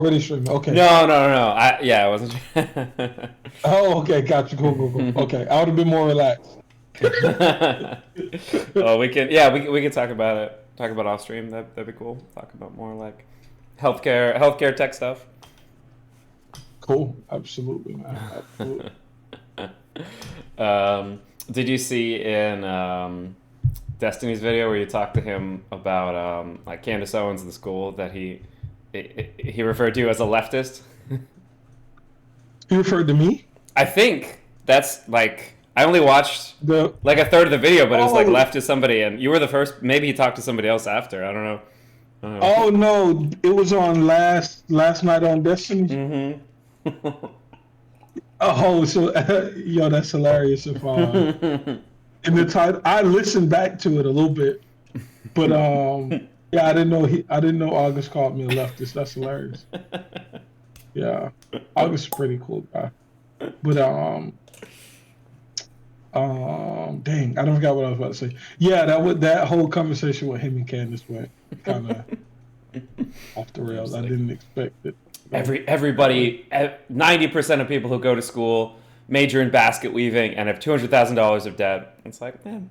Already streaming. Okay. No. Yeah, I wasn't. Oh, okay. Gotcha. Cool. Okay. I would have been more relaxed. Oh, we can. Yeah, we can talk about it. Talk about off stream. That'd be cool. Talk about more like healthcare tech stuff. Cool. Absolutely, man. Absolutely. Did you see in Destiny's video where you talked to him about like Candace Owens in the school that he referred to you as a leftist? You referred to me? I think that's like I only watched The like a third of the video, but it was like Oh, left to somebody, and you were the first. Maybe he talked to somebody else after. I don't know. I don't know. oh no! It was on last night on Destiny. Oh, so yo, that's hilarious. If in the title, I listened back to it a little bit, but yeah, I didn't know August called me a leftist. That's hilarious. Yeah, August is a pretty cool guy. But dang, I don't forgot what I was about to say. Yeah, that whole conversation with him and Candace went kind of off the rails. I Like, didn't expect it. everybody, 90% of people who go to school major in basket weaving and have $200,000 of debt. It's like, man,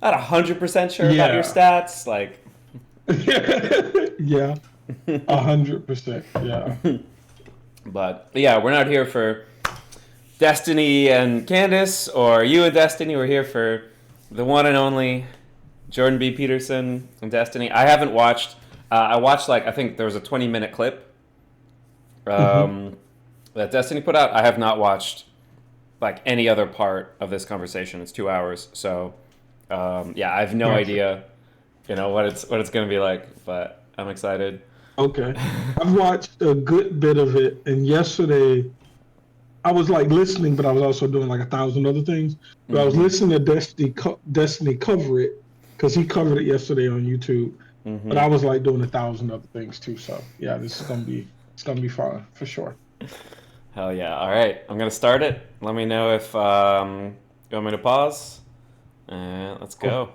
not 100% sure about your Yeah, stats. Like, yeah, 100%. Yeah. but yeah, we're not here for Destiny and Candace or you and Destiny. We're here for the one and only Jordan B. Peterson and Destiny. I haven't watched. I watched like I think there was a 20-minute clip Hmm. that Destiny put out. I have not watched like any other part of this conversation. It's 2 hours, so yeah, I have no Gotcha. idea, what it's gonna be like, but I'm excited. Okay. I've watched a good bit of it, and yesterday I was like listening, but I was also doing like a thousand other things. But I was Hmm. listening to Destiny cover it because he covered it yesterday on YouTube. But Hmm. I was like doing a thousand other things too. So yeah, this is gonna be fun for sure. Hell yeah! All right, I'm gonna start it. Let me know if you want me to pause. And let's Oh, go.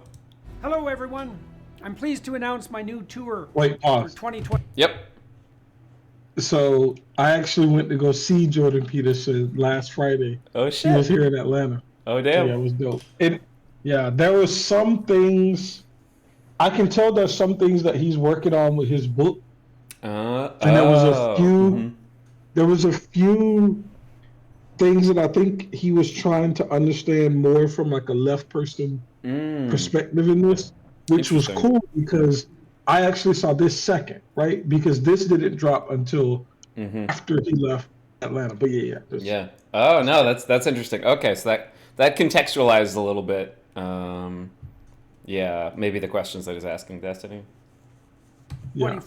Hello, everyone. I'm pleased to announce my new tour wait, for pause. 2020. Yep. So I actually went to go see Jordan Peterson last Friday. Oh He was shit. here in Atlanta. Oh So damn. yeah, it was dope. Yeah, there was some things I can tell there's some things that he's working on with his book, and Oh. Mm-hmm. there was a few things that I think he was trying to understand more from like a left person Mm. perspective in this, which was Interesting. cool because I actually saw this second, right? Because this didn't drop until Mm-hmm. after he left Atlanta. But yeah, Yeah. Oh no, that's interesting. Okay, so that contextualized a little bit. Yeah, maybe the questions that he's asking Destiny. yeah.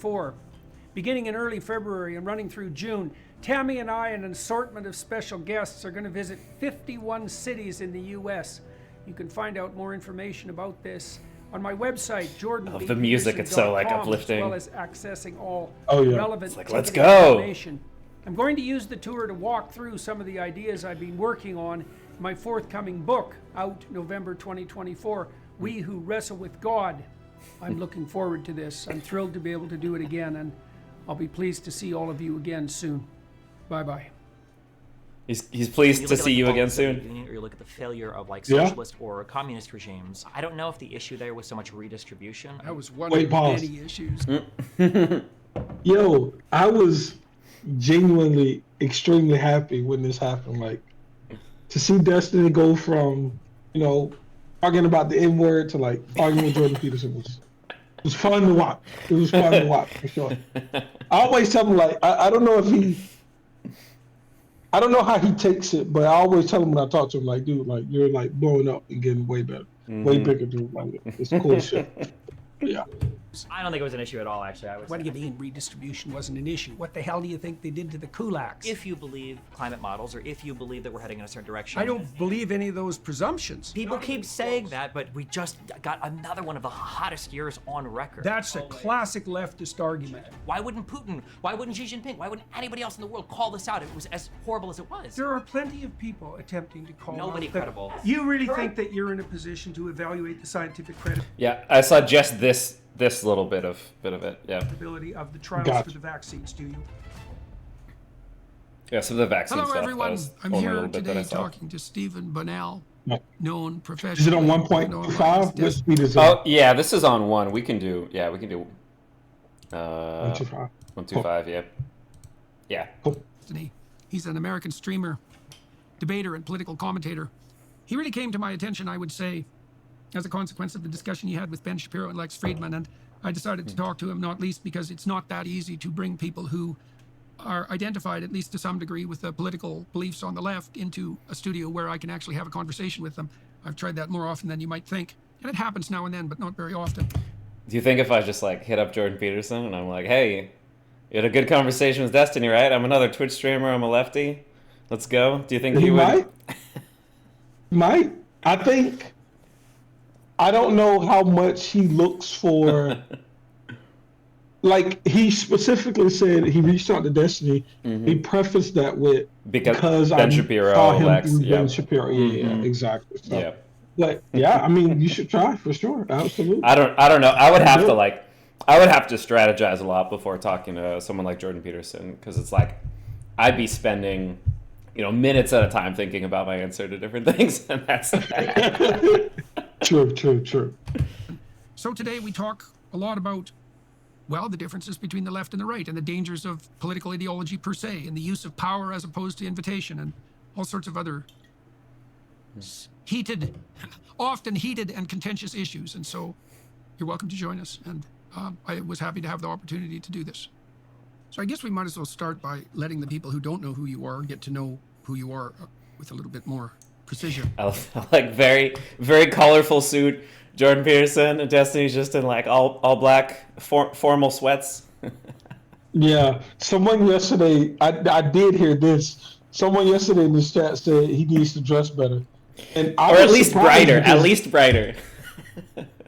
Beginning in early February and running through June, Tammy and I and an assortment of special guests are going to visit 51 cities in the U.S. You can find out more information about this on my website, Of the music, it's so like jordanbpeterson.com, as well uplifting. as accessing all Oh yeah. relevant It's like, let's ticketing go. information. I'm going to use the tour to walk through some of the ideas I've been working on in my forthcoming book, out November 2024, We Who Wrestle with God. I'm looking forward to this. I'm thrilled to be able to do it again, and I'll be pleased to see all of you again soon. Bye bye. He's When pleased you to look at see like the you fall again of the Soviet soon. Union, or you look at the failure of like Yeah. socialist or communist regimes, I don't know if the issue there was so much redistribution. That was one Wait, of pause. many issues. Yo, I was genuinely extremely happy when this happened. Like to see Destiny go from, you know, arguing about the N word to like arguing with Jordan Peterson was fun to watch. It was fun to watch for sure. I always tell him like I don't know if I don't know how he takes it, but I always tell him when I talk to him like, dude, like you're like blowing up and getting way better, way Hmm. bigger, dude. Like it's cool shit. Yeah. I don't think it was an issue at all, actually. I would What do say. you mean redistribution wasn't an issue? What the hell do you think they did to the kulaks? If you believe climate models, or if you believe that we're heading in a certain direction. I don't believe any of those presumptions. People keep saying that, but we just got another one of the hottest years on record. That's a classic leftist argument. Why wouldn't Putin? Why wouldn't Xi Jinping? Why wouldn't anybody else in the world call this out? It was as horrible as it was. There are plenty of people attempting to call Nobody out that- credible. You really think that you're in a position to evaluate the scientific Yeah, I saw just this little bit of it. Yeah. credibility of the trials Gotcha. for the vaccines, do you? Yeah, some of the vaccine Hello, stuff. everyone. Was I'm only a here little bit that I today saw. talking to Stephen Bunnell, No. known professionally. Is it on and online as 1.5? What speed is it? Oh yeah, this is on 1. We can do 1.25. 125. Yeah, yeah. Cool. Destiny. He's an American streamer, debater, and political commentator. He really came to my attention, I would say, as a consequence of the discussion he had with Ben Shapiro and Lex Friedman, and I decided to talk to him, not least because it's not that easy to bring people who are identified, at least to some degree, with the political beliefs on the left into a studio where I can actually have a conversation with them. I've tried that more often than you might think, and it happens now and then, but not very often. Do you think if I just like hit up Jordan Peterson and I'm like, hey, you had a good conversation with Destiny, right? I'm another Twitch streamer. I'm a lefty. Let's go. Do you think he would? Might. I think. I don't know how much he looks for. Like, he specifically said he reached out to Destiny. He prefaced that with because Ben I Shapiro, saw him Lex, through Ben yep. Shapiro. Yeah, exactly. So, Yeah. but yeah, I mean, you should try for sure. Absolutely. I don't know. I would have to strategize a lot before talking to someone like Jordan Peterson, because it's like I'd be spending, minutes at a time thinking about my answer to different things, and that's True. So today we talk a lot about, well, the differences between the left and the right, and the dangers of political ideology per se, and the use of power as opposed to invitation, and all sorts of other often heated and contentious issues. And so you're welcome to join us, and I was happy to have the opportunity to do this. So I guess we might as well start by letting the people who don't know who you are get to know who you are with a little bit more precision. I like very, very colorful suit. Jordan Peterson and Destiny's just in like all black formal sweats. Yeah. Someone yesterday, I did hear this. Someone yesterday in this chat said he needs to dress better, and Or at least brighter. At least brighter.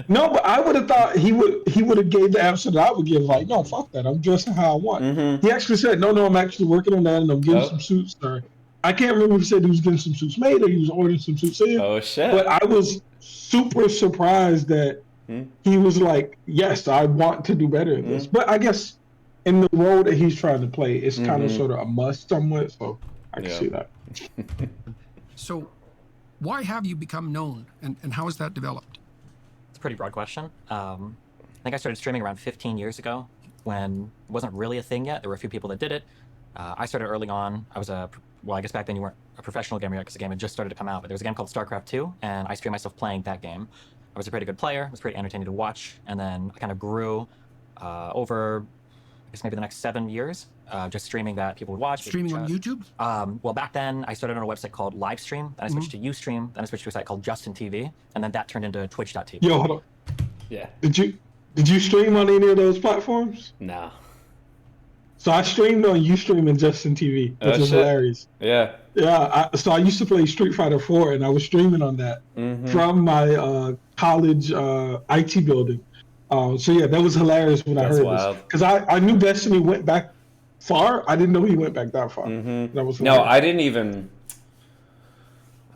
No, but I would have thought he would have gave the answer that I would give. Like, no, fuck that. I'm dressing how I want. He actually said, no, I'm actually working on that, and I'm getting some suits. Or I can't remember if he said he was getting some suits made or he was ordering some suits in. Oh shit! But I was super surprised that he was like, yes, I want to do better at this. But I guess in the role that he's trying to play, it's kind of sort of a must somewhat. So I can see that. So why have you become known, and how has that developed? Pretty broad question. I think I started streaming around 15 years ago when it wasn't really a thing yet. There were a few people that did it. I started early on. I guess back then you weren't a professional gamer yet because the game had just started to come out, but there was a game called StarCraft 2, and I streamed myself playing that game. I was a pretty good player. It was pretty entertaining to watch, and then I kind of grew over, I guess maybe the next 7 years, just streaming that people would watch. Streaming on YouTube? Well, back then I started on a website called Livestream, then I switched to Ustream, then I switched to a site called Justin TV, and then that turned into Twitch.tv. Yo, hold on. Yeah. Did you stream on any of those platforms? No. So I streamed on Ustream and Justin TV, which is hilarious. Yeah. Yeah. So I used to play Street Fighter 4, and I was streaming on that from my college IT building. So yeah, that was hilarious when I heard this, because I knew Destiny went back far. I didn't know he went back that far. That was hilarious. No, I didn't even.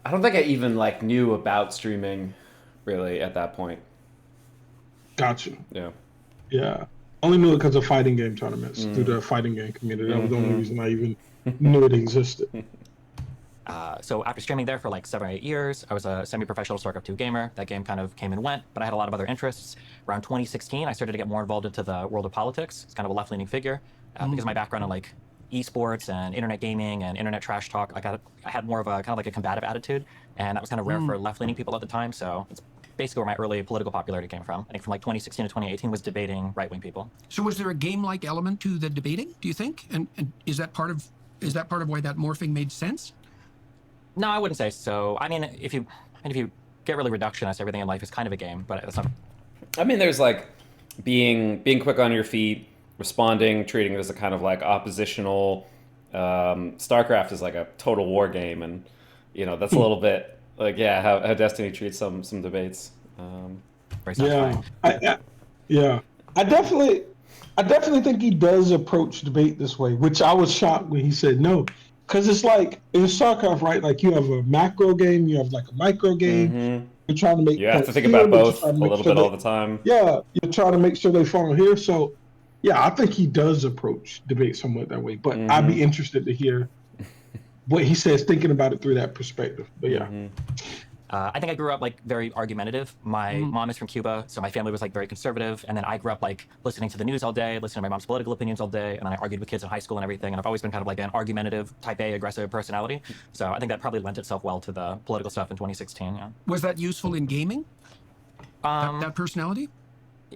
I don't think I even like knew about streaming, really, at that point. Gotcha. Yeah. Yeah. Only knew it because of fighting game tournaments through the fighting game community. That was the only reason I even knew it existed. So after streaming there for like 7 or 8 years, I was a semi-professional StarCraft 2 gamer. That game kind of came and went, but I had a lot of other interests. Around 2016, I started to get more involved into the world of politics. It's kind of a left-leaning figure because of my background in like esports and internet gaming and internet trash talk. I had more of a kind of like a combative attitude, and that was kind of rare for left-leaning people at the time. So it's basically where my early political popularity came from. I think from like 2016 to 2018 was debating right-wing people. So was there a game-like element to the debating, do you think? And is that part of why that morphing made sense? No, I wouldn't say so. I mean, if you get really reductionist, everything in life is kind of a game, but that's not. I mean, there's like being quick on your feet, responding, treating it as a kind of like oppositional. StarCraft is like a total war game, and that's a little bit like how Destiny treats some debates. Yeah. I definitely think he does approach debate this way, which I was shocked when he said no. Because it's like, in StarCraft, right, like you have a macro game, you have like a micro game. You're trying to make... You have to think about both a little bit all the time. Yeah, you're trying to make sure they follow here. So, yeah, I think he does approach debate somewhat that way. But I'd be interested to hear what he says, thinking about it through that perspective. But yeah. I think I grew up like very argumentative. My mom is from Cuba, so my family was like very conservative. And then I grew up like listening to the news all day, listening to my mom's political opinions all day. And then I argued with kids in high school and everything. And I've always been kind of like an argumentative, type A, aggressive personality. So I think that probably lent itself well to the political stuff in 2016. Yeah. Was that useful in gaming? That personality?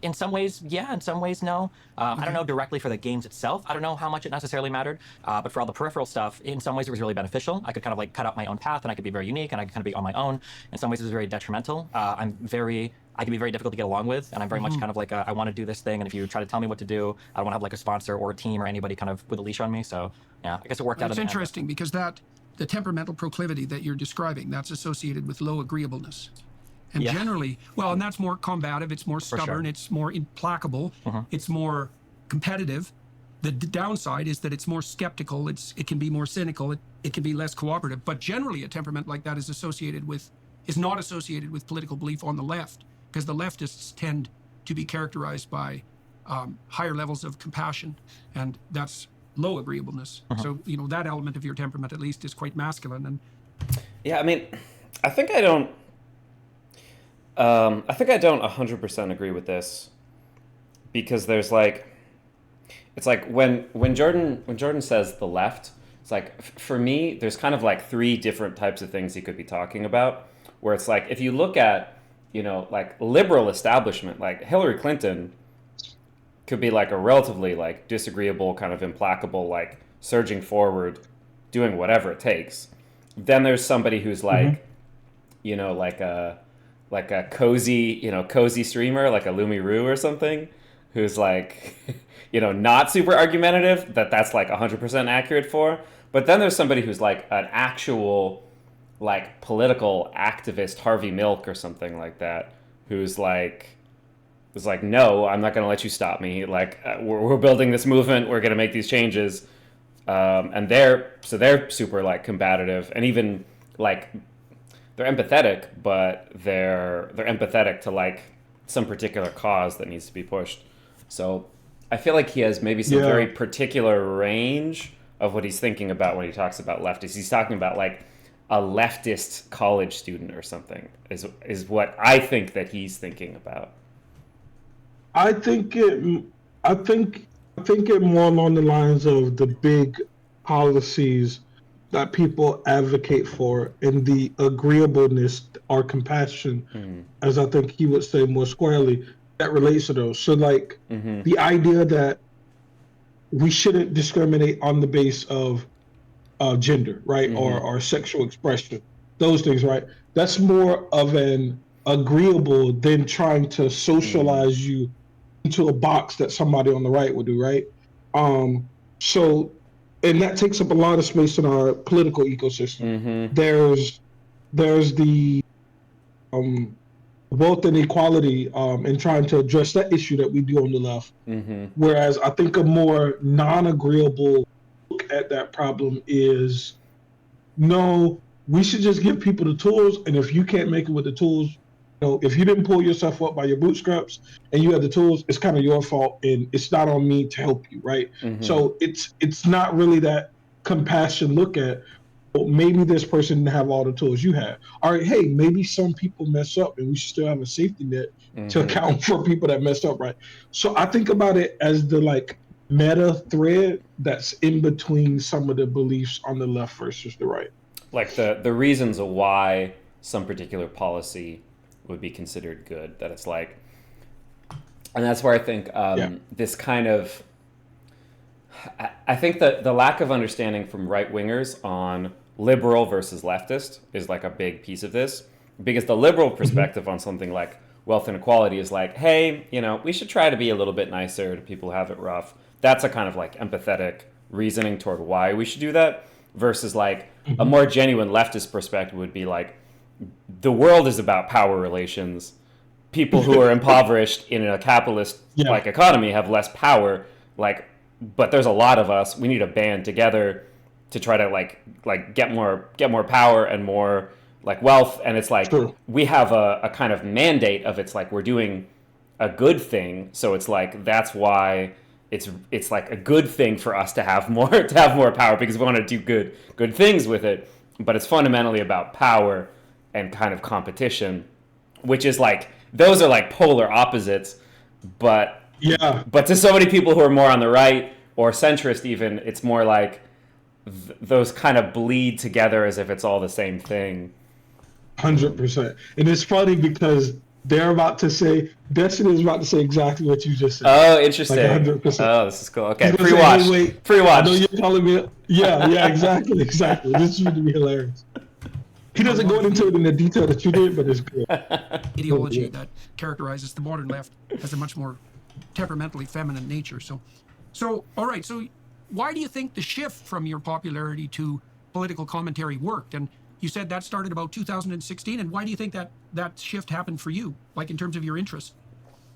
In some ways, yeah. In some ways, no. I don't know directly for the games itself. I don't know how much it necessarily mattered. But for all the peripheral stuff, in some ways it was really beneficial. I could kind of like cut out my own path, and I could be very unique, and I could kind of be on my own. In some ways, it was very detrimental. I can be very difficult to get along with, and I'm very much kind of like I want to do this thing, and if you try to tell me what to do, I don't want to have like a sponsor or a team or anybody kind of with a leash on me. So yeah, I guess it worked out. It's interesting because the temperamental proclivity that you're describing, that's associated with low agreeableness. And generally, well, and that's more combative, it's more stubborn, it's more implacable, it's more competitive. The downside is that it's more skeptical, it can be more cynical, it can be less cooperative. But generally, a temperament like that is not associated with political belief on the left, because the leftists tend to be characterized by higher levels of compassion, and that's low agreeableness. So, that element of your temperament, at least, is quite masculine. And yeah, I mean, I think I don't 100% agree with this, because there's like, it's like when Jordan says the left, it's like, for me, there's kind of like three different types of things he could be talking about, where it's like, if you look at, like liberal establishment, like Hillary Clinton could be like a relatively like disagreeable, kind of implacable, like surging forward, doing whatever it takes. Then there's somebody who's like, like a cozy streamer, like a Lumi Roo or something, who's like, not super argumentative, that's like 100% accurate for. But then there's somebody who's like an actual, like, political activist, Harvey Milk or something like that, who's like, no, I'm not going to let you stop me. Like, we're building this movement, we're going to make these changes. And they're super, like, combative, and even, like, they're empathetic, but they're empathetic to like some particular cause that needs to be pushed. So I feel like he has maybe some very particular range of what he's thinking about when he talks about leftists. He's talking about like a leftist college student or something is what I think that he's thinking about. I think it more along the lines of the big policies that people advocate for, and the agreeableness or compassion, as I think he would say more squarely, that relates to those. So like the idea that we shouldn't discriminate on the base of gender, right? Or sexual expression, those things, right? That's more of an agreeable than trying to socialize you into a box that somebody on the right would do, right? And that takes up a lot of space in our political ecosystem. There's the wealth inequality and trying to address that issue that we do on the left. Whereas I think a more non-agreeable look at that problem is, no, we should just give people the tools, and if you can't make it with the tools, if you didn't pull yourself up by your bootstraps and you have the tools, it's kind of your fault, and it's not on me to help you, right? So it's not really that compassion look at, well, maybe this person didn't have all the tools you have. All right, hey, maybe some people mess up, and we should still have a safety net to account for people that messed up, right? So I think about it as the like meta thread that's in between some of the beliefs on the left versus the right. Like the reasons of why some particular policy would be considered good, that it's like, and that's where I think this kind of, I think that the lack of understanding from right wingers on liberal versus leftist is like a big piece of this, because the liberal perspective on something like wealth inequality is like, hey, we should try to be a little bit nicer to people who have it rough. That's a kind of like empathetic reasoning toward why we should do that, versus like a more genuine leftist perspective would be like, the world is about power relations. People who are impoverished in a capitalist like economy have less power. Like, but there's a lot of us. We need to band together to try to like get more power and more like wealth. And it's like we have a kind of mandate of, it's like we're doing a good thing. So it's like that's why it's like a good thing for us to have more power because we want to do good things with it. But it's fundamentally about power and kind of competition, which is like those are like polar opposites. But Yeah, but to so many people who are more on the right or centrist, even it's more like those kind of bleed together as if it's all the same thing. 100%. And it's funny because they're about to say, Destiny is about to say exactly what you just said. Oh, Like interesting. 100%. Oh, this is cool. Okay, He's gonna pre-watch. say, hey, wait, Pre-watch. I know you're calling me. Yeah, exactly, exactly. This is going to be hilarious. He doesn't go into it in the detail that you did, but it's good. Ideology that characterizes the modern left as a much more temperamentally feminine nature. So all right. So why do you think the shift from your popularity to political commentary worked? And you said that started about 2016. And why do you think that shift happened for you, like in terms of your interest?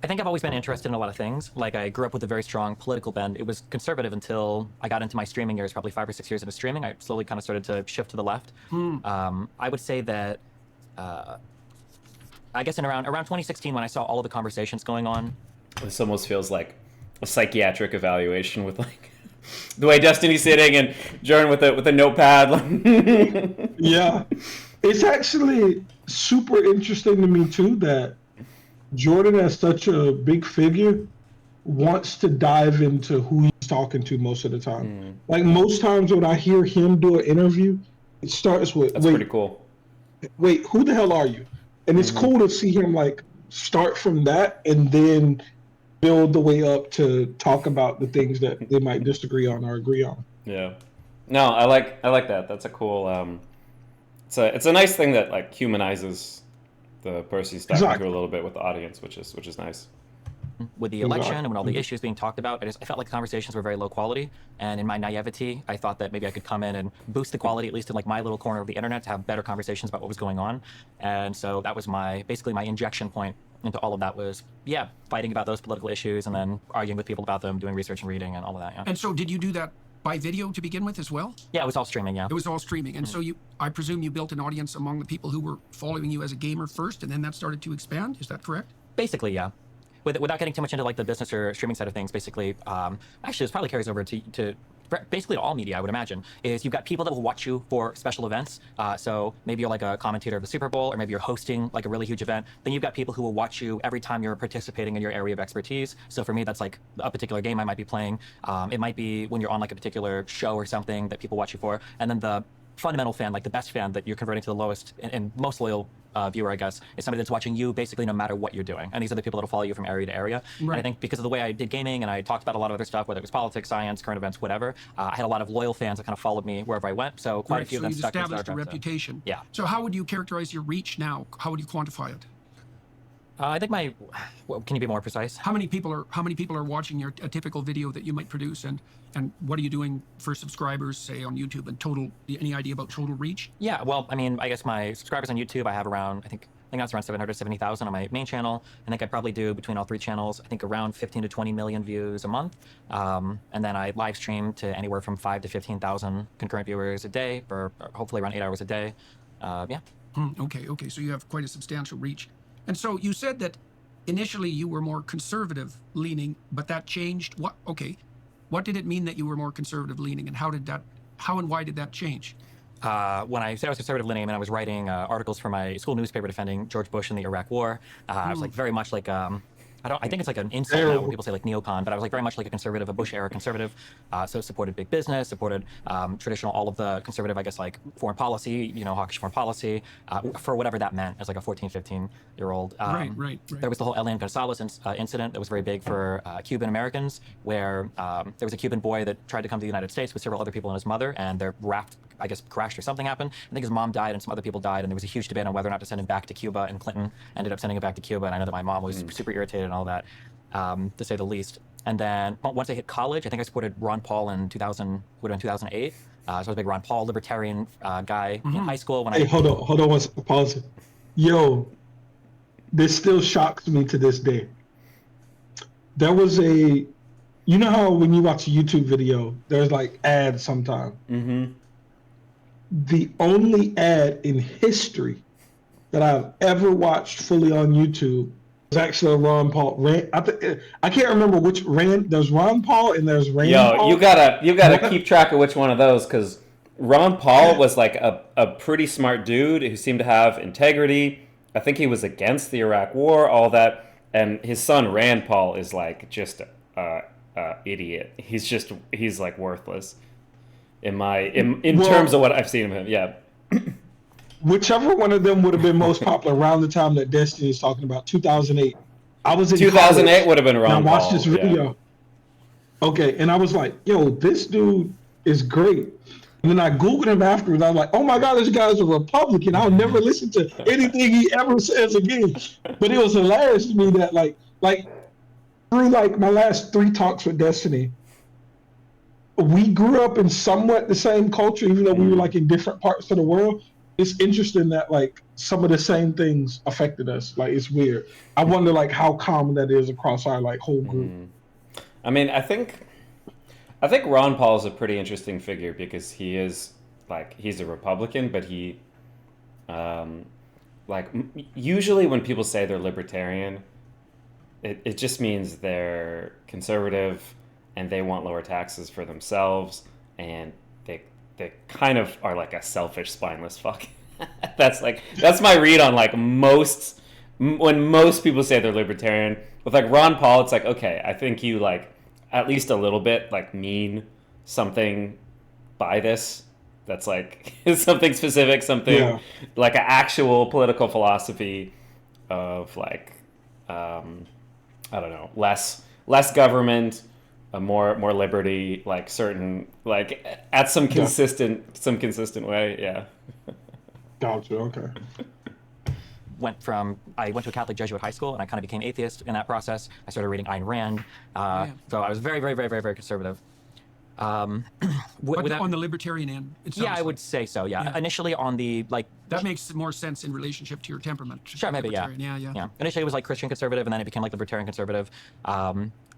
I think I've always been interested in a lot of things. Like I grew up with a very strong political bend. It was conservative until I got into my streaming years, probably 5 or 6 years into streaming. I slowly kind of started to shift to the left. I would say that, I guess in around 2016 when I saw all of the conversations going on. This almost feels like a psychiatric evaluation with like the way Destiny's sitting and Jordan with a notepad. Yeah. It's actually super interesting to me, too, that Jordan, as such a big figure, wants to dive into who he's talking to most of the time. Like most times when I hear him do an interview, it starts with, That's pretty cool. Wait, who the hell are you? And it's cool to see him like start from that and then build the way up to talk about the things that they might disagree on or agree on. Yeah. No, I like that. That's a cool. It's a nice thing that like humanizes the person he's talking to a little bit with the audience, which is nice. With the election and with all the issues being talked about, I felt like the conversations were very low quality. And in my naivety, I thought that maybe I could come in and boost the quality, at least in like my little corner of the internet, to have better conversations about what was going on. And so that was basically my injection point into all of that was, fighting about those political issues and then arguing with people about them, doing research and reading and all of that. Yeah. And so did you do that by video to begin with as well? Yeah, it was all streaming. Yeah. It was all streaming. And so I presume you built an audience among the people who were following you as a gamer first, and then that started to expand. Is that correct? Basically, yeah. Without getting too much into like the business or streaming side of things, basically, actually this probably carries over to basically to all media, I would imagine, is you've got people that will watch you for special events. So maybe you're like a commentator of the Super Bowl, or maybe you're hosting like a really huge event. Then you've got people who will watch you every time you're participating in your area of expertise. So for me, that's like a particular game I might be playing. It might be when you're on like a particular show or something that people watch you for. And then the fundamental fan, like the best fan that you're converting to the lowest and most loyal viewer, I guess, is somebody that's watching you basically no matter what you're doing. And these are the people that will follow you from area to area. Right. And I think because of the way I did gaming and I talked about a lot of other stuff, whether it was politics, science, current events, whatever, I had a lot of loyal fans that kind of followed me wherever I went. So quite a few of them stuck in Star Trek. So you established a reputation. Yeah. So how would you characterize your reach now? How would you quantify it? I think can you be more precise? How many people are watching a typical video that you might produce, and what are you doing for subscribers, say on YouTube, and total? Any idea about total reach? Yeah, well, I mean, I guess my subscribers on YouTube, I have around, I think that's around 770,000 on my main channel. I think I probably do between all three channels, I think around 15 to 20 million views a month. And then I live stream to anywhere from 5 to 15,000 concurrent viewers a day for hopefully around 8 hours a day. Yeah. Okay. So you have quite a substantial reach. And so you said that initially you were more conservative leaning, but that changed. What did it mean that you were more conservative leaning, and how and why did that change? When I said I was conservative leaning, I mean I was writing articles for my school newspaper defending George Bush in the Iraq War. I was like very much like I think it's like an insult now when people say like neocon, but I was like very much like a conservative, a Bush era conservative. So supported big business, supported traditional, all of the conservative, I guess, like foreign policy, hawkish foreign policy, for whatever that meant as like a 14, 15-year-old. Right. There was the whole Elian Gonzalez incident that was very big for Cuban Americans, where there was a Cuban boy that tried to come to the United States with several other people and his mother, and their raft, I guess, crashed or something happened. I think his mom died and some other people died, and there was a huge debate on whether or not to send him back to Cuba, and Clinton ended up sending him back to Cuba, and I know that my mom was super irritated and all that, to say the least. And then once I hit college, I think I supported Ron Paul in 2008. So I was a big Ron Paul libertarian guy in high school. Hold on one second, pause. Yo, this still shocks me to this day. There was you know how when you watch a YouTube video, there's like ads sometimes? Mm-hmm. The only ad in history that I've ever watched fully on YouTube It's actually a Ron Paul. I can't remember which Rand. There's Ron Paul and there's Rand Yo, Paul. you gotta What? keep track of which one of those, because Ron Paul was like a pretty smart dude who seemed to have integrity. I think he was against the Iraq War, all that. And his son Rand Paul is like just a idiot. He's like worthless in terms of what I've seen of him. Yeah. Whichever one of them would have been most popular around the time that Destiny is talking about, 2008. I was in 2008 college, would have been and I Ron watched Paul. this video. Yeah. Okay, and I was like, yo, this dude is great. And then I Googled him afterwards. I was like, oh my God, this guy's a Republican. I'll never listen to anything he ever says again. But it was hilarious to me that like through like my last 3 talks with Destiny, we grew up in somewhat the same culture, even though we were like in different parts of the world. It's interesting that like some of the same things affected us. Like it's weird. I wonder like how common that is across our like whole group. I mean, I think Ron Paul is a pretty interesting figure because he's a Republican, but he, usually when people say they're libertarian, it just means they're conservative and they want lower taxes for themselves, and they kind of are like a selfish, spineless fuck. That's my read on like when most people say they're libertarian. With like Ron Paul, it's like, okay, I think you like at least a little bit like mean something by this. That's like something specific, something like an actual political philosophy of like, I don't know, less government, more liberty, like certain, like at some consistent way. Yeah. Gotcha. Okay. I went to a Catholic Jesuit high school, and I kind of became atheist in that process. I started reading Ayn Rand, so I was very, very, very, very, very conservative. But on the libertarian end, it sounds I would say so. Yeah. Initially on the like. That makes more sense in relationship to your temperament. Sure, maybe. Yeah. Initially it was like Christian conservative, and then it became like libertarian conservative.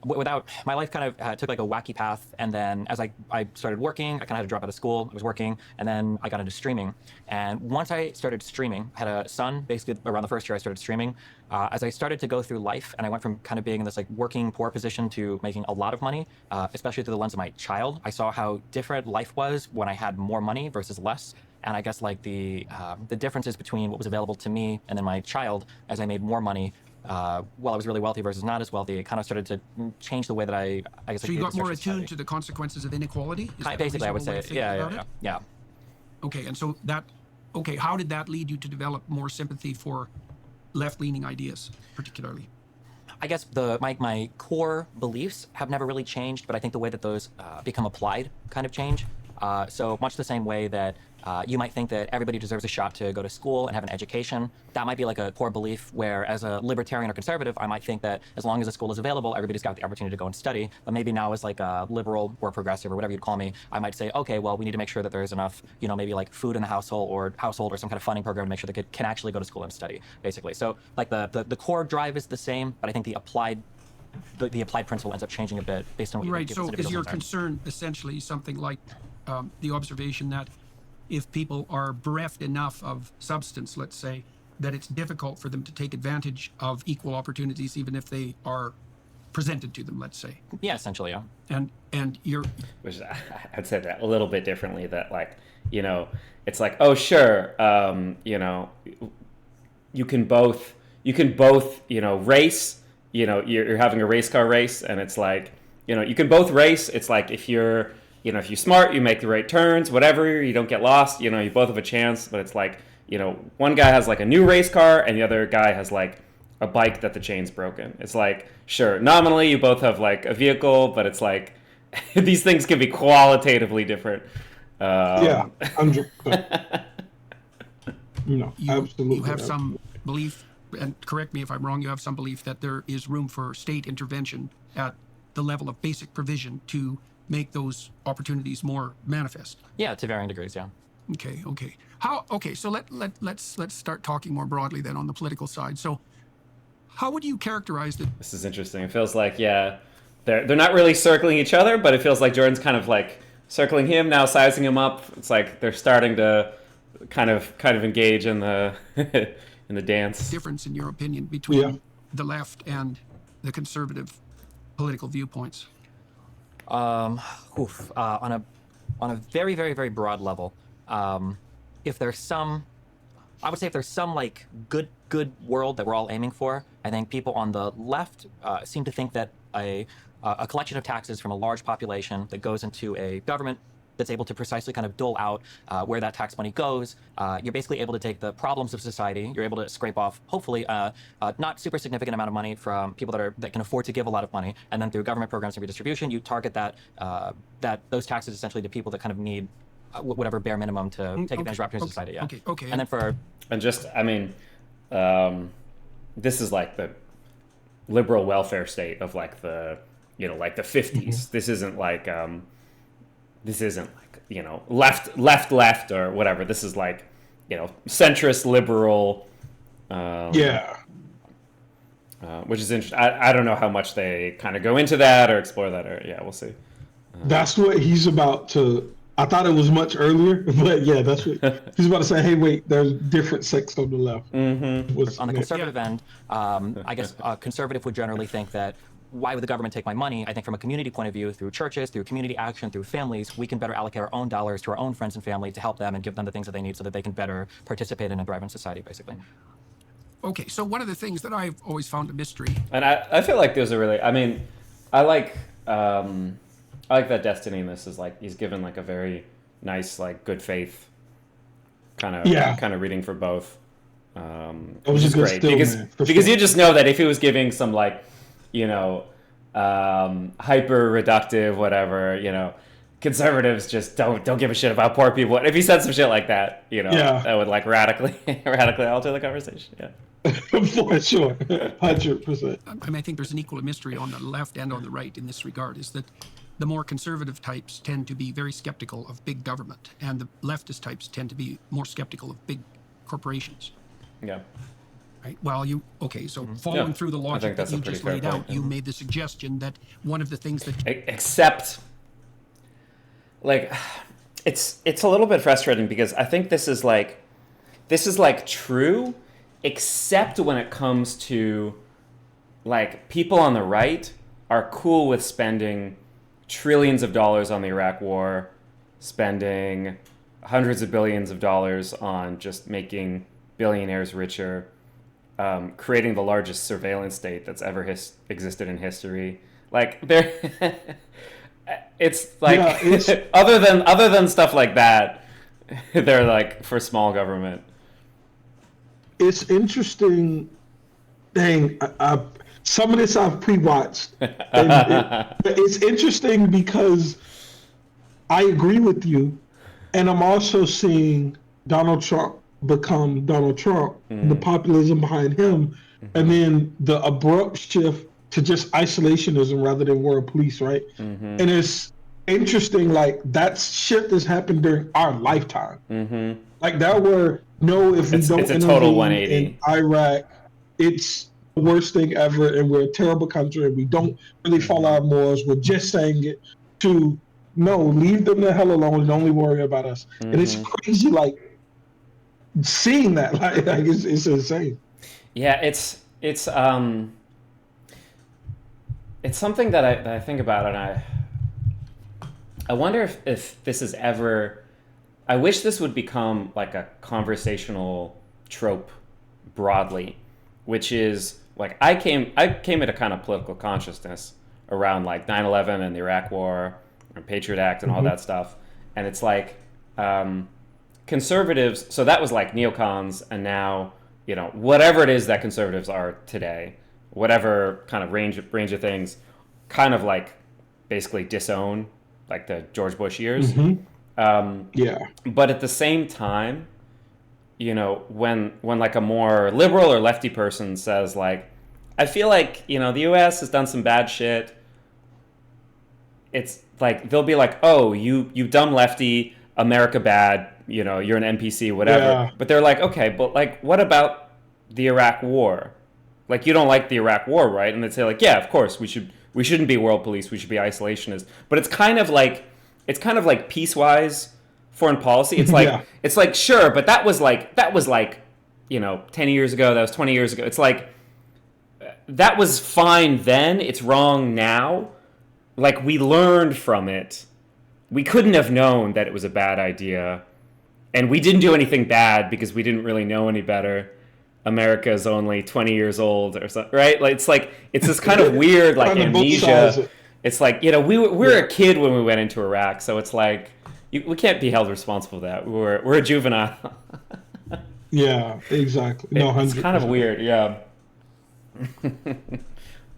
Without my life kind of took like a wacky path, and then as I started working, I kind of had to drop out of school. I was working, and then I got into streaming. And once I started streaming, I had a son. Basically, around the first year I started streaming. As I started to go through life, and I went from kind of being in this like working poor position to making a lot of money, especially through the lens of my child, I saw how different life was when I had more money versus less. And I guess like the differences between what was available to me and then my child as I made more money. While I was really wealthy versus not as wealthy, it kind of started to change the way that I guess. So you got more attuned to the consequences of inequality? Basically, I would say, yeah. Okay, and so how did that lead you to develop more sympathy for left-leaning ideas, particularly? I guess my core beliefs have never really changed, but I think the way that those become applied kind of change. So much the same way that you might think that everybody deserves a shot to go to school and have an education. That might be like a core belief where as a libertarian or conservative, I might think that as long as a school is available, everybody's got the opportunity to go and study. But maybe now as like a liberal or progressive or whatever you'd call me, I might say, okay, well, we need to make sure that there's enough, maybe like food in the household or some kind of funding program to make sure the kid can actually go to school and study, basically. So like the core drive is the same, but I think the applied principle ends up changing a bit based on what you think. So is your concern essentially something like the observation that if people are bereft enough of substance, let's say, that it's difficult for them to take advantage of equal opportunities, even if they are presented to them, let's say? Yeah, essentially, yeah. And you're... Which I'd say that a little bit differently, that like, it's like, oh, sure, you can both, race, you're having a race car race, and it's like, you can both race. It's like if you're smart, you make the right turns, whatever, you don't get lost, you both have a chance. But it's like, one guy has like a new race car and the other guy has like a bike that the chain's broken. It's like, sure, nominally you both have like a vehicle, but it's like these things can be qualitatively different. 100%. Absolutely. You have some belief, and correct me if I'm wrong, you have some belief that there is room for state intervention at the level of basic provision to make those opportunities more manifest. Yeah, to varying degrees, yeah. Okay. So let's start talking more broadly then on the political side. So how would you characterize the... This is interesting. It feels like, they're not really circling each other, but it feels like Jordan's kind of like circling him, now sizing him up. It's like they're starting to kind of engage in the in the dance. Difference in your opinion between the left and the conservative political viewpoints? On a very, very, very broad level, if there's some, I would say if there's some like good world that we're all aiming for, I think people on the left seem to think that a collection of taxes from a large population that goes into a government that's able to precisely kind of dole out where that tax money goes. You're basically able to take the problems of society. You're able to scrape off, hopefully, not super significant amount of money from people that can afford to give a lot of money, and then through government programs and redistribution, you target those taxes essentially to people that kind of need whatever bare minimum to take advantage of opportunities in society. Yeah. Okay. And then this is like the liberal welfare state of like the 50s. This isn't like left or whatever. This is like, centrist liberal. Which is interesting. I don't know how much they kind of go into that or explore that, or we'll see. That's what he's about to. I thought it was much earlier, but yeah, that's what he's about to say. Hey, wait, there's different sects on the left. Mm-hmm. On the conservative end, I guess a conservative would generally think that, why would the government take my money? I think from a community point of view, through churches, through community action, through families, we can better allocate our own dollars to our own friends and family to help them and give them the things that they need so that they can better participate in and thrive in society, basically. Okay, so one of the things that I've always found a mystery. And I feel like there's a really, I like that Destiny in this is like, he's given like a very nice, like good faith kind of reading for both. Which is great because you just know that if he was giving some like, hyper reductive, whatever, conservatives just don't give a shit about poor people. If he said some shit like that, that would like radically alter the conversation. Yeah. For sure, 100%. I think there's an equal mystery on the left and on the right in this regard, is that the more conservative types tend to be very skeptical of big government, and the leftist types tend to be more skeptical of big corporations. Yeah. Right. Well, following through the logic that you just laid out, you made the suggestion that one of the things that... Except, like, it's a little bit frustrating because I think this is like true, except when it comes to, like, people on the right are cool with spending trillions of dollars on the Iraq War, spending hundreds of billions of dollars on just making billionaires richer, creating the largest surveillance state that's ever existed in history. Like it's like other than stuff like that, they're like for small government. It's interesting. Dang, some of this I've pre-watched. It's interesting because I agree with you, and I'm also seeing Donald Trump become Donald Trump, the populism behind him, and then the abrupt shift to just isolationism rather than world police, right? And it's interesting, like that shift has happened during our lifetime. Like that were if we don't it's a total 180 in Iraq, it's the worst thing ever, and we're a terrible country, and we don't really follow our morals. We're just saying it to no, leave them the hell alone and only worry about us. And it's crazy, like seeing that, like it's insane. Yeah, it's something that I think about, and I wonder if this is ever. I wish this would become like a conversational trope broadly, which is like I came at a kind of political consciousness around like 9/11 and the Iraq War and Patriot Act and all that stuff, and it's like conservatives. So that was like neocons, and now whatever it is that conservatives are today, whatever kind of range of things, kind of like basically disown like the George Bush years. But at the same time, when like a more liberal or lefty person says like, I feel like, the US has done some bad shit, it's like, they'll be like, oh, you dumb lefty, America bad, you're an NPC, whatever. Yeah. But they're like, okay, but like, what about the Iraq War? Like, you don't like the Iraq War, right? And they'd say like, yeah, of course, we shouldn't be world police, we should be isolationist. But it's kind of like piecewise foreign policy. It's like it's like, sure, but that was like 10 years ago, that was 20 years ago. It's like that was fine then. It's wrong now. Like, we learned from it. We couldn't have known that it was a bad idea. And we didn't do anything bad because we didn't really know any better. America's only 20 years old or something, right? Like, it's this kind of weird, like, amnesia. It's like, we were a kid when we went into Iraq, so it's like, we can't be held responsible for that. We're a juvenile. Yeah, exactly. No, 100%. It's kind of weird, yeah.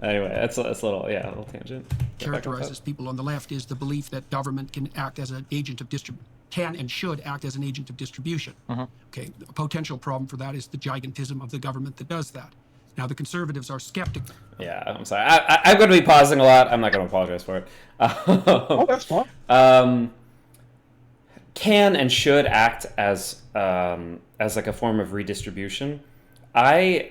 Anyway, that's a little tangent. Characterizes people on the left is the belief that government can act as an agent of can and should act as an agent of distribution. Okay, a potential problem for that is the gigantism of the government that does that. Now, the conservatives are skeptical. Yeah, I'm sorry. I'm going to be pausing a lot. I'm not going to apologize for it. Oh, that's fine. Can and should act as like a form of redistribution. I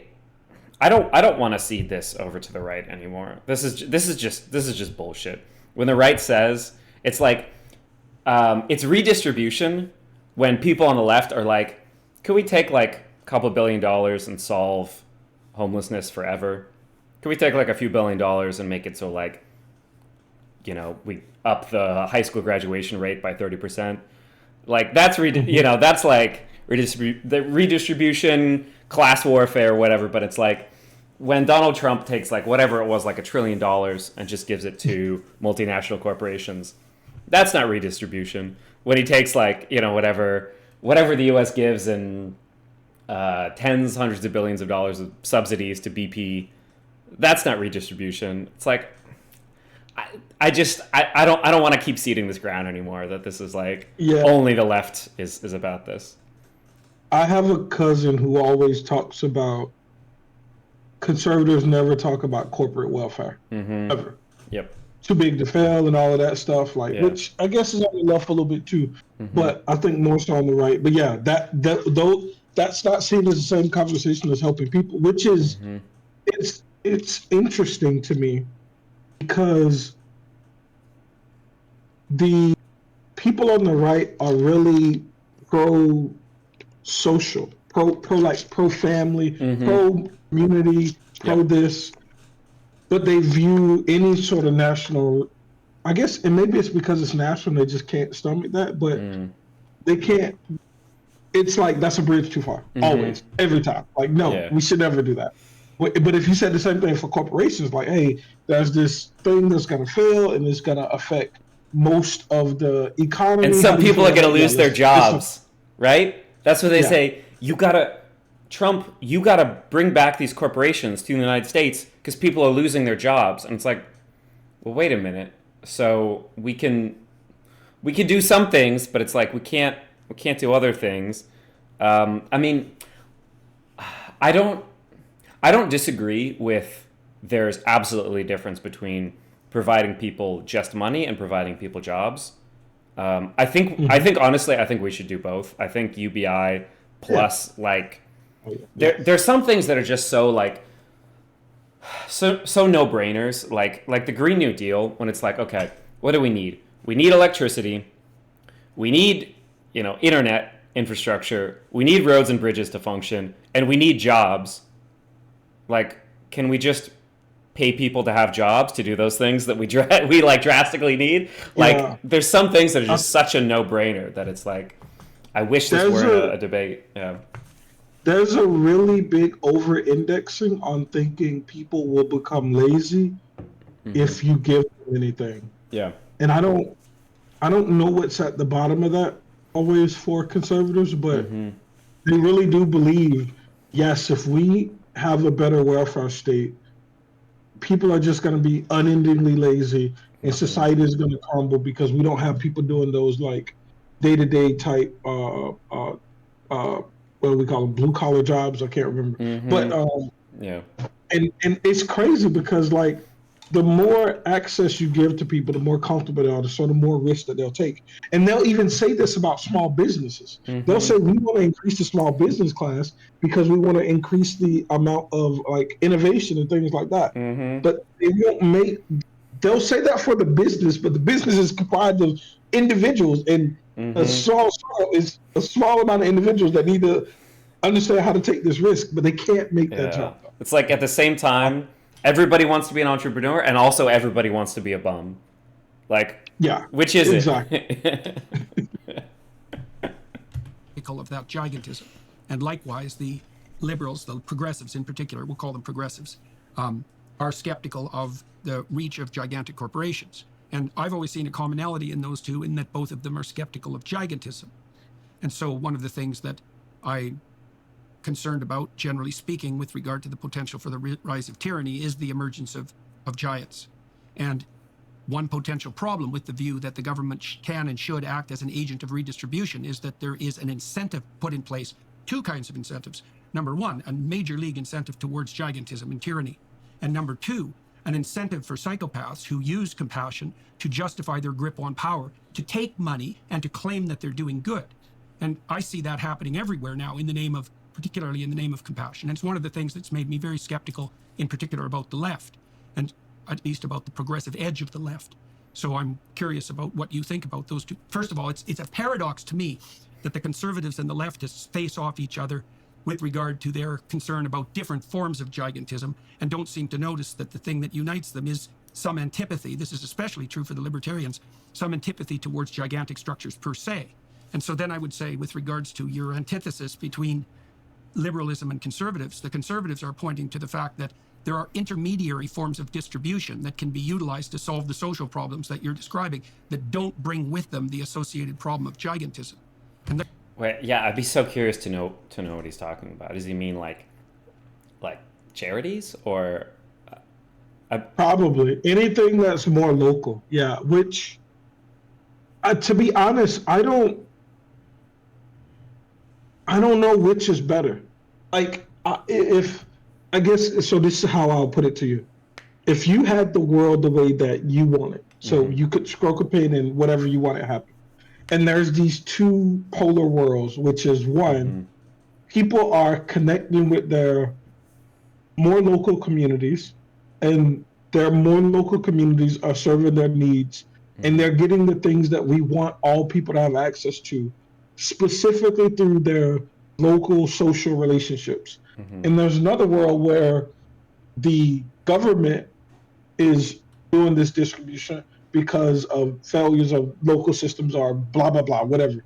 don't want to cede this over to the right anymore. This is just bullshit. When the right says it's like it's redistribution, when people on the left are like, could we take like a couple $1 billion and solve homelessness forever? Could we take like a few $1 billion and make it so like, we up the high school graduation rate by 30%? Like that's that's like the redistribution, class warfare, whatever. But it's like when Donald Trump takes like whatever it was, like $1 trillion, and just gives it to multinational corporations, that's not redistribution. When he takes like whatever the U.S. gives in tens, hundreds of billions of dollars of subsidies to BP, that's not redistribution. It's like I don't want to keep ceding this ground anymore. That this is like only the left is about this. I have a cousin who always talks about conservatives never talk about corporate welfare ever. Yep. Too big to fail and all of that stuff, which I guess is on the left a little bit too, but I think more so on the right. But yeah, that's not seen as the same conversation as helping people, which is it's interesting to me because the people on the right are really pro social, pro family, pro community, pro this, but they view any sort of national, I guess, and maybe it's because it's national, they just can't stomach that, but they can't, it's like that's a bridge too far, always, every time. Like, no, we should never do that. But if you said the same thing for corporations, like, hey, there's this thing that's going to fail and it's going to affect most of the economy. And some people are going to lose their jobs, right? That's what they say. Trump, you got to bring back these corporations to the United States because people are losing their jobs. And it's like, well, wait a minute. So we can do some things, but it's like we can't do other things. I mean, I don't disagree with there's absolutely a difference between providing people just money and providing people jobs. I think honestly, I think we should do both. I think UBI plus there's some things that are just so like so no-brainers, like the Green New Deal, when it's like, okay, what do we need? We need electricity. We need, internet infrastructure. We need roads and bridges to function, and we need jobs. Like, can we just pay people to have jobs to do those things that we drastically need? Like, there's some things that are just such a no-brainer that it's like, I wish this were a debate. Yeah. There's a really big over-indexing on thinking people will become lazy if you give them anything. Yeah. And I don't know what's at the bottom of that always for conservatives, but they really do believe, yes, if we have a better welfare state, people are just going to be unendingly lazy and society is going to crumble because we don't have people doing those like day-to-day type what do we call them, blue-collar jobs? I can't remember. But and it's crazy because like the more access you give to people, the more comfortable they are, the more risk that they'll take. And they'll even say this about small businesses. They'll say, we want to increase the small business class because we want to increase the amount of like innovation and things like that. But they won't they'll say that for the business, but the business is comprised of individuals, and a small amount of individuals that need to understand how to take this risk, but they can't make that jump. It's like at the same time, everybody wants to be an entrepreneur, and also everybody wants to be a bum. Like, Yeah, which is exactly. it? Of that gigantism. And likewise, the liberals, the progressives in particular, we'll call them progressives, are skeptical of the reach of gigantic corporations. And I've always seen a commonality in those two in that both of them are skeptical of gigantism. And so one of the things that I'm concerned about, generally speaking, with regard to the potential for the rise of tyranny is the emergence of giants. And one potential problem with the view that the government can and should act as an agent of redistribution is that there is an incentive put in place, two kinds of incentives. Number one, a major league incentive towards gigantism and tyranny. And number two, an incentive for psychopaths who use compassion to justify their grip on power, to take money and to claim that they're doing good. And I see that happening everywhere now particularly in the name of compassion. And it's one of the things that's made me very skeptical, in particular about the left, and at least about the progressive edge of the left. So I'm curious about what you think about those two. First of all, it's a paradox to me that the conservatives and the leftists face off each other with regard to their concern about different forms of gigantism, and don't seem to notice that the thing that unites them is some antipathy. This is especially true for the libertarians, some antipathy towards gigantic structures per se. And so then I would say, with regards to your antithesis between liberalism and conservatives, the conservatives are pointing to the fact that there are intermediary forms of distribution that can be utilized to solve the social problems that you're describing that don't bring with them the associated problem of gigantism. And Wait, yeah, I'd be so curious to know what he's talking about. Does he mean like charities or? Probably anything that's more local. Yeah, which, to be honest, I don't know which is better. Like, if I guess so, this is how I'll put it to you. If you had the world the way that you want it, so you could stroke a pen and whatever you want to happen, and there's these two polar worlds, which is one, people are connecting with their more local communities, and their more local communities are serving their needs, and they're getting the things that we want all people to have access to, specifically through their local social relationships. And there's another world where the government is doing this distribution because of failures of local systems or blah, blah, blah, whatever.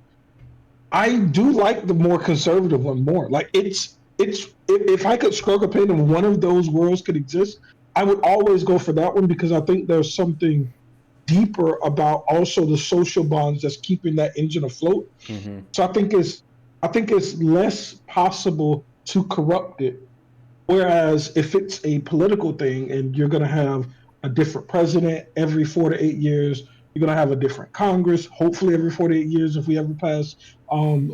I do like the more conservative one more. Like, it's if I could stroke a pen and one of those worlds could exist, I would always go for that one, because I think there's something deeper about also the social bonds that's keeping that engine afloat. So I think it's less possible to corrupt it. Whereas if it's a political thing and you're going to have a different president every 4 to 8 years, you're going to have a different Congress, hopefully every 4 to 8 years if we ever pass term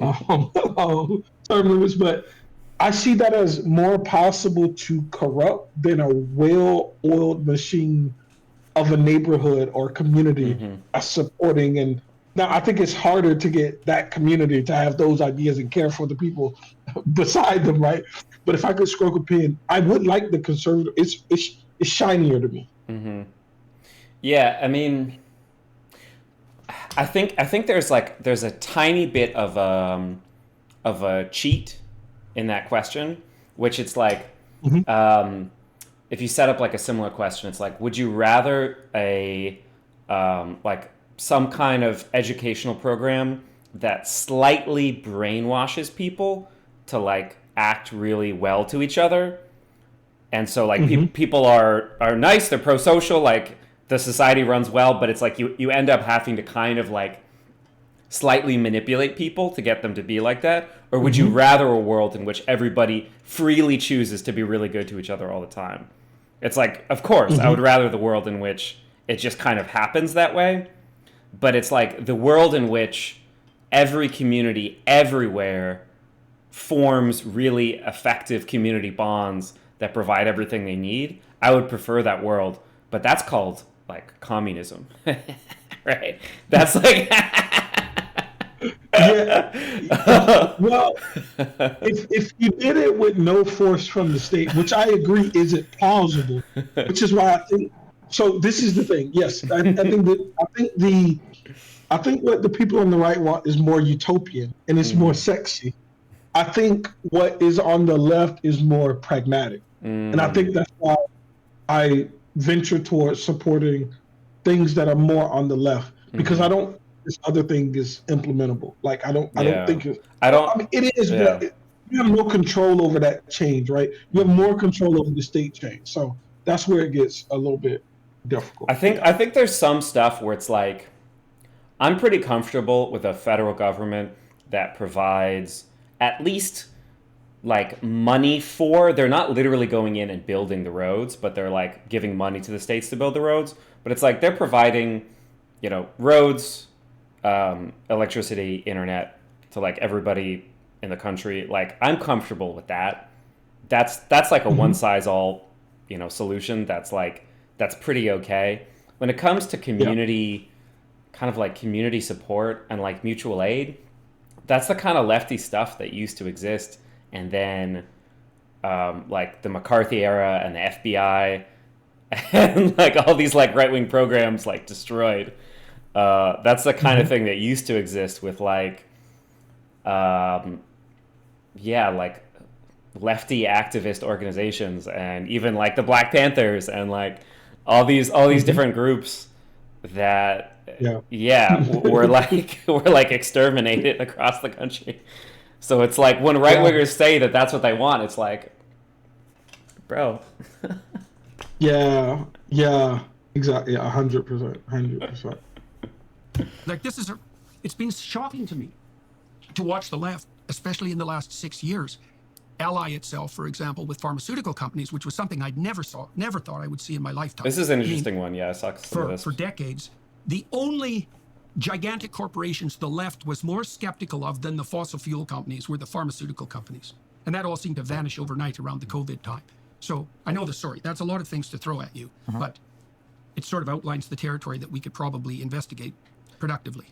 limits. But I see that as more possible to corrupt than a well-oiled machine of a neighborhood or community supporting. And now I think it's harder to get that community to have those ideas and care for the people beside them, right? But if I could stroke a pen, I would like the conservative. It's shinier to me. Yeah, I mean, I think there's a tiny bit of a cheat in that question, which it's like, if you set up like a similar question, it's like, would you rather a like some kind of educational program that slightly brainwashes people to like act really well to each other, and so like people are nice, they're pro-social, like the society runs well, but it's like you end up having to kind of like slightly manipulate people to get them to be like that? Or would you rather a world in which everybody freely chooses to be really good to each other all the time? It's like, of course, I would rather the world in which it just kind of happens that way. But it's like the world in which every community everywhere forms really effective community bonds that provide everything they need. I would prefer that world. But that's called like communism, right? That's like... Yeah. Well, if you did it with no force from the state, which I agree isn't plausible, which is why I think. So this is the thing. Yes, I think what the people on the right want is more utopian and it's more sexy. I think what is on the left is more pragmatic, and I think that's why I venture towards supporting things that are more on the left because I don't. This other thing is implementable. Like I don't Yeah. think it. I don't. I mean, it is, Yeah. but you have no control over that change, right? You have more control over the state change. So that's where it gets a little bit difficult. I think there's some stuff where it's like I'm pretty comfortable with a federal government that provides at least like money for, they're not literally going in and building the roads, but they're like giving money to the states to build the roads. But it's like they're providing, you know, roads, electricity, internet to like everybody in the country. Like I'm comfortable with that. That's like a one size all, you know, solution. That's pretty okay. When it comes to community, kind of like community support and like mutual aid, that's the kind of lefty stuff that used to exist. And then like the McCarthy era and the FBI and like all these like right-wing programs like destroyed. That's the kind of thing that used to exist with like, like lefty activist organizations and even like the Black Panthers and like all these different groups that were like exterminated across the country. So it's like when right wingers say that that's what they want, it's like, bro. Yeah, exactly, 100%. Like it's been shocking to me to watch the left, especially in the last 6 years, ally itself, for example, with pharmaceutical companies, which was something I'd never thought I would see in my lifetime. This is an interesting one, yeah. I saw some of this. For decades, the only gigantic corporations the left was more skeptical of than the fossil fuel companies were the pharmaceutical companies. And that all seemed to vanish overnight around the COVID time. So I know the story. That's a lot of things to throw at you, but it sort of outlines the territory that we could probably investigate productively.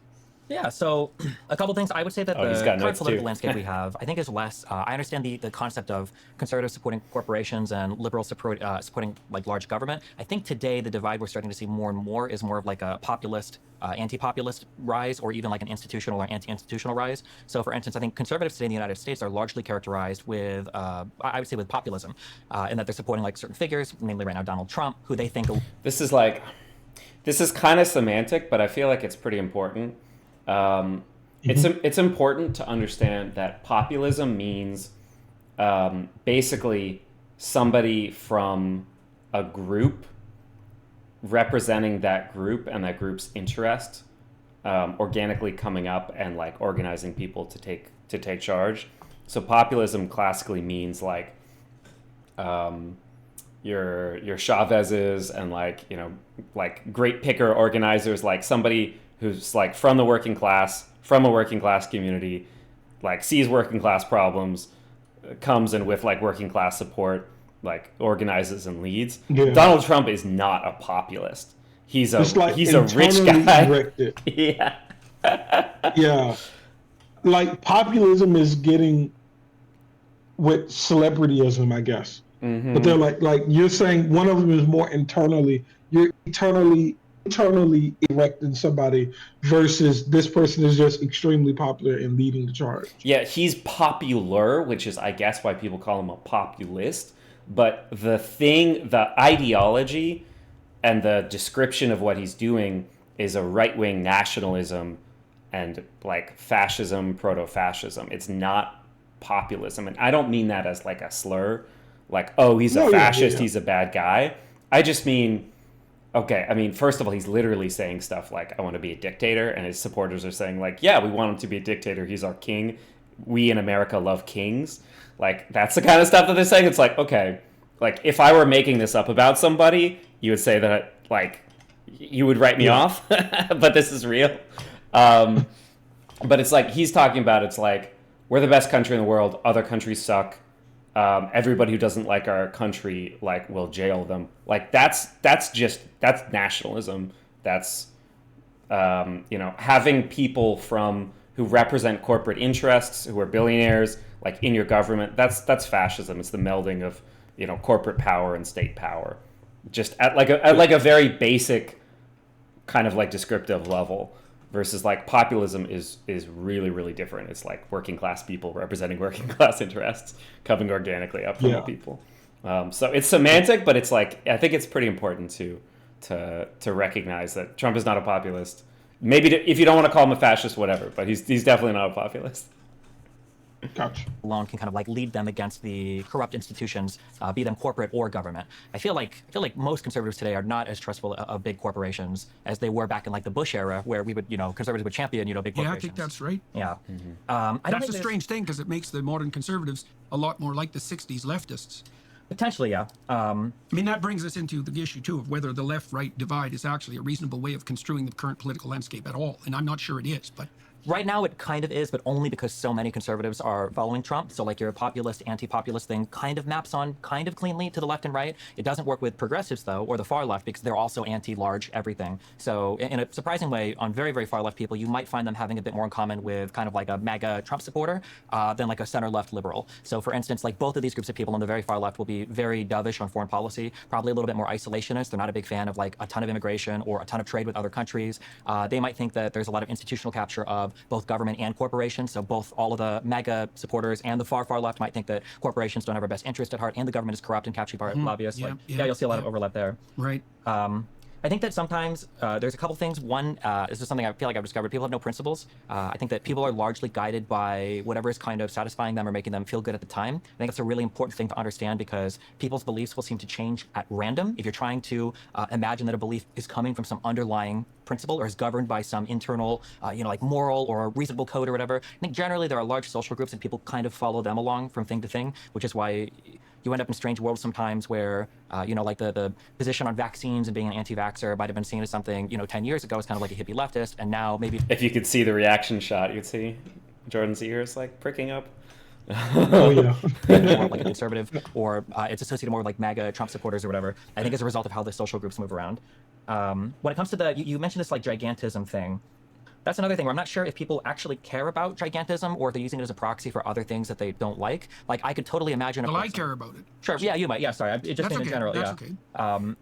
Yeah, so a couple things. I would say that the current political landscape we have, I think, is less. I understand the concept of conservatives supporting corporations and liberals supporting like large government. I think today the divide we're starting to see more and more is more of like a populist, anti-populist rise, or even like an institutional or anti-institutional rise. So, for instance, I think conservatives today in the United States are largely characterized with, I would say, with populism, in that they're supporting like certain figures, namely right now Donald Trump, who they think. This is kind of semantic, but I feel like it's pretty important. It's important to understand that populism means basically somebody from a group representing that group and that group's interest organically coming up and like organizing people to take charge. So populism classically means like your Chavez's and like, you know, like great picker organizers, like somebody who's like from a working class community, like sees working class problems, comes in with like working class support, like organizes and leads. Yeah. Donald Trump is not a populist. He's a rich guy. Directed. Yeah. Yeah. Like populism is getting with celebrityism, I guess. Mm-hmm. But they're like you're saying one of them is more internally. You're eternally erecting somebody versus this person is just extremely popular and leading the charge. Yeah, he's popular, which is, I guess, why people call him a populist. But the ideology and the description of what he's doing is a right-wing nationalism and like fascism, proto-fascism. It's not populism. And I don't mean that as like a slur, like, oh, he's a fascist, he's a bad guy. I just mean, okay, I mean, first of all, he's literally saying stuff like, I want to be a dictator, and his supporters are saying like, yeah, we want him to be a dictator, he's our king. We in America love kings. Like, that's the kind of stuff that they're saying. It's like, okay, like, if I were making this up about somebody, you would say that, like, you would write me off, but this is real. But it's like, he's talking about, it's like, we're the best country in the world, other countries suck. Everybody who doesn't like our country, like, will jail them. Like, that's nationalism. That's, having people who represent corporate interests, who are billionaires, like, in your government. That's fascism. It's the melding of, corporate power and state power, just at a very basic kind of like descriptive level. Versus like populism is really, really different. It's like working class people representing working class interests coming organically up from the people. So it's semantic, but it's like I think it's pretty important to recognize that Trump is not a populist. Maybe if you don't want to call him a fascist, whatever, but he's definitely not a populist. Gotcha. Alone can kind of like lead them against the corrupt institutions, be them corporate or government. I feel like most conservatives today are not as trustful of big corporations as they were back in like the Bush era, where we would, conservatives would champion, big corporations. Yeah, I think that's right. Yeah. That's a strange thing because it makes the modern conservatives a lot more like the 60s leftists. Potentially, yeah. I mean, that brings us into the issue, too, of whether the left-right divide is actually a reasonable way of construing the current political landscape at all. And I'm not sure it is, but... Right now, it kind of is, but only because so many conservatives are following Trump. So, like, your populist, anti-populist thing kind of maps on kind of cleanly to the left and right. It doesn't work with progressives, though, or the far left, because they're also anti-large everything. So, in a surprising way, on very, very far left people, you might find them having a bit more in common with kind of like a MAGA Trump supporter than like a center-left liberal. So, for instance, like both of these groups of people on the very far left will be very dovish on foreign policy, probably a little bit more isolationist. They're not a big fan of like a ton of immigration or a ton of trade with other countries. They might think that there's a lot of institutional capture of both government and corporations. So both all of the MAGA supporters and the far left might think that corporations don't have our best interest at heart and the government is corrupt and captured by lobbyists. You'll see a lot of overlap there. Right. I think that sometimes there's a couple things. One, this is something I feel like I've discovered. People have no principles. I think that people are largely guided by whatever is kind of satisfying them or making them feel good at the time. I think that's a really important thing to understand because people's beliefs will seem to change at random. If you're trying to imagine that a belief is coming from some underlying principle or is governed by some internal, like moral or reasonable code or whatever, I think generally there are large social groups and people kind of follow them along from thing to thing, which is why you end up in strange worlds sometimes where, like the position on vaccines and being an anti-vaxxer might have been seen as something, 10 years ago as kind of like a hippie leftist, and now maybe... If you could see the reaction shot, you'd see Jordan's ears like pricking up. Oh, yeah. more like a conservative, or it's associated more with like MAGA Trump supporters or whatever. I think as a result of how the social groups move around. When it comes to you mentioned this like gigantism thing. That's another thing where I'm not sure if people actually care about gigantism or if they're using it as a proxy for other things that they don't like. Like, I could totally imagine... Well, I care about it. Sure, yeah, you might. Yeah, sorry. It just That's in general, That's yeah. okay.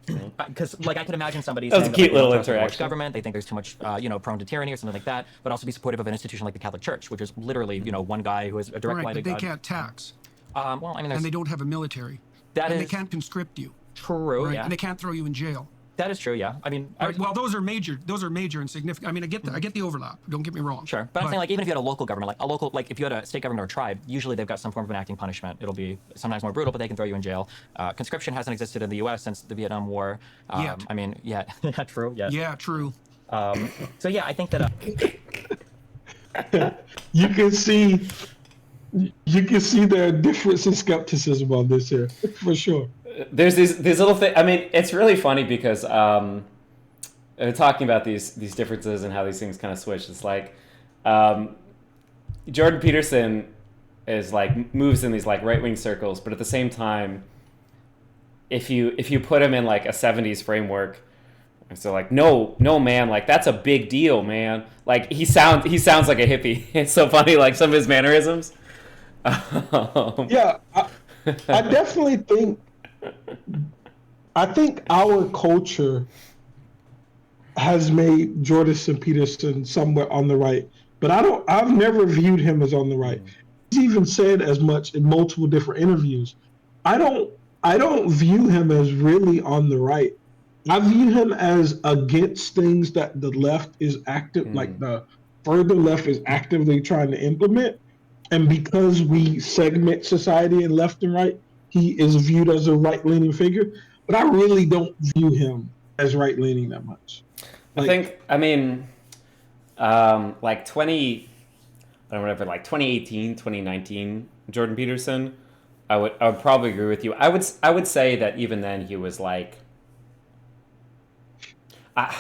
Because, like, I could imagine somebody That was saying a cute that, like, little they don't trust the large interaction. government, they think there's too much, prone to tyranny or something like that, but also be supportive of an institution like the Catholic Church, which is literally, one guy who is a direct Right, line to but they God. can't tax. Well, I mean, there's... And they don't have a military. That and is they can't conscript you. true, Right? yeah. And they can't throw you in jail. That is true, yeah. I mean... Right, well, those are major and significant. I mean, I get the overlap. Don't get me wrong. Sure, but I'm saying, like, even if you had a local government, like if you had a state government or a tribe, usually they've got some form of enacting punishment. It'll be sometimes more brutal, but they can throw you in jail. Conscription hasn't existed in the U.S. since the Vietnam War. Yet. I mean, yeah, true, yeah. Yeah, true. So yeah, I think that... You can see their difference in skepticism on this here, for sure. There's these little things. I mean, it's really funny because talking about these differences and how these things kind of switch. It's like Jordan Peterson is like moves in these like right wing circles, but at the same time, if you put him in like a 70s framework, so like no man, like that's a big deal, man. Like he sounds like a hippie. It's so funny, like some of his mannerisms. Yeah, I definitely think. I think our culture has made Jordan Peterson somewhere on the right, but I've never viewed him as on the right. He's even said as much in multiple different interviews. I don't view him as really on the right. I view him as against things that the left is active, like the further left is actively trying to implement. And because we segment society in left and right, he is viewed as a right-leaning figure, but I really don't view him as right-leaning that much. Like 2018, 2019, Jordan Peterson, I would probably agree with you. I would say that even then he was like, I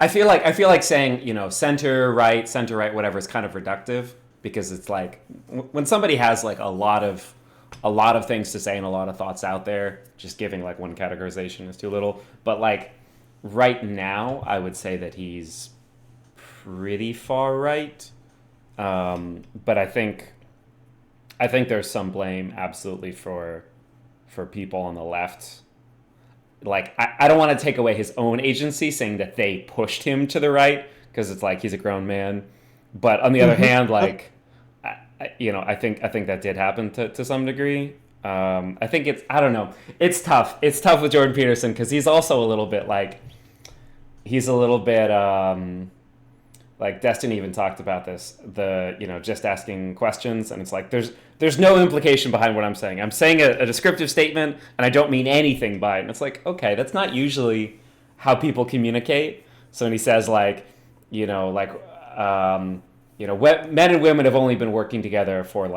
feel like saying, center right, whatever is kind of reductive because it's like when somebody has like a lot of things to say and a lot of thoughts out there, just giving like one categorization is too little. But like right now, I would say that he's pretty far right. But I think there's some blame absolutely for people on the left. Like I don't want to take away his own agency saying that they pushed him to the right because it's like he's a grown man. But on the other hand, like I think that did happen to some degree. I think I don't know. It's tough. It's tough with Jordan Peterson because he's also a little bit like Destiny even talked about this, just asking questions, and it's like there's no implication behind what I'm saying. I'm saying a descriptive statement, and I don't mean anything by it. And it's like, okay, that's not usually how people communicate. So when he says men and women have only been working together for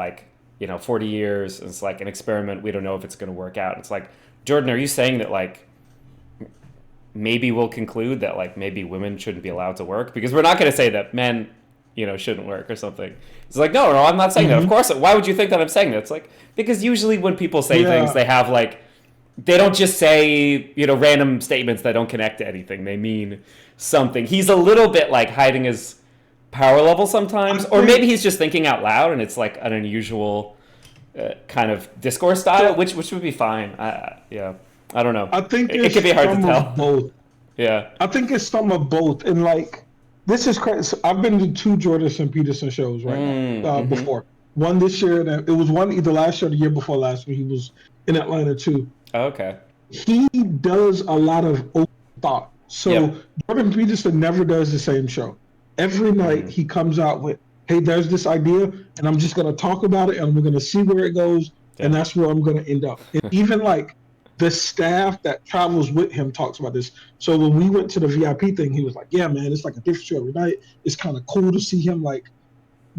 40 years. And it's like an experiment. We don't know if it's going to work out. It's like, Jordan, are you saying that maybe we'll conclude that maybe women shouldn't be allowed to work? Because we're not going to say that men, shouldn't work or something. It's like, no, I'm not saying that. Of course, why would you think that I'm saying that? It's like, because usually when people say things, they have they don't just say, random statements that don't connect to anything. They mean something. He's a little bit hiding his power level sometimes, or maybe he's just thinking out loud and it's an unusual kind of discourse style, which would be fine. I don't know. I think it could be hard to tell. Both. Yeah. I think it's some of both. And this is crazy. So I've been to 2 Jordan Peterson shows before. One this year, and it was one either last year or the year before last when he was in Atlanta too. Oh, okay. He does a lot of open thought. So Jordan Peterson never does the same show. Every night he comes out with, hey, there's this idea, and I'm just going to talk about it, and we're going to see where it goes, and that's where I'm going to end up. And even the staff that travels with him talks about this. So when we went to the VIP thing, he was like, yeah, man, it's a different show every night. It's kind of cool to see him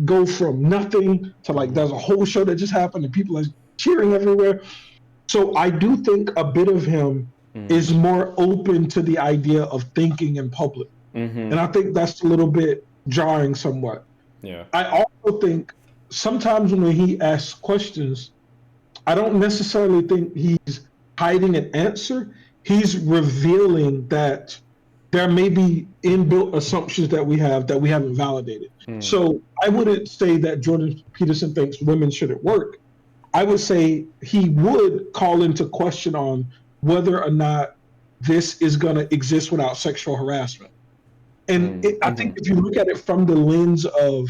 go from nothing to there's a whole show that just happened and people are cheering everywhere. So I do think a bit of him is more open to the idea of thinking in public. And I think that's a little bit jarring somewhat. Yeah. I also think sometimes when he asks questions, I don't necessarily think he's hiding an answer. He's revealing that there may be inbuilt assumptions that we haven't validated. So I wouldn't say that Jordan Peterson thinks women shouldn't work. I would say he would call into question on whether or not this is going to exist without sexual harassment. And I think if you look at it from the lens of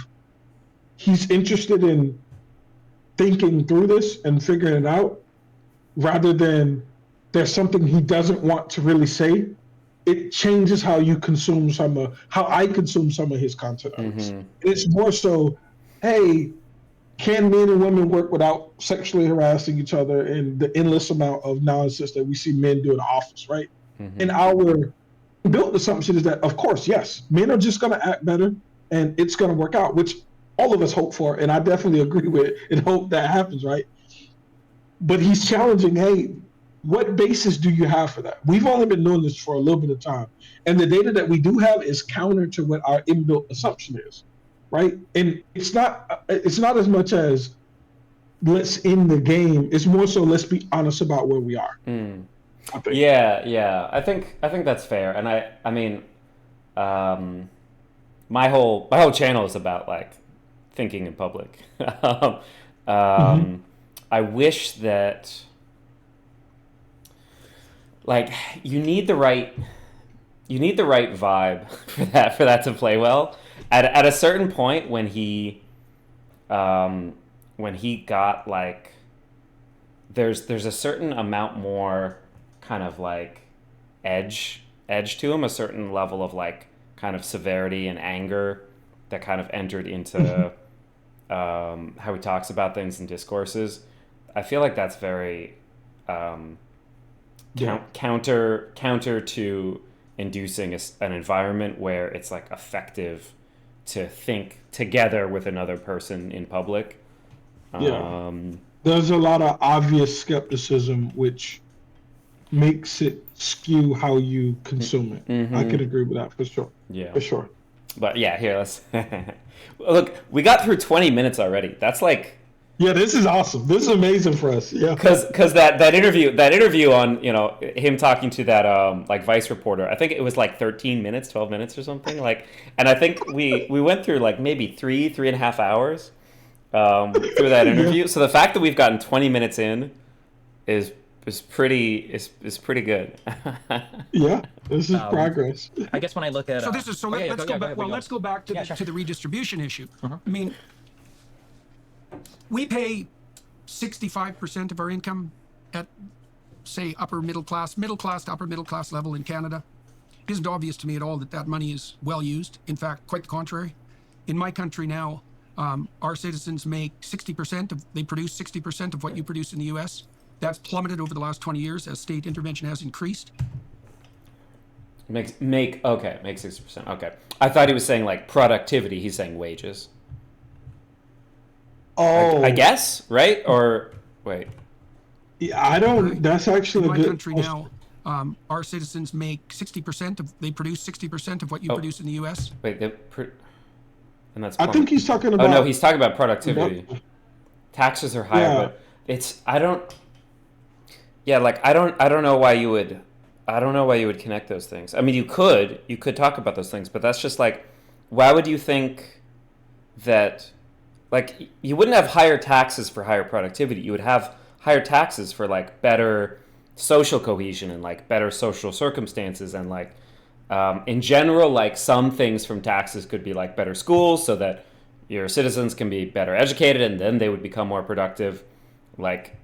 he's interested in thinking through this and figuring it out, rather than there's something he doesn't want to really say, it changes how you consume how I consume some of his content. It's more so, hey, can men and women work without sexually harassing each other and the endless amount of nonsense that we see men do in the office, right? And our built assumption is that, of course, yes, men are just going to act better and it's going to work out, which all of us hope for, and I definitely agree with and hope that happens, right? But he's challenging, hey, what basis do you have for that? We've only been doing this for a little bit of time, and the data that we do have is counter to what our inbuilt assumption is, right? And it's not as much as let's end the game. It's more so let's be honest about where we are. I think. Yeah. I think that's fair, and I mean, my whole channel is about thinking in public. I wish that you need the right vibe for that to play well. At a certain point when he got there's a certain amount more kind of edge to him, a certain level of kind of severity and anger that kind of entered into how he talks about things in discourses. I feel like that's very counter to inducing an environment where it's effective to think together with another person in public. There's a lot of obvious skepticism which makes it skew how you consume it. I can agree with that for sure. Yeah, for sure. But yeah, here, let's look. We got through 20 minutes already. That's yeah, this is awesome. This is amazing for us. Yeah, because that interview on him talking to that Vice reporter. I think it was 13 minutes, 12 minutes or something. And I think we went through maybe 3.5 hours through that interview. Yeah. So the fact that we've gotten 20 minutes in is pretty good. Yeah, this is progress. I guess when I look at let's go back. Well, let's go back to the redistribution issue. I mean, we pay 65% of our income at, say, upper middle class to upper middle class level in Canada. It isn't obvious to me at all that that money is well used. In fact, quite the contrary. In my country now, our citizens make 60% they produce 60% of what you produce in the US. That's plummeted over the last 20 years as state intervention has increased. Make 60%. Okay. I thought he was saying like productivity. He's saying wages. Oh, I guess, right? Or wait. Yeah, I don't. That's actually in a my good country now. Our citizens make 60% they produce 60% of what you produce in the U.S. Wait, and that's. I think he's talking about. Oh no, he's talking about productivity. Taxes are higher, but it's. I don't. Yeah, like I don't know why you would. I don't know why you would connect those things. I mean, you could talk about those things, but that's just like, why would you think that, like, you wouldn't have higher taxes for higher productivity. You would have higher taxes for like better social cohesion and like better social circumstances and like, in general, like some things from taxes could be like better schools so that your citizens can be better educated and then they would become more productive. Like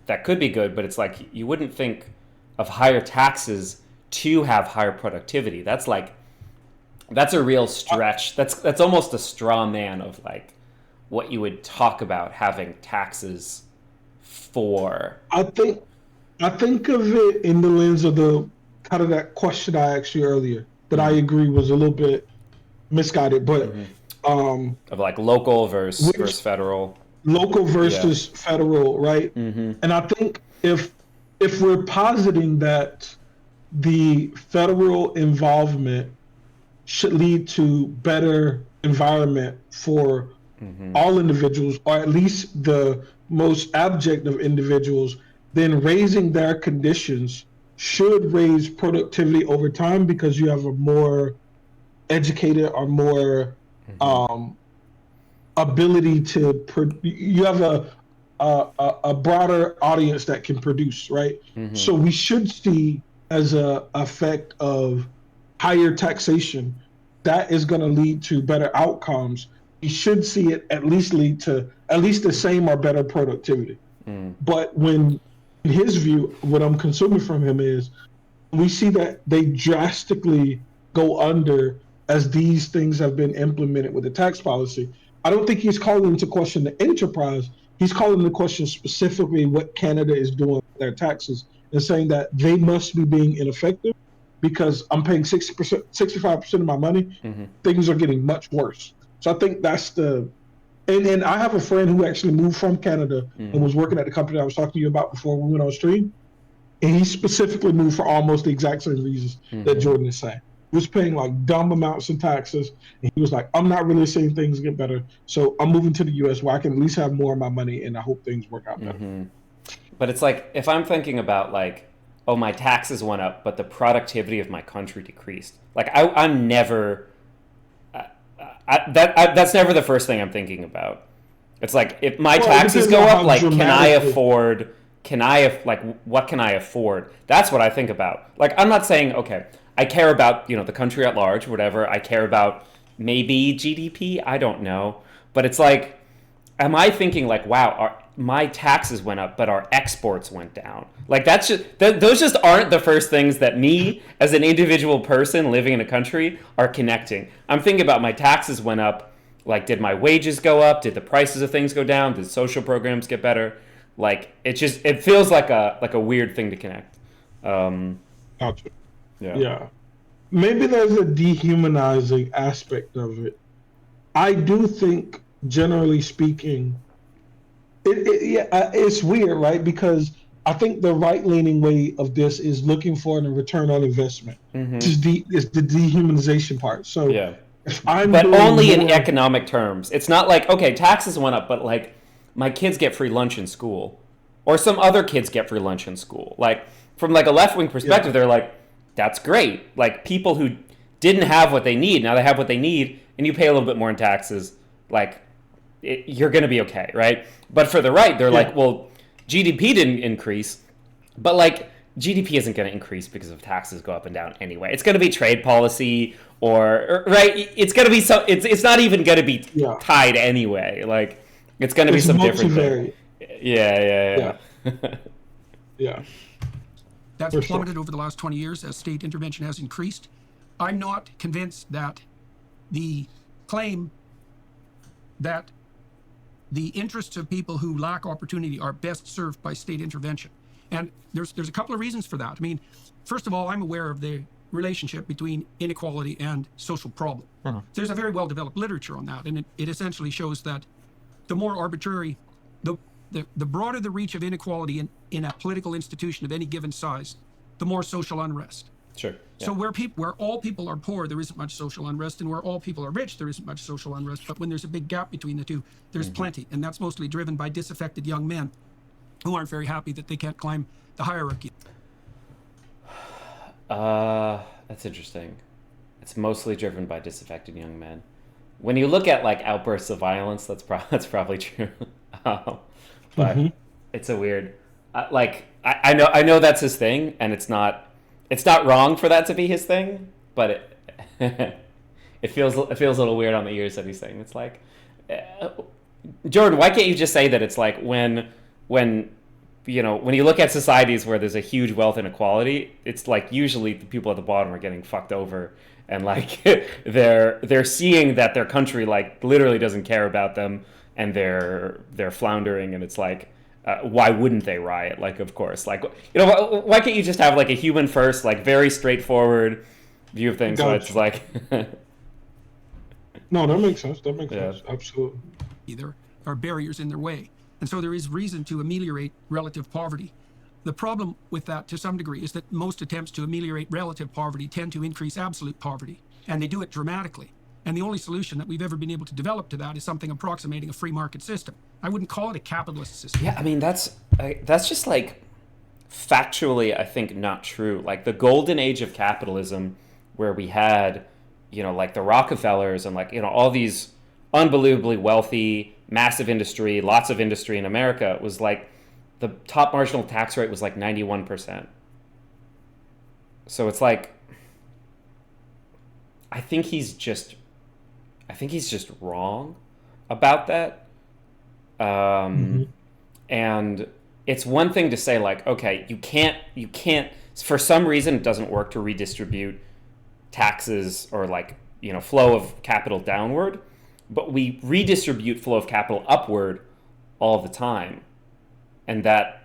that could be good, but it's like you wouldn't think of higher taxes to have higher productivity. That's a real stretch. That's almost a straw man of like what you would talk about having taxes for. I think of it in the lens of the kind of that question I asked you earlier that I agree was a little bit misguided, but of like local versus federal. Local versus federal, right? And I think if we're positing that the federal involvement should lead to better environment for all individuals, or at least the most abject of individuals, then raising their conditions should raise productivity over time because you have a more educated or more ability to you have a broader audience that can produce, right? So we should see as a effect of higher taxation that is going to lead to better outcomes. We should see it at least lead to at least the same or better productivity. But when, in his view, what I'm consuming from him is we see that they drastically go under as these things have been implemented with the tax policy. I don't think he's calling into question the enterprise. He's calling into question specifically what Canada is doing with their taxes and saying that they must be being ineffective because I'm paying 60%, 65% of my money. Things are getting much worse. So I think that's the, and I have a friend who actually moved from Canada and was working at the company I was talking to you about before we went on stream. And he specifically moved for almost the exact same reasons that Jordan is saying. He was paying like dumb amounts in taxes. And he was like, I'm not really seeing things get better. So I'm moving to the US where I can at least have more of my money and I hope things work out better. But it's like, if I'm thinking about like, oh, my taxes went up, but the productivity of my country decreased. Like I'm never, that's never the first thing I'm thinking about. It's like, if my taxes go up, like, what can I afford? That's what I think about. Like, I'm not saying, okay, I care about, the country at large, whatever. I care about maybe GDP. I don't know. But it's like, am I thinking like, wow, my taxes went up, but our exports went down? Like, that's just, those just aren't the first things that me as an individual person living in a country are connecting. I'm thinking about my taxes went up. Like, did my wages go up? Did the prices of things go down? Did social programs get better? Like, it feels like a weird thing to connect. Gotcha. Yeah. Maybe there's a dehumanizing aspect of it. I do think, generally speaking, it's weird, right? Because I think the right-leaning way of this is looking for a return on investment. Is the dehumanization part. So, if I'm but only in economic terms. It's not like, okay, taxes went up, but like my kids get free lunch in school, or some other kids get free lunch in school. Like, from like a left-wing perspective, they're like, that's great. Like, people who didn't have what they need, now they have what they need, and you pay a little bit more in taxes. Like, you're going to be okay, right? But for the right, they're like, well, GDP didn't increase, but like GDP isn't going to increase because of taxes go up and down anyway. It's going to be trade policy or right? It's going to be it's not even going to be tied anyway. Like, it's going to be some different thing. Yeah. Yeah. That's For sure. plummeted over the last 20 years as state intervention has increased. I'm not convinced that the claim that the interests of people who lack opportunity are best served by state intervention. And there's a couple of reasons for that. I mean, first of all, I'm aware of the relationship between inequality and social problem. There's a very well-developed literature on that, and it essentially shows that the more arbitrary, the broader the reach of inequality in a political institution of any given size, the more social unrest. Sure. Yeah. So where all people are poor, there isn't much social unrest, and where all people are rich, there isn't much social unrest. But when there's a big gap between the two, there's plenty, and that's mostly driven by disaffected young men who aren't very happy that they can't climb the hierarchy. That's interesting. It's mostly driven by disaffected young men. When you look at like outbursts of violence, that's probably true. But it's a weird, I know that's his thing, and it's not wrong for that to be his thing, but it feels a little weird on the ears that he's saying. It's like, Jordan, why can't you just say that it's like when you look at societies where there's a huge wealth inequality, it's like usually the people at the bottom are getting fucked over, and like they're seeing that their country like literally doesn't care about them, and they're floundering, and it's like, why wouldn't they riot? Like, of course, like, why can't you just have like a human first, like very straightforward view of things? So it's like, no, that makes sense. That makes sense. Absolutely. There are barriers in their way. And so there is reason to ameliorate relative poverty. The problem with that, to some degree, is that most attempts to ameliorate relative poverty tend to increase absolute poverty, and they do it dramatically. And the only solution that we've ever been able to develop to that is something approximating a free market system. I wouldn't call it a capitalist system. Yeah, I mean, that's just like factually, I think, not true. Like the golden age of capitalism, where we had, like the Rockefellers and like, all these unbelievably wealthy, massive industry, lots of industry in America, was like the top marginal tax rate was like 91%. So it's like, I think he's just wrong about that. And it's one thing to say like, okay, you can't, for some reason it doesn't work to redistribute taxes or like, flow of capital downward, but we redistribute flow of capital upward all the time. And that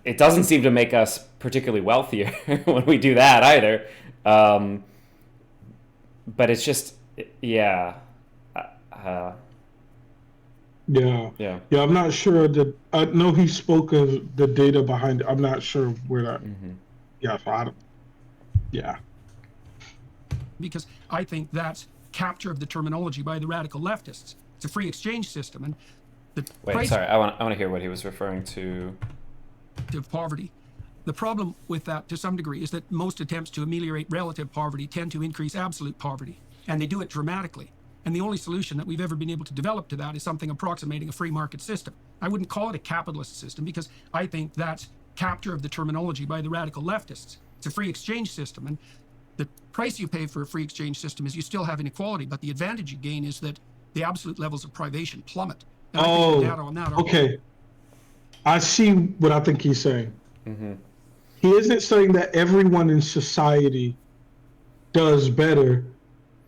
it doesn't seem to make us particularly wealthier when we do that either. But it's just, yeah. Yeah. I'm not sure that, I know he spoke of the data behind it. I'm not sure where that, yeah, so I don't, yeah. Because I think that's capture of the terminology by the radical leftists. It's a free exchange system, and sorry, I want to hear what he was referring to. Of poverty. The problem with that, to some degree, is that most attempts to ameliorate relative poverty tend to increase absolute poverty, and they do it dramatically. And the only solution that we've ever been able to develop to that is something approximating a free market system. I wouldn't call it a capitalist system, because I think that's capture of the terminology by the radical leftists. It's a free exchange system, and the price you pay for a free exchange system is you still have inequality, but the advantage you gain is that the absolute levels of privation plummet. And I think the data on that are okay. I see what I think he's saying. He isn't saying that everyone in society does better.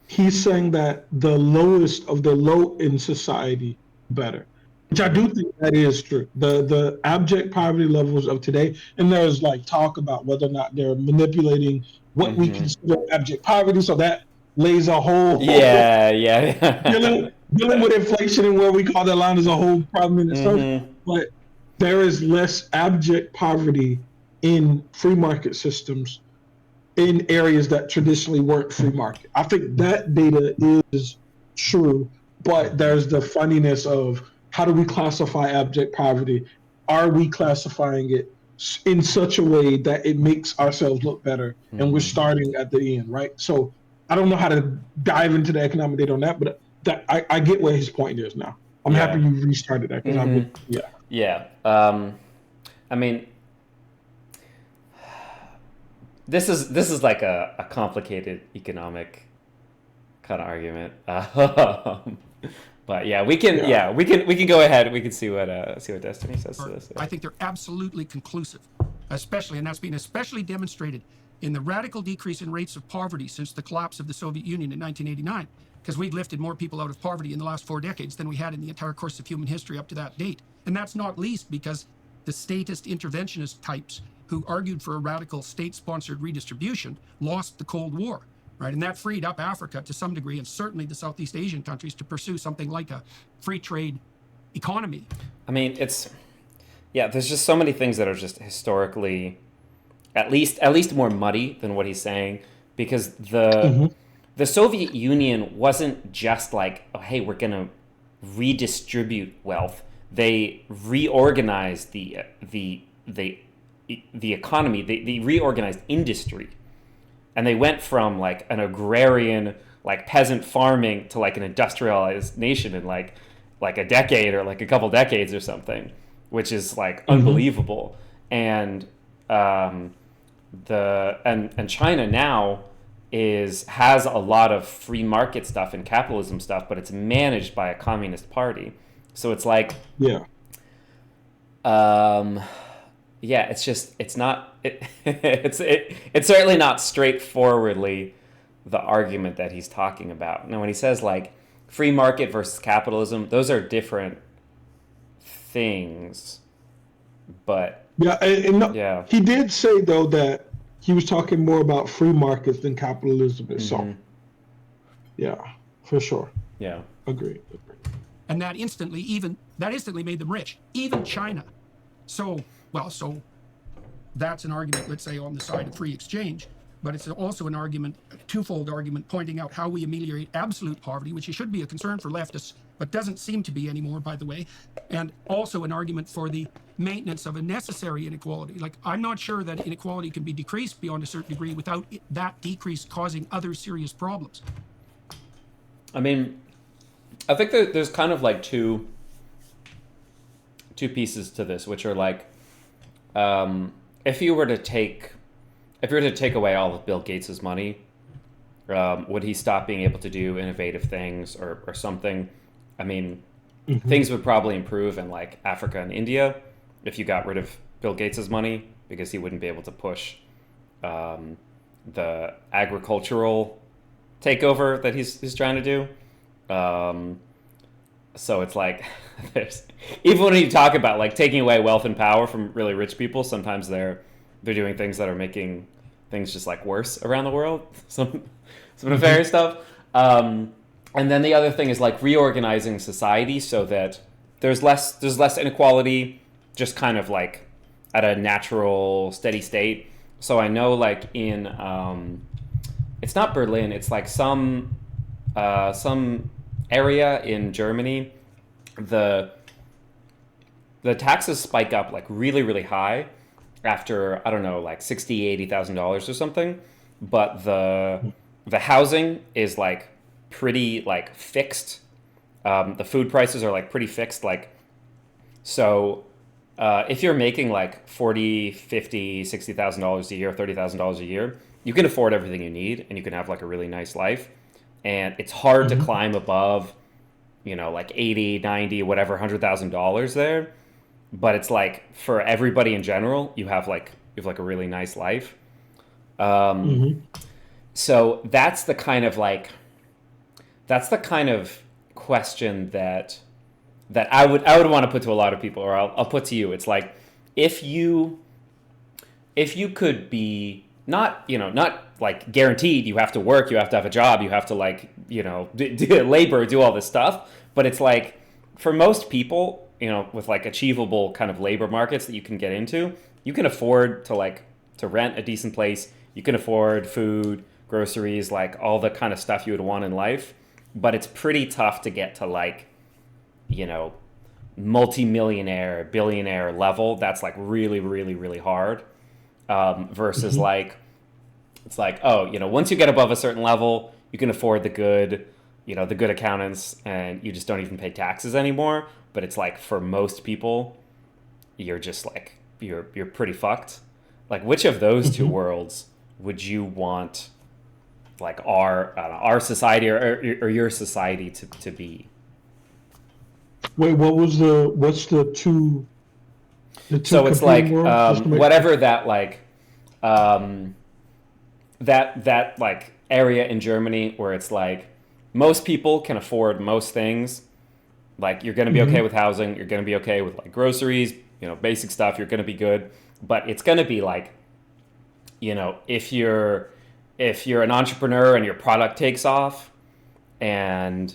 He's saying that the lowest of the low in society better, which I do think that is true. The abject poverty levels of today, and there's like talk about whether or not they're manipulating what we consider abject poverty. So that lays a whole dealing with inflation and where we call that line is a whole problem in itself. But there is less abject poverty in free market systems in areas that traditionally weren't free market. I think that data is true, but there's the funniness of how do we classify abject poverty? Are we classifying it in such a way that it makes ourselves look better? And we're starting at the end, right? So I don't know how to dive into the economic data on that, but I get where his point is now. I'm happy you restarted that because I mean, this is like a complicated economic kind of argument. But yeah, we can go ahead. We can see what Destiny says to this. Yeah. I think they're absolutely conclusive, and that's been especially demonstrated in the radical decrease in rates of poverty since the collapse of the Soviet Union in 1989, because we've lifted more people out of poverty in the last 4 decades than we had in the entire course of human history up to that date. And that's not least because the statist interventionist types who argued for a radical state-sponsored redistribution lost the Cold War. Right, and that freed up Africa to some degree, and certainly the Southeast Asian countries, to pursue something like a free trade economy. I mean, there's just so many things that are just historically, at least more muddy than what he's saying, because the Soviet Union wasn't just like, oh, hey, we're gonna redistribute wealth. They reorganized the economy. They reorganized industry. And they went from like an agrarian, like peasant farming to like an industrialized nation in like a decade or like a couple decades or something, which is like unbelievable. And China now has a lot of free market stuff and capitalism stuff, but it's managed by a communist party. So it's like it's certainly not straightforwardly the argument that he's talking about. Now, when he says like free market versus capitalism, those are different things. But he did say though that he was talking more about free markets than capitalism itself. Yeah, for sure. Yeah, agreed. And that instantly made them rich, even China. So that's an argument, let's say, on the side of free exchange, but it's also an argument, a twofold argument, pointing out how we ameliorate absolute poverty, which should be a concern for leftists, but doesn't seem to be anymore, by the way, and also an argument for the maintenance of a necessary inequality. Like, I'm not sure that inequality can be decreased beyond a certain degree without that decrease causing other serious problems. I mean, I think that there's kind of like two pieces to this, which are like, if you were to take away all of Bill Gates's money, would he stop being able to do innovative things or something? I mean, things would probably improve in like Africa and India if you got rid of Bill Gates's money, because he wouldn't be able to push the agricultural takeover that he's trying to do. So it's like, even when you talk about like taking away wealth and power from really rich people, sometimes they're doing things that are making things just like worse around the world. Some nefarious stuff. And then the other thing is like reorganizing society so that there's less inequality, just kind of like at a natural steady state. So I know like in it's not Berlin, it's like some area in Germany, the taxes spike up like really, really high after, I don't know, like $60,000-$80,000 or something, but the housing is like pretty like fixed. The food prices are like pretty fixed. Like, so if you're making like $40,000, $50,000, $60,000 a year, $30,000 a year, you can afford everything you need and you can have like a really nice life. And it's hard to climb above, like 80, 90, whatever, $100,000 there. But it's like for everybody in general, you have like a really nice life. So that's the kind of question that I would want to put to a lot of people, or I'll put to you. It's like, if you could be not like guaranteed you have to work, you have to have a job, you have to like, do labor, do all this stuff. But it's like, for most people, with like achievable kind of labor markets that you can get into, you can afford to rent a decent place. You can afford food, groceries, like all the kind of stuff you would want in life. But it's pretty tough to get to like, multi-millionaire, billionaire level. That's like really, really, really hard. Versus like, it's like, once you get above a certain level, you can afford the good accountants, and you just don't even pay taxes anymore. But it's like, for most people, you're just like, you're pretty fucked. Like, which of those two worlds would you want, like our society or your society to be? Wait, what's the two So it's competing like worlds? Just to make whatever that like um, that like area in Germany where it's like most people can afford most things. Like you're going to be okay with housing, you're going to be okay with like groceries, basic stuff. You're going to be good, but it's going to be like, if you're an entrepreneur and your product takes off, and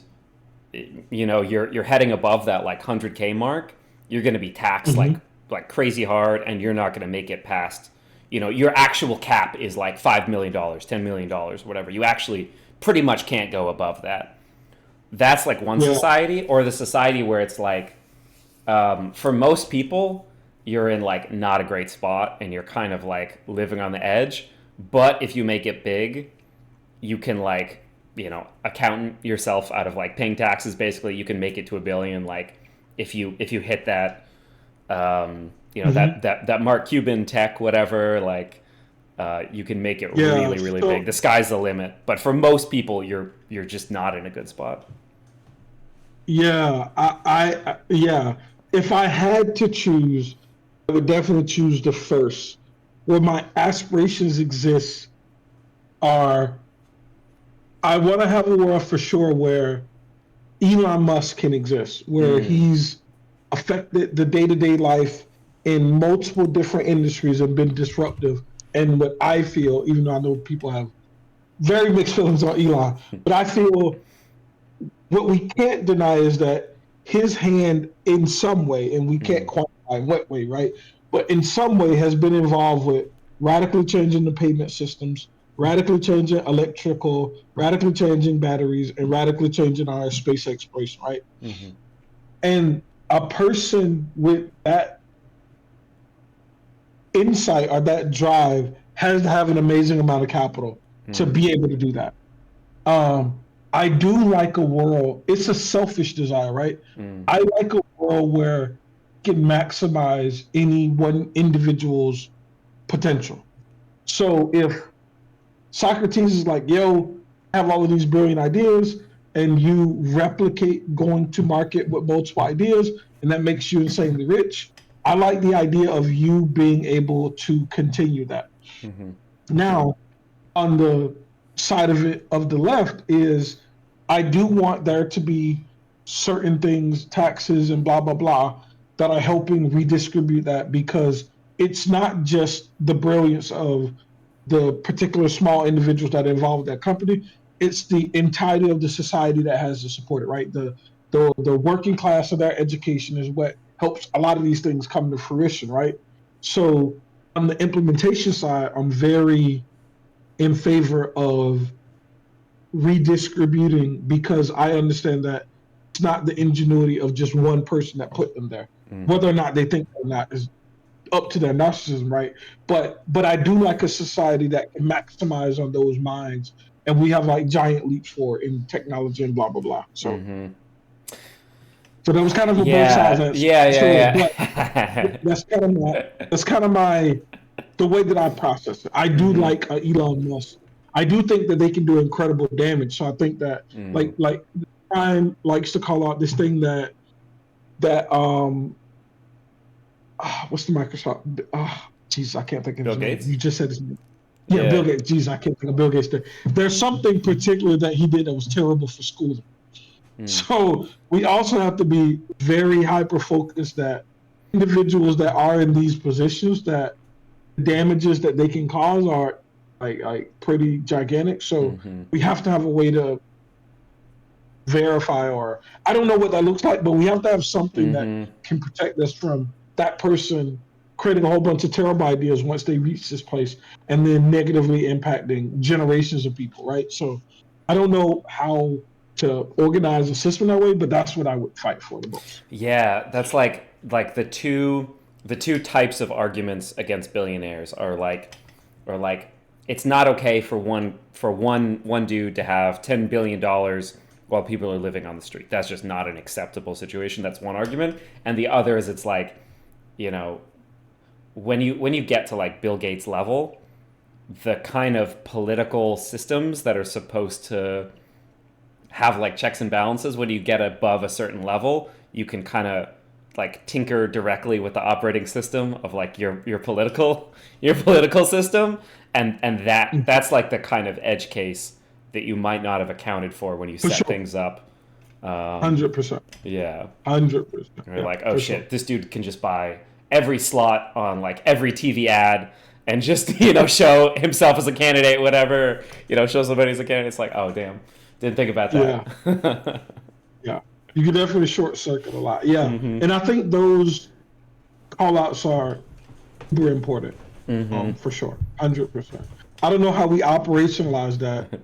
you're heading above that like 100K mark, you're going to be taxed like crazy hard, and you're not going to make it past. Your actual cap is like $5 million, $10 million, whatever. You actually pretty much can't go above that. That's like one Yeah. society, or the society where it's like, for most people, you're in like not a great spot, and you're kind of like living on the edge. But if you make it big, you can like, accountant yourself out of like paying taxes. Basically, you can make it to $1 billion. Like if you hit that, that Mark Cuban tech, whatever, like, you can make it Yeah, really, really so- big. The sky's the limit. But for most people, you're just not in a good spot. Yeah, yeah. If I had to choose, I would definitely choose the first. Where my aspirations exist are, I want to have a world for sure where Elon Musk can exist, where he's affected the day-to-day life in multiple different industries and been disruptive. And what I feel, even though I know people have very mixed feelings on Elon, but I feel what we can't deny is that his hand in some way, and we can't quantify what way, right? But in some way has been involved with radically changing the payment systems, radically changing electrical, radically changing batteries, and radically changing our space exploration, right? And a person with that insight or that drive has to have an amazing amount of capital to be able to do that. I do like a world, it's a selfish desire, right? I like a world where you can maximize any one individual's potential. So if Socrates is like, yo, I have all of these brilliant ideas, and you replicate going to market with multiple ideas, and that makes you insanely rich. I like the idea of you being able to continue that. Now, on the side of it of the left is, I do want there to be certain things, taxes and blah blah blah, that are helping redistribute that, because it's not just the brilliance of the particular small individuals that are involved with that company. It's the entirety of the society that has to support it, right? The working class of their education is what helps a lot of these things come to fruition, right? So on the implementation side, I'm very in favor of redistributing, because I understand that it's not the ingenuity of just one person that put them there. Whether or not they think or not is up to their narcissism, right? But I do like a society that can maximize on those minds, and we have like giant leaps forward in technology and blah blah blah. So so that was kind of a both sides answer. Yeah. But that's kind of my the way that I process it. I do like Elon Musk. I do think that they can do incredible damage. So I think that like Prime likes to call out this thing that what's the Microsoft? Jeez, I can't think of his Bill name. Gates? You just said his name. Yeah, Bill Gates. Jeez, I can't think of Bill Gates there. There's something particular that he did that was terrible for schooling. So we also have to be very hyper focused that individuals that are in these positions, that the damages that they can cause are like pretty gigantic. So we have to have a way to verify, or I don't know what that looks like, but we have to have something that can protect us from that person creating a whole bunch of terrible ideas once they reach this place, and then negatively impacting generations of people, right? So I don't know how to organize a system that way, but that's what I would fight for the most. Yeah, that's like the two types of arguments against billionaires are like it's not okay for one dude to have $10 billion while people are living on the street. That's just not an acceptable situation. That's one argument. And the other is, it's like, when you get to like Bill Gates level, the kind of political systems that are supposed to have like checks and balances, when you get above a certain level, you can kind of like tinker directly with the operating system of like your political system, and that's like the kind of edge case that you might not have accounted for when you set sure. things up. 100%. Yeah. 100%. You're like, oh shit, this dude can just buy every slot on like every TV ad and just, show himself as a candidate, whatever, show somebody as a candidate. It's like, oh damn, didn't think about that. Yeah. Yeah. You can definitely short circuit a lot. Yeah. Mm-hmm. And I think those call outs are super important. For sure. 100%. I don't know how we operationalize that.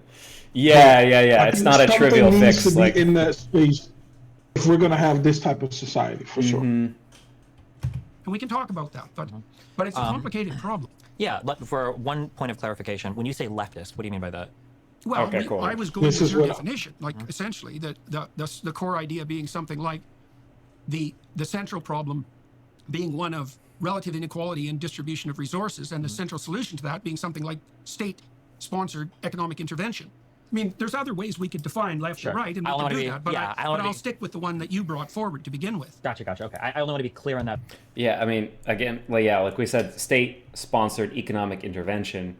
Yeah. I It's think not a trivial something needs fix. to Like be in that space if we're going to have this type of society, for sure. And we can talk about that, but it's a complicated problem. Yeah, for one point of clarification, when you say leftist, what do you mean by that? Well, Okay, cool. I was going This with is your what- definition, like essentially the core idea being something like the central problem being one of relative inequality in distribution of resources, and the central solution to that being something like state-sponsored economic intervention. I mean, there's other ways we could define left and right, and we can do that, but I'll stick with the one that you brought forward to begin with. Gotcha. Okay, I only want to be clear on that. Yeah, I mean, again, like we said, state-sponsored economic intervention.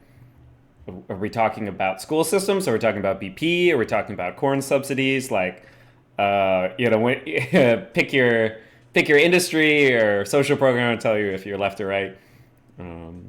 Are we talking about school systems? Are we talking about BP? Are we talking about corn subsidies? Like, pick your industry or social program and tell you if you're left or right.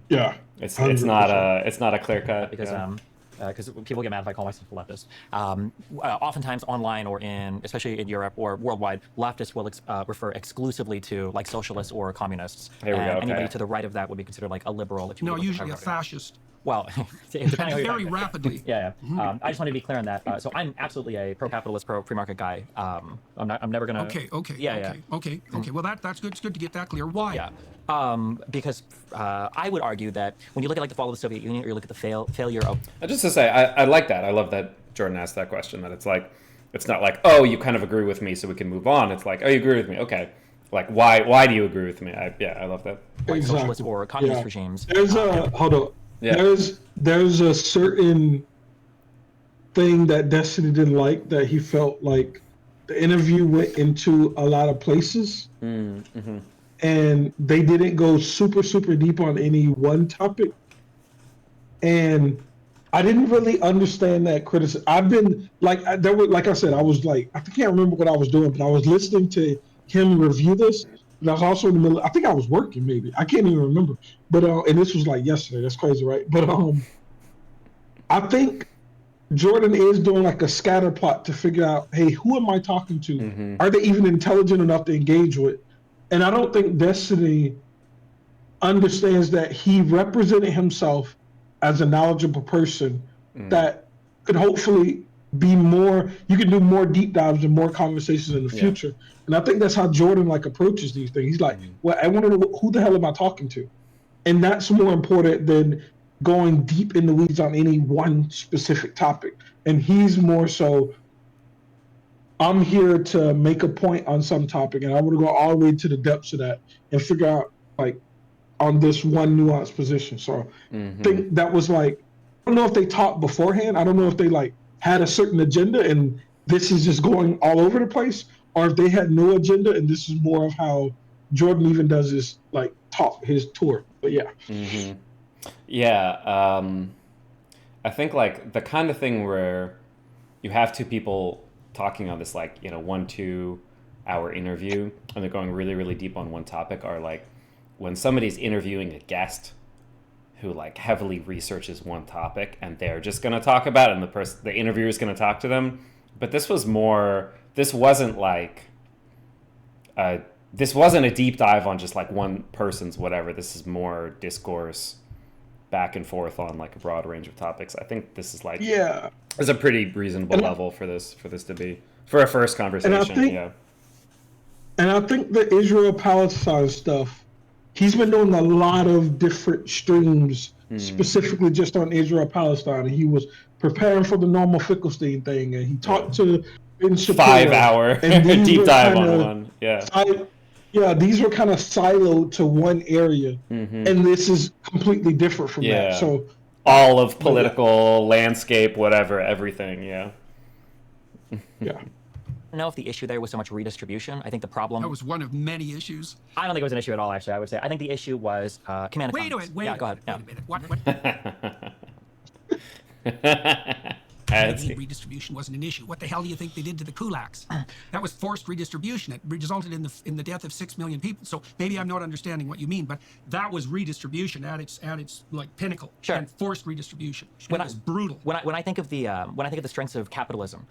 Yeah. It's 100%. not a clear cut Because people get mad if I call myself a leftist. Oftentimes online or especially in Europe or worldwide, leftists will refer exclusively to like socialists or communists. Here we go, okay. Anybody to the right of that would be considered like a liberal. If you No, look at the usually a Harvard. fascist. Well, depending on Very rapidly. Yeah. I just want to be clear on that. So I'm absolutely a pro-capitalist, pro-free market guy. I'm never gonna. Okay. Yeah. Okay. Well, that's good. It's good to get that clear. Why? Yeah. Because I would argue that when you look at like the fall of the Soviet Union, or you look at the failure of. Just to say, I like that. I love that Jordan asked that question. That it's like, it's not like, oh, you kind of agree with me, so we can move on. It's like, oh, you agree with me, okay. Like, why do you agree with me? I love that. Like socialist or communist regimes. There's hold on. Yeah. There's a certain thing that Destiny didn't like, that he felt like the interview went into a lot of places, and they didn't go super deep on any one topic, and I didn't really understand that criticism. I've been like, like I said, I was like, I can't remember what I was doing, but I was listening to him review this. And I was also in the middle. I think I was working, maybe. I can't even remember. But and this was like yesterday. That's crazy, right? But I think Jordan is doing like a scatter plot to figure out, hey, who am I talking to? Are they even intelligent enough to engage with? And I don't think Destiny understands that he represented himself as a knowledgeable person that could hopefully be more. You can do more deep dives and more conversations in the future. And I think that's how Jordan like approaches these things. He's like, well, I want to know who the hell am I talking to? And that's more important than going deep in the weeds on any one specific topic. And he's more so, I'm here to make a point on some topic, and I want to go all the way to the depths of that and figure out like on this one nuanced position. So I think that was like, I don't know if they talked beforehand. I don't know if they like had a certain agenda and this is just going all over the place, or if they had no agenda and this is more of how Jordan even does his like his tour. But yeah. Yeah. I think like the kind of thing where you have two people talking on this like 1-2 hour interview and they're going really deep on one topic, are like when somebody's interviewing a guest who like heavily researches one topic and they're just going to talk about it, and the interviewer is going to talk to them. But this wasn't a deep dive on just like one person's whatever. This is more discourse back and forth on like a broad range of topics. I think this is like, it's a pretty reasonable level for this to be for a first conversation. And I think the Israel-Palestine stuff, he's been doing a lot of different streams, specifically just on Israel-Palestine. And he was preparing for the normal Finkelstein thing, and he talked to Ben Shapiro. 5-hour deep dive on one. Yeah. These were kind of siloed to one area, and this is completely different from that. So all of political landscape, whatever, everything. Yeah. know if the issue there was so much redistribution. I think the problem. That was one of many issues. I don't think it was an issue at all, actually, I would say. I think the issue was command Wait a economies. minute, wait Yeah, a go ahead. minute. Yeah. Wait a minute. Maybe redistribution wasn't an issue. What the hell do you think they did to the kulaks? That was forced redistribution. It resulted in the death of 6 million people. So maybe I'm not understanding what you mean, but that was redistribution at its like pinnacle. Sure. And forced redistribution. It was brutal. When I think of the strengths of capitalism,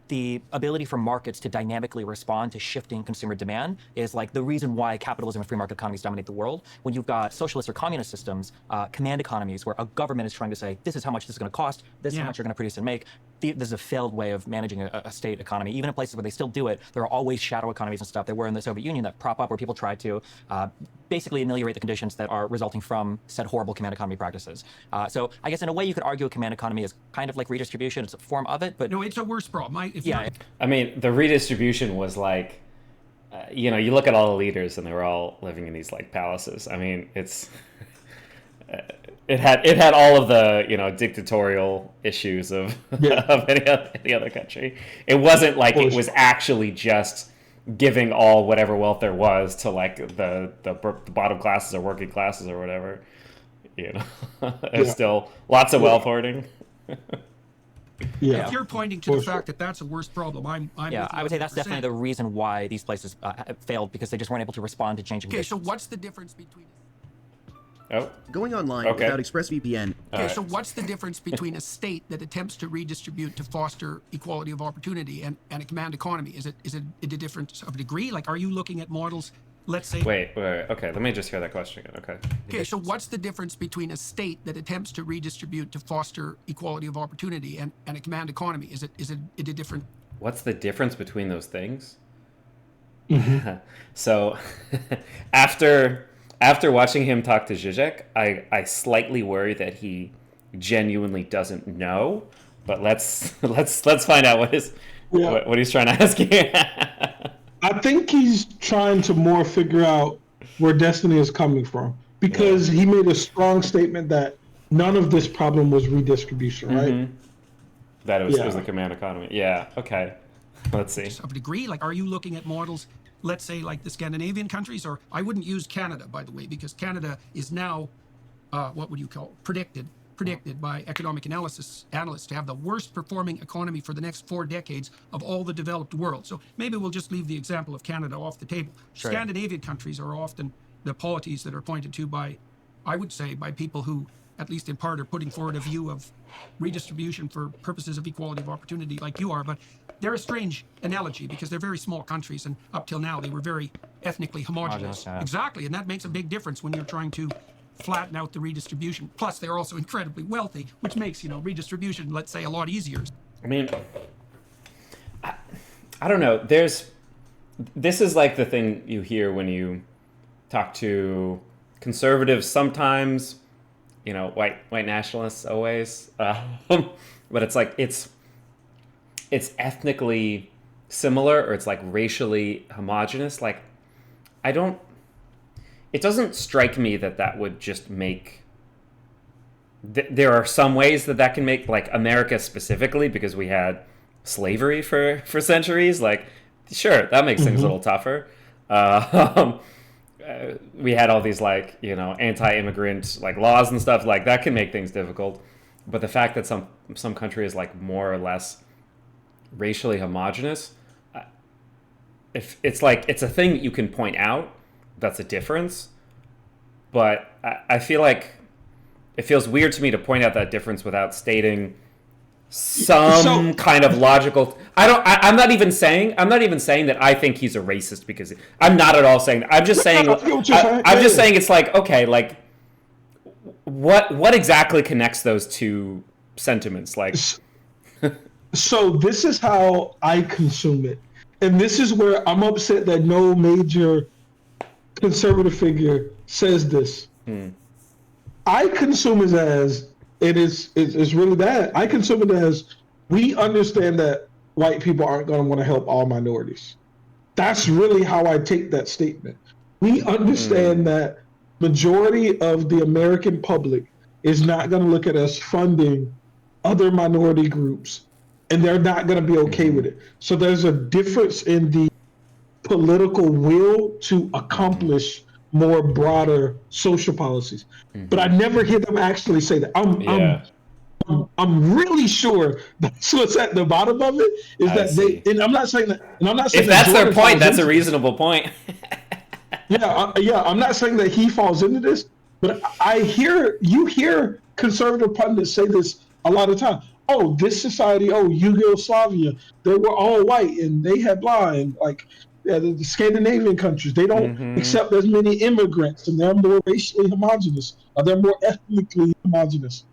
the ability for markets to dynamically respond to shifting consumer demand is like the reason why capitalism and free market economies dominate the world. When you've got socialist or communist systems, command economies, where a government is trying to say, this is how much this is going to cost, this is how much you're going to produce and make. This is a failed way of managing a state economy. Even in places where they still do it, there are always shadow economies and stuff. There were in the Soviet Union that prop up where people try to basically ameliorate the conditions that are resulting from said horrible command economy practices. So I guess in a way you could argue a command economy is kind of like redistribution. It's a form of it, but No, it's a worse problem. I mean, the redistribution was like, you look at all the leaders and they were all living in these like palaces. I mean, it's it had all of the dictatorial issues of of any other country. It wasn't like it was actually just giving all whatever wealth there was to like the bottom classes or working classes or whatever. There's still lots of wealth hoarding. If you're pointing to the fact that that's a worse problem, I'm I would say that's definitely the reason why these places failed, because they just weren't able to respond to changing Okay, conditions. so what's the difference between Going online without ExpressVPN. Okay, so what's the difference between a state that attempts to redistribute to foster equality of opportunity and a command economy? Is it a difference of degree? Like, are you looking at models, let's say... Wait. Okay, let me just hear that question again. Okay, so what's the difference between a state that attempts to redistribute to foster equality of opportunity and a command economy? Is it a different... What's the difference between those things? Mm-hmm. So, after watching him talk to Zizek, I slightly worry that he genuinely doesn't know. But let's find out what he's trying to ask you. I think he's trying to more figure out where Destiny is coming from, because he made a strong statement that none of this problem was redistribution, right? Mm-hmm. That it was the command economy. Yeah. Okay. Let's see. Of degree, like, are you looking at models, let's say, like the Scandinavian countries? Or I wouldn't use Canada, by the way, because Canada is now, what would you call it? predicted by economic analysts to have the worst performing economy for the next 4 decades of all the developed world. So maybe we'll just leave the example of Canada off the table. Sure. Scandinavian countries are often the polities that are pointed to by, I would say, by people who, at least in part, are putting forward a view of redistribution for purposes of equality of opportunity like you are. But they're a strange analogy because they're very small countries, and up till now they were very ethnically homogenous. Exactly, and that makes a big difference when you're trying to flatten out the redistribution. Plus, they're also incredibly wealthy, which makes, redistribution, let's say, a lot easier. I mean, I don't know. This is like the thing you hear when you talk to conservatives sometimes, white nationalists always. But it's like it's ethnically similar, or it's like racially homogenous. Like, it doesn't strike me that would just make... There are some ways that can make, like, America specifically, because we had slavery for centuries. Like, sure, that makes things a little tougher. We had all these, like, anti-immigrant, like, laws and stuff. Like, that can make things difficult. But the fact that some country is, like, more or less racially homogenous, if it's like, it's a thing that you can point out, that's a difference, but I feel like it feels weird to me to point out that difference without stating some kind of logical... I'm not even saying that I think he's a racist, because I'm not at all saying that. I'm just saying just saying it's like, okay, like, what exactly connects those two sentiments? Like, so this is how I consume it, and this is where I'm upset that no major conservative figure says this. I consume it as it's really bad. I consume it as, we understand that white people aren't going to want to help all minorities. That's really how I take that statement. We understand that majority of the American public is not going to look at us funding other minority groups and they're not going to be okay with it. So there's a difference in the political will to accomplish more broader social policies. But I never hear them actually say that. I'm really sure that's what's at the bottom of it is that they. And I'm not saying that. And I'm not saying if that's their point, that's a reasonable point. I'm not saying that he falls into this, but you hear conservative pundits say this a lot of time. Oh, this society, Yugoslavia, they were all white and they had blah, and like the Scandinavian countries, they don't accept as many immigrants and they're more racially homogenous or they're more ethnically homogenous.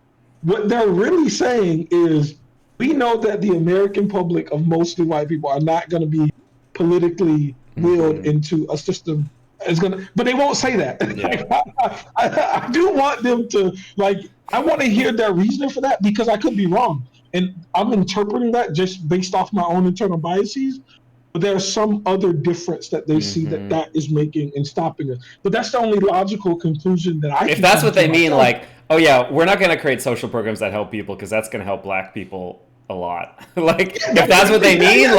What they're really saying is, we know that the American public of mostly white people are not going to be politically willed into a system. But they won't say that. Yeah. I do want them to, I want to hear their reasoning for that, because I could be wrong. And I'm interpreting that just based off my own internal biases. But there's some other difference that they see that is making and stopping us. But that's the only logical conclusion that I. If that's what they mean, oh yeah, we're not going to create social programs that help people because that's going to help Black people a lot. If that's what they mean,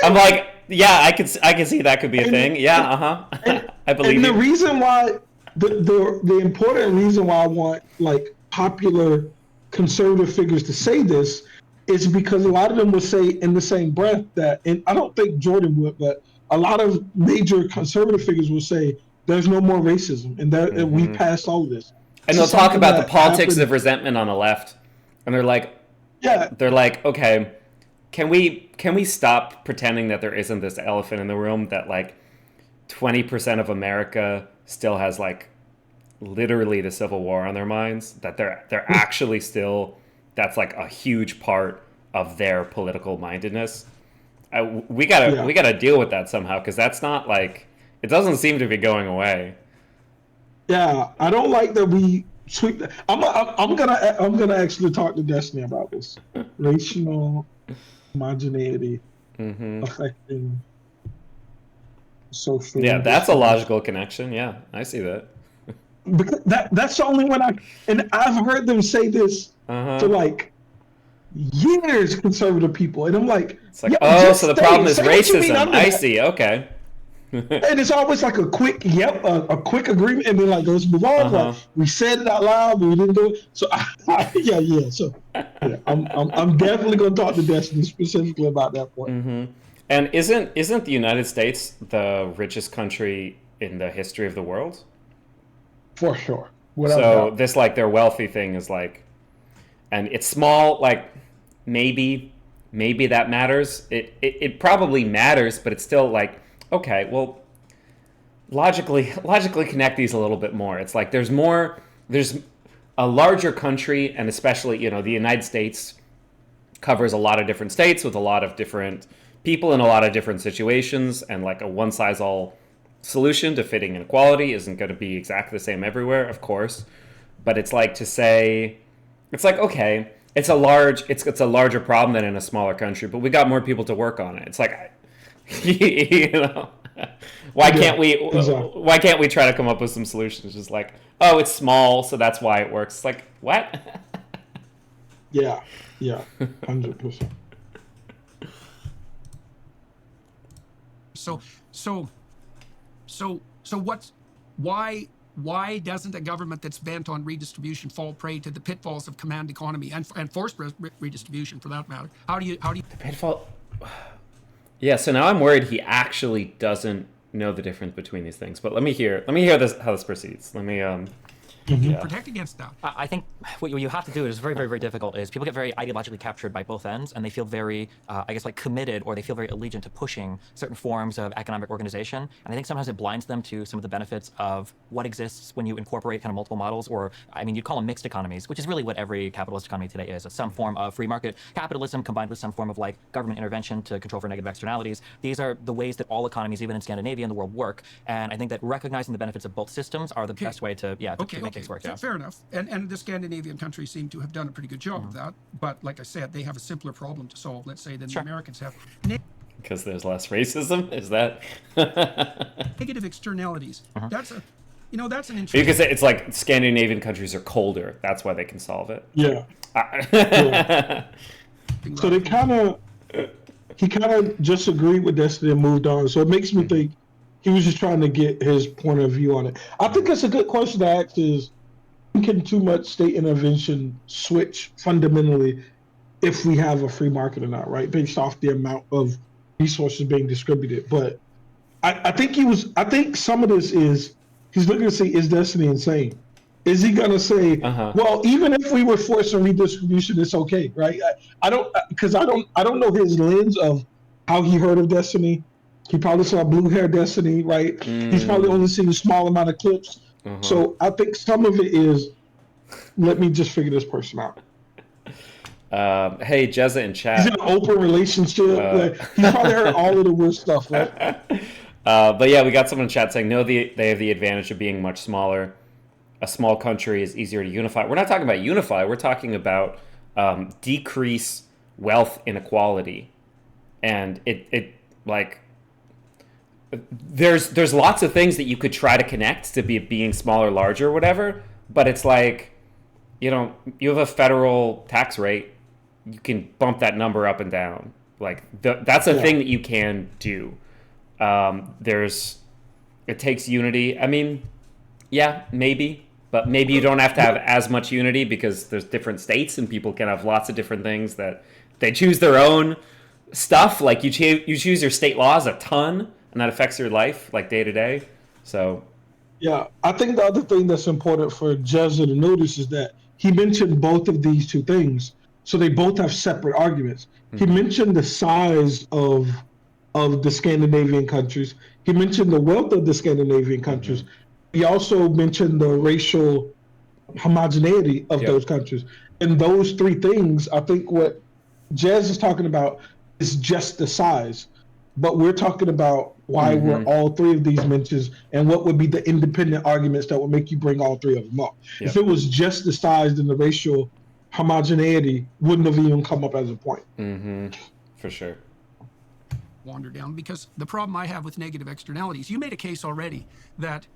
I'm like, yeah, I can see that could be a thing. Yeah, I believe. And the reason why, the important reason why I want popular conservative figures to say this is because a lot of them will say in the same breath that, and I don't think Jordan would, but a lot of major conservative figures will say there's no more racism and that we passed all of this. And they'll talk about the politics of resentment on the left, and they're like, okay, can we stop pretending that there isn't this elephant in the room that 20% of America still has literally the Civil War on their minds, that they're actually still, that's a huge part of their political mindedness. We gotta deal with that somehow, because that's not it doesn't seem to be going away. Yeah, I don't like that we sweep that. I'm gonna actually talk to Destiny about this. Racial homogeneity affecting social. Yeah, that's a logical connection. Yeah, I see that. Because that's the only one I've heard them say this to years, conservative people, and I'm like, so the problem is racism. I see. Okay. And it's always a quick a quick agreement, and then let's move on. We said it out loud, but we didn't do it. So So I'm definitely gonna talk to Destiny specifically about that point. And isn't the United States the richest country in the history of the world? For sure. So this their wealthy thing is and it's small. Maybe that matters. It probably matters, but it's still okay, well, logically connect these a little bit more. It's there's a larger country, and especially, the United States covers a lot of different states with a lot of different people in a lot of different situations, and a one-size-all solution to fitting inequality isn't going to be exactly the same everywhere, of course. But it's to say, it's okay, it's a larger problem than in a smaller country, but we got more people to work on it. It's why can't we try to come up with some solutions? Just it's small, so that's why it works. It's what? Yeah, 100%. So why doesn't a government that's bent on redistribution fall prey to the pitfalls of command economy and forced redistribution, for that matter? How do you the pitfall? Yeah, so now I'm worried he actually doesn't know the difference between these things. But let me hear this, how this proceeds. Let me protect against that. I think what you have to do is very, very, very difficult. Is people get very ideologically captured by both ends, and they feel very, committed, or they feel very allegiant to pushing certain forms of economic organization. And I think sometimes it blinds them to some of the benefits of what exists when you incorporate kind of multiple models, or you'd call them mixed economies, which is really what every capitalist economy today is. It's some form of free market capitalism combined with some form of government intervention to control for negative externalities. These are the ways that all economies, even in Scandinavia and the world, work. And I think that recognizing the benefits of both systems are the best way to make things work. Yeah. Fair enough. And the Scandinavian countries seem to have done a pretty good job of that. But like I said, they have a simpler problem to solve, let's say, than the Americans have. Because there's less racism? Is that? Negative externalities. That's an interesting... You could say it's Scandinavian countries are colder. That's why they can solve it. Yeah. So he kind of just agreed with Destiny and moved on. So it makes me think he was just trying to get his point of view on it. I think that's a good question to ask is, can too much state intervention switch fundamentally if we have a free market or not, right? Based off the amount of resources being distributed. But I think some of this is, he's looking to see, is Destiny insane? Is he gonna say, well, even if we were forced on redistribution, it's okay, right? I don't know his lens of how he heard of Destiny. He probably saw Blue Hair Destiny, right? He's probably only seen a small amount of clips. So I think some of it is, let me just figure this person out. Hey, Jezza in chat. He's in an open relationship. He's probably heard all of the weird stuff, right? But yeah, we got someone in chat saying, no, they have the advantage of being much smaller. A small country is easier to unify. We're not talking about unify. We're talking about decrease wealth inequality. And it like, there's lots of things that you could try to connect to being smaller, larger, whatever. But it's like, you have a federal tax rate. You can bump that number up and down. Like that's a thing that you can do. It takes unity. I mean, yeah, maybe, but maybe you don't have to have as much unity because there's different states and people can have lots of different things that they choose their own stuff. Like you choose your state laws a ton, and that affects your life like day to day. So, yeah, I think the other thing that's important for Jezza to notice is that he mentioned both of these two things, so they both have separate arguments. He mentioned the size of the Scandinavian countries. He mentioned the wealth of the Scandinavian countries. He also mentioned the racial homogeneity of those countries. And those three things, I think what Jez is talking about is just the size. But we're talking about why were all three of these mentions and what would be the independent arguments that would make you bring all three of them up. If it was just the size, then the racial homogeneity wouldn't have even come up as a point. For sure. Wander down, because the problem I have with negative externalities, you made a case already that,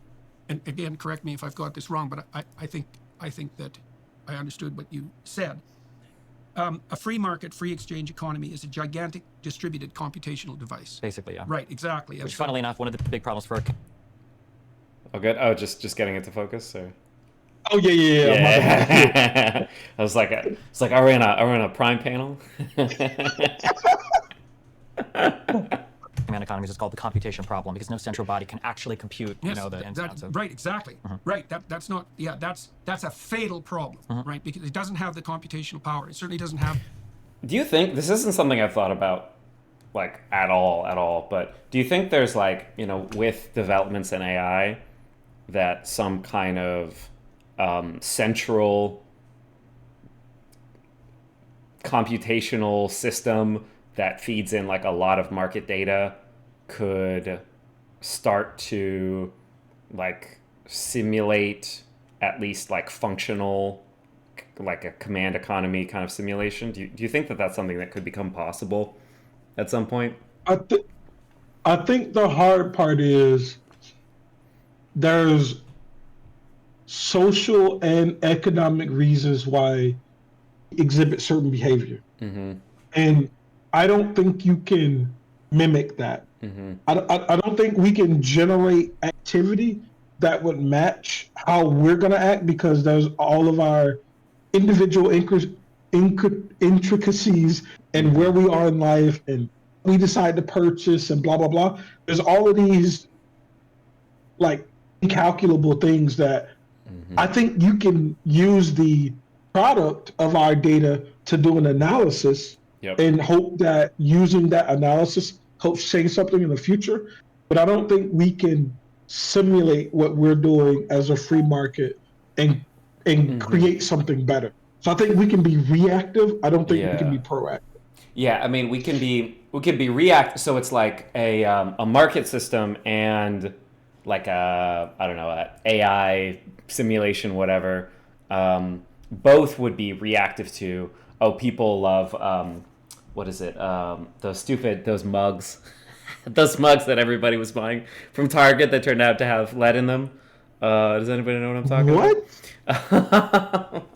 and again, correct me if I've got this wrong, but I think that I understood what you said. A free market, free exchange economy is a gigantic distributed computational device. Basically, yeah. Right, exactly. Which, funnily enough, one of the big problems for... Oh, good. Oh, just getting it to focus, or... Oh yeah. I was like, are we on a prime panel? Command economies is called the computation problem because no central body can actually compute. Yes, the ins and outs of... Right, exactly. Right. That's not. Yeah, that's a fatal problem, right? Because it doesn't have the computational power. It certainly doesn't have. Do you think this isn't something I've thought about, like at all? But do you think there's like, with developments in AI, that some kind of central computational system that feeds in like a lot of market data could start to like simulate at least like functional, like a command economy kind of simulation? Do you think that that's something that could become possible at some point? I think the hard part is there's social and economic reasons why exhibit certain behavior. And I don't think you can mimic that. I don't think we can generate activity that would match how we're going to act, because there's all of our individual intricacies and where we are in life and we decide to purchase and blah, blah, blah. There's all of these like incalculable things that I think you can use the product of our data to do an analysis and hope that using that analysis helps change something in the future. But I don't think we can simulate what we're doing as a free market and create something better. So I think we can be reactive. I don't think we can be proactive. Yeah, I mean, we can be reactive. So it's like a market system and like a AI simulation, whatever. Both would be reactive to, people love those mugs those mugs that everybody was buying from Target that turned out to have lead in them. Does anybody know what I'm talking about?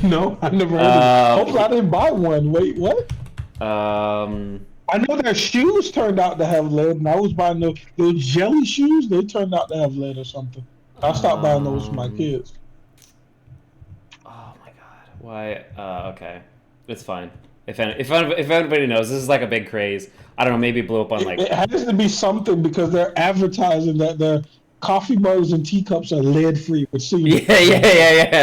No, I never heard of it. Hopefully I didn't buy one. Wait, what? I know their shoes turned out to have lead, and I was buying those jelly shoes. They turned out to have lead or something. I stopped buying those for my kids. Oh my god! Why? Okay, it's fine. If anybody knows, this is like a big craze. I don't know. Maybe it blew up on like. It has to be something because they're advertising that their coffee mugs and teacups are lead free. Which seems yeah.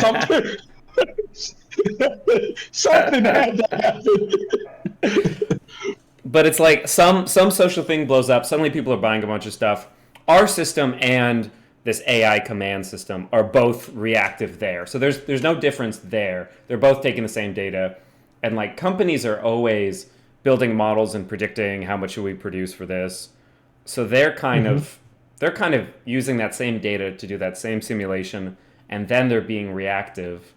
Something had to happen. But it's like some social thing blows up. Suddenly people are buying a bunch of stuff. Our system and this AI command system are both reactive there. So there's no difference there. They're both taking the same data. And like companies are always building models and predicting how much should we produce for this. So they're kind of using that same data to do that same simulation, and then they're being reactive.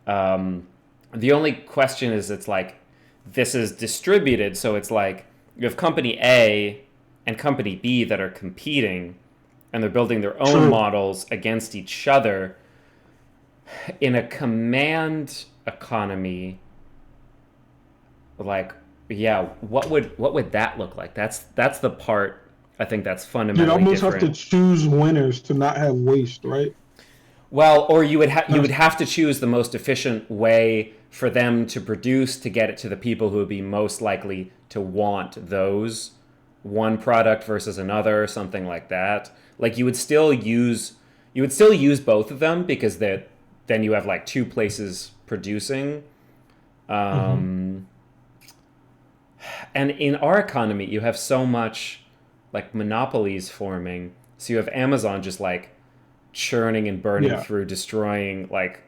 The only question is, it's like, this is distributed, so it's like you have company A and company B that are competing, and they're building their own models against each other. In a command economy, like, yeah, what would that look like? That's the part I think that's fundamentally You'd almost different. have to choose winners to not have waste, right? Well, or you would have to choose the most efficient way for them to produce to get it to the people who would be most likely to want those, one product versus another, something like that. Like you would still use both of them, because then you have like two places producing. And in our economy, you have so much like monopolies forming. So you have Amazon just like churning and burning through, destroying like,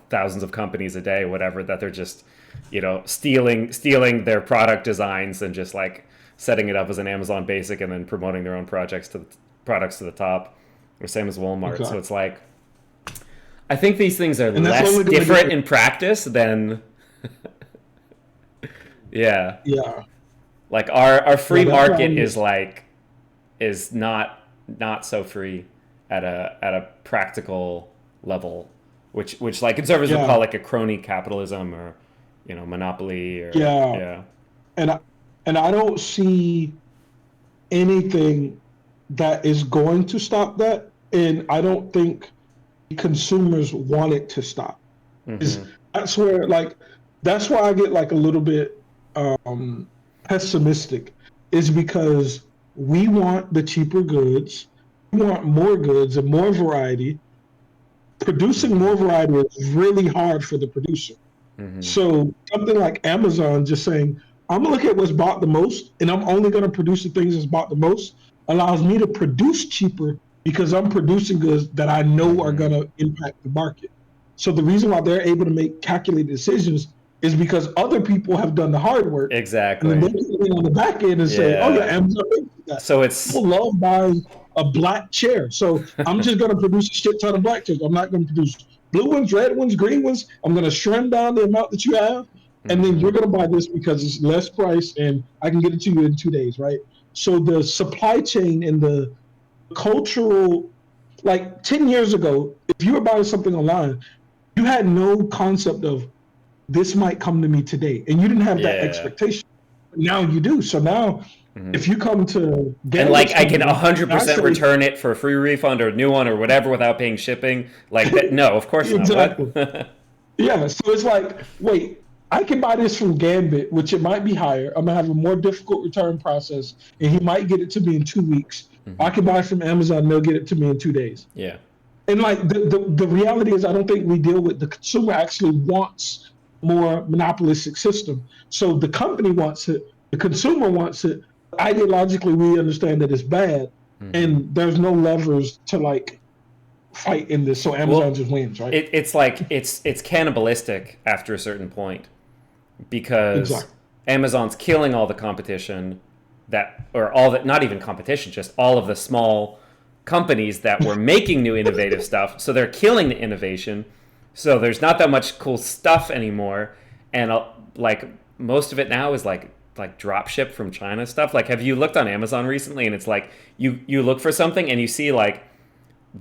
thousands of companies a day, whatever, that they're just, stealing their product designs and just like setting it up as an Amazon Basic and then promoting their own products to the top. Or same as Walmart. Okay. So it's like, I think these things are less different in practice than yeah. Like our free market is not so free at a practical level, which like conservatives would call like a crony capitalism, or monopoly, or And I don't see anything that is going to stop that, and I don't think consumers want it to stop. That's where that's why I get like a little bit pessimistic, is because we want the cheaper goods. We want more goods and more variety. Producing more variety is really hard for the producer. So something like Amazon just saying, I'm gonna look at what's bought the most, and I'm only gonna produce the things that's bought the most, allows me to produce cheaper because I'm producing goods that I know are gonna impact the market. So the reason why they're able to make calculated decisions is because other people have done the hard work. Exactly. And they can on the back end and say, oh yeah, Amazon did that. So people love buying a black chair. So I'm just going to produce a shit ton of black chairs. I'm not going to produce blue ones, red ones, green ones. I'm going to trim down the amount that you have. And then you're going to buy this because it's less price and I can get it to you in 2 days, right? So the supply chain and the cultural, like 10 years ago, if you were buying something online, you had no concept of this might come to me today. And you didn't have that expectation. Now you do. So now if you come to get and like I can 100% return it for a free refund or a new one or whatever without paying shipping, like that, no, of course exactly. not. Yeah, so it's like, wait, I can buy this from Gambit, which it might be higher. I'm gonna have a more difficult return process, and he might get it to me in 2 weeks. I can buy it from Amazon, and they'll get it to me in 2 days. Yeah. And like the reality is, I don't think we deal with the consumer actually wants more monopolistic system. So the company wants it, the consumer wants it. Ideologically, we understand that it's bad, and there's no levers to like fight in this. So Amazon just wins, right? It's like it's cannibalistic after a certain point, because Amazon's killing all the competition not even competition, just all of the small companies that were making new innovative stuff. So they're killing the innovation. So there's not that much cool stuff anymore, and like most of it now is like drop ship from China stuff. Like, have you looked on Amazon recently? And it's like you look for something and you see like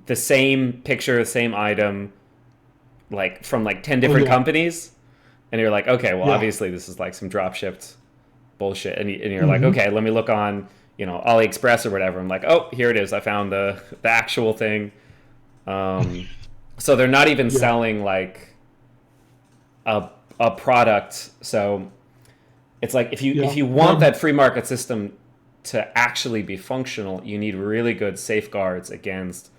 the same picture, the same item like from like 10 different companies, and you're like, okay, well, Yeah. obviously this is like some drop shipped bullshit, and you're like, okay, let me look on, you know, AliExpress or whatever. I'm like, oh, here it is. I found the actual thing. So they're not even selling like a product. So it's like if you want that free market system to actually be functional, you need really good safeguards against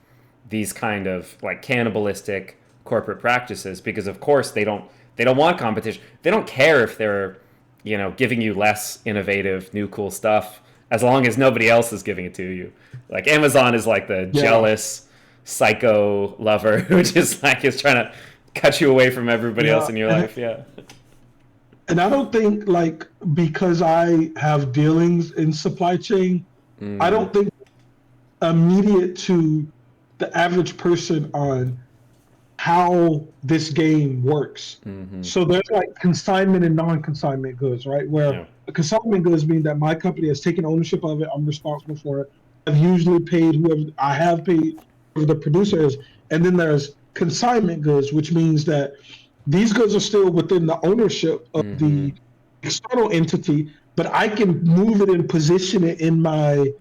these kind of like cannibalistic corporate practices, because of course they don't want competition. They don't care if they're, you know, giving you less innovative, new, cool stuff, as long as nobody else is giving it to you. Like Amazon is like the jealous psycho lover who just like is trying to cut you away from everybody else in your life. Yeah. And I don't think, like, because I have dealings in supply chain, I don't think immediate to the average person on how this game works. So there's like consignment and non-consignment goods, right? Where consignment goods mean that my company has taken ownership of it. I'm responsible for it. I've usually paid whoever I have paid, whoever the producer is. And then there's consignment goods, which means that these goods are still within the ownership of the external entity, but I can move it and position it in my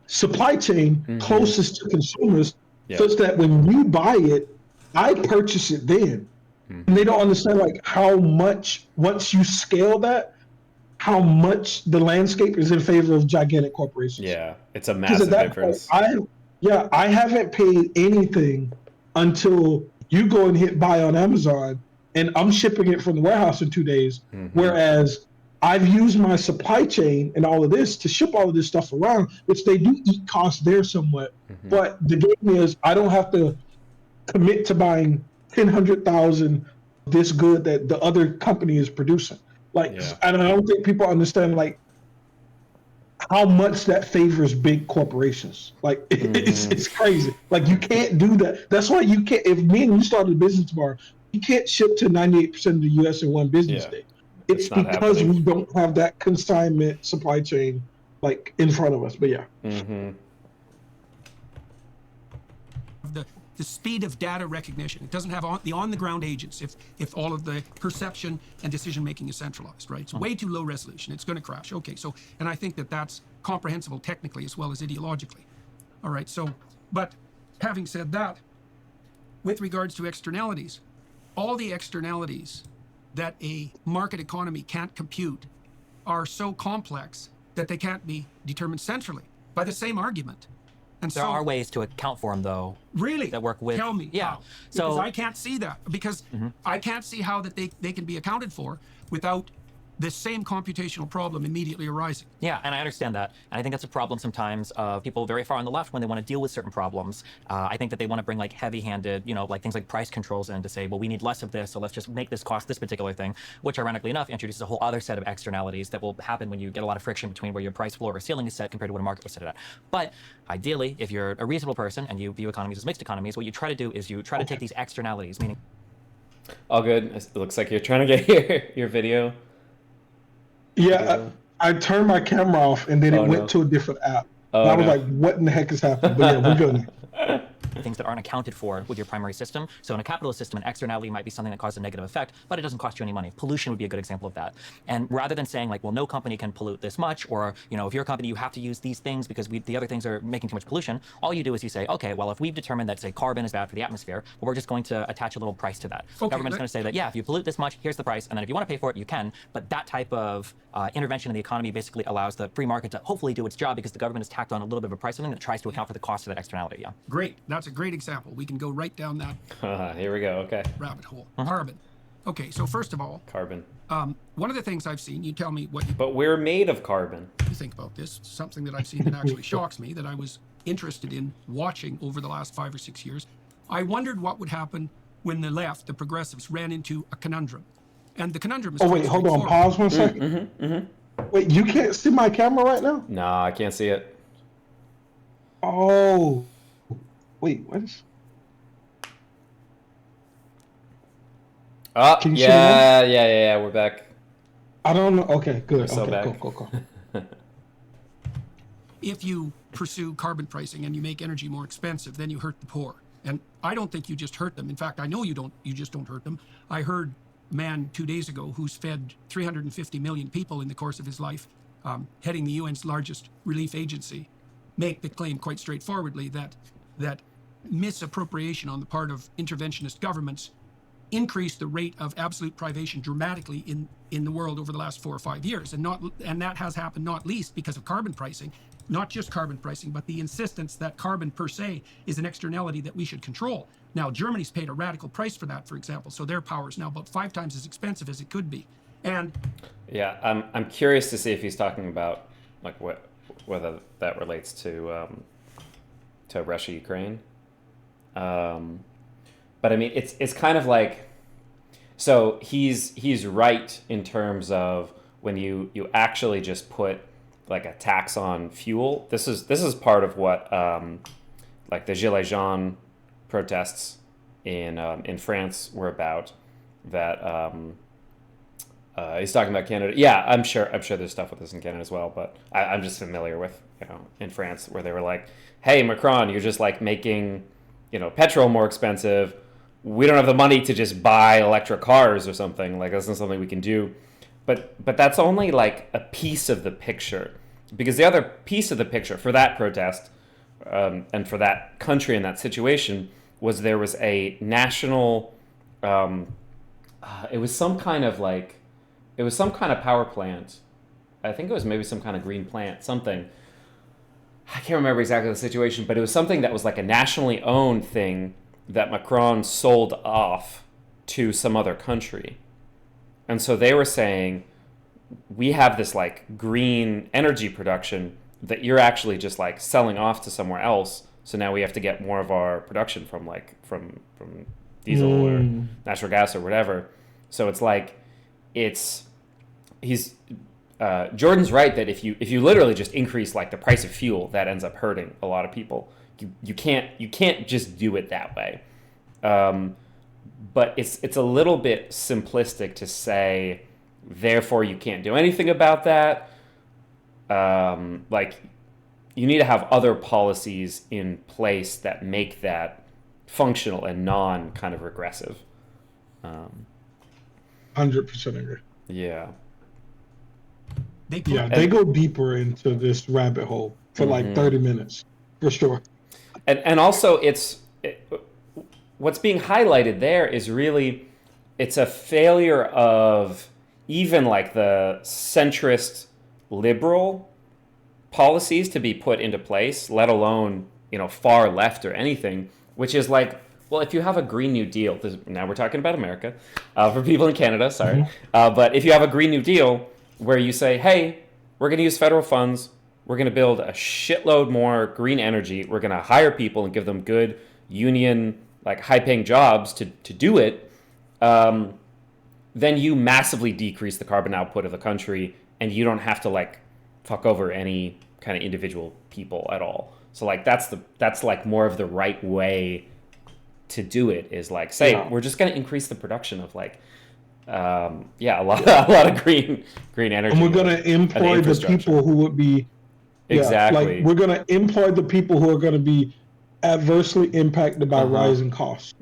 supply chain closest to consumers, such that when you buy it, I purchase it then. And they don't understand like how much, once you scale that, how much the landscape is in favor of gigantic corporations. Yeah, it's a massive difference. I haven't paid anything until you go and hit buy on Amazon, and I'm shipping it from the warehouse in 2 days. Whereas I've used my supply chain and all of this to ship all of this stuff around, which they do eat costs there somewhat. But the game is I don't have to commit to buying 100,000 this good that the other company is producing. Like, and I don't think people understand like how much that favors big corporations. Like it's crazy. Like you can't do that. That's why you can't. If me and you started a business tomorrow, you can't ship to 98% of the U.S. in one business day. It's because we don't have that consignment supply chain like in front of us. But the speed of data recognition. It doesn't have the on-the-ground agents if all of the perception and decision-making is centralized, right? It's way too low resolution. It's going to crash. Okay, so, and I think that that's comprehensible technically as well as ideologically. All right, so, but having said that, with regards to externalities, all the externalities that a market economy can't compute are so complex that they can't be determined centrally by the same argument. And there are ways to account for them, though. Really? That work with. Tell me. Yeah. How. Because I can't see that. Because I can't see how that they can be accounted for without the same computational problem immediately arising. Yeah, and I understand that. And I think that's a problem sometimes of people very far on the left when they want to deal with certain problems. I think that they want to bring like heavy-handed, you know, like things like price controls in to say, well, we need less of this, so let's just make this cost this particular thing, which ironically enough introduces a whole other set of externalities that will happen when you get a lot of friction between where your price floor or ceiling is set compared to what a market was set at. But ideally, if you're a reasonable person and you view economies as mixed economies, what you try to do is you try to take these externalities, meaning... All good. It looks like you're trying to get your video. Yeah, I turned my camera off and then it went to a different app. And I was like, what in the heck is happening? But yeah, we're good. Things that aren't accounted for with your primary system. So in a capitalist system, an externality might be something that causes a negative effect, but it doesn't cost you any money. Pollution would be a good example of that. And rather than saying like, well, no company can pollute this much, or, you know, if you're a company, you have to use these things because the other things are making too much pollution, all you do is you say, okay, well, if we've determined that, say, carbon is bad for the atmosphere, well, we're just going to attach a little price to that. Okay, government is going to say that, yeah, if you pollute this much, here's the price, and then if you want to pay for it, you can. But that type of intervention in the economy basically allows the free market to hopefully do its job because the government has tacked on a little bit of a price something that tries to account for the cost of that externality. Yeah. Great. That's a great example. We can go right down that Here we go. Okay. rabbit hole. Carbon. Okay, so first of all, Carbon. one of the things I've seen, you tell me what you But we're made of carbon. think about this. Something that I've seen that actually shocks me, that I was interested in watching over the last 5 or 6 years. I wondered what would happen when the left, the progressives, ran into a conundrum. And the conundrum is... Oh, wait, hold on. Pause 1 second. Wait, you can't see my camera right now? No, I can't see it. Oh. Wait, what is... Oh, Can you see yeah, we're back. I don't know. Okay, good. We're so Okay, back. cool. If you pursue carbon pricing and you make energy more expensive, then you hurt the poor. And I don't think you just hurt them. In fact, I know you just don't hurt them. I heard a man 2 days ago who's fed 350 million people in the course of his life, heading the UN's largest relief agency, make the claim quite straightforwardly that misappropriation on the part of interventionist governments increased the rate of absolute privation dramatically in the world over the last 4 or 5 years. And that has happened not least because of carbon pricing, not just carbon pricing, but the insistence that carbon per se is an externality that we should control. Now, Germany's paid a radical price for that, for example, so their power is now about 5 times as expensive as it could be. And yeah, I'm curious to see if he's talking about like whether that relates to Russia, Ukraine. But I mean, it's kind of like, so he's right in terms of when you actually just put like a tax on fuel. This is part of what like the Gilets jaunes protests in France were about. That he's talking about Canada. Yeah, I'm sure there's stuff with this in Canada as well. But I'm just familiar with, in France where they were like, hey, Macron, you're just like making petrol more expensive. We don't have the money to just buy electric cars or something. Like, that's not something we can do. But that's only like a piece of the picture, because the other piece of the picture for that protest and for that country in that situation was there was a national. It was some kind of power plant. I think it was maybe some kind of green plant, something. I can't remember exactly the situation, but it was something that was like a nationally owned thing that Macron sold off to some other country. And so they were saying, we have this like green energy production that you're actually just like selling off to somewhere else. So now we have to get more of our production from diesel or natural gas or whatever. So it's like, Jordan's right that if you literally just increase like the price of fuel, that ends up hurting a lot of people. You can't just do it that way. But it's a little bit simplistic to say, therefore you can't do anything about that. Like, you need to have other policies in place that make that functional and non kind of regressive. 100% agree. Yeah. They go deeper into this rabbit hole for like 30 minutes, for sure. And also, what's being highlighted there is really, it's a failure of even like the centrist liberal policies to be put into place, let alone, far left or anything, which is like, well, if you have a Green New Deal, now we're talking about America, for people in Canada, sorry, but if you have a Green New Deal where you say, hey, we're going to use federal funds, we're going to build a shitload more green energy, we're going to hire people and give them good union, like high-paying jobs to do it, then you massively decrease the carbon output of the country, and you don't have to like fuck over any kind of individual people at all. So like that's like more of the right way to do it, is like say we're just going to increase the production of like a lot of green energy, and we're going to employ the people who would be exactly like we're going to employ the people who are going to be adversely impacted by rising costs.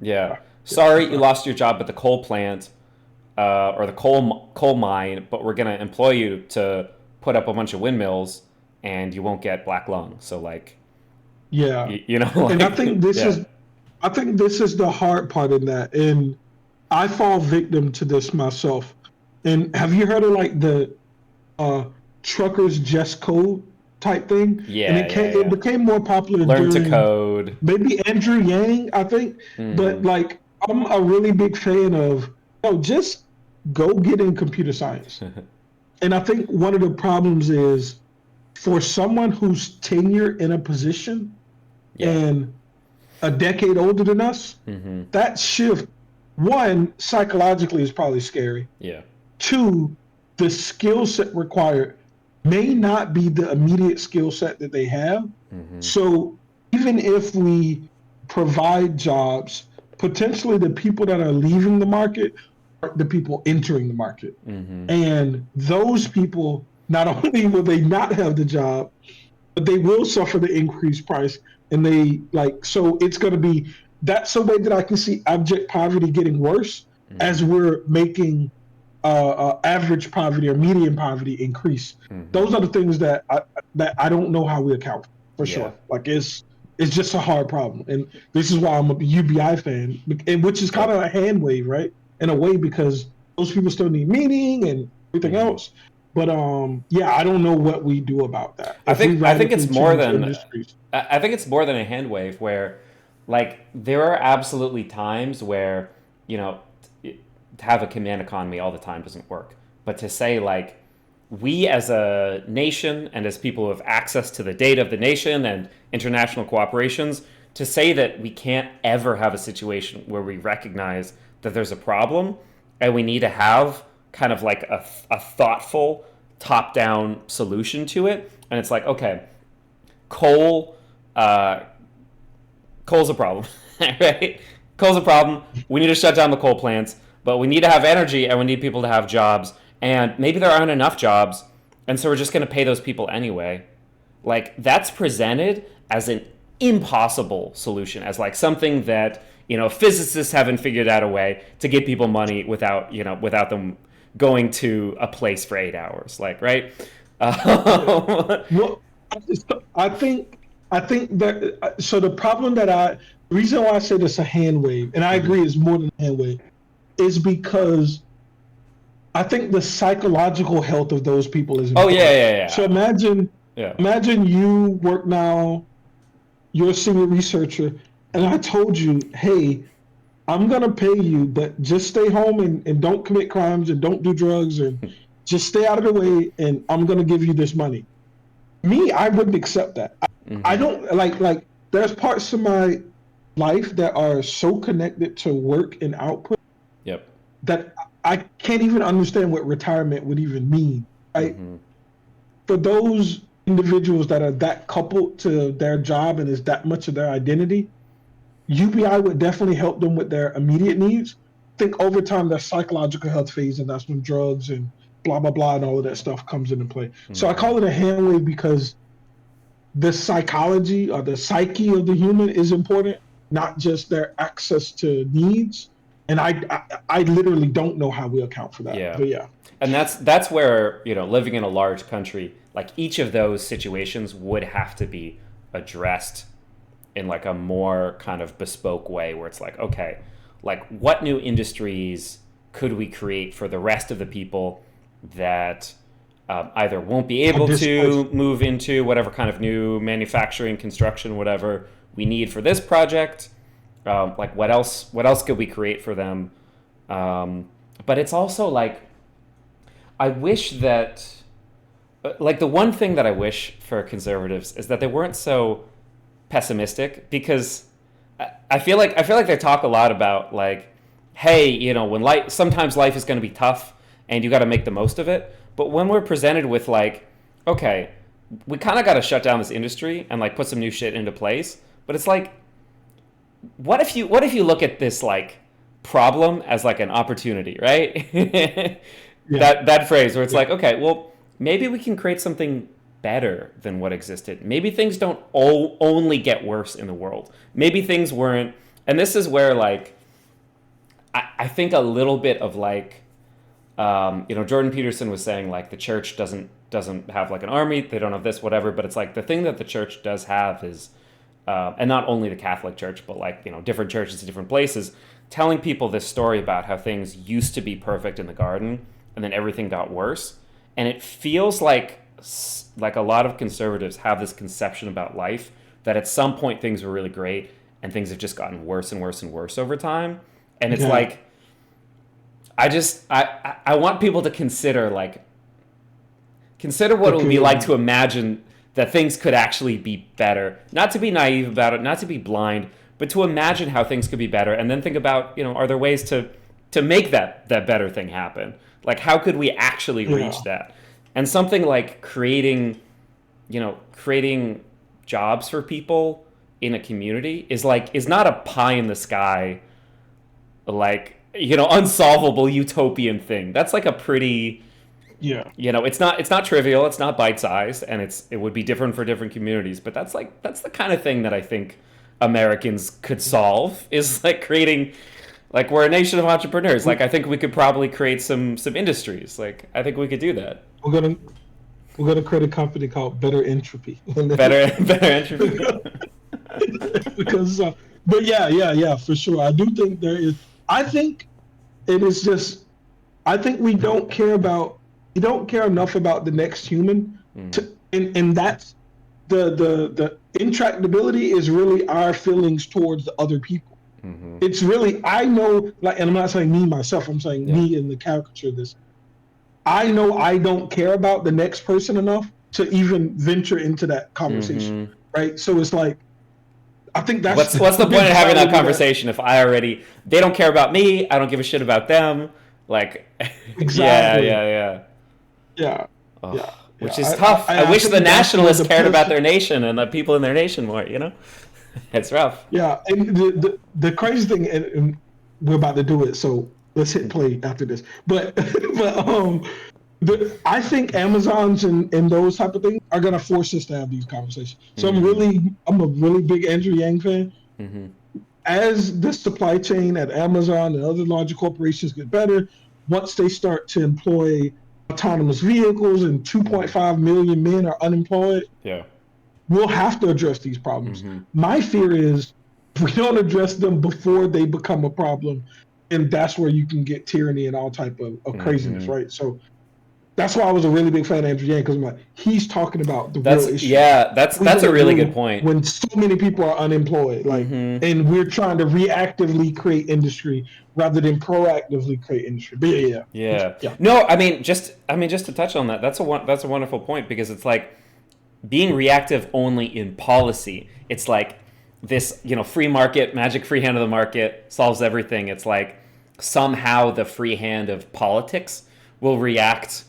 Sorry you lost your job at the coal plant or the coal mine, but we're going to employ you to put up a bunch of windmills and you won't get black lung. So like like, and I think this is the hard part in that, and I fall victim to this myself. And have you heard of like the truckers just code type thing? And it became more popular. Learn to code. Maybe Andrew Yang, I think. But like, I'm a really big fan of just go get in computer science. And I think one of the problems is for someone who's tenured in a position and a decade older than us, that shift, one, psychologically is probably scary. Two, the skill set required may not be the immediate skill set that they have. So even if we provide jobs, potentially the people that are leaving the market are the people entering the market. And those people, not only will they not have the job, but they will suffer the increased price. And so it's going to be that's a way that I can see abject poverty getting worse as we're making average poverty or median poverty increase. Those are the things that I don't know how we account for sure. Like it's just a hard problem, and this is why I'm a UBI fan, and which is kind of a hand wave, right? In a way, because those people still need meaning and everything else. But yeah, I don't know what we do about that. I think it's more than I think it's more than a hand wave where, like, there are absolutely times where, you know, to have a command economy all the time doesn't work. But to say, like, we as a nation and as people who have access to the data of the nation and international cooperations, to say that we can't ever have a situation where we recognize that there's a problem and we need to have kind of like a thoughtful top-down solution to it. And it's like, okay, coal's a problem, right? Coal's a problem. We need to shut down the coal plants, but we need to have energy and we need people to have jobs. And maybe there aren't enough jobs, and so we're just going to pay those people anyway. Like, that's presented as an impossible solution, as like something that, you know, physicists haven't figured out a way to give people money without them going to a place for 8 hours, like, right? Well, I think that so the problem the reason why I said it's a hand wave, and I agree it's more than a hand wave, is because I think the psychological health of those people is important. Yeah. So imagine you work now, you're a senior researcher, and I told you, hey, I'm gonna pay you, but just stay home and don't commit crimes and don't do drugs and just stay out of the way, and I'm gonna give you this money. Me, I wouldn't accept that. I don't like there's parts of my life that are so connected to work and output that I can't even understand what retirement would even mean. Right? For those individuals that are that coupled to their job and is that much of their identity, UBI would definitely help them with their immediate needs. I think over time their psychological health phase, and that's when drugs and blah blah blah and all of that stuff comes into play. So I call it a hand wave because the psychology or the psyche of the human is important, not just their access to needs. And I literally don't know how we account for that. But yeah. And that's where, you know, living in a large country, like each of those situations would have to be addressed in like a more kind of bespoke way where it's like, okay, like what new industries could we create for the rest of the people that either won't be able to move into whatever kind of new manufacturing, construction, whatever we need for this project. Like what else could we create for them? But it's also like, I wish that, like the one thing that I wish for conservatives is that they weren't so pessimistic, because I feel like they talk a lot about like, hey, you know, sometimes life is going to be tough and you got to make the most of it. But when we're presented with like, okay, we kind of got to shut down this industry and like put some new shit into place. But it's like, what if you look at this like problem as like an opportunity, right? That phrase where it's like, okay, well, maybe we can create something better than what existed. Maybe things don't only get worse in the world. Maybe things weren't, and this is where like I think a little bit of like you know, Jordan Peterson was saying like the church doesn't have like an army, they don't have this, whatever, but it's like the thing that the church does have is and not only the Catholic Church, but like, you know, different churches in different places, telling people this story about how things used to be perfect in the garden and then everything got worse. And it feels like a lot of conservatives have this conception about life that at some point things were really great and things have just gotten worse and worse and worse over time. And it's like, I want people to consider what it would be like to imagine that things could actually be better. Not to be naive about it, not to be blind, but to imagine how things could be better, and then think about, you know, are there ways to make that better thing happen? Like, how could we actually reach that? And something like creating jobs for people in a community is not a pie in the sky, like, you know, unsolvable utopian thing. That's like a pretty, you know, it's not trivial, it's not bite-sized, and it would be different for different communities, but that's the kind of thing that I think Americans could solve is like creating, like, we're a nation of entrepreneurs. Like, I think we could probably create some industries. Like, I think we could do that. We're gonna create a company called Better Entropy. Better entropy. Because, but yeah, for sure. I do think there is. I think it is just. I think we don't care enough about the next human, and that's the intractability is really our feelings towards the other people. It's really, I know, like, and I'm not saying me myself. I'm saying me in the caricature of this. I know I don't care about the next person enough to even venture into that conversation, right? So it's like, I think that's what's the point of having that conversation if they don't care about me, I don't give a shit about them, like. Exactly. Yeah. Which is tough. I wish the nationalists cared about their nation and the people in their nation more. It's rough. Yeah, and the crazy thing, and we're about to do it, so let's hit play after this. But I think Amazons and those type of things are gonna force us to have these conversations. So I'm a really big Andrew Yang fan. As the supply chain at Amazon and other larger corporations get better, once they start to employ autonomous vehicles and 2.5 million men are unemployed, we'll have to address these problems. My fear is if we don't address them before they become a problem, and that's where you can get tyranny and all type of craziness, right? So that's why I was a really big fan of Andrew Yang, because I'm like, he's talking about the real issue. Yeah, that's a really good point. When so many people are unemployed, like, and we're trying to reactively create industry rather than proactively create industry. But yeah. No, I mean, just to touch on that, that's a wonderful point, because it's like being reactive only in policy. It's like this, free market, magic free hand of the market solves everything. It's like somehow the free hand of politics will react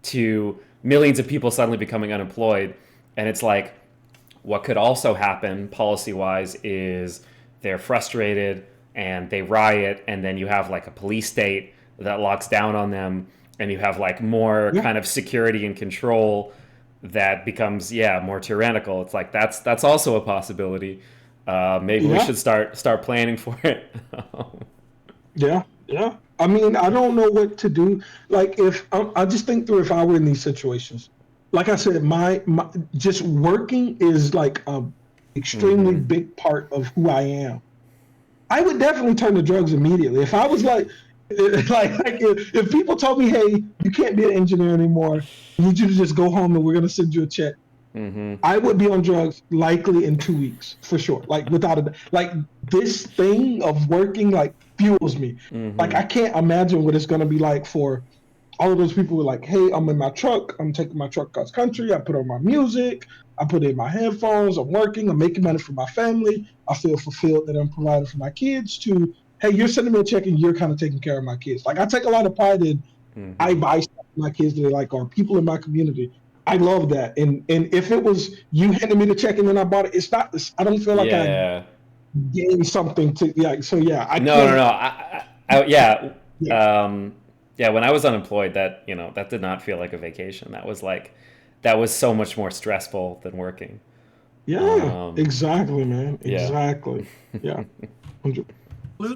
to millions of people suddenly becoming unemployed. And it's like, what could also happen policy-wise is they're frustrated and they riot, and then you have like a police state that locks down on them, and you have like more kind of security and control that becomes more tyrannical. It's like that's also a possibility. Maybe we should start planning for it. Yeah. I mean, I don't know what to do. Like, if I just think through if I were in these situations. Like I said, my just working is like a extremely big part of who I am. I would definitely turn to drugs immediately. If I was like if people told me, hey, you can't be an engineer anymore, I need you to just go home and we're gonna send you a check. I would be on drugs likely in 2 weeks for sure. Like, without a, like, this thing of working like fuels me. Like, I can't imagine what it's gonna be like for all of those people who are like, hey, I'm in my truck, I'm taking my truck across country, I put on my music, I put in my headphones, I'm working, I'm making money for my family, I feel fulfilled that I'm providing for my kids, to, hey, you're sending me a check and you're kind of taking care of my kids. Like, I take a lot of pride in I buy stuff for my kids that they like, or people in my community. I love that. And if it was you handing me the check and then I bought it, it's not this. I don't feel like I gained something to. When I was unemployed, that that did not feel like a vacation. That was so much more stressful than working. Yeah, exactly, man. Exactly. Yeah.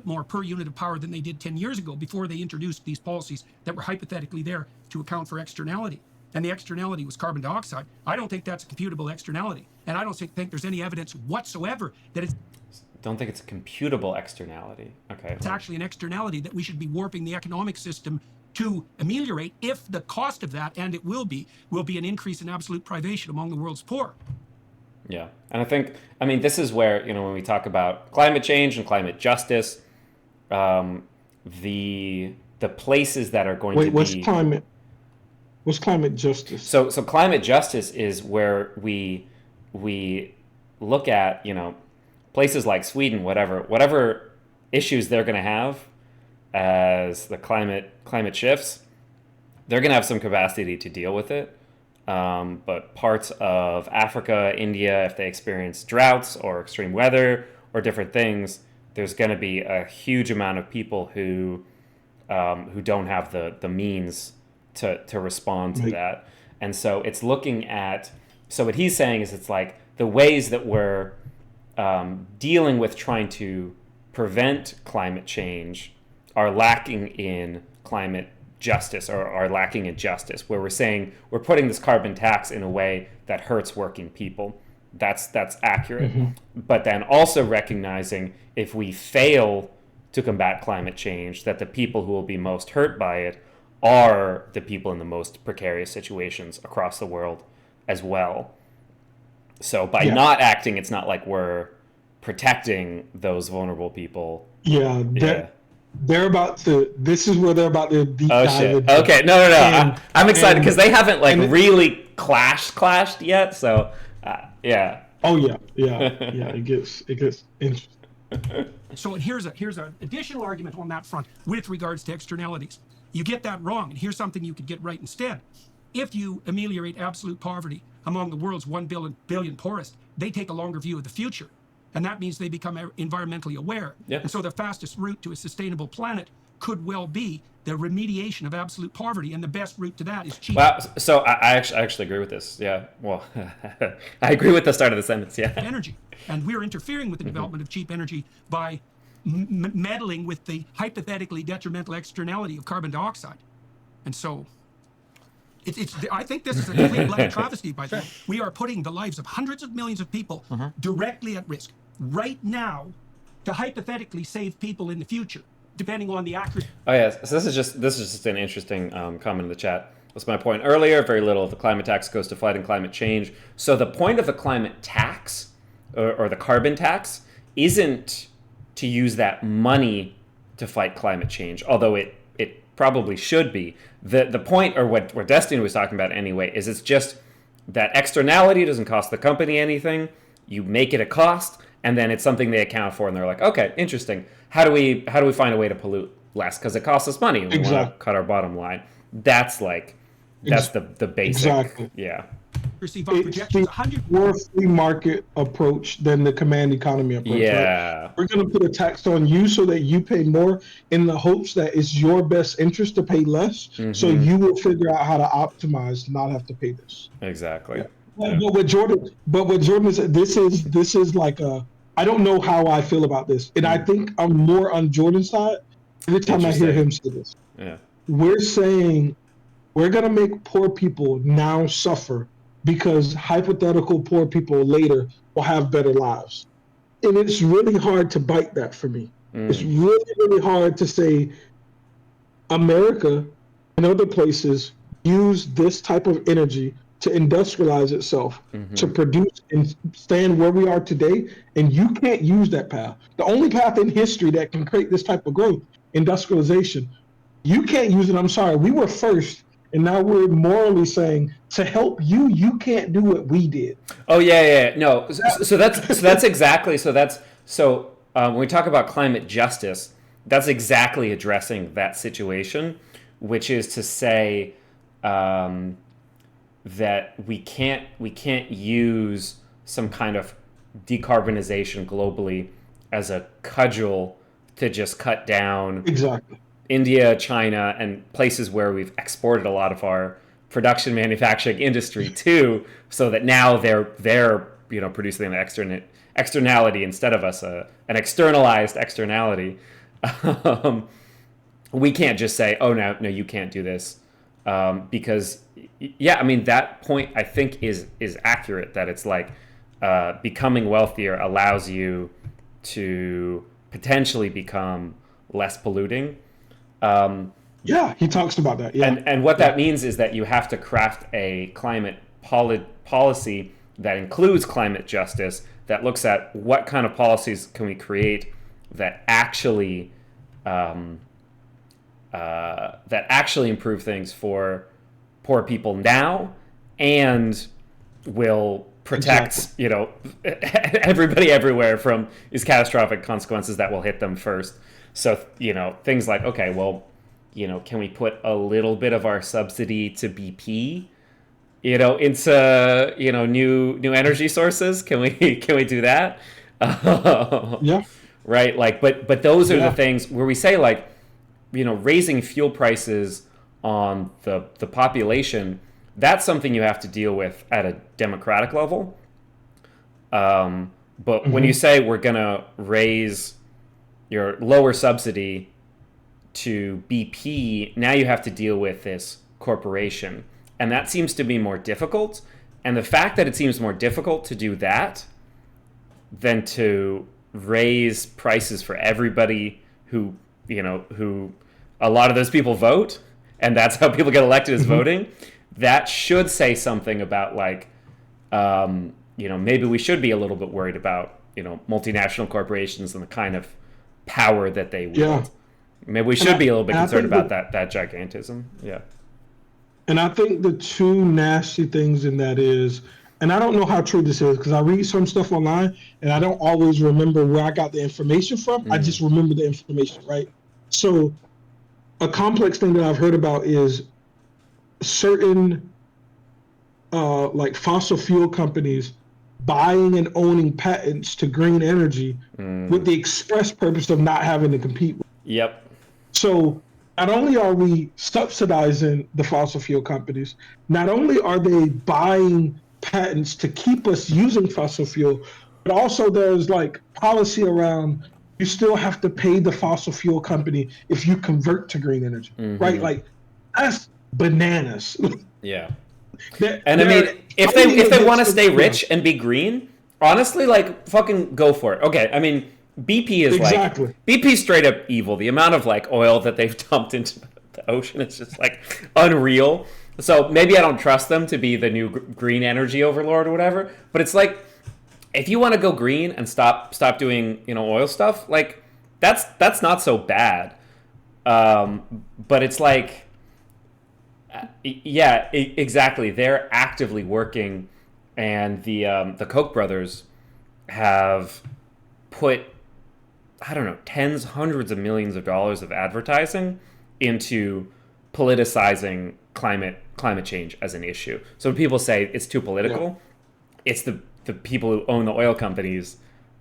More per unit of power than they did 10 years ago, before they introduced these policies that were hypothetically there to account for externality. And the externality was carbon dioxide. I don't think that's a computable externality. And I don't think there's any evidence whatsoever that it's... Don't think it's a computable externality. Okay. It's actually an externality that we should be warping the economic system to ameliorate, if the cost of that, and it will be an increase in absolute privation among the world's poor. Yeah. And I think, this is where, when we talk about climate change and climate justice, the places that are going to be... What's climate justice? So climate justice is where we look at, places like Sweden, whatever issues they're going to have as the climate shifts, they're going to have some capacity to deal with it. But parts of Africa, India, if they experience droughts or extreme weather or different things, there's going to be a huge amount of people who don't have the means to respond to that. And so it's looking at, so what he's saying is, it's like the ways that we're dealing with trying to prevent climate change are lacking in climate justice, or are lacking in justice, where we're saying we're putting this carbon tax in a way that hurts working people. That's accurate. But then also recognizing if we fail to combat climate change, that the people who will be most hurt by it are the people in the most precarious situations across the world as well. So by not acting, it's not like we're protecting those vulnerable people. They're about to. This is where they're about to deep dive. Oh shit! Into. Okay, no. I'm excited because they haven't really clashed yet. So, yeah. Oh yeah. It gets interesting. So here's an additional argument on that front with regards to externalities. You get that wrong, and here's something you could get right instead. If you ameliorate absolute poverty among the world's 1 billion poorest, they take a longer view of the future. And that means they become environmentally aware. Yep. And so the fastest route to a sustainable planet could well be the remediation of absolute poverty. And the best route to that is cheap. Well, so I actually agree with this. Yeah. Well, I agree with the start of the sentence. Yeah. Energy. And we're interfering with the development of cheap energy by meddling with the hypothetically detrimental externality of carbon dioxide. And so I think this is a complete bloody travesty, by the way. We are putting the lives of hundreds of millions of people directly at risk right now to hypothetically save people in the future, depending on the accuracy. Oh yes, so this is just an interesting comment in the chat. That's my point earlier. Very little of the climate tax goes to fighting climate change. So the point of the climate tax or the carbon tax isn't to use that money to fight climate change, although it probably should be. The point, or what Destiny was talking about anyway, is it's just that externality doesn't cost the company anything. You make it a cost, and then it's something they account for, and they're like, okay, interesting. How do we find a way to pollute less? Because it costs us money, and we want to cut our bottom line. That's the basic. Yeah. It's the more free market approach than the command economy approach. Yeah. Right? We're going to put a tax on you so that you pay more in the hopes that it's your best interest to pay less. So you will figure out how to optimize to not have to pay this. Exactly. Yeah. But what Jordan is, this is like I don't know how I feel about this. And I think I'm more on Jordan's side every time I hear him say this. Yeah. We're saying we're going to make poor people now suffer because hypothetical poor people later will have better lives. And it's really hard to bite that for me. It's really, really hard to say America and other places use this type of energy to industrialize itself, to produce and stand where we are today, and you can't use that path. The only path in history that can create this type of growth, industrialization, you can't use it. I'm sorry, we were first. And now we're morally saying, to help you, you can't do what we did. Oh yeah. No. So that's exactly. So when we talk about climate justice, that's exactly addressing that situation, which is to say that we can't use some kind of decarbonization globally as a cudgel to just cut down. Exactly. India, China, and places where we've exported a lot of our production manufacturing industry to, so that now they're producing an externality instead of us an externalized externality. We can't just say, oh no, you can't do this, because that point I think is accurate, that it's like becoming wealthier allows you to potentially become less polluting. He talks about that. Yeah. And what that means is that you have to craft a climate policy that includes climate justice, that looks at what kind of policies can we create that actually improve things for poor people now, and will protect everybody everywhere from these catastrophic consequences that will hit them first. So, things like, okay, well, can we put a little bit of our subsidy to BP, into, new energy sources? Can we do that? Yeah. Right. Like, but those are the things where we say, like, raising fuel prices on the population, that's something you have to deal with at a democratic level. But when you say we're going to raise your lower subsidy to BP, now you have to deal with this corporation. And that seems to be more difficult. And the fact that it seems more difficult to do that than to raise prices for everybody who a lot of those people vote, and that's how people get elected is voting, that should say something about like, maybe we should be a little bit worried about, multinational corporations and the kind of power that they wield. Yeah. Maybe we should be a little bit concerned about that gigantism. Yeah. And I think the two nasty things in that is, and I don't know how true this is because I read some stuff online and I don't always remember where I got the information from. I just remember the information, right? So a complex thing that I've heard about is certain like fossil fuel companies buying and owning patents to green energy with the express purpose of not having to compete with. Yep. So not only are we subsidizing the fossil fuel companies, not only are they buying patents to keep us using fossil fuel, but also there's like policy around you still have to pay the fossil fuel company if you convert to green energy, right? Like that's bananas. Yeah. And I mean, if they want to stay rich and be green, honestly, like fucking go for it. Okay, I mean, BP is exactly. like BP's straight up evil. The amount of like oil that they've dumped into the ocean is just like unreal. So maybe I don't trust them to be the new green energy overlord or whatever. But it's like, if you want to go green and stop doing oil stuff, like that's not so bad. But it's like, yeah, exactly. They're actively working, and the Koch brothers have put, I don't know, tens, hundreds of millions of dollars of advertising into politicizing climate change as an issue. So when people say it's too political, it's the people who own the oil companies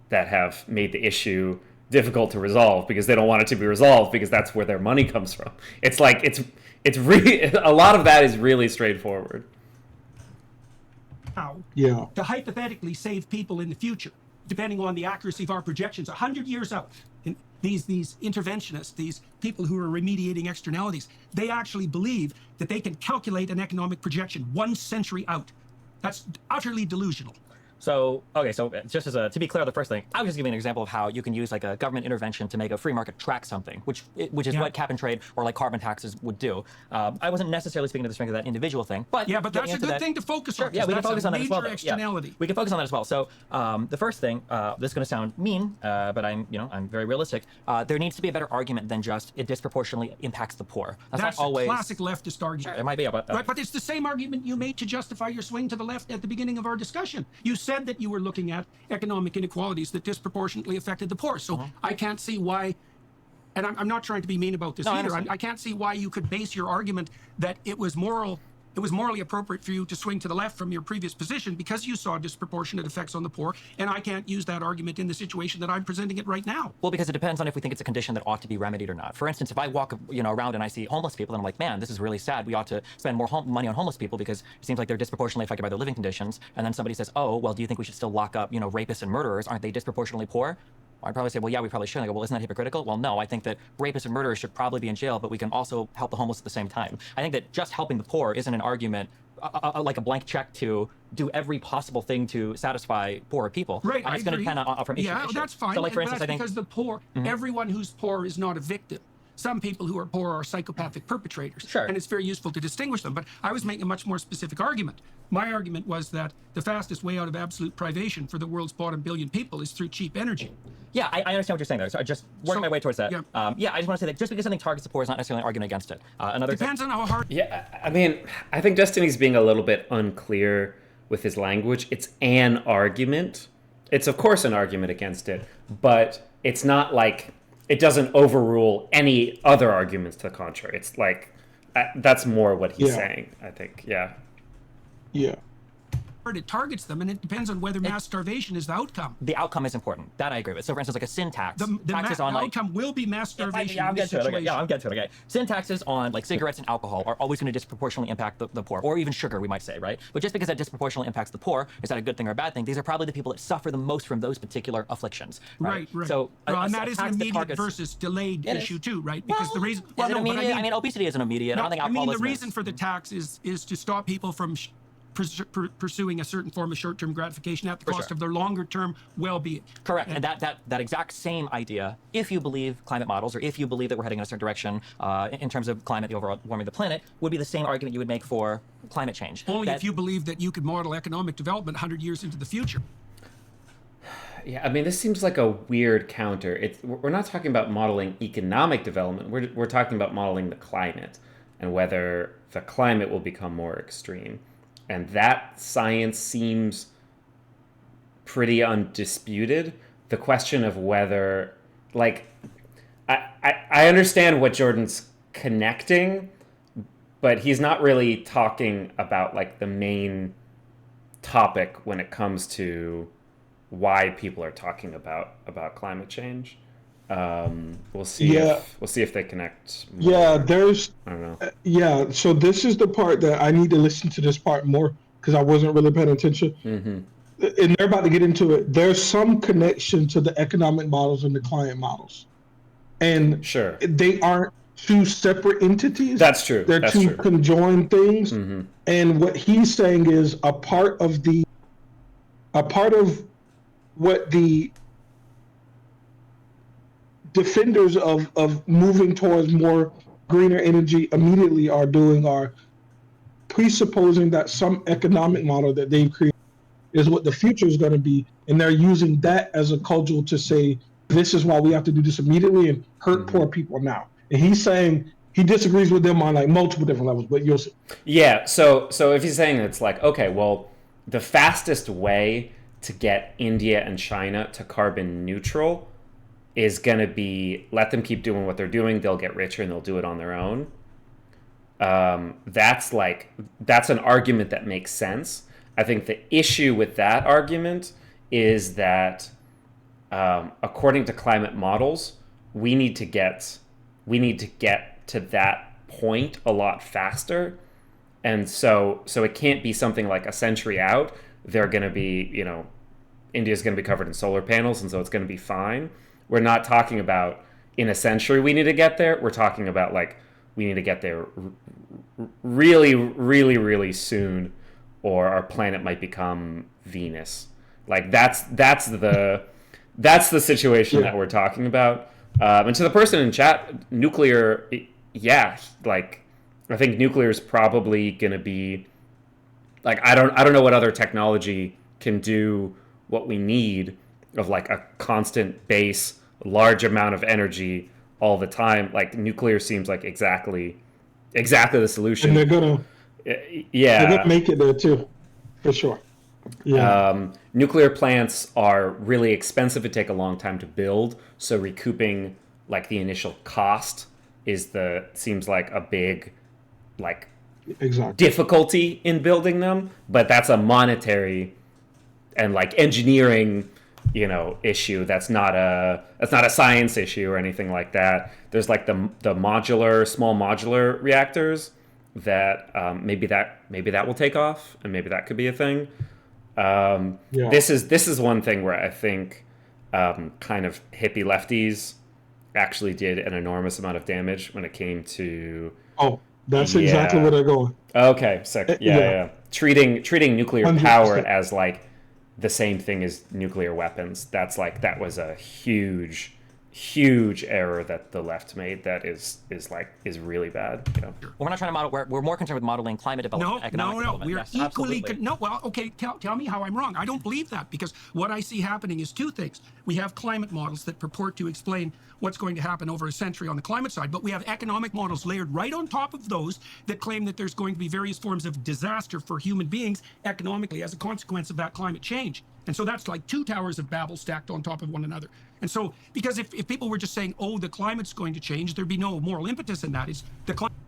that have made the issue difficult to resolve because they don't want it to be resolved because that's where their money comes from. It's like it's really a lot of that is really straightforward. To hypothetically save people in the future, depending on the accuracy of our projections, 100 years out. And these interventionists, these people who are remediating externalities, they actually believe that they can calculate an economic projection 1 century out. That's utterly delusional. So, okay, so just to be clear, the first thing, I was just giving an example of how you can use like a government intervention to make a free market track something, which is what cap and trade or like carbon taxes would do. I wasn't necessarily speaking to the strength of that individual thing, but yeah, but that's a good thing to focus on. Yeah, we can focus on that as well. Externality. Yeah, we can focus on that as well. So, the first thing, this is going to sound mean, but I'm very realistic. There needs to be a better argument than just it disproportionately impacts the poor. That's not always a classic leftist argument. Sure, it might be, but right, but it's the same argument you made to justify your swing to the left at the beginning of our discussion. You said that you were looking at economic inequalities that disproportionately affected the poor. So I can't see why, and I'm not trying to be mean about this either. I can't see why you could base your argument that it was morally appropriate for you to swing to the left from your previous position because you saw disproportionate effects on the poor, and I can't use that argument in the situation that I'm presenting it right now. Well, because it depends on if we think it's a condition that ought to be remedied or not. For instance, if I walk around and I see homeless people and I'm like, man, this is really sad. We ought to spend more money on homeless people because it seems like they're disproportionately affected by their living conditions. And then somebody says, oh, well, do you think we should still lock up, rapists and murderers? Aren't they disproportionately poor? I'd probably say, well, yeah, we probably should. I go, well, isn't that hypocritical? Well, no, I think that rapists and murderers should probably be in jail, but we can also help the homeless at the same time. I think that just helping the poor isn't an argument like a blank check to do every possible thing to satisfy poorer people. Right, and it's going to depend on from issue to issue. That's fine. So, like, for instance, that's I think because the poor, everyone who's poor is not a victim. Some people who are poor are psychopathic perpetrators. Sure. And it's very useful to distinguish them. But I was making a much more specific argument. My argument was that the fastest way out of absolute privation for the world's bottom billion people is through cheap energy. Yeah, I understand what you're saying there. So I just work my way towards that. Yeah. I just want to say that just because something targets the poor is not necessarily an argument against it. Depends on how hard. Yeah, I mean, I think Destiny's being a little bit unclear with his language. It's an argument. It's, of course, an argument against it, but it's not like it doesn't overrule any other arguments to the contrary. It's like, that's more what he's saying, I think. Yeah. Yeah. it targets them, and it depends on whether mass starvation is the outcome. The outcome is important. That I agree with. So, for instance, like a sin tax. The outcome will be mass starvation. I'm getting to it. Okay. Yeah, I'm getting to it. Okay. Sin taxes on like cigarettes and alcohol are always going to disproportionately impact the poor, or even sugar, we might say, right? But just because that disproportionately impacts the poor, is that a good thing or a bad thing? These are probably the people that suffer the most from those particular afflictions. Right. So, and that is an immediate versus delayed issue too, right? Because the reason. Well, no, I mean, obesity isn't immediate. I don't think alcoholism. I mean, the reason for the tax is to stop people from pursuing a certain form of short-term gratification at the cost of their longer-term well-being. Correct, and that exact same idea, if you believe climate models, or if you believe that we're heading in a certain direction in terms of climate, the overall warming of the planet, would be the same argument you would make for climate change. Only if you believe that you could model economic development 100 years into the future. Yeah, I mean, this seems like a weird counter. We're not talking about modeling economic development. We're talking about modeling the climate and whether the climate will become more extreme. And that science seems pretty undisputed. The question of whether, like, I understand what Jordan's connecting, but he's not really talking about, like, the main topic when it comes to why people are talking about climate change. We'll see if they connect more. Yeah, there's I don't know. Yeah, so this is the part that I need to listen to this part more because I wasn't really paying attention. And they're about to get into it. There's some connection to the economic models and the client models. And sure, they aren't two separate entities. That's true. They're two conjoined things. And what he's saying is a part of what the defenders of moving towards more greener energy immediately are doing are presupposing that some economic model that they've created is what the future is going to be, and they're using that as a cudgel to say this is why we have to do this immediately and hurt poor people now. And he's saying he disagrees with them on like multiple different levels, but you'll see. Yeah, so if he's saying it's like, okay, well, the fastest way to get India and China to carbon neutral is going to be let them keep doing what they're doing. They'll get richer and they'll do it on their own. That's an argument that makes sense. I think the issue with that argument is that according to climate models, we need to get to that point a lot faster. And so it can't be something like a century out. They're going to be, India's going to be covered in solar panels, and so it's going to be fine. We're not talking about in a century we need to get there. We're talking about like we need to get there really, really, really soon, or our planet might become Venus. Like that's the situation that we're talking about. And to the person in chat, nuclear, yeah, like I think nuclear is probably going to be like I don't know what other technology can do what we need of like a constant base, large amount of energy all the time. Like nuclear seems like exactly the solution. And they're gonna make it there too, for sure. Yeah. Nuclear plants are really expensive to take a long time to build, so recouping like the initial cost seems like a big like difficulty in building them, but that's a monetary and like engineering issue. That's not a science issue or anything like that. There's like the small modular reactors that maybe that will take off, and maybe that could be a thing. This is one thing where I think kind of hippie lefties actually did an enormous amount of damage when it came to. Oh, that's exactly where they're going. Okay, sick. Yeah. Treating nuclear 100%. Power as like the same thing as nuclear weapons. That was a huge error that the left made. That is really bad. Well, we're not trying to model. We're more concerned with modeling climate development. Economic development. We're yes, equally. Well, okay. Tell me how I'm wrong. I don't believe that, because what I see happening is two things. We have climate models that purport to explain what's going to happen over a century on the climate side, but we have economic models layered right on top of those that claim that there's going to be various forms of disaster for human beings economically as a consequence of that climate change. And so that's like two towers of Babel stacked on top of one another. And so, because if people were just saying, oh, the climate's going to change, there'd be no moral impetus in that. It's the climate.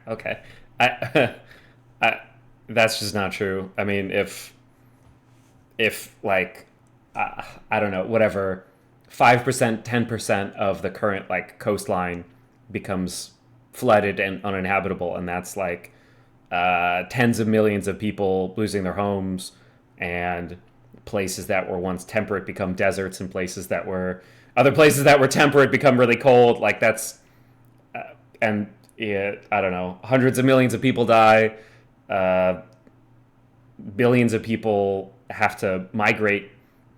Okay. that's just not true. I mean, if like, I don't know, whatever, 5%, 10% of the current like coastline becomes flooded and uninhabitable, and that's like tens of millions of people losing their homes, and places that were once temperate become deserts, and other places that were temperate become really cold. Like that's, and yeah, I don't know, hundreds of millions of people die, billions of people have to migrate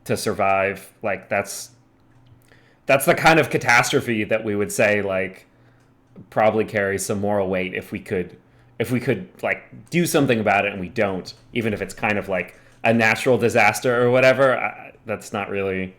to survive. Like that's the kind of catastrophe that we would say like probably carries some moral weight if we could like do something about it, and we don't, even if it's kind of like a natural disaster or whatever. That's not really.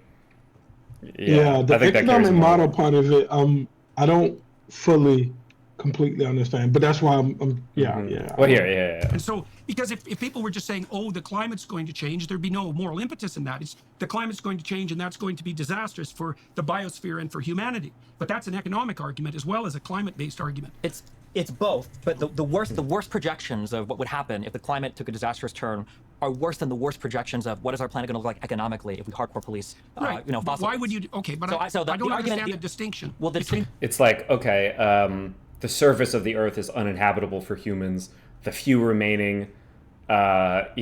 Yeah, the economic model part of it, I don't fully completely understand, but that's why I'm yeah. Well, yeah. And so, because if people were just saying, oh, the climate's going to change, there'd be no moral impetus in that. It's the climate's going to change, and that's going to be disastrous for the biosphere and for humanity. But that's an economic argument as well as a climate-based argument. It's both, but the worst projections of what would happen if the climate took a disastrous turn are worse than the worst projections of what is our planet going to look like economically if we hardcore police, right. fossil. Why would you? Okay, but I don't understand the distinction. Well, it's like, okay, the surface of the Earth is uninhabitable for humans. The few remaining, Americans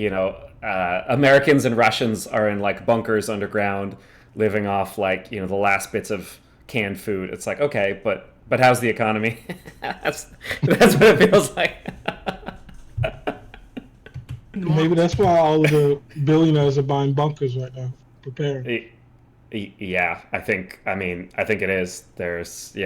and Russians are in like bunkers underground, living off like the last bits of canned food. It's like, okay, but how's the economy? that's what it feels like. Maybe that's why all of the billionaires are buying bunkers right now, preparing. Yeah, I think it is. There's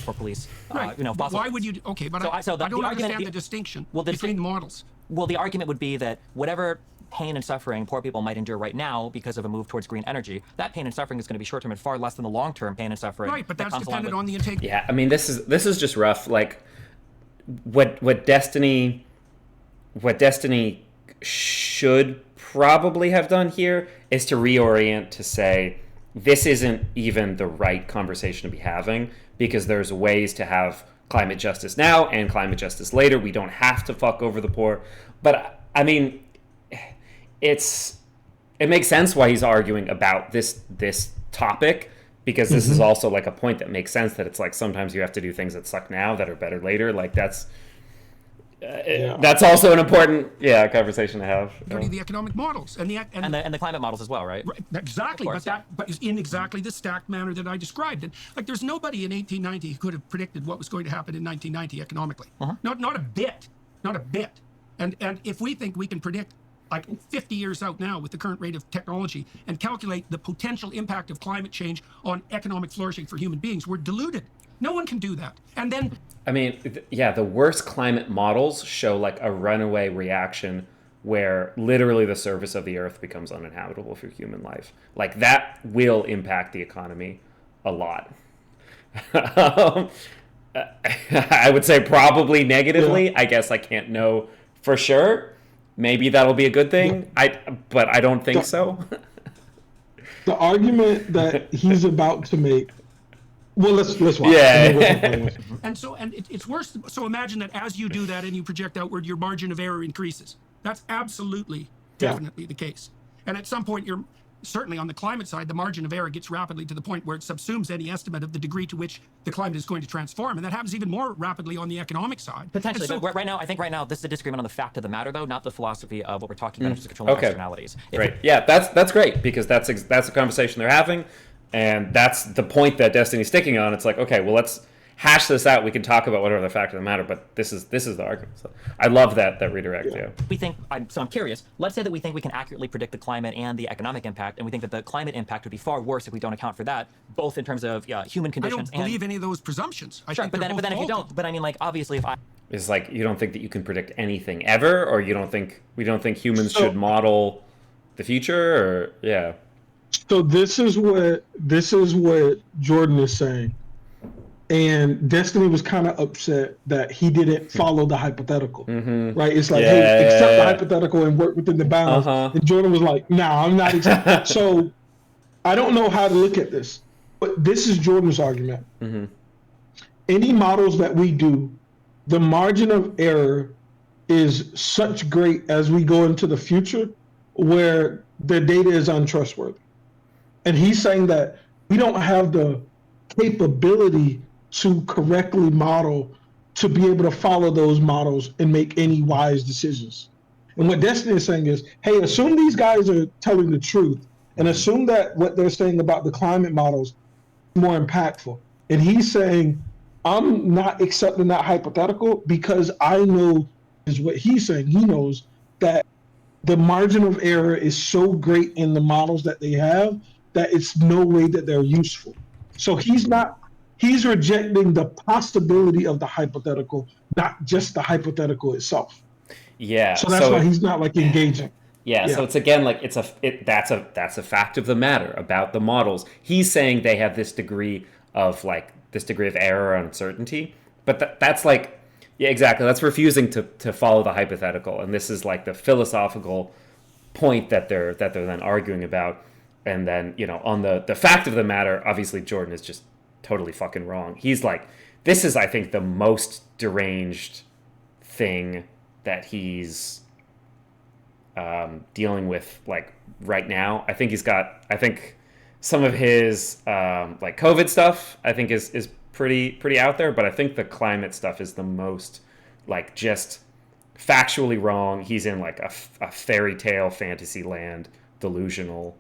for police. Right. Why would you? Okay, but I don't understand the distinction between the models. Well, the argument would be that whatever pain and suffering poor people might endure right now because of a move towards green energy, that pain and suffering is going to be short-term and far less than the long-term pain and suffering. Right, but that's dependent on the intake. Yeah, I mean, this is just rough. Like, what Destiny should probably have done here is to reorient to say this isn't even the right conversation to be having, because there's ways to have climate justice now and climate justice later. We don't have to fuck over the poor. But I mean, it makes sense why he's arguing about this topic, because this is also like a point that makes sense, that it's like sometimes you have to do things that suck now that are better later. Like that's also an important conversation to have. The economic models and the climate models as well, right? Right, exactly, but in exactly the stacked manner that I described. And like, there's nobody in 1890 who could have predicted what was going to happen in 1990 economically. Not a bit. And if we think we can predict like 50 years out now with the current rate of technology and calculate the potential impact of climate change on economic flourishing for human beings, we're deluded. No one can do that. And then, I mean, the worst climate models show like a runaway reaction where literally the surface of the Earth becomes uninhabitable for human life. Like, that will impact the economy a lot. I would say probably negatively. Yeah. I guess I can't know for sure. Maybe that'll be a good thing. But I don't think so. The argument that he's about to make. Well, let's watch. Yeah. And it's worse. So imagine that as you do that and you project outward, your margin of error increases. That's absolutely, definitely the case. And at some point, certainly on the climate side, the margin of error gets rapidly to the point where it subsumes any estimate of the degree to which the climate is going to transform. And that happens even more rapidly on the economic side. Potentially, but right now, this is a disagreement on the fact of the matter, though, not the philosophy of what we're talking about, just controlling externalities. Right. Yeah, that's great, because that's a conversation they're having. And that's the point that Destiny's sticking on. It's like, okay, well, let's hash this out. We can talk about whatever the fact of the matter, but this is the argument. So I love that redirect. Yeah. I'm curious. Let's say that we think we can accurately predict the climate and the economic impact, and we think that the climate impact would be far worse if we don't account for that, both in terms of human conditions. I don't believe any of those presumptions. Sure, but then if you don't, but I mean, like, obviously, it's like, you don't think that you can predict anything ever, or we don't think humans should model the future, or So this is what Jordan is saying, and Destiny was kind of upset that he didn't follow the hypothetical, right? It's like, hey, accept the hypothetical and work within the bounds. And Jordan was like, "Nah, I'm not accepting." So I don't know how to look at this, but this is Jordan's argument. Any models that we do, the margin of error is such great as we go into the future where the data is untrustworthy. And he's saying that we don't have the capability to correctly model to be able to follow those models and make any wise decisions. And what Destiny is saying is, hey, assume these guys are telling the truth and assume that what they're saying about the climate models is more impactful. And he's saying, I'm not accepting that hypothetical because I know, is what he's saying, he knows that the margin of error is so great in the models that they have that it's no way that they're useful. So he's rejecting the possibility of the hypothetical, not just the hypothetical itself. Yeah. So that's why he's not like engaging. Yeah, so it's again like that's a fact of the matter about the models. He's saying they have this degree of error or uncertainty, but that's like, yeah, exactly. That's refusing to follow the hypothetical, and this is like the philosophical point that they're then arguing about. And then, you know, on the fact of the matter, obviously Jordan is just totally fucking wrong. He's like, this is, I think, the most deranged thing that he's dealing with like right now. I think some of his like COVID stuff I think is pretty out there, but I think the climate stuff is the most like just factually wrong. He's in like a fairy tale fantasy land, delusional.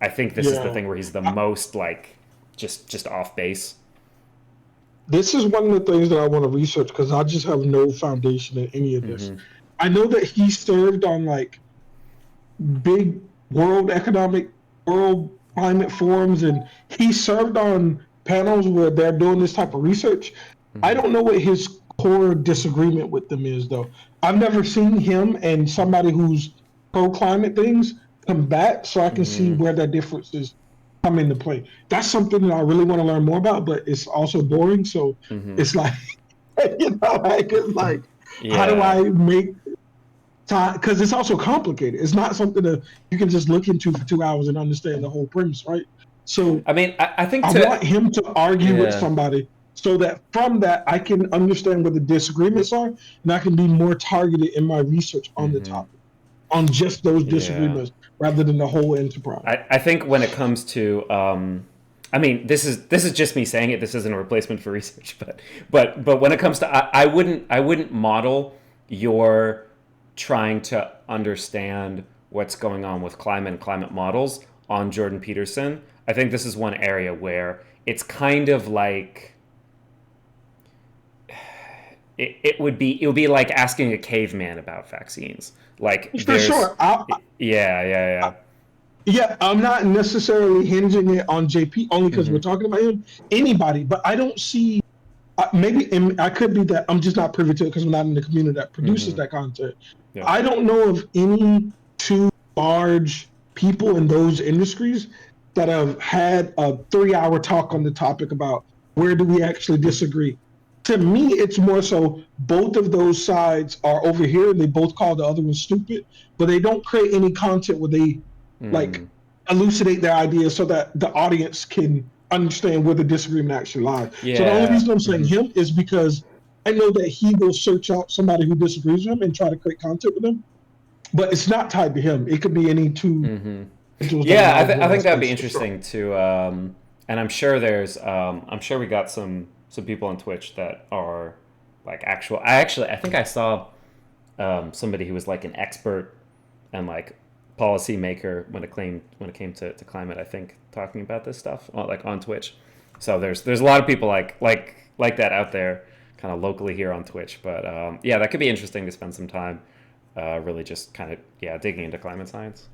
I think this is the thing where he's the most like just off base. This is one of the things that I want to research because I just have no foundation in any of this. I know that he served on like big world climate forums, and he served on panels where they're doing this type of research. I don't know what his core disagreement with them is, though. I've never seen him and somebody who's pro-climate things combat, so I can see where their differences come into play. That's something that I really want to learn more about, but it's also boring. So it's like, you know, like how do I make time? Because it's also complicated. It's not something that you can just look into for 2 hours and understand the whole premise, right? So I mean, I think I want him to argue with somebody so that from that I can understand what the disagreements are, and I can be more targeted in my research on the topic, on just those disagreements rather than the whole enterprise. I think when it comes to I mean, this is just me saying it. This isn't a replacement for research, but when it comes to I wouldn't model your trying to understand what's going on with climate and climate models on Jordan Peterson. I think this is one area where it's kind of like it would be like asking a caveman about vaccines. Like for sure. Yeah, I'm not necessarily hinging it on JP only because we're talking about him. Anybody, but I don't see. Maybe I could be that I'm just not privy to it because I'm not in the community that produces that content. Yeah. I don't know of any two large people in those industries that have had a 3-hour talk on the topic about where do we actually disagree. To me, it's more so both of those sides are over here and they both call the other one stupid, but they don't create any content where they like elucidate their ideas so that the audience can understand where the disagreement actually lies. Yeah. So the only reason I'm saying him is because I know that he will search out somebody who disagrees with him and try to create content with them, but it's not tied to him. It could be any two. Yeah, I think that'd be interesting to, and I'm sure there's, I'm sure we got some people on Twitch that are like actual. I think I saw somebody who was like an expert and like policy maker when it came to climate. I think talking about this stuff like on Twitch. So there's a lot of people like that out there, kind of locally here on Twitch. But yeah, that could be interesting to spend some time really just kind of digging into climate science.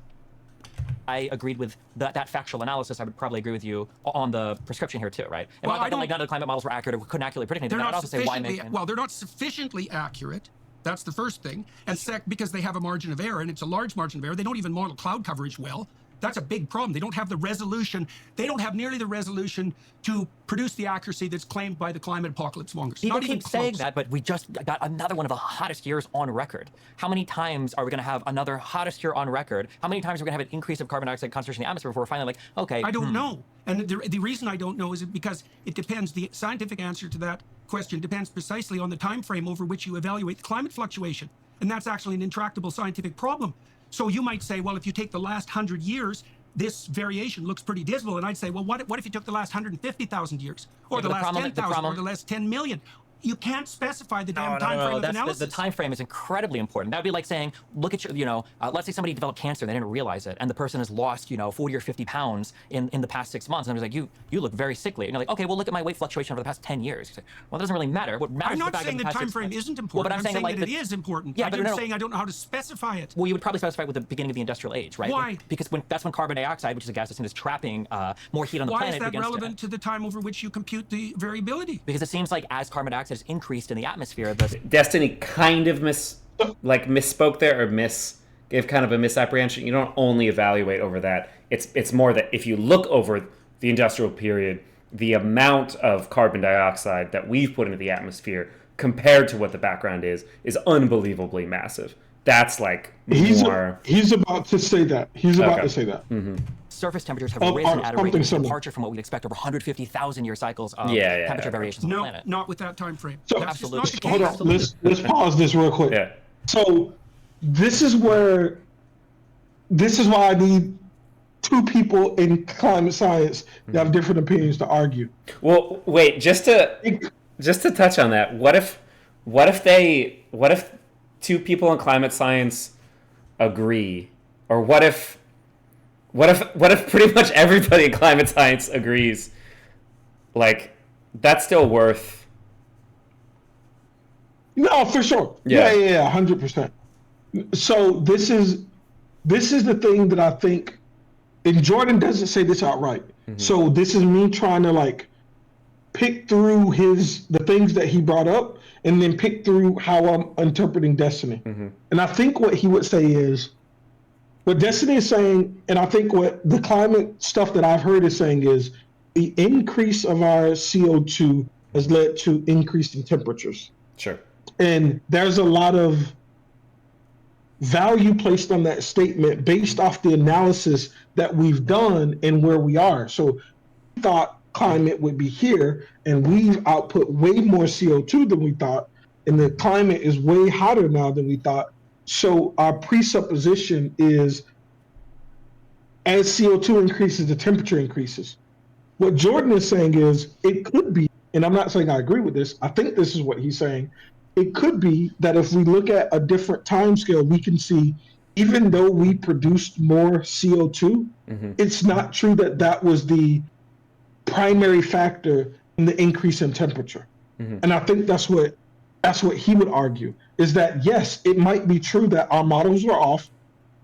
I agreed with that factual analysis. I would probably agree with you on the prescription here too, right? And well, not that like none of the climate models were accurate or couldn't accurately predict anything. I would also say why make... Well, they're not sufficiently accurate. That's the first thing. And because they have a margin of error, and it's a large margin of error, they don't even model cloud coverage well. That's a big problem. They don't have the resolution. They don't have nearly the resolution to produce the accuracy that's claimed by the climate apocalypse mongers. Not even saying that, but we just got another one of the hottest years on record. How many times are we going to have another hottest year on record? How many times are we going to have an increase of carbon dioxide concentration in the atmosphere before we're finally like, okay? I don't know. And the reason I don't know is because it depends. The scientific answer to that question depends precisely on the time frame over which you evaluate the climate fluctuation. And that's actually an intractable scientific problem. So you might say, well, if you take the last 100 years, this variation looks pretty dismal. And I'd say, well, what if you took the last 150,000 years, or the last 10,000, or the last 10 million? You can't specify the damn time frame of analysis. The time frame is incredibly important. That would be like saying, look at your, let's say somebody developed cancer, they didn't realize it, and the person has lost, 40 or 50 pounds in the past 6 months, and I was like, you look very sickly. And you're like, okay, well, look at my weight fluctuation over the past 10 years. Like, well, it doesn't really matter. What matters I'm not is the saying fact the time frame isn't important. Well, but I'm saying that it is important. Yeah, but I'm saying I don't know how to specify it. Well, you would probably specify it with the beginning of the industrial age, right? Why? Because that's when carbon dioxide, which is a gas that's seen as trapping more heat on the planet. Why is that relevant to the time over which you compute the variability? Because it seems like as carbon dioxide is increased in the atmosphere, Destiny kind of misspoke there, or gave kind of a misapprehension. You don't only evaluate over that. It's more that if you look over the industrial period, the amount of carbon dioxide that we've put into the atmosphere compared to what the background is unbelievably massive. That's like more. He's about to say that. He's about to say that. Mm-hmm. Surface temperatures have risen at a rate of departure from what we'd expect over 150,000 year cycles of temperature variations on the planet. Not with that time frame. So, absolutely. Hold on. Let's pause this real quick. Yeah. So this is why I need two people in climate science that have different opinions to argue. Well, wait, just to touch on that, what if two people in climate science agree, or what if pretty much everybody in climate science agrees? Like, that's still worth. No, for sure. Yeah, 100%. So this is the thing that I think, and Jordan doesn't say this outright. Mm-hmm. So this is me trying to pick through the things that he brought up, and then pick through how I'm interpreting Destiny. Mm-hmm. And I think what he would say is, what Destiny is saying, and I think what the climate stuff that I've heard is saying, is the increase of our CO2 has led to increasing temperatures. Sure. And there's a lot of value placed on that statement based off the analysis that we've done and where we are. So we thought climate would be here, and we've output way more CO2 than we thought, and the climate is way hotter now than we thought. So our presupposition is, as CO2 increases, the temperature increases. What Jordan is saying is, it could be, and I'm not saying I agree with this, I think this is what he's saying, it could be that if we look at a different time scale, we can see, even though we produced more CO2, it's not true that that was the primary factor in the increase in temperature. And I think that's what he would argue, is that yes, it might be true that our models were off,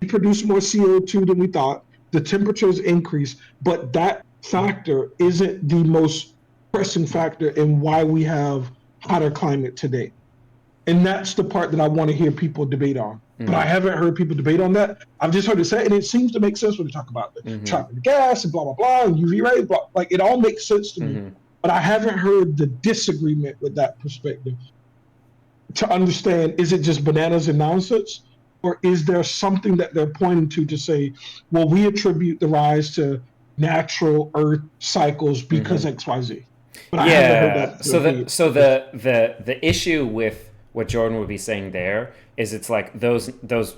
we produced more CO2 than we thought, the temperatures increased, but that factor isn't the most pressing factor in why we have hotter climate today. And that's the part that I want to hear people debate on. But I haven't heard people debate on that. I've just heard it said, and it seems to make sense when they talk about the trapping the gas and blah, blah, blah, and UV rays, blah, it all makes sense to me. But I haven't heard the disagreement with that perspective to understand, is it just bananas and nonsense? Or is there something that they're pointing to say, well, we attribute the rise to natural Earth cycles because X, Y, Z. But I haven't heard that. So the issue with what Jordan would be saying there is, it's like those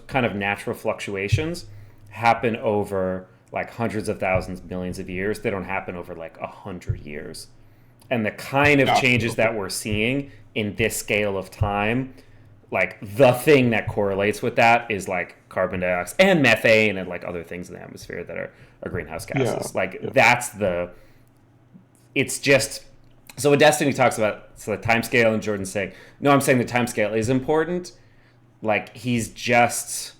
kind of natural fluctuations happen over like hundreds of thousands, millions of years. They don't happen over like 100 years. And the kind of changes that we're seeing in this scale of time, like the thing that correlates with that is like carbon dioxide and methane and like other things in the atmosphere that are greenhouse gases. It's just, so what Destiny talks about, so the time scale, and Jordan's saying, no, I'm saying the time scale is important. Like, he's just,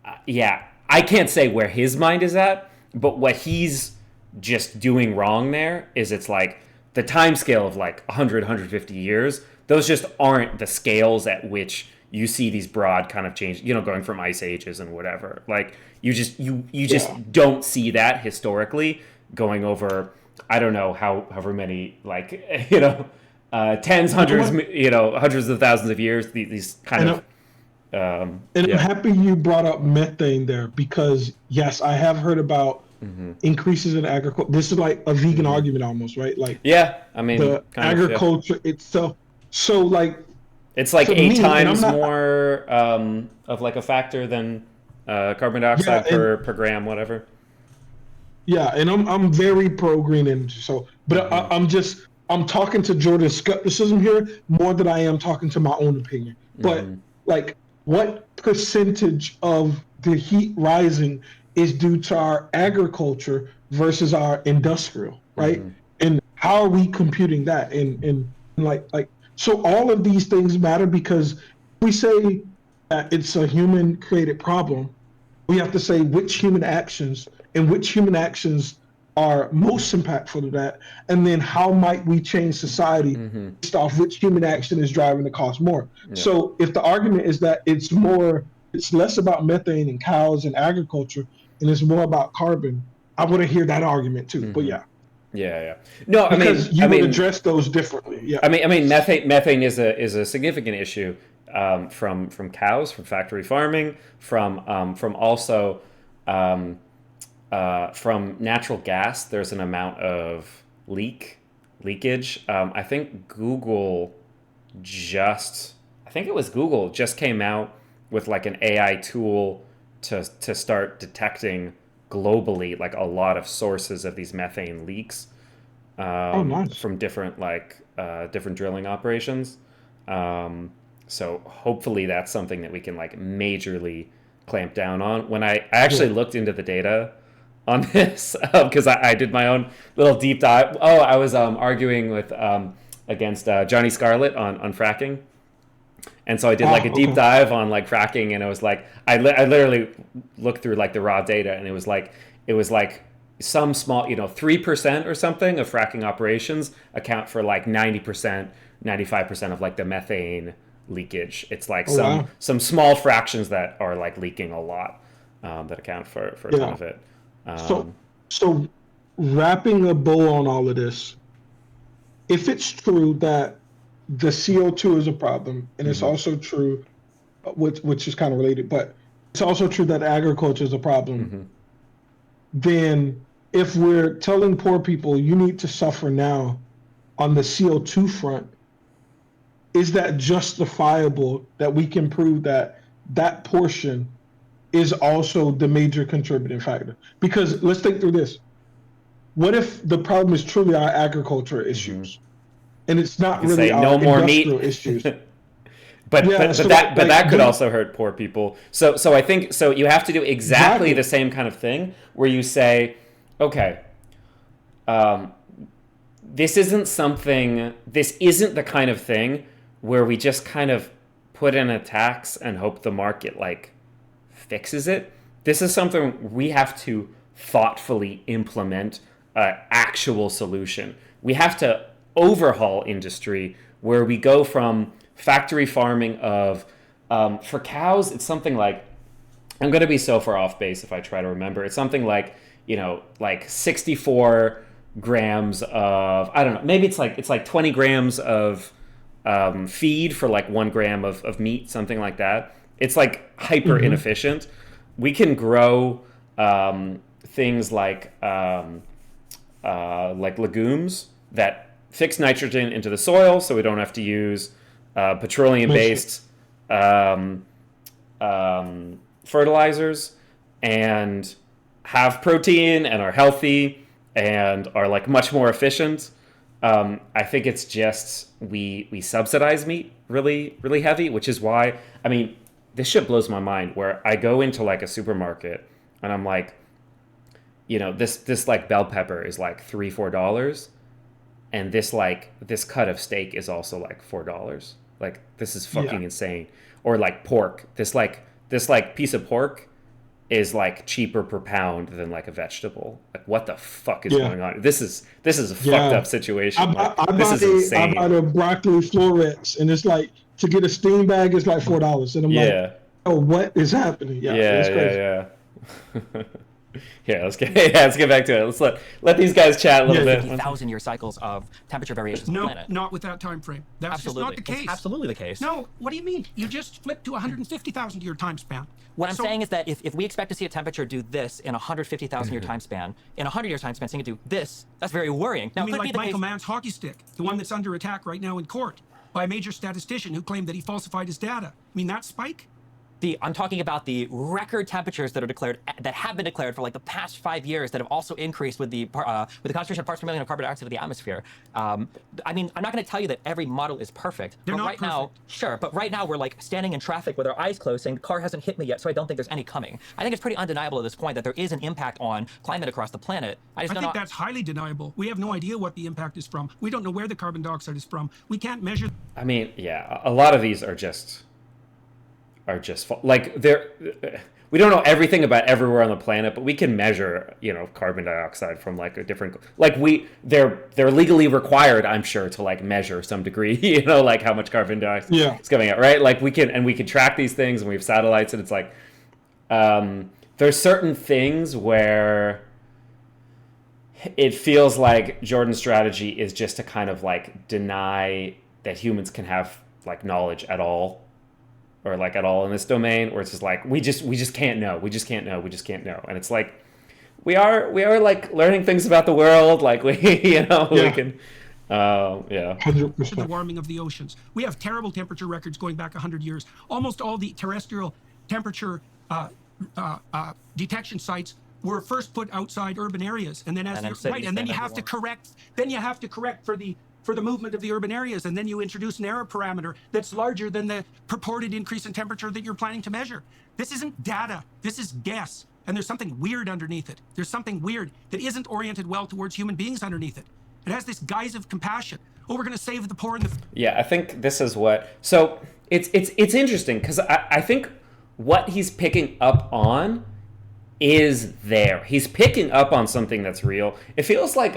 I can't say where his mind is at, but what he's just doing wrong there is, it's like the time scale of like 100, 150 years, those just aren't the scales at which you see these broad kind of change, going from ice ages and whatever. Like, you just don't see that historically going over, I don't know however many, like, tens, hundreds, hundreds of thousands of years, these kind of. I'm happy you brought up methane there, because yes, I have heard about increases in agriculture. This is like a vegan argument almost, right? Like, I mean, the agriculture itself. So like, It's like to 8 me, times more of like a factor than carbon dioxide per gram, whatever. Yeah, and I'm very pro green energy. So, but I'm talking to Jordan's skepticism here more than I am talking to my own opinion. But like, what percentage of the heat rising is due to our agriculture versus our industrial, right? And how are we computing that? And like so all of these things matter because we say that it's a human created problem. We have to say which human actions are most impactful to that, and then how might we change society based off which human action is driving the cost more. So if the argument is that it's less about methane and cows and agriculture and it's more about carbon, I want to hear that argument too. But yeah. No, because you would address those differently. Yeah. I mean, methane is a significant issue from cows, from factory farming, from also from natural gas. There's an amount of leakage. I think Google just came out with like an AI tool to start detecting globally like a lot of sources of these methane leaks nice. from different different drilling operations. So hopefully that's something that we can like majorly clamp down on. When I actually looked into the data on this because I did my own little deep dive. I was arguing with against Johnny Scarlett on fracking. And so I did like a deep dive on like fracking, and it was like I literally looked through like the raw data, and it was like some small 3% or something of fracking operations account for like 90%, 95% of like the methane leakage. It's like some small fractions that are like leaking a lot that account for a ton of it. So wrapping a bow on all of this, if it's true that the CO2 is a problem, and it's also true, which is kind of related, but it's also true that agriculture is a problem, then if we're telling poor people you need to suffer now on the CO2 front, is that justifiable that we can prove that portion is also the major contributing factor? Because let's think through this. What if the problem is truly our agriculture issues? And it's not really our no more industrial meat issues. But that could also hurt poor people. So I think you have to do exactly the same kind of thing where you say, okay, this isn't the kind of thing where we just kind of put in a tax and hope the market like fixes it. This is something we have to thoughtfully implement an actual solution. We have to overhaul industry where we go from factory farming of for cows, it's something like, I'm going to be so far off base if I try to remember, it's something like like 64 grams of, I don't know, maybe it's like 20 grams of feed for like 1 gram of meat, something like that. It's like hyper inefficient. We can grow things like legumes that fix nitrogen into the soil, so we don't have to use petroleum-based fertilizers, and have protein and are healthy and are like much more efficient. I think it's just we subsidize meat really, really heavy, which is why, I mean, this shit blows my mind where I go into like a supermarket and I'm like, this like bell pepper is like $3-4. And this cut of steak is also like $4. Like, this is fucking insane. Or like pork. This piece of pork is like cheaper per pound than like a vegetable. Like, what the fuck is going on? This is a fucked up situation. This is insane. I bought a broccoli florets, and it's like, to get a steam bag is like $4. And I'm like, oh, what is happening? It's crazy. Yeah, let's get back to it. Let's let these guys chat a little bit. 50,000-year cycles of temperature variations on the planet. No, not with that time frame. That's just not the case. It's absolutely the case. No, what do you mean? You just flipped to a 150,000-year time span. What I'm saying is that if we expect to see a temperature do this in a 150,000-year time span, in a 100-year time span, seeing it do this, that's very worrying. Now, you mean like Michael Mann's hockey stick, the one that's under attack right now in court? by a major statistician who claimed that he falsified his data. I mean, that spike? I'm talking about the record temperatures that have been declared for like the past 5 years that have also increased with the concentration of parts per million of carbon dioxide in the atmosphere. I mean, I'm not going to tell you that every model is perfect. They're but not right perfect. now, sure, but right now we're like standing in traffic with our eyes closed saying the car hasn't hit me yet, so I don't think there's any coming. I think it's pretty undeniable at this point that there is an impact on climate across the planet. I think that's highly deniable. We have no idea what the impact is from. We don't know where the carbon dioxide is from. We can't measure. I mean, yeah, a lot of these are just like we don't know everything about everywhere on the planet, but we can measure, carbon dioxide from like a different, like they're legally required, I'm sure, to like measure some degree, like how much carbon dioxide is coming out, right? Like we can track these things, and we have satellites, and it's like there's certain things where it feels like Jordan's strategy is just to kind of like deny that humans can have like knowledge at all. Or like at all in this domain, or it's just like we just can't know, we just can't know, and it's like we are like learning things about the world, like we can 100%. The warming of the oceans. We have terrible temperature records going back 100 years. Almost all the terrestrial temperature detection sites were first put outside urban areas, and then then you have to correct. Then you have to correct for the movement of the urban areas, and then you introduce an error parameter that's larger than the purported increase in temperature that you're planning to measure. This isn't data, this is guess, and there's something weird underneath it. There's something weird that isn't oriented well towards human beings underneath it. It has this guise of compassion. Oh, we're gonna save the poor and the... Yeah, I think this is what... So, it's interesting, because I think what he's picking up on is there. He's picking up on something that's real. It feels like...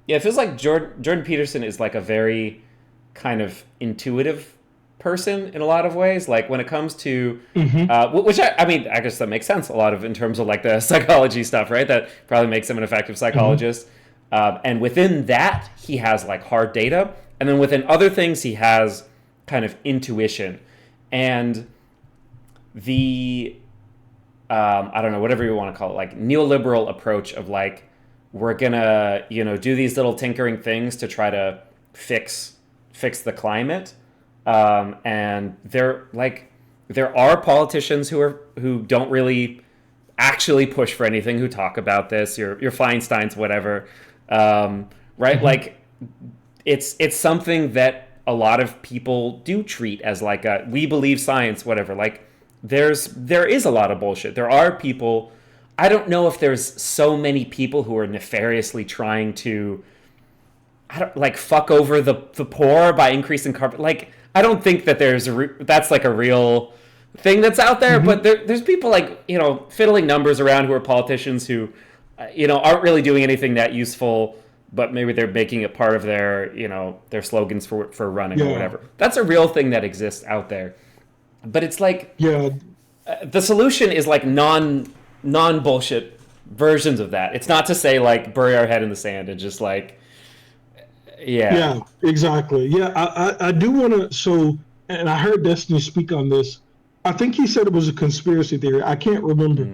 it feels like Jordan Peterson is like a very kind of intuitive person in a lot of ways. Like when it comes to, which I mean, I guess that makes sense a lot of in terms of like the psychology stuff, right? That probably makes him an effective psychologist. And within that, he has like hard data. And then within other things, he has kind of intuition. And the, I don't know, whatever you want to call it, like neoliberal approach of like, we're gonna, do these little tinkering things to try to fix the climate. And there are politicians who don't really actually push for anything, who talk about this. Your Feinsteins, whatever, right? Like it's something that a lot of people do treat as like we believe science, whatever. Like there is a lot of bullshit. There are people. I don't know if there's so many people who are nefariously trying to, fuck over the poor by increasing carbon. Like, I don't think that that's like a real thing that's out there. But there's people like, fiddling numbers around who are politicians who, aren't really doing anything that useful, but maybe they're making it part of their, their slogans for running or whatever. That's a real thing that exists out there. But it's like, the solution is like non-bullshit versions of that. It's not to say like bury our head in the sand and just like yeah exactly. I do want to, and I heard Destiny speak on this. I think he said it was a conspiracy theory. I can't remember.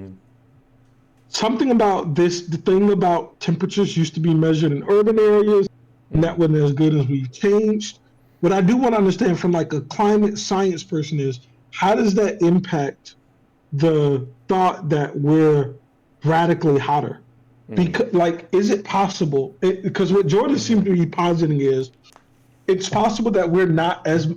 Something about this, the thing about temperatures used to be measured in urban areas, and that wasn't as good as we've changed. What I do want to understand from like a climate science person is, how does that impact the thought that we're radically hotter? Because, like, is it possible? Because what Jordan seems to be positing is, it's possible that we're not as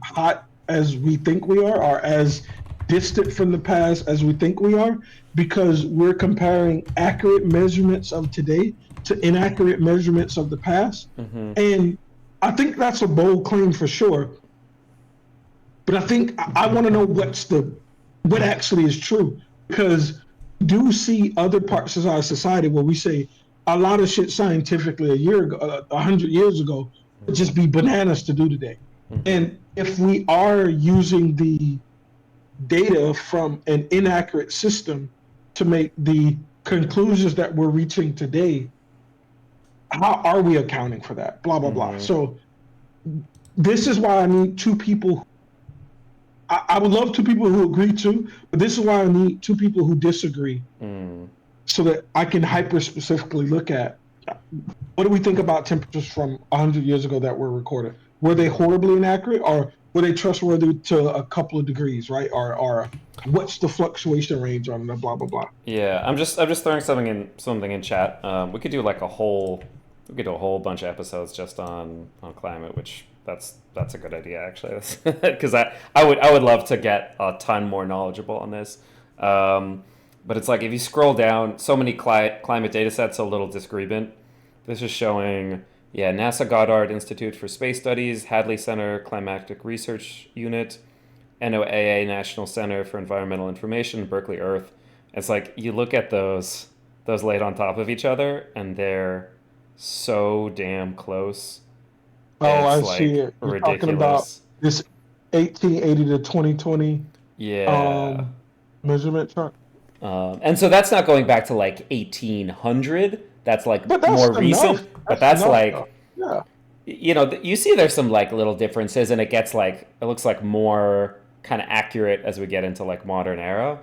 hot as we think we are, or as distant from the past as we think we are, because we're comparing accurate measurements of today to inaccurate measurements of the past. And I think that's a bold claim for sure. But I think I want to know what actually is true, because we do see other parts of our society where we say a lot of shit scientifically 100 years ago would just be bananas to do today. And if we are using the data from an inaccurate system to make the conclusions that we're reaching today, how are we accounting for that? Blah, blah, blah. So this is why I need two people. I would love two people who agree too, but this is why I need two people who disagree, so that I can hyper specifically look at what do we think about temperatures from 100 years ago that were recorded? were they horribly inaccurate, or were they trustworthy to a couple of degrees, right? Or what's the fluctuation range on the blah blah blah? Yeah, I'm just throwing something in chat. We could do like a whole bunch of episodes just on climate, which that's a good idea actually, because I would love to get a ton more knowledgeable on this. But it's like if you scroll down, so many climate data sets, so little disagreement. This is showing, NASA Goddard Institute for Space Studies, Hadley Center Climatic Research Unit, NOAA National Center for Environmental Information, Berkeley Earth. It's like you look at those laid on top of each other, and they're so damn close. Oh, It's I see it. You're talking about ridiculous. this 1880 to 2020 Yeah. measurement chart. And so that's not going back to like 1800. That's like But that's more enough. recent. But that's enough, like, though. Yeah. you see there's some like little differences, and it looks like more kind of accurate as we get into like modern era.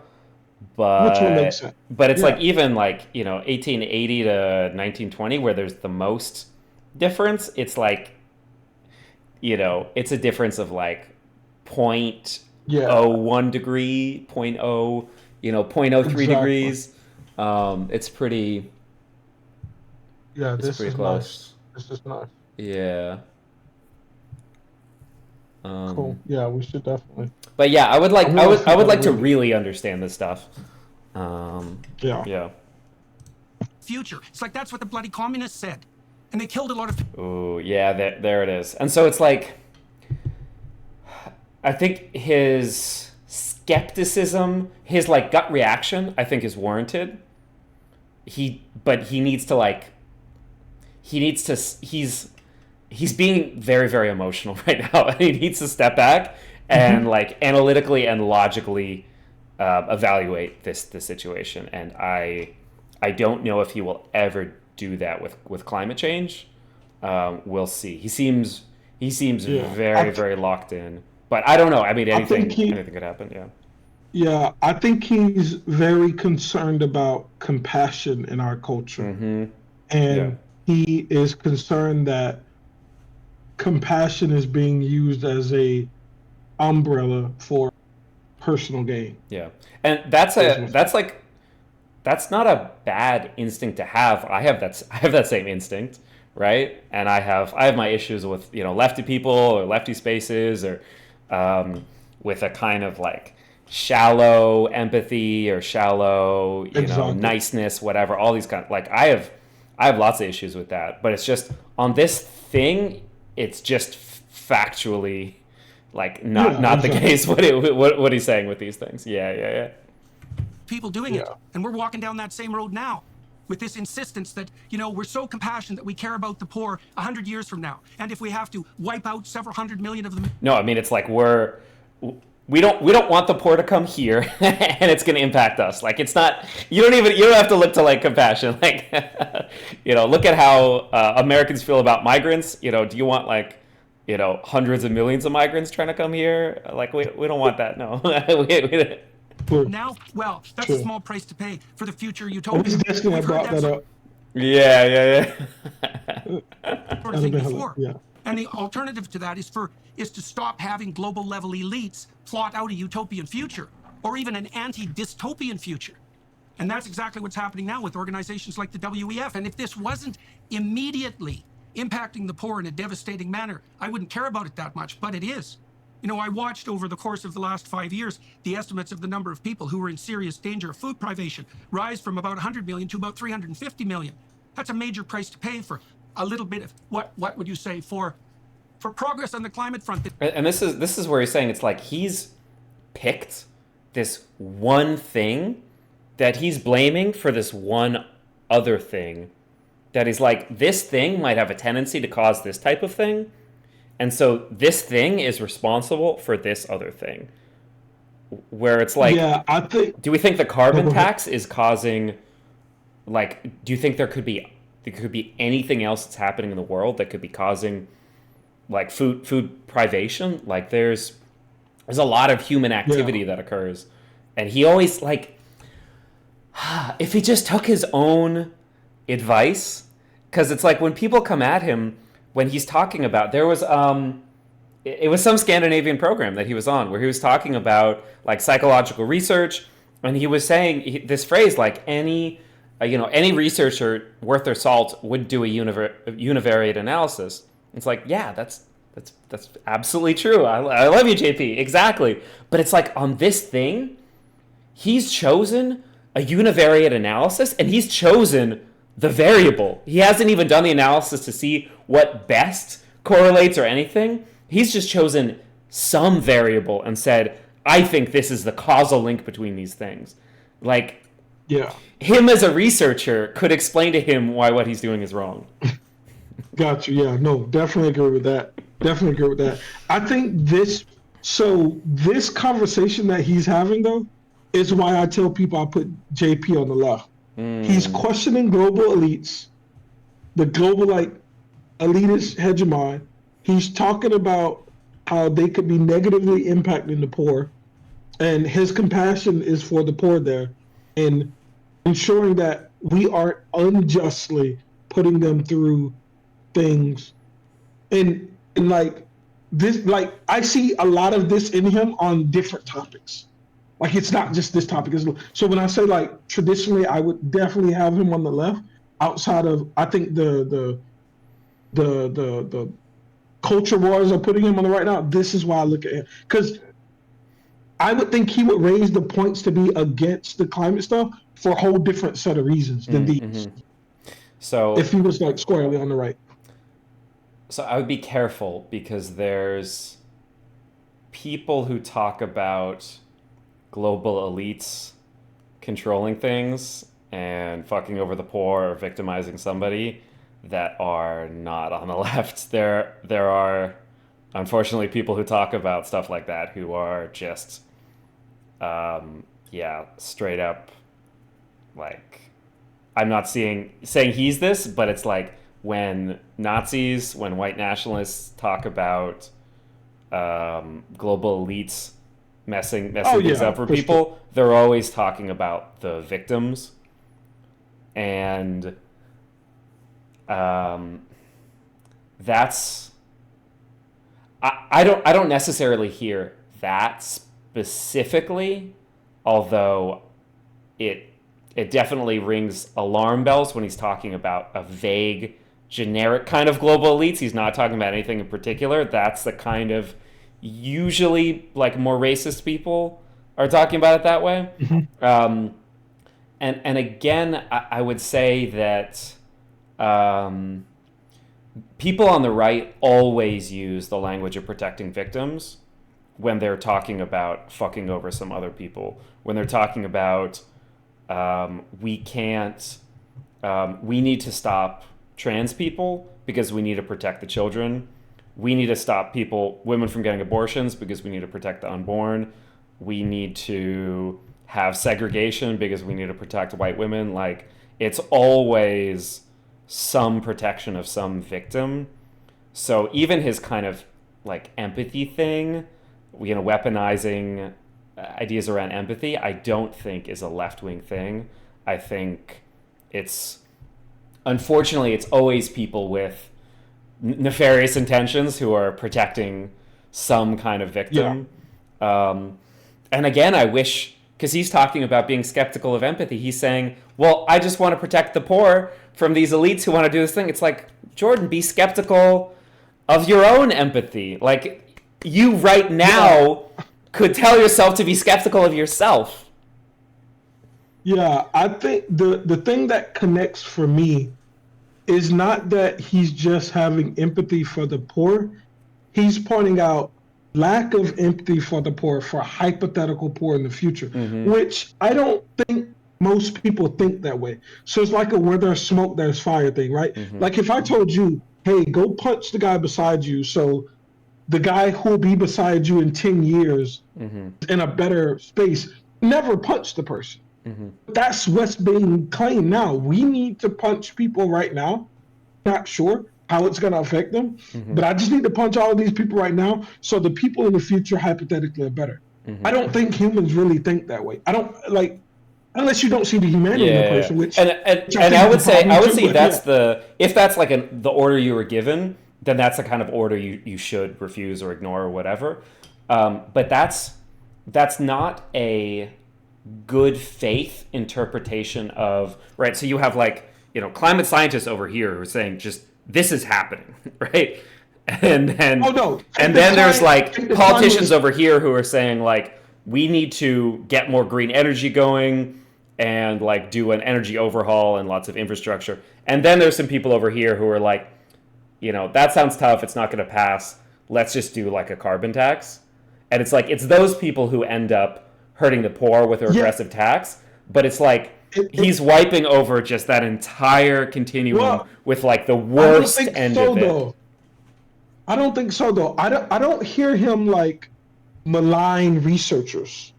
But Which one makes sense. But it's Yeah. like even like 1880 to 1920 where there's the most difference. It's like it's a difference of like 0.01 degree, 0.03 degrees. It's pretty. Yeah, It's this pretty is close. nice. This is nice. Yeah. Cool. Yeah, we should definitely. But yeah, I would like I to really- really understand this stuff. Yeah. Yeah. Future. It's like that's what the bloody communists said. And they killed a lot of Ooh, yeah, there it is. And so it's like, I think his skepticism, his like gut reaction, I think is warranted. But he needs to he's being very, very emotional right now. He needs to step back and like analytically and logically evaluate this situation. And I don't know if he will ever do that with climate change. We'll see. He seems very, very locked in. But I don't know. I mean, anything could happen. Yeah. Yeah, I think he's very concerned about compassion in our culture. Mm-hmm. And he is concerned that compassion is being used as a umbrella for personal gain. Yeah. And that's not a bad instinct to have. I have that same instinct, right? And I have my issues with, lefty people or lefty spaces or with a kind of like shallow empathy or shallow, niceness, whatever, all these kind of, like I have lots of issues with that, but it's just on this thing, it's just factually like not the case what he's saying with these things. Yeah. people doing it. And we're walking down that same road now with this insistence that, we're so compassionate that we care about the poor 100 years from now. And if we have to wipe out several hundred million of them. No, I mean, it's like we don't want the poor to come here and it's going to impact us. Like, it's not, you don't have to look to like compassion. Like, look at how Americans feel about migrants. Do you want like, hundreds of millions of migrants trying to come here? Like, we don't want that. No. Now, well, that's a small price to pay for the future utopia. I brought that up. Yeah. Sort of thing before. Yeah. And the alternative to that is to stop having global level elites plot out a utopian future or even an anti-dystopian future. And that's exactly what's happening now with organizations like the WEF. And if this wasn't immediately impacting the poor in a devastating manner, I wouldn't care about it that much, but it is. I watched over the course of the last 5 years, the estimates of the number of people who were in serious danger of food privation rise from about 100 million to about 350 million. That's a major price to pay for a little bit of, what would you say, for progress on the climate front. And this is where he's saying it's like he's picked this one thing that he's blaming for this one other thing that is like, this thing might have a tendency to cause this type of thing. And so this thing is responsible for this other thing. Where it's like, do we think the carbon tax is causing, like, do you think there could be anything else that's happening in the world that could be causing like food privation? Like there's a lot of human activity that occurs. And he always like, if he just took his own advice, because it's like when people come at him, when he's talking about, there was it was some Scandinavian program that he was on where he was talking about like psychological research, and he was saying this phrase like any researcher worth their salt would do a univariate analysis. It's like, yeah, that's absolutely true. I love you, JP. Exactly. But it's like on this thing, he's chosen a univariate analysis, and he's chosen the variable. He hasn't even done the analysis to see what best correlates or anything. He's just chosen some variable and said, I think this is the causal link between these things. Like, yeah, him as a researcher could explain to him why what he's doing is wrong. Got you. Yeah, no, definitely agree with that. Definitely agree with that. I think this conversation that he's having, though, is why I tell people I put JP on the left. He's questioning global elites, the global, like, elitist hegemon. He's talking about how they could be negatively impacting the poor, and his compassion is for the poor there, and ensuring that we aren't unjustly putting them through things. And like this, like I see a lot of this in him on different topics. Like it's not just this topic. So when I say like traditionally, I would definitely have him on the left. Outside of, I think the culture wars are putting him on the right now. This is why I look at him, because I would think he would raise the points to be against the climate stuff for a whole different set of reasons than these. So if he was like squarely on the right. So I would be careful, because there's people who talk about global elites controlling things and fucking over the poor or victimizing somebody that are not on the left. There are unfortunately people who talk about stuff like that who are just straight up, like, I'm not saying he's this, but it's like when Nazis, when white nationalists talk about global elites messing things up for people, they're always talking about the victims. And that's I don't necessarily hear that specifically, although it definitely rings alarm bells when he's talking about a vague, generic kind of global elites. He's not talking about anything in particular. That's the kind of, usually, like, more racist people are talking about it that way. And again, I would say that people on the right always use the language of protecting victims when they're talking about fucking over some other people. When they're talking about we need to stop trans people because we need to protect the children. We need to stop women from getting abortions because we need to protect the unborn. We need to have segregation because we need to protect white women. Like, it's always some protection of some victim. So even his kind of like empathy thing, weaponizing ideas around empathy, I don't think is a left-wing thing. I think unfortunately, it's always people with nefarious intentions who are protecting some kind of victim. Yeah. And again, I wish, because he's talking about being skeptical of empathy, he's saying, well, I just want to protect the poor from these elites who want to do this thing. It's like, Jordan, be skeptical of your own empathy. Like, you right now could tell yourself to be skeptical of yourself. Yeah, I think the thing that connects for me is not that he's just having empathy for the poor. He's pointing out lack of empathy for the poor, for hypothetical poor in the future, which I don't think most people think that way. So it's like a where there's smoke, there's fire thing, right? Like if I told you, hey, go punch the guy beside you, so the guy who will be beside you in 10 years in a better space, never punch the person. That's what's being claimed now. We need to punch people right now. Not sure how it's going to affect them, but I just need to punch all of these people right now so the people in the future hypothetically are better. I don't think humans really think that way. I don't, like, unless you don't see the humanity in the person, which I would say that's if that's like the order you were given, then that's the kind of order you should refuse or ignore or whatever. But that's not a good faith interpretation of, right? So you have like, climate scientists over here who are saying just this is happening, right? And then there's like politicians over here who are saying like we need to get more green energy going and like do an energy overhaul and lots of infrastructure. And then there's some people over here who are like, that sounds tough. It's not going to pass. Let's just do like a carbon tax. And it's like, it's those people who end up hurting the poor with a regressive tax. But it's like, he's wiping over just that entire continuum with like the worst end of it. Though. I don't think so, though. I don't hear him like malign researchers.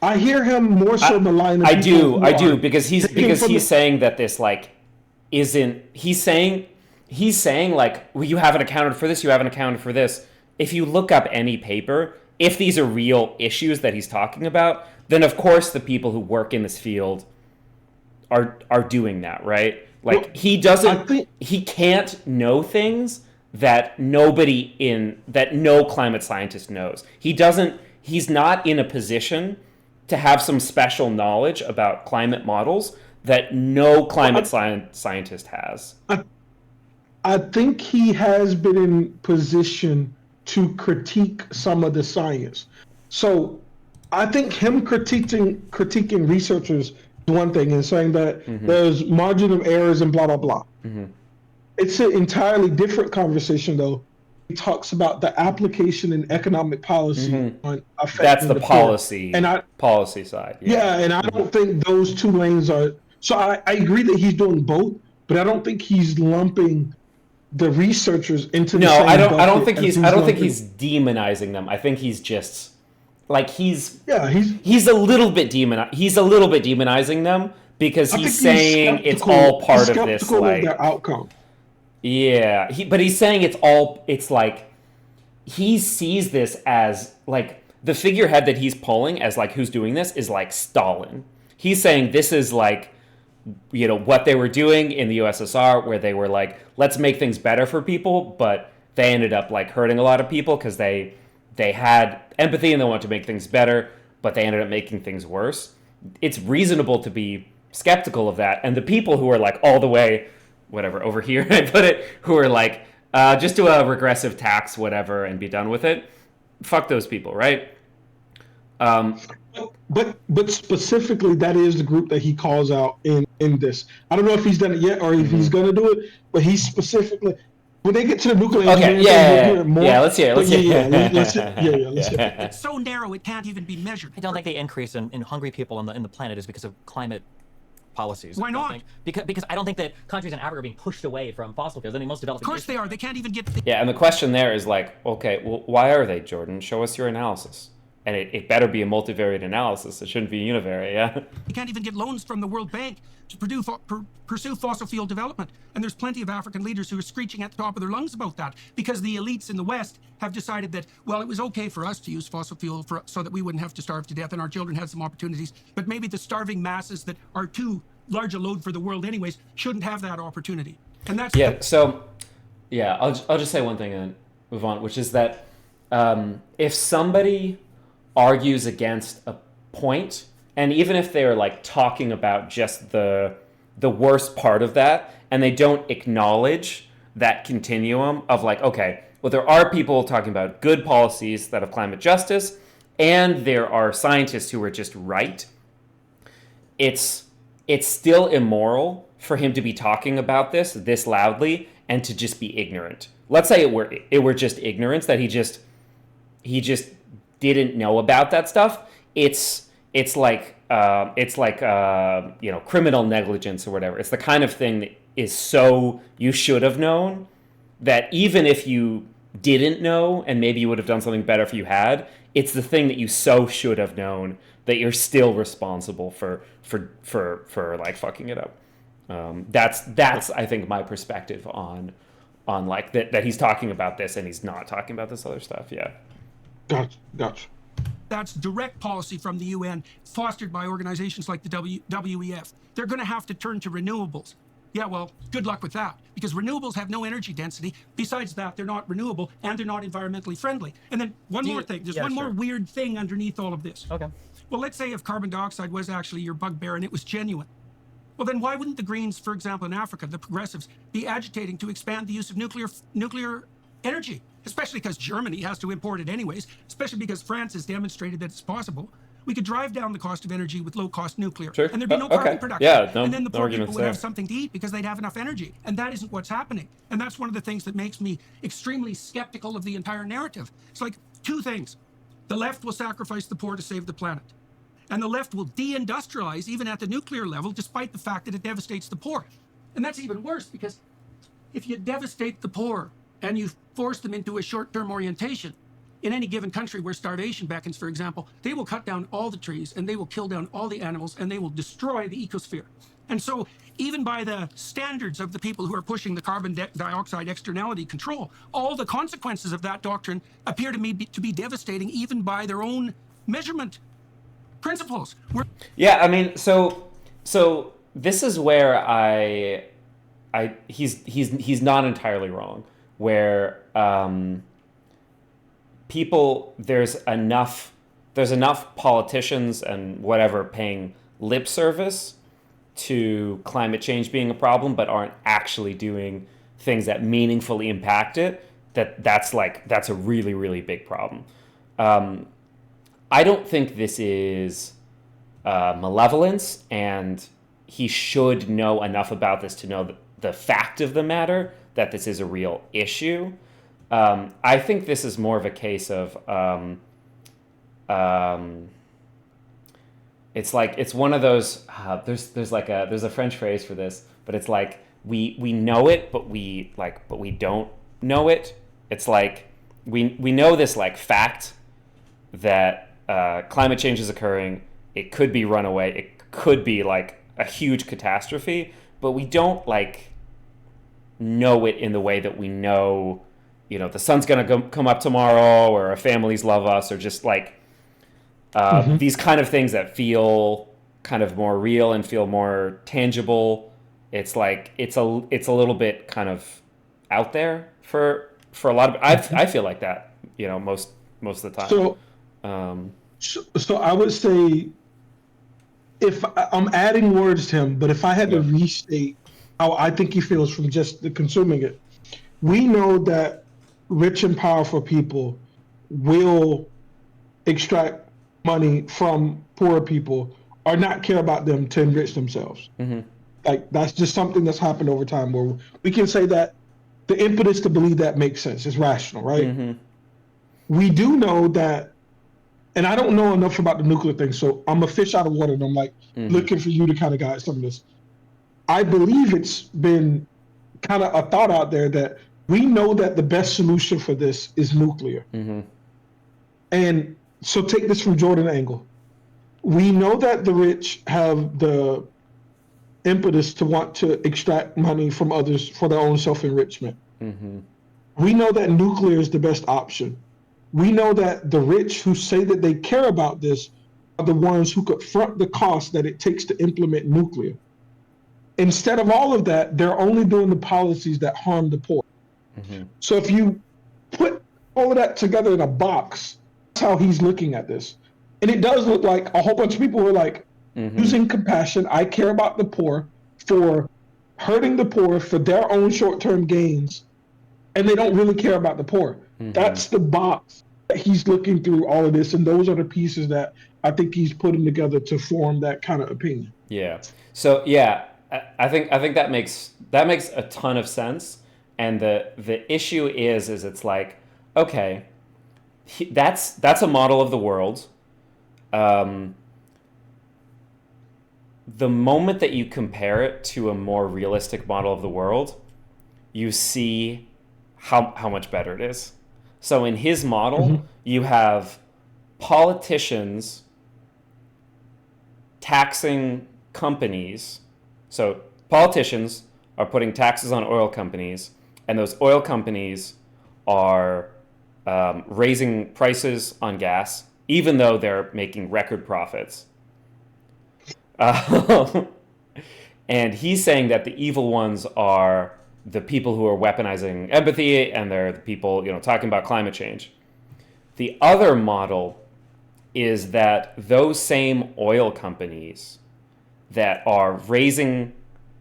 I hear him more so malign. I do, because he's saying that this like isn't. He's saying like, well, you haven't accounted for this. You haven't accounted for this. If you look up any paper, if these are real issues that he's talking about, then of course the people who work in this field are doing that, right? Like he can't know things that no climate scientist knows. He's not in a position to have some special knowledge about climate models that no climate scientist has. I think he has been in position to critique some of the science. So I think him critiquing researchers is one thing and saying that there's margin of errors and blah, blah, blah. It's an entirely different conversation, though. He talks about the application in economic policy on affecting That's the policy policy side. Yeah, and I don't think those two lanes are. So I agree that he's doing both, but I don't think he's lumping the researchers into the same I don't think bucket he's demonizing them. I think he's just like he's a little bit demonizing them because he's saying it's all part of this like their outcome. Yeah, but he's saying it's like he sees this as like the figurehead that he's pulling as like who's doing this is like Stalin. He's saying this is like what they were doing in the USSR where they were like, let's make things better for people, but they ended up like hurting a lot of people because they had empathy and they wanted to make things better, but they ended up making things worse. It's reasonable to be skeptical of that. And the people who are like all the way, whatever, over here, I put it, who are like, just do a regressive tax, whatever, and be done with it. Fuck those people, right? But specifically, that is the group that he calls out in this. I don't know if he's done it yet or if he's going to do it, but he's specifically when they get to the nuclear engineering, let's hear it. It's so narrow it can't even be measured. I don't think the increase in hungry people in the planet is because of climate policies. Why not? Because I don't think that countries in Africa are being pushed away from fossil fuels. I think most developing Of course they are. They can't even get. Yeah, and the question there is like, okay, well, why are they, Jordan? Show us your analysis. And it better be a multivariate analysis. It shouldn't be univariate, yeah? You can't even get loans from the World Bank to pursue fossil fuel development. And there's plenty of African leaders who are screeching at the top of their lungs about that because the elites in the West have decided that, well, it was okay for us to use fossil fuel so that we wouldn't have to starve to death and our children had some opportunities. But maybe the starving masses that are too large a load for the world anyways shouldn't have that opportunity. And that's... I'll just say one thing and then move on, which is that if somebody argues against a point, and even if they're like talking about just the worst part of that, and they don't acknowledge that continuum of like, okay, well, there are people talking about good policies that have climate justice, and there are scientists who are just right. It's still immoral for him to be talking about this loudly and to just be ignorant. Let's say it were just ignorance that he just didn't know about that stuff. It's like criminal negligence or whatever. It's the kind of thing that is so you should have known that even if you didn't know and maybe you would have done something better if you had, it's the thing that you so should have known that you're still responsible for like fucking it up. That's I think my perspective on like that he's talking about this and he's not talking about this other stuff. Yeah. Gotcha. That's direct policy from the UN, fostered by organizations like the WEF. They're going to have to turn to renewables. Yeah, well, good luck with that, because renewables have no energy density. Besides that, they're not renewable and they're not environmentally friendly. And then one more thing. There's one more weird thing underneath all of this. Okay. Well, let's say if carbon dioxide was actually your bugbear and it was genuine. Well, then why wouldn't the Greens, for example, in Africa, the progressives, be agitating to expand the use of nuclear energy? Especially because Germany has to import it anyways, especially because France has demonstrated that it's possible. We could drive down the cost of energy with low-cost nuclear, Sure. and there'd be no carbon production. Yeah, no and then the poor people arguments would there. have something to eat because they'd have enough energy. And that isn't what's happening. And that's one of the things that makes me extremely skeptical of the entire narrative. It's like two things. The left will sacrifice the poor to save the planet. And the left will deindustrialize even at the nuclear level, despite the fact that it devastates the poor. And that's even worse, because if you devastate the poor and you force them into a short-term orientation, in any given country where starvation beckons, for example, they will cut down all the trees and they will kill down all the animals and they will destroy the ecosphere. And so even by the standards of the people who are pushing the carbon dioxide externality control, all the consequences of that doctrine appear to me to be devastating even by their own measurement principles. Yeah, I mean, so this is where he's not entirely wrong. Where there's enough politicians and whatever paying lip service to climate change being a problem, but aren't actually doing things that meaningfully impact it. That's a really, really big problem. I don't think this is malevolence, and he should know enough about this to know the fact of the matter, that this is a real issue. I think this is more of a case of it's one of those there's a French phrase for this, but it's like we know it, but we don't know it. It's like we know this like fact that climate change is occurring. It could be runaway. It could be like a huge catastrophe, but we don't like know it in the way that we know, the sun's going to come up tomorrow, or our families love us, or just like these kind of things that feel kind of more real and feel more tangible. It's like it's a little bit kind of out there for a lot of. I feel like that, most of the time. So I would say, if I'm adding words to him, but if I had to restate how I think he feels from just the consuming it, we know that rich and powerful people will extract money from poorer people or not care about them to enrich themselves. Mm-hmm. Like, that's just something that's happened over time, where we can say that the impetus to believe that makes sense. It's rational, right? Mm-hmm. We do know that, and I don't know enough about the nuclear thing, so I'm a fish out of water, and I'm like looking for you to kind of guide some of this. I believe it's been kind of a thought out there that we know that the best solution for this is nuclear. Mm-hmm. And so take this from Jordan angle. We know that the rich have the impetus to want to extract money from others for their own self-enrichment. Mm-hmm. We know that nuclear is the best option. We know that the rich who say that they care about this are the ones who could front the cost that it takes to implement nuclear. Instead of all of that, they're only doing the policies that harm the poor. Mm-hmm. So if you put all of that together in a box, that's how he's looking at this. And it does look like a whole bunch of people who are like, using compassion, I care about the poor, for hurting the poor for their own short-term gains, and they don't really care about the poor. Mm-hmm. That's the box that he's looking through all of this, and those are the pieces that I think he's putting together to form that kind of opinion. Yeah. So yeah, I think that makes a ton of sense. And the issue is it's like, okay, that's a model of the world. The moment that you compare it to a more realistic model of the world, you see how much better it is. So in his model, you have politicians taxing companies. So politicians are putting taxes on oil companies, and those oil companies are raising prices on gas, even though they're making record profits. And he's saying that the evil ones are the people who are weaponizing empathy, and they're the people, talking about climate change. The other model is that those same oil companies that are raising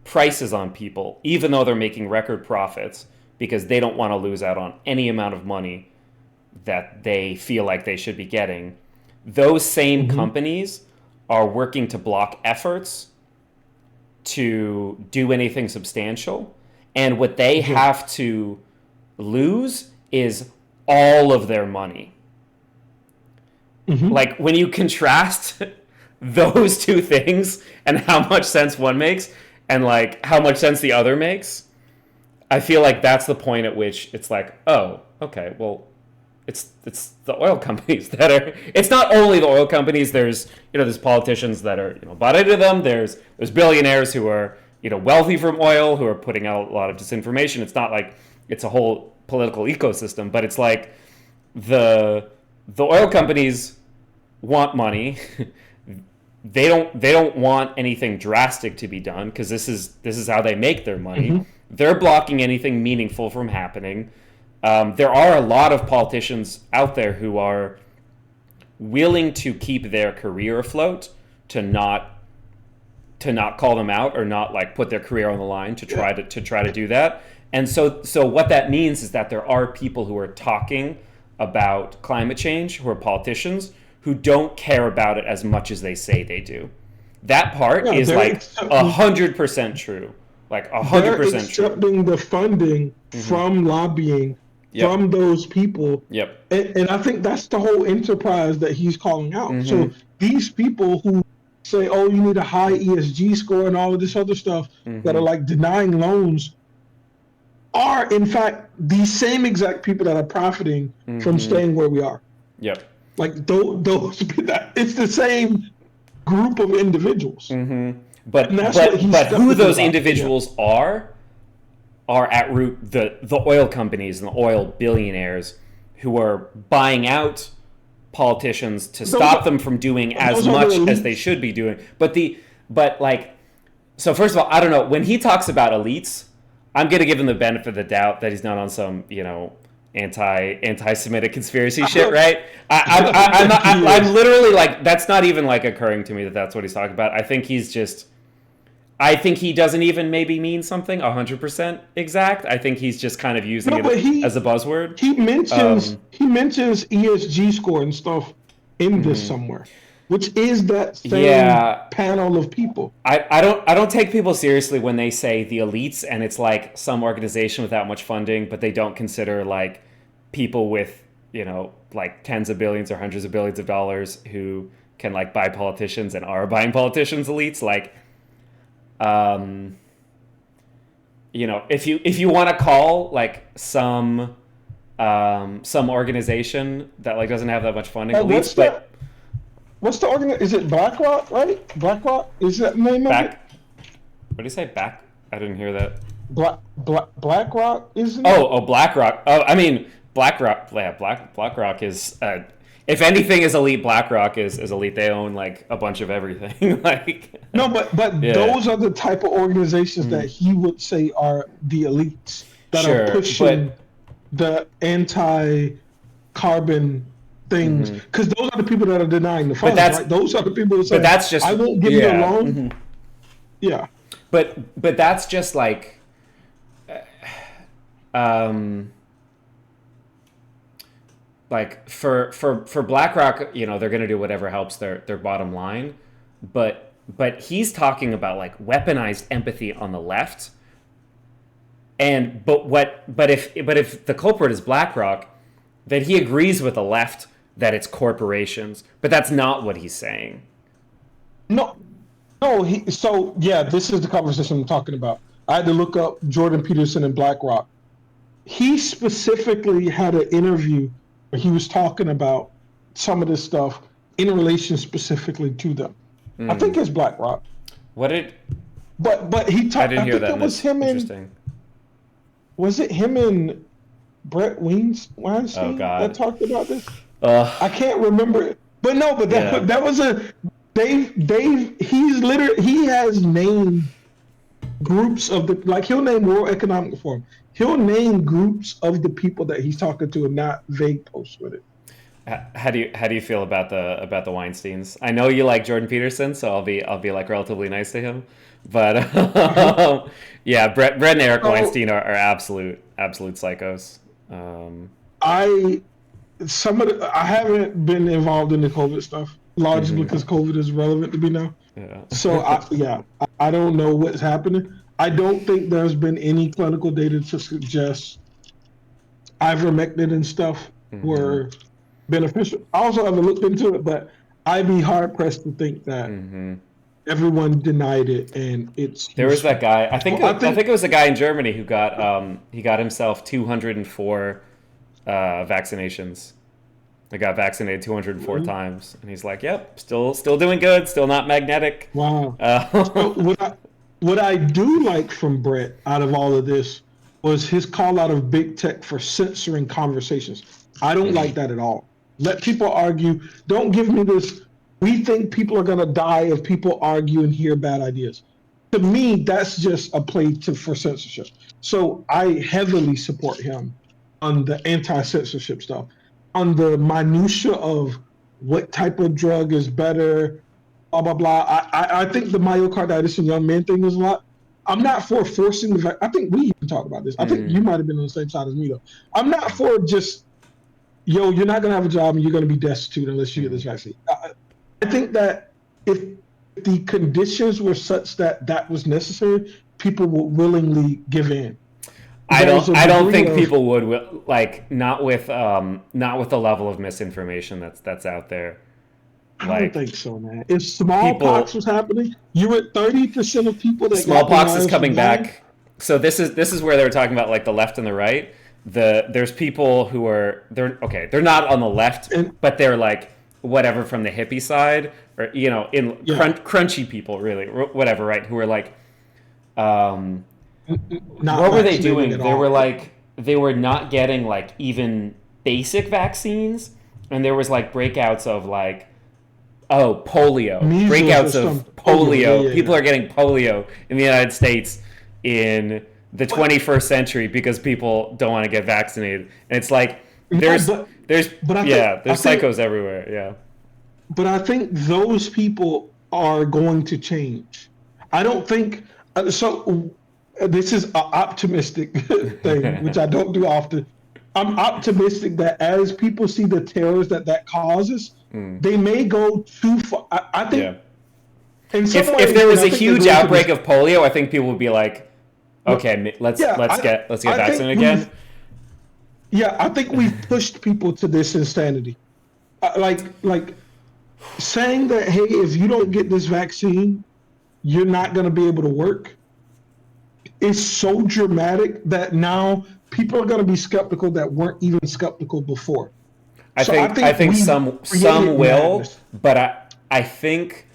prices on people, even though they're making record profits, because they don't want to lose out on any amount of money that they feel like they should be getting, those same companies are working to block efforts to do anything substantial. And what they have to lose is all of their money. Like, when you contrast those two things and how much sense one makes and like how much sense the other makes, I feel like that's the point at which it's like, oh, okay, well, it's the oil companies that are. It's not only the oil companies. There's there's politicians that are bought into them. There's billionaires who are wealthy from oil, who are putting out a lot of disinformation. It's not like it's a whole political ecosystem, but it's like the oil companies want money. They don't want anything drastic to be done because this is how they make their money. They're blocking anything meaningful from happening. There are a lot of politicians out there who are willing to keep their career afloat, to not call them out or not like put their career on the line to try to do that. And so what that means is that there are people who are talking about climate change, who are politicians, who don't care about it as much as they say they do. That part is like 100% true. Like 100% true. They're accepting the funding from lobbying from those people. And I think that's the whole enterprise that he's calling out. So these people who say, oh, you need a high ESG score and all of this other stuff that are like denying loans are in fact the same exact people that are profiting from staying where we are. Like those it's the same group of individuals. But who those individuals are at root the oil companies and the oil billionaires who are buying out politicians to stop them from doing as much as they should be doing. So first of all, I don't know, when he talks about elites, I'm gonna give him the benefit of the doubt that he's not on some anti-Semitic conspiracy shit, right? I'm literally like, that's not even like occurring to me that that's what he's talking about. I think he doesn't even maybe mean something 100% exact. I think he's just kind of using it as a buzzword. He mentions ESG score and stuff in this somewhere, which is that same panel of people. I don't take people seriously when they say the elites and it's like some organization without much funding, but they don't consider like people with like tens of billions or hundreds of billions of dollars who can like buy politicians and are buying politicians elites. Like if you want to call like some organization that like doesn't have that much funding elites, what's the organization? Is it BlackRock, right? BlackRock? Is that the name of it? What do you say? Back? I didn't hear that. BlackRock, isn't it? Oh, BlackRock. Oh, I mean, BlackRock. Yeah, BlackRock is, if anything is elite, BlackRock is elite. They own like a bunch of everything. Like no, but those are the type of organizations that he would say are the elites that are pushing the anti-carbon things, because those are the people that are denying the funds, right? Those are the people who say, I won't give you a loan. Yeah. But that's just like, like for BlackRock, they're going to do whatever helps their bottom line. But he's talking about like weaponized empathy on the left. But if the culprit is BlackRock, then he agrees with the left that it's corporations. But that's not what he's saying. No, this is the conversation I'm talking about. I had to look up Jordan Peterson and BlackRock. He specifically had an interview where he was talking about some of this stuff in relation specifically to them. I think it's BlackRock. What did? But he talked. I didn't hear that. It was him and. Was it him and Brett Weinstein that talked about this? I can't remember it. But no, that was a Dave. He has named groups of the, like, he'll name World Economic Forum. He'll name groups of the people that he's talking to and not vague posts with it. How do you feel about the Weinsteins? I know you like Jordan Peterson, so I'll be like relatively nice to him. But yeah, Brett and Eric Weinstein are absolute psychos. I haven't been involved in the COVID stuff, largely because COVID is relevant to me now. Yeah. So I don't know what's happening. I don't think there's been any clinical data to suggest ivermectin and stuff were beneficial. I also haven't looked into it, but I'd be hard pressed to think that everyone denied it and it's. There was that guy. I think it was a guy in Germany who got he got himself 204 vaccinations. They got vaccinated 204 times, and he's like, "Yep, still doing good, still not magnetic." Wow. So what I do like from Brett out of all of this was his call out of big tech for censoring conversations. I don't like that at all. Let people argue. Don't give me this. We think people are gonna die if people argue and hear bad ideas. To me, that's just a play for censorship. So I heavily support him on the anti-censorship stuff. On the minutia of what type of drug is better, blah, blah, blah. I think the myocarditis in young men thing is a lot. I'm not for forcing the vaccine. I think we even talked about this. I think you might have been on the same side as me, though. I'm not for just, you're not going to have a job and you're going to be destitute unless you get this vaccine. I think that if the conditions were such that was necessary, people would willingly give in. I don't think people would, like, not with the level of misinformation that's out there. I don't think so, man. If smallpox was happening, you were 30% of people that smallpox is coming back. So this is where they were talking about, like, the left and the right. There's people who are they're not on the left, but they're like whatever from the hippie side, or crunchy people, really, whatever, right? Who are like what were they doing? They were not getting, like, even basic vaccines, and there was, like, breakouts of, like, polio. Measles, breakouts of polio. Yeah. People are getting polio in the United States in the 21st century because people don't want to get vaccinated. And it's like there's psychos everywhere. Yeah. But I think those people are going to change. I don't think so. This is an optimistic thing, which I don't do often. I'm optimistic that as people see the terrors that causes, they may go too far. I think. Yeah. If there was a huge outbreak of polio, I think people would be like, "Okay, let's get vaccinated again." Yeah, I think we've pushed people to this insanity. Like saying that, hey, if you don't get this vaccine, you're not going to be able to work. Is so dramatic that now people are going to be skeptical that weren't even skeptical before. I think some will, but I think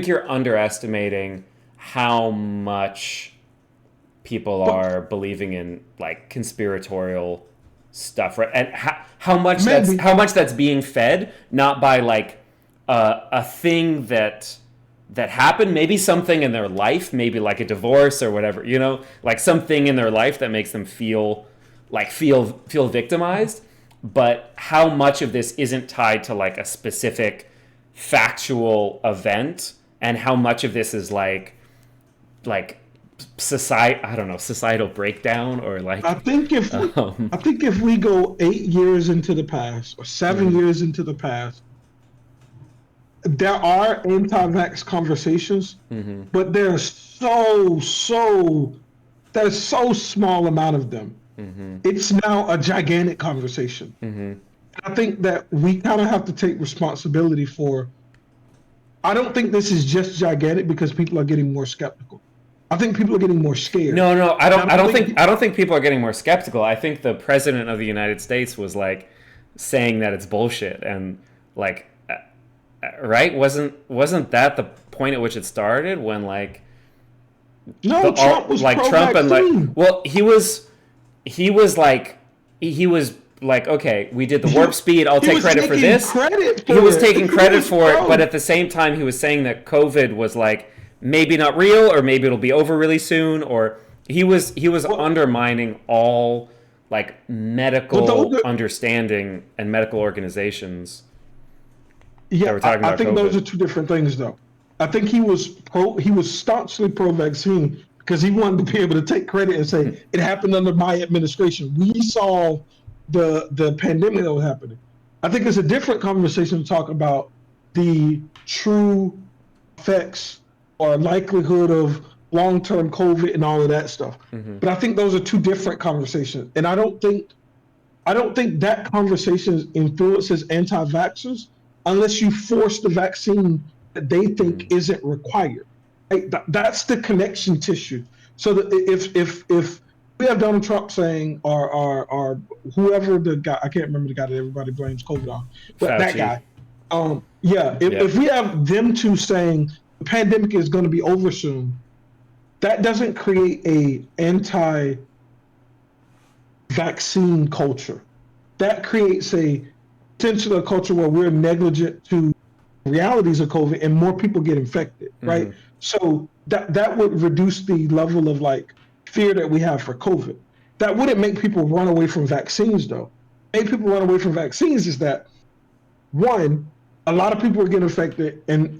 you're underestimating how much people are believing in, like, conspiratorial stuff, right? And how much that's being fed, not by, like, a thing that happened, maybe something in their life, maybe like a divorce or whatever, like something in their life that makes them feel victimized, but how much of this isn't tied to, like, a specific factual event, and how much of this is like societal breakdown, or like I think if we go 8 years into the past or 7 years into the past, there are anti-vax conversations, but there's so small amount of them. It's now a gigantic conversation. I think that we kind of have to take responsibility for. I don't think this is just gigantic because people are getting more skeptical. I think people are getting more scared. No, I don't think people are getting more skeptical. I think the president of the United States was, like, saying that it's bullshit, and, like, right? Wasn't that the point at which it started, when, like, Trump was Trump and, like, well, he was like, okay, we did the warp speed, I'll take credit for this. He was taking credit for it, but at the same time he was saying that COVID was, like, maybe not real, or maybe it'll be over really soon, or he was undermining all like medical understanding and medical organizations. Yeah, I think COVID. Those are two different things, though. I think he was staunchly pro-vaccine because he wanted to be able to take credit and say it happened under my administration. We saw the pandemic that was happening. I think it's a different conversation to talk about the true effects or likelihood of long-term COVID and all of that stuff. But I think those are two different conversations, and I don't think that conversation influences anti-vaxxers unless you force the vaccine that they think isn't required. Right? That's the connection tissue. So that if we have Donald Trump saying, or whoever the guy, I can't remember the guy that everybody blames COVID on, but Fauci. that guy. If we have them two saying the pandemic is going to be over soon, that doesn't create a anti-vaccine culture. That creates potentially a culture where we're negligent to realities of COVID and more people get infected, right? So that would reduce the level of like fear that we have for COVID. That wouldn't make people run away from vaccines, though. Make people run away from vaccines is that, one, a lot of people were getting infected and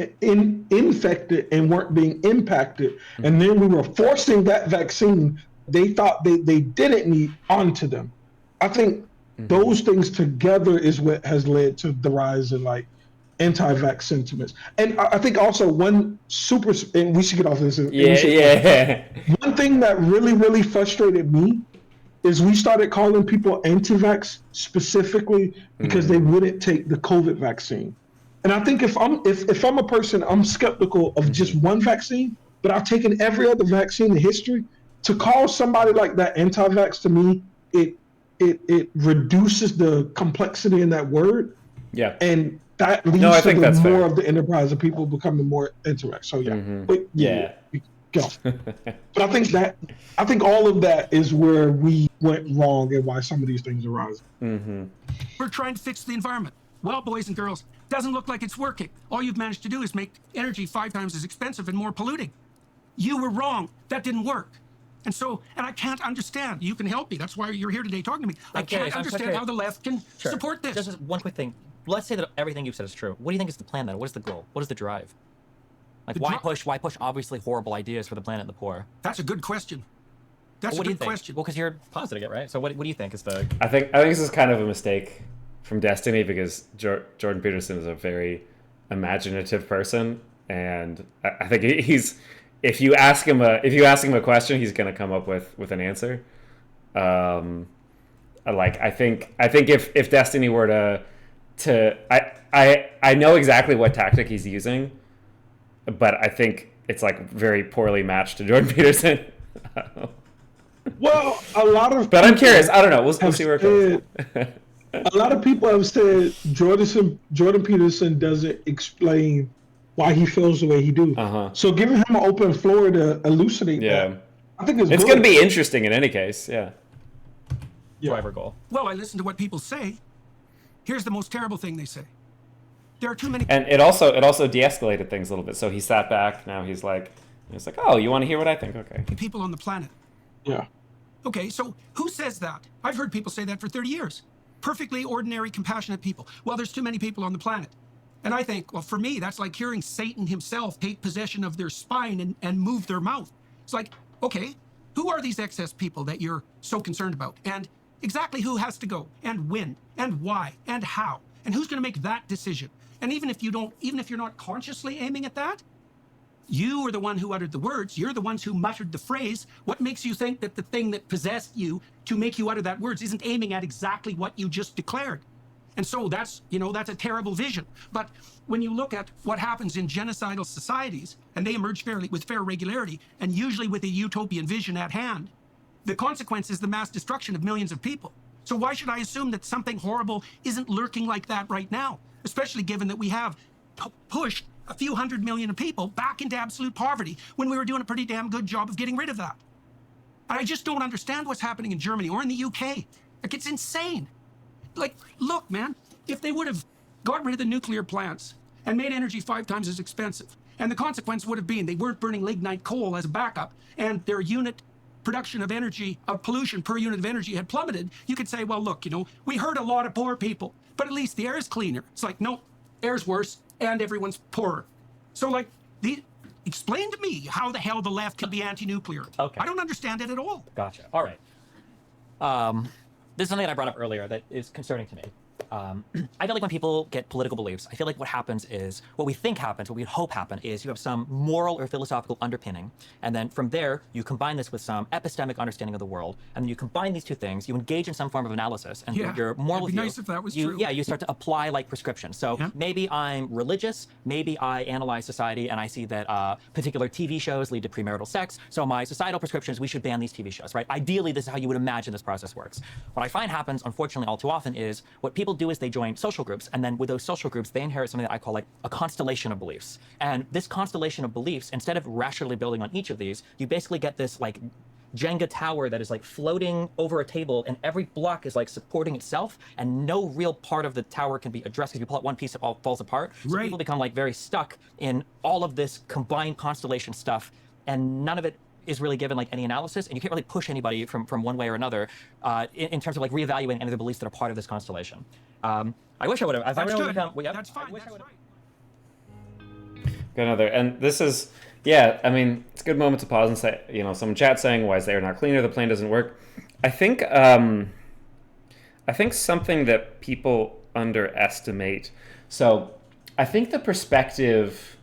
weren't being impacted, and then we were forcing that vaccine they thought they didn't need onto them. I think those things together is what has led to the rise in like anti-vax sentiments. And I think also and we should get off this. One thing that really, really frustrated me is we started calling people anti-vax specifically because they wouldn't take the COVID vaccine. And I think if I'm a person, I'm skeptical of just one vaccine, but I've taken every other vaccine in history. To call somebody like that anti-vax, to me, it reduces the complexity in that word. Yeah. And that leads to more of the enterprise of people becoming more anti-vax. So go. But I think all of that is where we went wrong and why some of these things arise. We're trying to fix the environment. Well, boys and girls, doesn't look like it's working. All you've managed to do is make energy 5 times as expensive and more polluting. You were wrong. That didn't work. And I can't understand. You can help me. That's why you're here today talking to me. I can't understand how the left can support this. Just one quick thing. Let's say that everything you've said is true. What do you think is the plan then? What is the goal? What is the drive? Like, why push obviously horrible ideas for the planet and the poor? That's a good question. That's a good question. Well, because you're positing it, right? So what do you think is the... I think this is kind of a mistake from Destiny because Jordan Peterson is a very imaginative person, and I think he's... If you ask him a question, he's gonna come up with an answer. I think if Destiny were I know exactly what tactic he's using, but I think it's like very poorly matched to Jordan Peterson. Well, a lot of. But I'm curious. I don't know. We'll see where it goes. A lot of people have said Jordan Peterson doesn't explain why he feels the way he do. So giving him an open floor to elucidate that, I think it's going to be interesting in any case. Driver goal. Well, I listen to what people say. Here's the most terrible thing they say. There are too many. And it also de-escalated things a little bit. So he sat back. Now he's like, oh, you want to hear what I think? Okay. People on the planet. Yeah. Okay, so who says that? I've heard people say that for 30 years. Perfectly ordinary, compassionate people. Well, there's too many people on the planet. And I think, well, for me, that's like hearing Satan himself take possession of their spine and move their mouth. It's like, okay, who are these excess people that you're so concerned about? And exactly who has to go? And when? And why? And how? And who's going to make that decision? And even if you're not consciously aiming at that, you are the one who uttered the words. You're the ones who muttered the phrase. What makes you think that the thing that possessed you to make you utter that words isn't aiming at exactly what you just declared? And so that's a terrible vision. But when you look at what happens in genocidal societies, and they emerge with fair regularity, and usually with a utopian vision at hand, the consequence is the mass destruction of millions of people. So why should I assume that something horrible isn't lurking like that right now? Especially given that we have pushed a few 100 million of people back into absolute poverty when we were doing a pretty damn good job of getting rid of that. I just don't understand what's happening in Germany or in the UK. Like, it's insane. Like, look, man, if they would have got rid of the nuclear plants and made energy 5 times as expensive And the consequence would have been they weren't burning lignite coal as a backup, and their unit production of energy, of pollution per unit of energy had plummeted. You could say, well, look, we hurt a lot of poor people, but at least the air is cleaner. It's like, no, air's worse, and everyone's poorer. So, explain to me how the hell the left can be anti-nuclear. Okay. I don't understand it at all. Gotcha. All right. This is something that I brought up earlier that is concerning to me. I feel like when people get political beliefs, I feel like what happens is, what we think happens, what we hope happen is you have some moral or philosophical underpinning, and then from there, you combine this with some epistemic understanding of the world, and then you combine these two things, you engage in some form of analysis, and your moral it'd be view, nice if that was true. you start to apply like prescriptions. So maybe I'm religious, maybe I analyze society, and I see that particular TV shows lead to premarital sex, so my societal prescription is we should ban these TV shows, right? Ideally, this is how you would imagine this process works. What I find happens, unfortunately, all too often is what people do is they join social groups, and then with those social groups, they inherit something that I call like a constellation of beliefs. And this constellation of beliefs, instead of rationally building on each of these, you basically get this like Jenga tower that is like floating over a table, and every block is like supporting itself, and no real part of the tower can be addressed. If you pull out one piece, it all falls apart. So people become like very stuck in all of this combined constellation stuff, and none of it is really given like any analysis, and you can't really push anybody from one way or another in terms of like reevaluating any of the beliefs that are part of this constellation. I wish I would have. That's good. That's fine. That's right. Got another, and this is, yeah, I mean, it's a good moment to pause and say, some chat saying, why is the air not cleaner? The plane doesn't work. I think something that people underestimate. So I think the perspective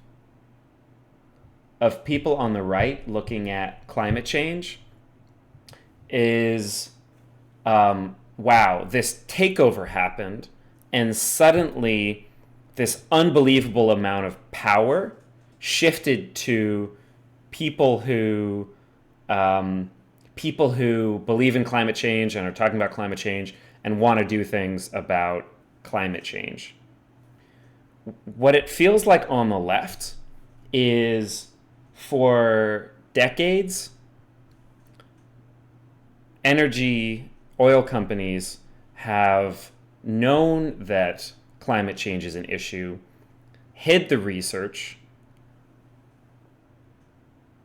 of people on the right looking at climate change is, wow, this takeover happened, and suddenly this unbelievable amount of power shifted to people who believe in climate change and are talking about climate change and want to do things about climate change. What it feels like on the left is, for decades, oil companies have known that climate change is an issue, hid the research.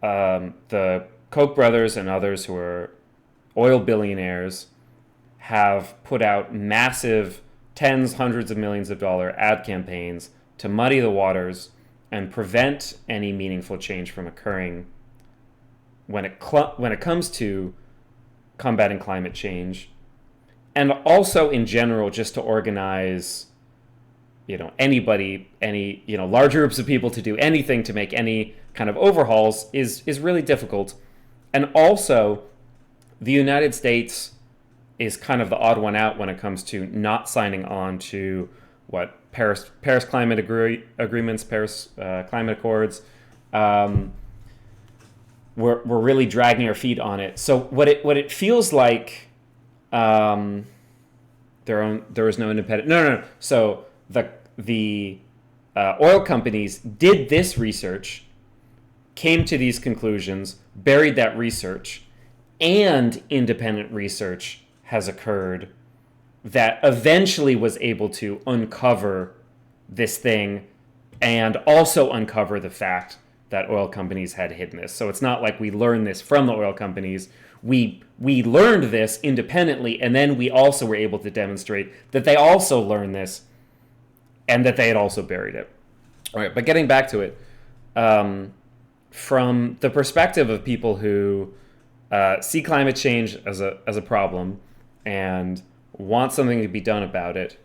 The Koch brothers and others who are oil billionaires have put out massive tens, hundreds of millions of dollar ad campaigns to muddy the waters and prevent any meaningful change from occurring when it comes to combating climate change, and also in general just to organize anybody, large groups of people to do anything to make any kind of overhauls is really difficult. And also, the United States is kind of the odd one out when it comes to not signing on to Paris climate agreements, Paris climate accords. We're really dragging our feet on it. So what it feels like, there is no independent. No. So the oil companies did this research, came to these conclusions, buried that research, and independent research has occurred that eventually was able to uncover this thing and also uncover the fact that oil companies had hidden this. So it's not like we learned this from the oil companies. We learned this independently, and then we also were able to demonstrate that they also learned this and that they had also buried it. All right, but getting back to it, from the perspective of people who see climate change as a problem and want something to be done about it,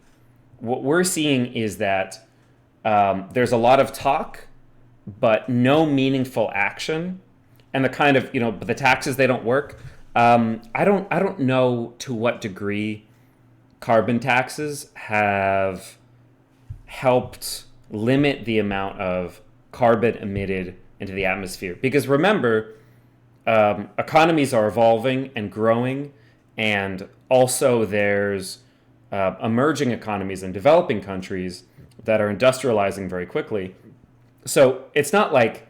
what we're seeing is that there's a lot of talk, but no meaningful action, and the kind of but the taxes, they don't work. I don't know to what degree carbon taxes have helped limit the amount of carbon emitted into the atmosphere, because remember, economies are evolving and growing, and also there's emerging economies and developing countries that are industrializing very quickly. So it's not like,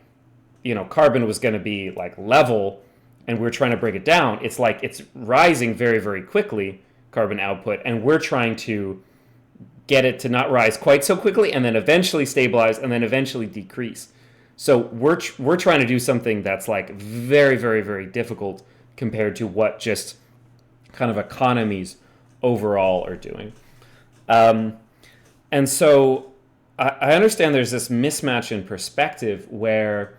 carbon was going to be like level and we're trying to bring it down. It's like it's rising very, very quickly, carbon output, and we're trying to get it to not rise quite so quickly and then eventually stabilize and then eventually decrease. So we're trying to do something that's like very, very, very difficult compared to what just kind of economies overall are doing. And so I understand there's this mismatch in perspective where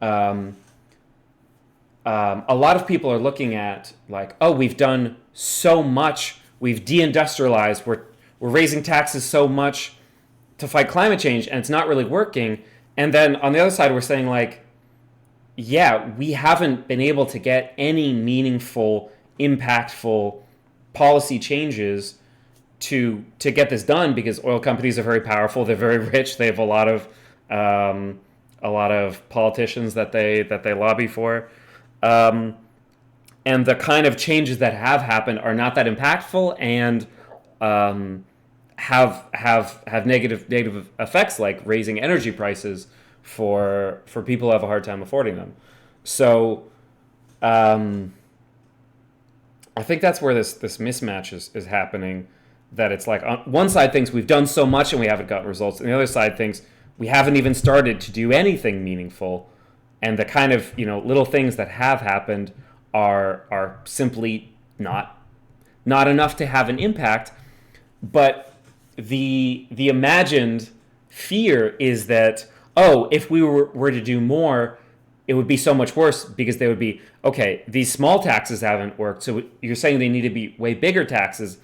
a lot of people are looking at like, oh, we've done so much, we've deindustrialized, we're raising taxes so much to fight climate change, and it's not really working. And then on the other side, we're saying like, yeah, we haven't been able to get any meaningful, impactful policy changes to get this done because oil companies are very powerful. They're very rich. They have a lot of politicians that they lobby for, and the kind of changes that have happened are not that impactful and have negative effects like raising energy prices for people who have a hard time affording them. So I think that's where this mismatch is happening. That it's like on one side thinks we've done so much and we haven't gotten results, and the other side thinks we haven't even started to do anything meaningful, and the kind of little things that have happened are simply not enough to have an impact. But the imagined fear is that, oh, if we were to do more, it would be so much worse because they would be, okay, these small taxes haven't worked, so you're saying they need to be way bigger taxes.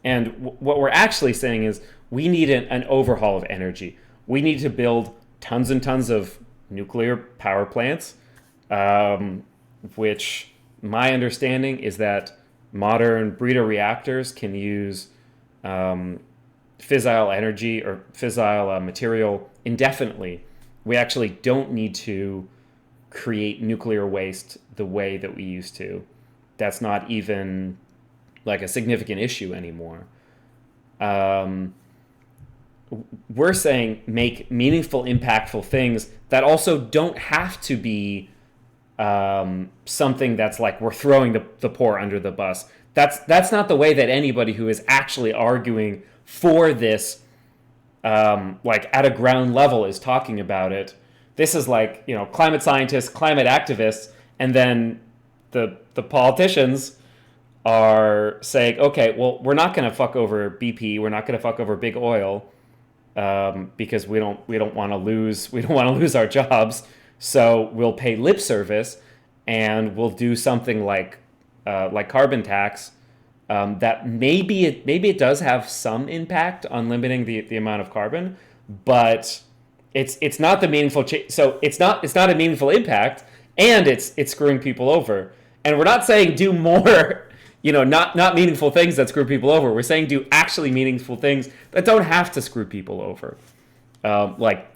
And what we're actually saying is we need an overhaul of energy. We need to build tons and tons of nuclear power plants, which my understanding is that modern breeder reactors can use fissile energy or fissile material indefinitely. We actually don't need to create nuclear waste the way that we used to. That's not even like a significant issue anymore. We're saying make meaningful, impactful things that also don't have to be something that's like we're throwing the poor under the bus. That's not the way that anybody who is actually arguing for this, like at a ground level, is talking about it. This is like climate scientists, climate activists, and then the politicians are saying, okay, well, we're not going to fuck over BP, we're not going to fuck over big oil, because we don't want to lose our jobs. So we'll pay lip service, and we'll do something like carbon tax, that maybe it does have some impact on limiting the amount of carbon, but it's not the meaningful so it's not a meaningful impact, and it's screwing people over. And we're not saying do more not meaningful things that screw people over. We're saying do actually meaningful things that don't have to screw people over, like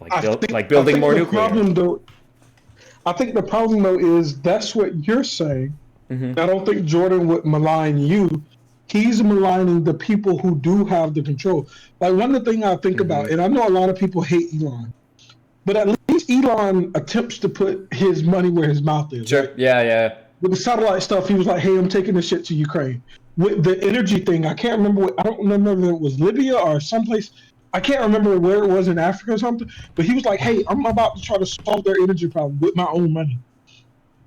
building more nuclear. I think the problem though is that's what you're saying. Mm-hmm. I don't think Jordan would malign you. He's maligning the people who do have the control. Like one of the things I think about, and I know a lot of people hate Elon, but at least Elon attempts to put his money where his mouth is. Sure. Right? Yeah. With the satellite stuff, he was like, hey, I'm taking this shit to Ukraine. With the energy thing, I can't remember. I don't remember if it was Libya or someplace. I can't remember where it was in Africa or something. But he was like, hey, I'm about to try to solve their energy problem with my own money.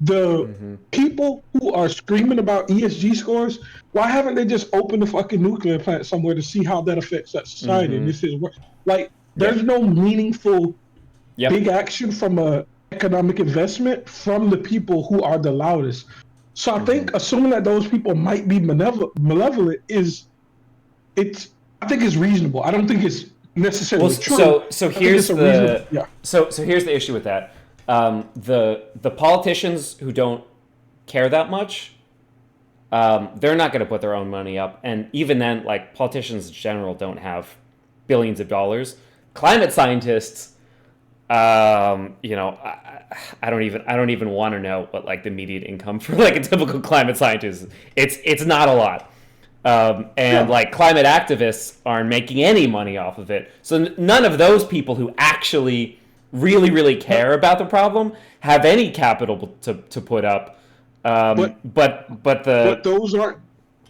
The people who are screaming about ESG scores, why haven't they just opened a fucking nuclear plant somewhere to see how that affects that society? And this is like, there's no meaningful big action from a economic investment from the people who are the loudest. So I think assuming that those people might be malevolent I think it's reasonable. I don't think it's necessarily true. So here's so here's the issue with that. The politicians who don't care that much, they're not going to put their own money up, and even then, like politicians in general don't have billions of dollars. Climate scientists, I don't even want to know what like the median income for like a typical climate scientist is. It's not a lot. Like climate activists aren't making any money off of it. So none of those people who actually really, really care about the problem have any capital to put up. But those aren't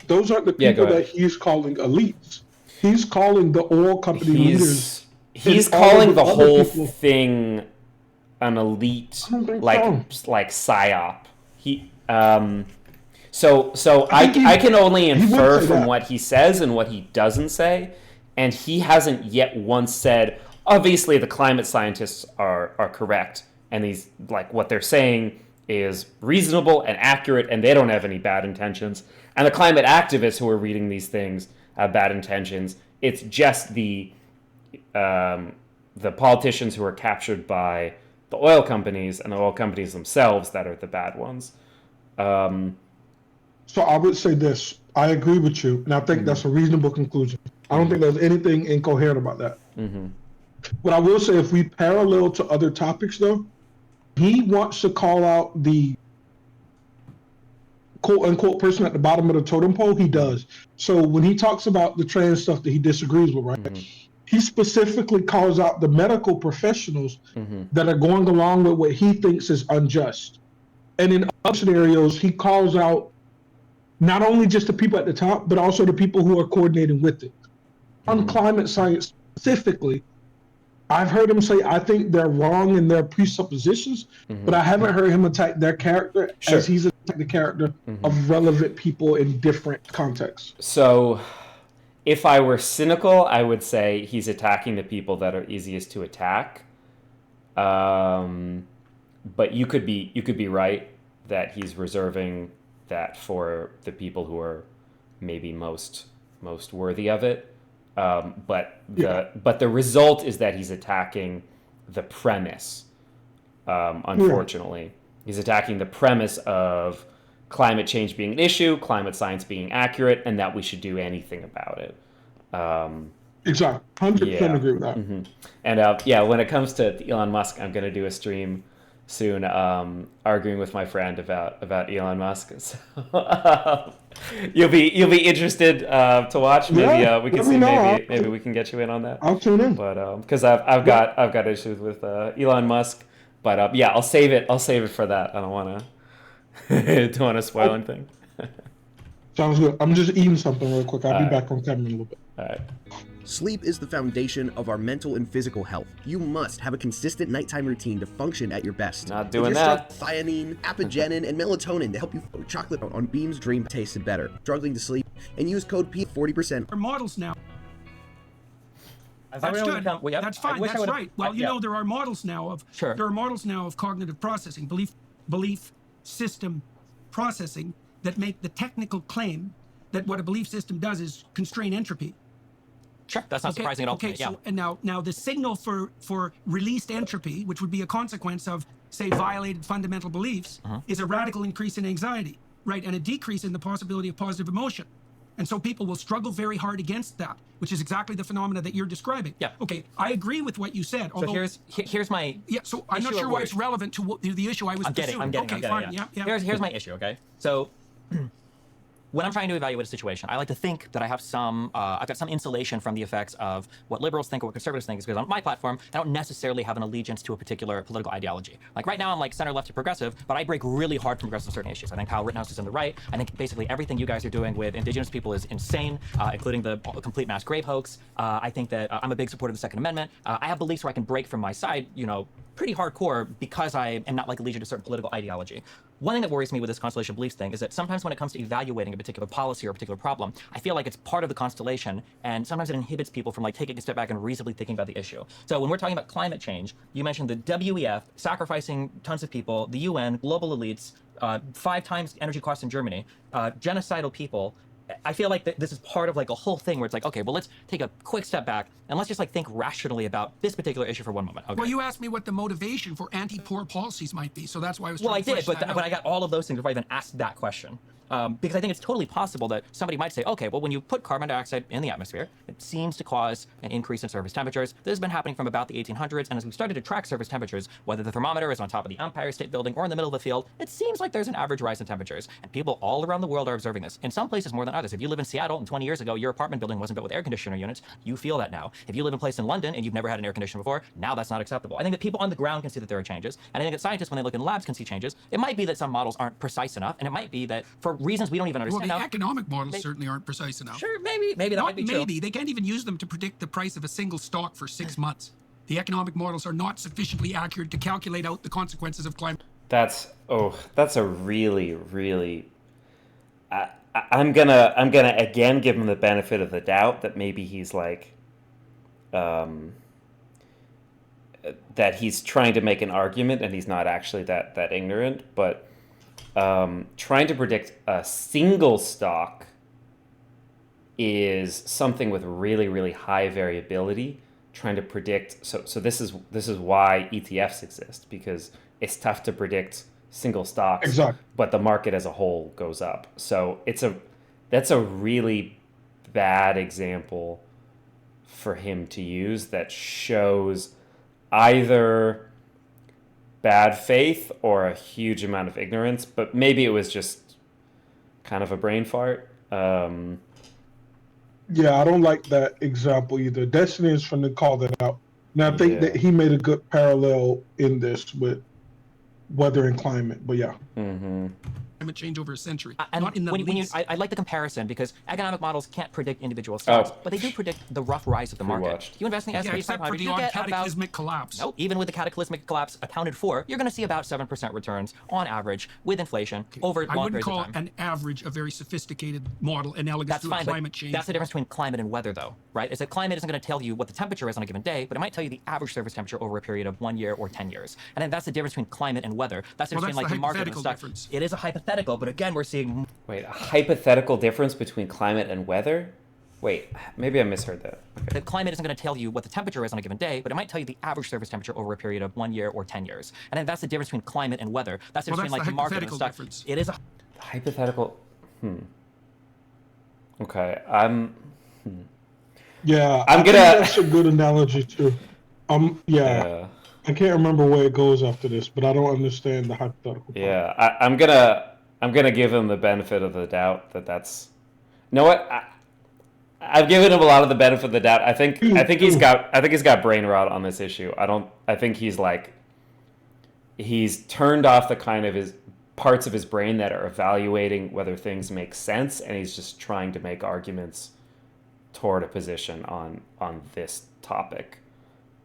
the people that he's calling elites. He's calling the oil company leaders. He's calling the whole thing an elite I don't think like psyop. I can only infer from what he says and what he doesn't say, and he hasn't yet once said, obviously the climate scientists are correct, and these like what they're saying is reasonable and accurate, and they don't have any bad intentions. And the climate activists who are reading these things have bad intentions. It's just the politicians who are captured by the oil companies and the oil companies themselves that are the bad ones. So I would say this. I agree with you, and I think that's a reasonable conclusion. I don't think there's anything incoherent about that. But I will say, if we parallel to other topics, though, he wants to call out the quote-unquote person at the bottom of the totem pole. He does. So when he talks about the trans stuff that he disagrees with, right, he specifically calls out the medical professionals that are going along with what he thinks is unjust. And in other scenarios, he calls out not only just the people at the top, but also the people who are coordinating with it. On climate science specifically, I've heard him say, I think they're wrong in their presuppositions, but I haven't heard him attack their character as he's attacked the character of relevant people in different contexts. So if I were cynical, I would say he's attacking the people that are easiest to attack. But you could be right that he's reserving that for the people who are maybe most worthy of it. But the result is that he's attacking the premise. Unfortunately, he's attacking the premise of climate change being an issue, climate science being accurate, and that we should do anything about it. Exactly, 100% agree with that. And when it comes to Elon Musk, I'm going to do a stream soon, arguing with my friend about Elon Musk. So, you'll be interested to watch. Maybe we can see. Maybe we can get you in on that. I'll tune in. But because I've got issues with Elon Musk. But I'll save it for that. I don't want to spoil anything. Sounds good. I'm just eating something real quick. I'll be back on camera in a little bit. All right. Sleep is the foundation of our mental and physical health. You must have a consistent nighttime routine to function at your best. Not doing that. Theanine, apigenin, and melatonin to help you chocolate on Beam's Dream tasted better. Struggling to sleep? And use code P 40%. Our models now. That's good. Yep. That's fine. That's right. Well, there are models now of there are models now of cognitive processing, belief system processing that make the technical claim that what a belief system does is constrain entropy. Sure, that's not surprising at all. Okay, so and now the signal for released entropy, which would be a consequence of, say, violated fundamental beliefs, is a radical increase in anxiety, right, and a decrease in the possibility of positive emotion. And so people will struggle very hard against that, which is exactly the phenomena that you're describing. Yeah. Okay, I agree with what you said. Although, so here's my so I'm not sure why it's relevant to the issue I was pursuing. I'm getting. Yeah. Here's my issue. Okay, so. When I'm trying to evaluate a situation, I like to think that I have I've got some insulation from the effects of what liberals think or what conservatives think, is because on my platform, I don't necessarily have an allegiance to a particular political ideology. Like right now, I'm like center left to progressive, but I break really hard from progressive on certain issues. I think Kyle Rittenhouse is on the right. I think basically everything you guys are doing with indigenous people is insane, including the complete mass grave hoax. I think that I'm a big supporter of the Second Amendment. I have beliefs where I can break from my side, pretty hardcore because I am not like allegiant to a certain political ideology. One thing that worries me with this constellation beliefs thing is that sometimes when it comes to evaluating a particular policy or a particular problem, I feel like it's part of the constellation, and sometimes it inhibits people from like taking a step back and reasonably thinking about the issue. So when we're talking about climate change, you mentioned the WEF sacrificing tons of people, the UN, global elites, 5 times energy costs in Germany, genocidal people. I feel like this is part of like a whole thing where it's like, okay, well, let's take a quick step back and let's just like think rationally about this particular issue for one moment. Okay. Well, you asked me what the motivation for anti-poor policies might be, so that's why I was. Well, I did, but I got all of those things before I even asked that question. Because I think it's totally possible that somebody might say, okay, well, when you put carbon dioxide in the atmosphere, it seems to cause an increase in surface temperatures. This has been happening from about the 1800s, and as we've started to track surface temperatures, whether the thermometer is on top of the Empire State Building or in the middle of the field, it seems like there's an average rise in temperatures, and people all around the world are observing this. In some places more than others. If you live in Seattle and 20 years ago, your apartment building wasn't built with air conditioner units, you feel that now. If you live in a place in London and you've never had an air conditioner before, now that's not acceptable. I think that people on the ground can see that there are changes, and I think that scientists, when they look in labs, can see changes. It might be that some models aren't precise enough, and it might be that for reasons we don't even understand. Well, the economic models certainly aren't precise enough. Sure, maybe that might be true. Maybe they can't even use them to predict the price of a single stock for 6 months. The economic models are not sufficiently accurate to calculate out the consequences of climate. That's a really, really. I'm gonna again give him the benefit of the doubt that maybe he's like, that he's trying to make an argument and he's not actually that ignorant. But trying to predict a single stock is something with really, really high variability. Trying to predict, so this is why ETFs exist, because it's tough to predict single stocks, Exactly. but the market as a whole goes up. So that's a really bad example for him to use that shows either bad faith or a huge amount of ignorance, but maybe it was just kind of a brain fart. Yeah, I don't like that example either. Destiny is trying to call that out. And I think that he made a good parallel in this with weather and climate, but yeah. Mm-hmm. Climate change over a century. And Not in the least. I like the comparison because economic models can't predict individual stocks, Oh. but they do predict the rough rise of the market. Pre-watched. You invest in the Yeah, S&P except for 500, the you odd get about cataclysmic collapse. no, even with the cataclysmic collapse accounted for, you're going to see about 7% returns on average with inflation over I long wouldn't periods of call time. an average a very sophisticated model analogous That's to fine, a but climate change. that's the difference between climate and weather, though, right? Is that climate isn't going to tell you what the temperature is on a given day, but it might tell you the average surface temperature over a period of 1 year or 10 years. And then that's the difference between climate and weather. That's the Well, difference between that's like the the market and hypothetical stock. difference. It is a hypothetical, but again, we're seeing Wait, a hypothetical difference between climate and weather? Wait, maybe I misheard that. Okay. that climate isn't going to tell you what the temperature is on a given day, but it might tell you the average surface temperature over a period of 1 year or 10 years. And then that's the difference between climate and weather. That's the Well, difference between that's like the the market and hypothetical stock. difference. It is a Hypothetical. Okay, Yeah, I'm I think gonna- that's a good analogy too. Yeah, I can't remember where it goes after this, but I don't understand the hypothetical part. Yeah, I'm gonna give him the benefit of the doubt that's. You know what? I've given him a lot of the benefit of the doubt. I think he's got brain rot on this issue. I think he's turned off the kind of his parts of his brain that are evaluating whether things make sense, and he's just trying to make arguments toward a position on this topic.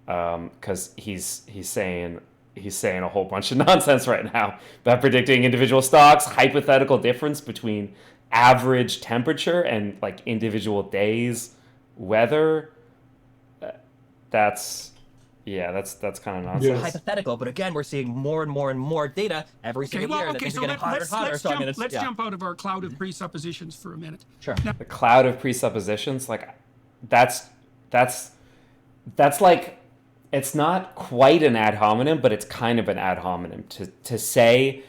Because he's saying a whole bunch of nonsense right now about predicting individual stocks, hypothetical difference between average temperature and like individual days weather. That's kind of nonsense. Yeah. hypothetical, but again, we're seeing more and more and more data every Okay, single year well, that okay, things so are getting hotter and hotter. let's So I mean, jump, it's, jump out of our cloud of presuppositions for a minute. Sure. Now, The cloud of presuppositions, like that's like, it's not quite an ad hominem, but it's kind of an ad hominem to say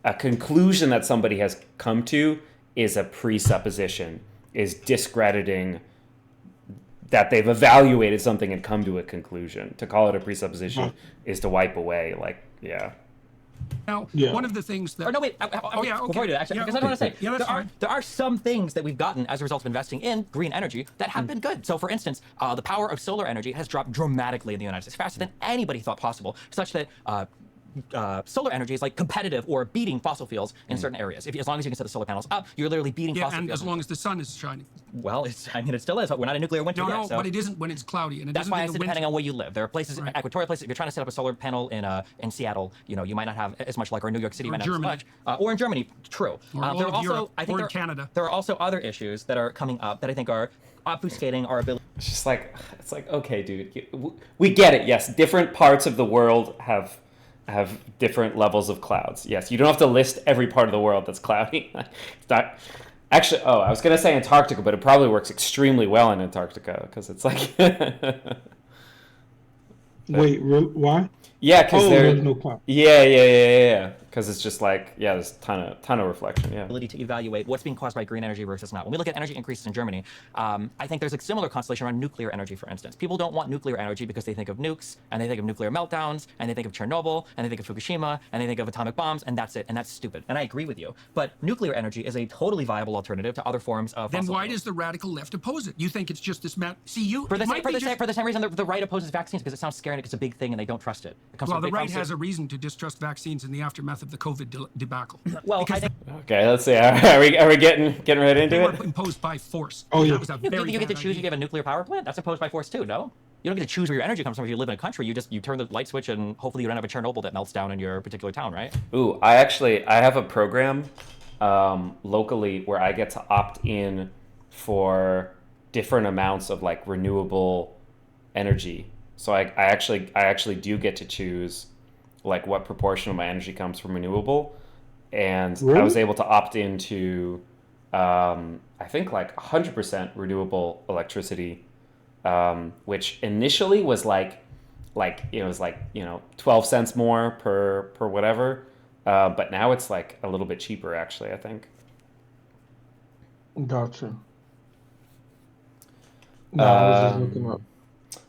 a conclusion that somebody has come to is a presupposition, is discrediting that they've evaluated something and come to a conclusion. To call it a presupposition is to wipe away, like, yeah. now Yeah. one of the things that... Or no, wait. yeah, Before okay. we do that, actually, Yeah, because I want to say yeah, that's fine. there are some things that we've gotten as a result of investing in green energy that have been good. So, for instance, the power of solar energy has dropped dramatically in the United States, faster than anybody thought possible, such that solar energy is like competitive or beating fossil fuels in certain areas. As long as you can set the solar panels up, you're literally beating Yeah, fossil and fuels. as long as the sun is shining. Well, it still is. We're not a nuclear winter No, yet. no, So. but it isn't when it's cloudy, and it That's isn't why I in the said winter. depending on where you live. There are places, Right. equatorial places. If you're trying to set up a solar panel in Seattle, you might not have as much luck, or New York City Or might not have Germany. as much, or in Germany. True. Or all there of are also, Europe, I think or Canada. There are also other issues that are coming up that I think are obfuscating our ability. It's just like, it's like, okay, dude, we get it. Yes, different parts of the world have different levels of clouds. Yes, you don't have to list every part of the world that's cloudy. It's not, actually, I was going to say Antarctica, but it probably works extremely well in Antarctica because it's like... Wait, why? Yeah, because there's no cloud. Yeah. Because it's just like, yeah, there's a ton of reflection, yeah. Ability to evaluate what's being caused by green energy versus not. When we look at energy increases in Germany, I think there's a similar constellation around nuclear energy, for instance. People don't want nuclear energy because they think of nukes, and they think of nuclear meltdowns, and they think of Chernobyl, and they think of Fukushima, and they think of atomic bombs, and that's it, and that's stupid. And I agree with you. But nuclear energy is a totally viable alternative to other forms of Then fossil why fuels. does the radical left oppose it? You think it's just this See, you... For the it might be just- same reason the right opposes vaccines, because it sounds scary and it's a big thing and they don't trust it. It comes Well, from the big right pharma- has a reason to distrust vaccines in the aftermath of the COVID debacle. Well, I because think Okay, let's see. Are we getting right they into were it? imposed by force. Oh, yeah. That was a you very get to bad choose. You idea. have a nuclear power plant. That's imposed by force too, no? you don't get to choose where your energy comes from if you live in a country. You turn the light switch and hopefully you don't have a Chernobyl that melts down in your particular town, right? Ooh, I have a program locally where I get to opt in for different amounts of like renewable energy. So I actually do get to choose like what proportion of my energy comes from renewable, and I was Really? able to opt into I think like 100% renewable electricity, which initially was like it was like 12 cents more per whatever, but now it's like a little bit cheaper actually, I think. Gotcha. No, I was just looking up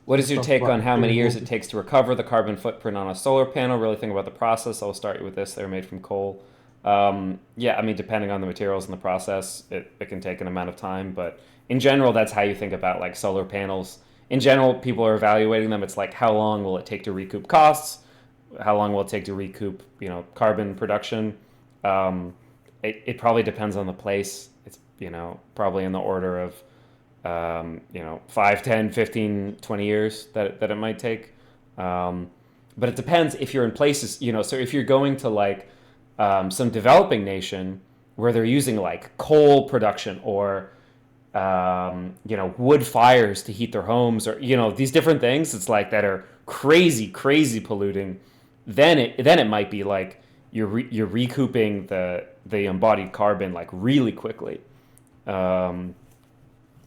What some is your stuff take about on how many years it renewable. takes to recover the carbon footprint on a solar panel? Really think about the process. I'll start you with this. They're made from coal. Yeah, I mean, depending on the materials in the process, it can take an amount of time. But in general, that's how you think about like solar panels. In general, people are evaluating them. It's like how long will it take to recoup costs? How long will it take to recoup, carbon production? It probably depends on the place. It's, probably in the order of 5, 10, 15, 20 years that it might take. But it depends if you're in places, so if you're going to like some developing nation where they're using like coal production or, wood fires to heat their homes or, these different things, it's like that are crazy, crazy polluting. Then it might be like you're recouping the embodied carbon like really quickly. Um,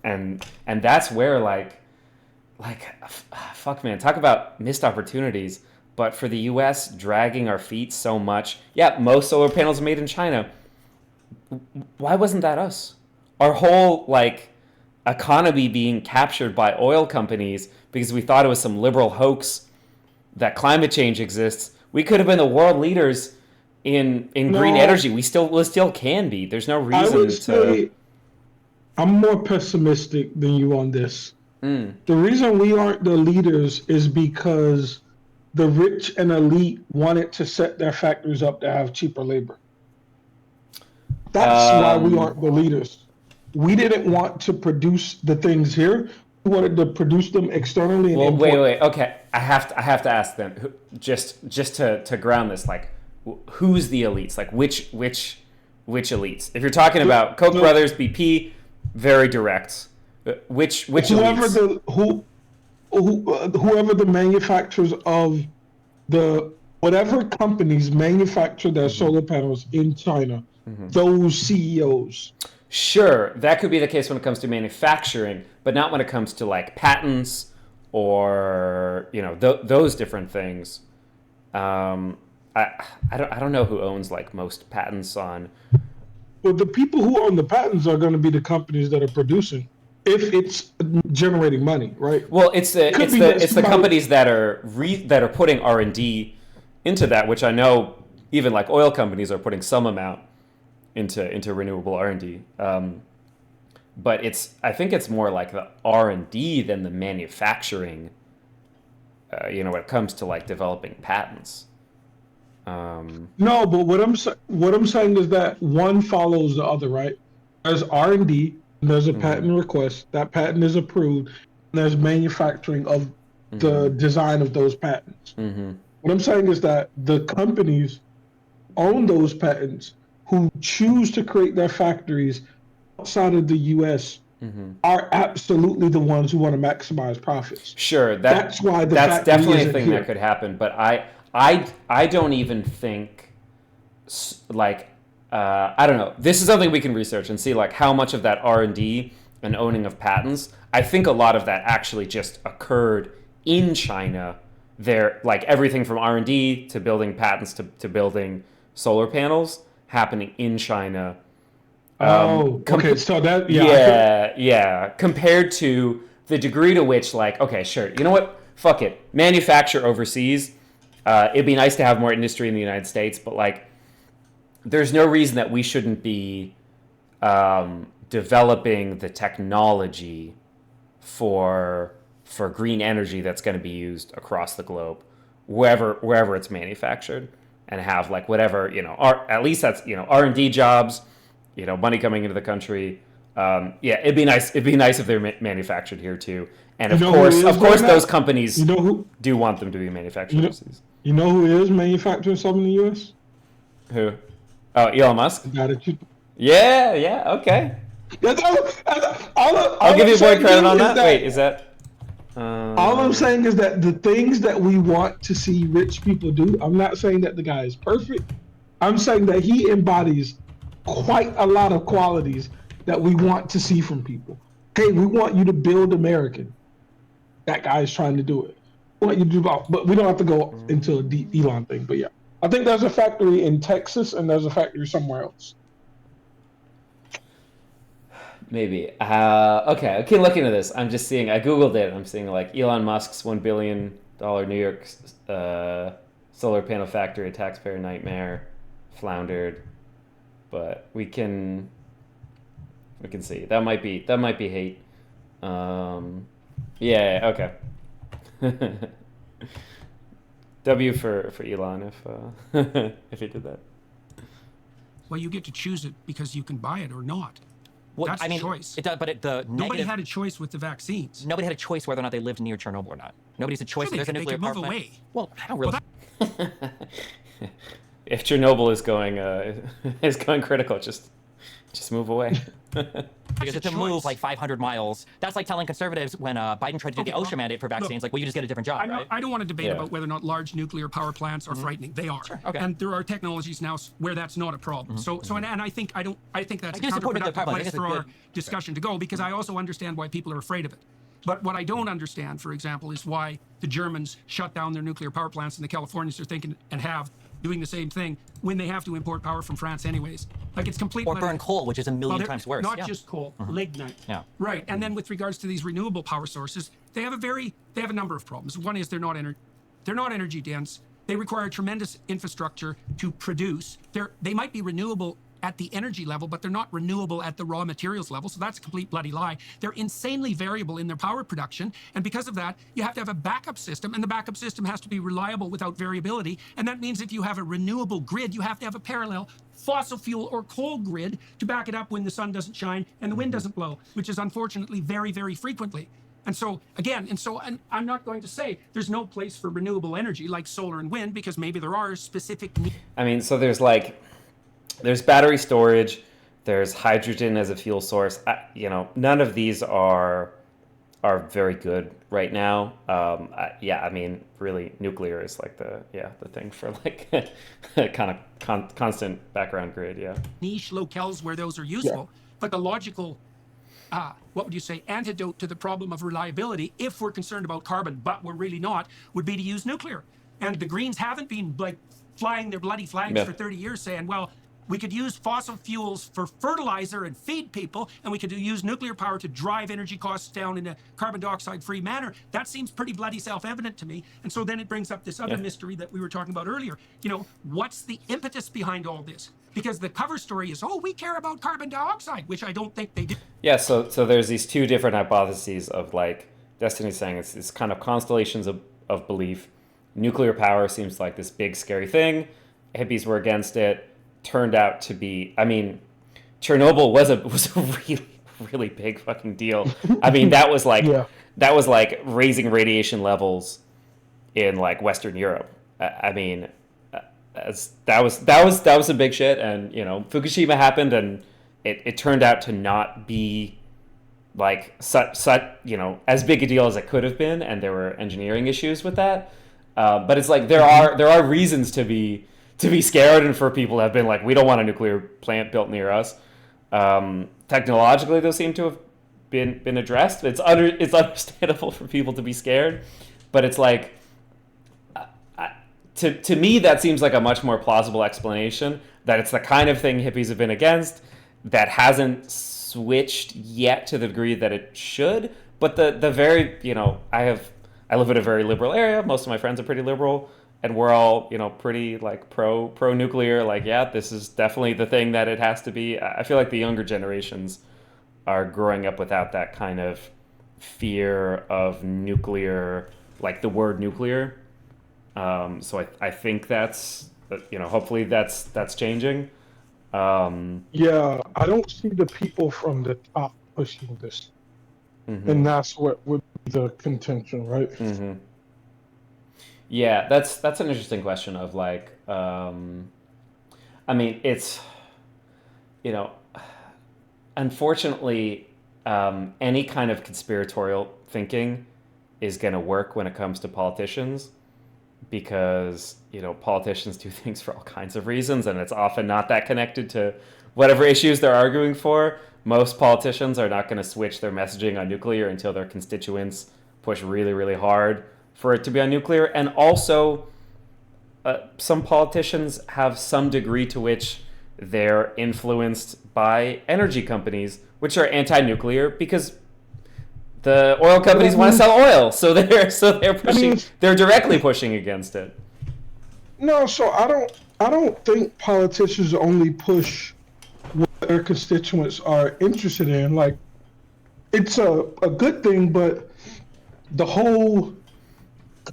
and that's where fuck man, talk about missed opportunities. But for the US dragging our feet so much, yeah, most solar panels are made in China. Why wasn't that us? Our whole like economy being captured by oil companies because we thought it was some liberal hoax that climate change exists. We could have been the world leaders in green No, energy. We still can be. There's no I would reason to. say I'm more pessimistic than you on this. Mm. The reason we aren't the leaders is because the rich and elite wanted to set their factories up to have cheaper labor. That's why we Um, aren't the leaders. We didn't want to produce the things here. We wanted to produce them externally and Well, wait, import them. wait. Okay, I have to ask then. Just to ground this, like, who's the elites? Like, which elites? If you're talking The, about Koch the, brothers, BP, very direct. Which whoever elites? the whoever the manufacturers of the whatever companies manufacture their solar panels in China, those CEOs. Sure, that could be the case when it comes to manufacturing, but not when it comes to like patents or those different things. Um, I don't know who owns like most patents on. But the people who own the patents are going to be the companies that are producing, if it's generating money, right? Well, it's It the could it's be the that it's the somebody. companies that are putting R&D into that, which I know even like oil companies are putting some amount into renewable R&D. But I think it's more like the R&D than the manufacturing. When it comes to like developing patents. No, but what I'm saying is that one follows the other, right? There's R&D, and there's a Mhm, patent request. That patent is approved, and there's manufacturing of the mhm, design of those patents. mhm. What I'm saying is that the companies own those patents who choose to create their factories outside of the US are absolutely the ones who want to maximize profits. Sure, That's why the that's factory definitely a isn't thing that here. could happen, but I don't even think like I don't know. This is something we can research and see like how much of that R&D and owning of patents. I think a lot of that actually just occurred in China. There, like everything from R&D to building patents to building solar panels happening in China. Oh, okay. So that, yeah, I could. Yeah, yeah. Compared to the degree to which, like, okay, sure. You know what? Fuck it. Manufacture overseas. It'd be nice to have more industry in the United States, but like, there's no reason that we shouldn't be developing the technology for green energy that's going to be used across the globe, wherever it's manufactured, and have like whatever at least that's R&D jobs, money coming into the country, Yeah, it'd be nice. It'd be nice if they're manufactured here too. And You of know who course, is of course, doing those that? companies You know who? do want them to be manufactured You know, overseas. you know who is manufacturing some in the U.S.? Who? Oh, Elon Musk. The guy that you. Yeah. Okay. That's all I'll give I'm you boy saying credit on is that. Wait, is that? all I'm saying is that the things that we want to see rich people do, I'm not saying that the guy is perfect. I'm saying that he embodies quite a lot of qualities that we want to see from people. Hey, we want you to build American. That guy is trying to do it. We want you to do both, but we don't have to go into a deep Elon thing. But yeah, I think there's a factory in Texas and there's a factory somewhere else. Maybe. Okay, I can look into this. I'm just seeing. I googled it. I'm seeing like Elon Musk's $1 billion New York solar panel factory, a taxpayer nightmare, floundered. But we can see. That might be hate. Yeah. Okay. W for Elon if if he did that. Well, you get to choose it because you can buy it or not. Well, That's I mean, the choice. it does, but the Nobody negative. had a choice with the vaccines. Nobody had a choice whether or not they lived near Chernobyl or not. Nobody's a choice. Sure, There's a they nuclear could power move plant. away. Well, I don't really. If Chernobyl is going critical, just move away. Because That's a to move choice. like 500 miles, that's like telling conservatives when Biden tried to do the OSHA mandate for vaccines, like, well, you just get a different job, right? I don't want to debate Yeah. about whether or not large nuclear power plants are frightening. They are. okay. And there are technologies now where that's not a problem. And I think that's I do a support nuclear counterproductive power. I think place it's a for our good- discussion to go because I also understand why people are afraid of it. But what I don't understand, for example, is why the Germans shut down their nuclear power plants and the Californians are thinking and have doing the same thing when they have to import power from France anyways. Like it's complete. Or burn coal, which is a million times worse. Not Yeah. just coal, lignite. Yeah. Right. And then with regards to these renewable power sources, they have a number of problems. One is they're not energy dense. They require tremendous infrastructure to produce. They might be renewable at the energy level, but they're not renewable at the raw materials level. So that's a complete bloody lie. They're insanely variable in their power production. And because of that, you have to have a backup system. And the backup system has to be reliable without variability. And that means if you have a renewable grid, you have to have a parallel fossil fuel or coal grid to back it up when the sun doesn't shine and the wind doesn't blow, which is unfortunately very, very frequently. And so, again, and I'm not going to say there's no place for renewable energy like solar and wind, because maybe there are specific needs. I mean, so there's battery storage, there's hydrogen as a fuel source. None of these are very good right now. I mean, really, nuclear is like the thing for like kind of constant background grid. Yeah. Niche locales where those are useful, but the logical, what would you say, antidote to the problem of reliability, if we're concerned about carbon, but we're really not, would be to use nuclear. And the Greens haven't been like flying their bloody flags for 30 years saying, well, we could use fossil fuels for fertilizer and feed people, and we could use nuclear power to drive energy costs down in a carbon dioxide-free manner. That seems pretty bloody self-evident to me. And so then it brings up this other mystery that we were talking about earlier. What's the impetus behind all this? Because the cover story is, we care about carbon dioxide, which I don't think they do. Yeah, so there's these two different hypotheses of like Destiny's saying it's kind of constellations of belief. Nuclear power seems like this big scary thing. Hippies were against it. Turned out to be, I mean, Chernobyl was a really, really big fucking deal. I mean, that was like raising radiation levels in like Western Europe. I mean, that was some big shit. And Fukushima happened, and it turned out to not be like such as big a deal as it could have been, and there were engineering issues with that. But it's like there are reasons to be scared, and for people to have been like, we don't want a nuclear plant built near us. Technologically, those seem to have been addressed. It's understandable for people to be scared, but it's like, to me, that seems like a much more plausible explanation, that it's the kind of thing hippies have been against, that hasn't switched yet to the degree that it should. But the very, I live in a very liberal area. Most of my friends are pretty liberal. And we're all, pretty like pro nuclear. Like, yeah, this is definitely the thing that it has to be. I feel like the younger generations are growing up without that kind of fear of nuclear, like the word nuclear. So I think that's, hopefully that's changing. Yeah, I don't see the people from the top pushing this, and that's what would be the contention, right? Yeah, that's an interesting question of like, I mean, it's, you know, unfortunately, any kind of conspiratorial thinking is going to work when it comes to politicians, because politicians do things for all kinds of reasons, and it's often not that connected to whatever issues they're arguing for. Most politicians are not going to switch their messaging on nuclear until their constituents push really, really hard for it to be on nuclear. And also, some politicians have some degree to which they're influenced by energy companies, which are anti-nuclear, because the oil companies want to sell oil, so they're pushing. They're directly pushing against it. No, so I don't think politicians only push what their constituents are interested in. Like, it's a good thing, but the whole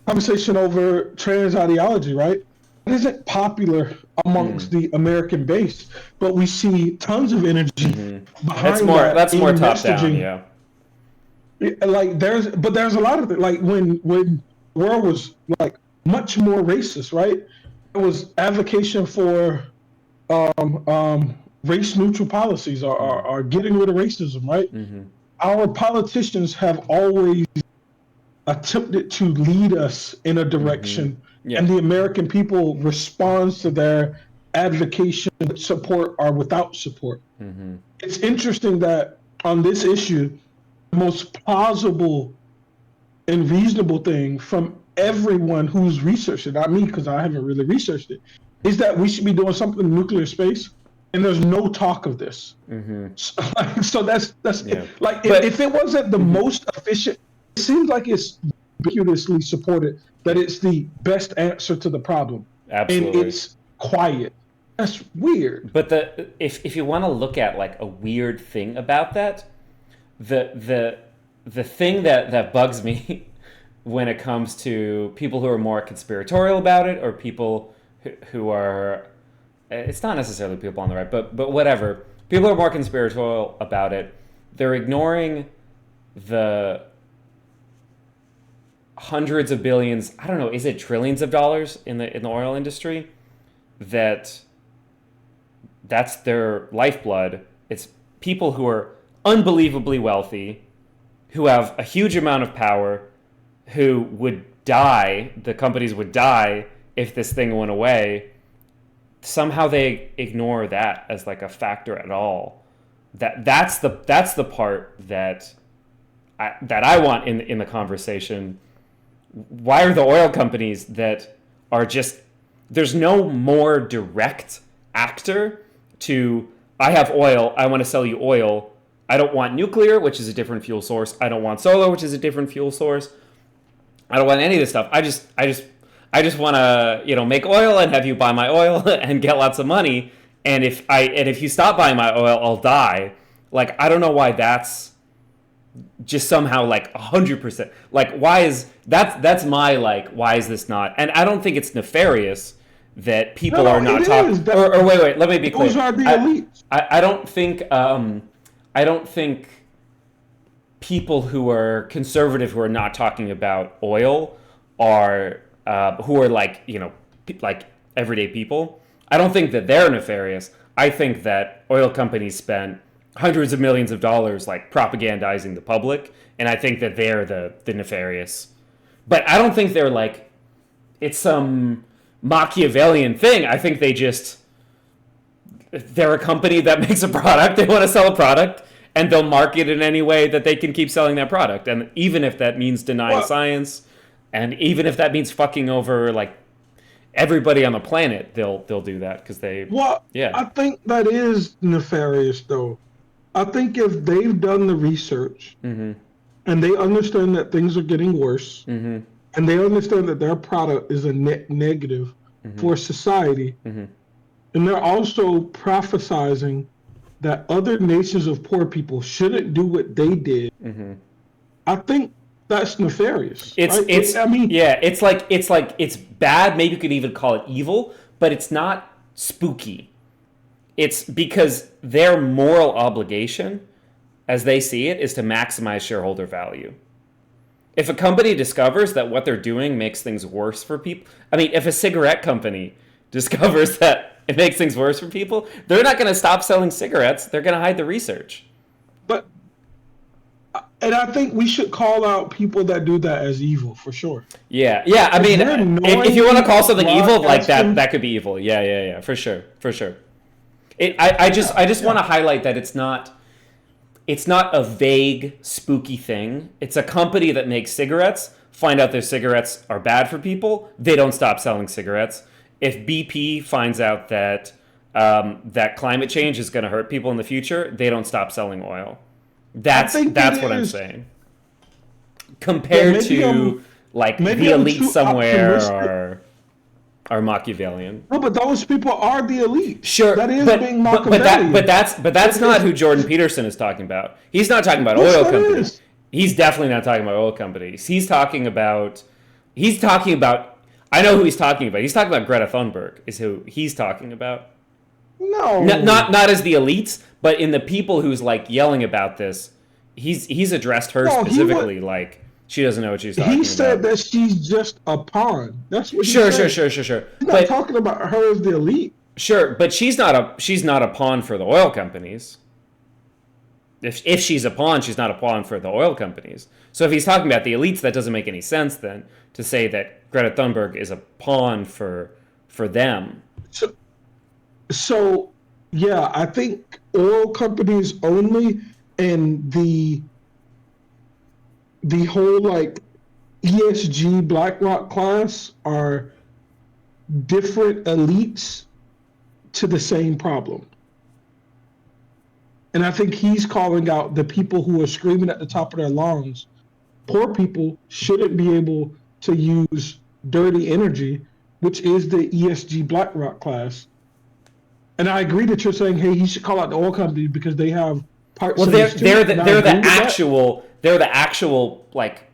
conversation over trans ideology, right? It isn't popular amongst the American base, but we see tons of energy behind that. That's more top messaging. down, yeah. Like there's a lot of it. Like when the world was like much more racist, right? It was advocation for race neutral policies or getting rid of racism, right? Our politicians have always attempted to lead us in a direction, and the American people responds to their advocation with support or without support. It's interesting that on this issue, the most plausible and reasonable thing from everyone who's researched it, not me because I haven't really researched it, is that we should be doing something in nuclear space, and there's no talk of this. So that's like if it wasn't the most efficient, it seems like it's ubiquitously supported that it's the best answer to the problem. Absolutely. And it's quiet. That's weird. But if you want to look at like a weird thing about that, the thing that bugs me when it comes to people who are more conspiratorial about it, or people who are, it's not necessarily people on the right, but whatever, people who are more conspiratorial about it, they're ignoring the hundreds of billions, I don't know, is it trillions of dollars in the oil industry? That's their lifeblood. It's people who are unbelievably wealthy, who have a huge amount of power, who would die, the companies would die if this thing went away. Somehow they ignore that as like a factor at all. That's the part that I want in the conversation. Why are the oil companies that are just, there's no more direct actor to, I have oil, I want to sell you oil. I don't want nuclear, which is a different fuel source. I don't want solar, which is a different fuel source. I don't want any of this stuff. I just want to, make oil and have you buy my oil and get lots of money. And if you stop buying my oil, I'll die. Like, I don't know why that's just somehow like 100%. Like, why is that's my like? Why is this not? And I don't think it's nefarious that people are not talking. Or wait, let me be clear. Those are the elites. I don't think people who are conservative who are not talking about oil are who are like like everyday people. I don't think that they're nefarious. I think that oil companies spent hundreds of millions of dollars like propagandizing the public, and I think that they're the nefarious. But I don't think they're like it's some Machiavellian thing. I think they're a company that makes a product. They want to sell a product, and they'll market it in any way that they can keep selling that product. And even if that means denying science, and even if that means fucking over like everybody on the planet, they'll do that because they. Well, yeah. I think that is nefarious, though. I think if they've done the research and they understand that things are getting worse, and they understand that their product is a net negative for society, and they're also prophesizing that other nations of poor people shouldn't do what they did, I think that's nefarious. It's bad. Maybe you could even call it evil, but it's not spooky. it's because their moral obligation, as they see it, is to maximize shareholder value. If a company discovers that what they're doing makes things worse for people, I mean, if a cigarette company discovers that it makes things worse for people, they're not going to stop selling cigarettes. They're going to hide the research. But, and I think we should call out people that do that as evil, for sure. Yeah. I mean, if you want to call something evil like that, that could be evil. Yeah, for sure. I just want to highlight that it's not a vague, spooky thing. It's a company that makes cigarettes, find out their cigarettes are bad for people, they don't stop selling cigarettes. If BP finds out that that climate change is going to hurt people in the future, they don't stop selling oil. That's what I'm saying. Compared to like the elite somewhere are Machiavellian. No, but those people are the elite. Sure, that is being Machiavellian. But that's not who Jordan Peterson is talking about. He's not talking about oil companies. He's definitely not talking about oil companies. He's talking about. I know who he's talking about. He's talking about Greta Thunberg. Is who he's talking about. No, not as the elites, but in the people who's like yelling about this. He's addressed her specifically, like. She doesn't know what she's talking about. He said that she's just a pawn. That's what he said. Sure. He's not talking about her as the elite. Sure, but she's not a pawn for the oil companies. If she's a pawn, she's not a pawn for the oil companies. So if he's talking about the elites, that doesn't make any sense then to say that Greta Thunberg is a pawn for them. So yeah, I think oil companies only, and the whole like ESG BlackRock class are different elites to the same problem. And I think he's calling out the people who are screaming at the top of their lungs. Poor people shouldn't be able to use dirty energy, which is the ESG BlackRock class. And I agree that you're saying, hey, he should call out the oil company because they have parts. Well, they're the actual like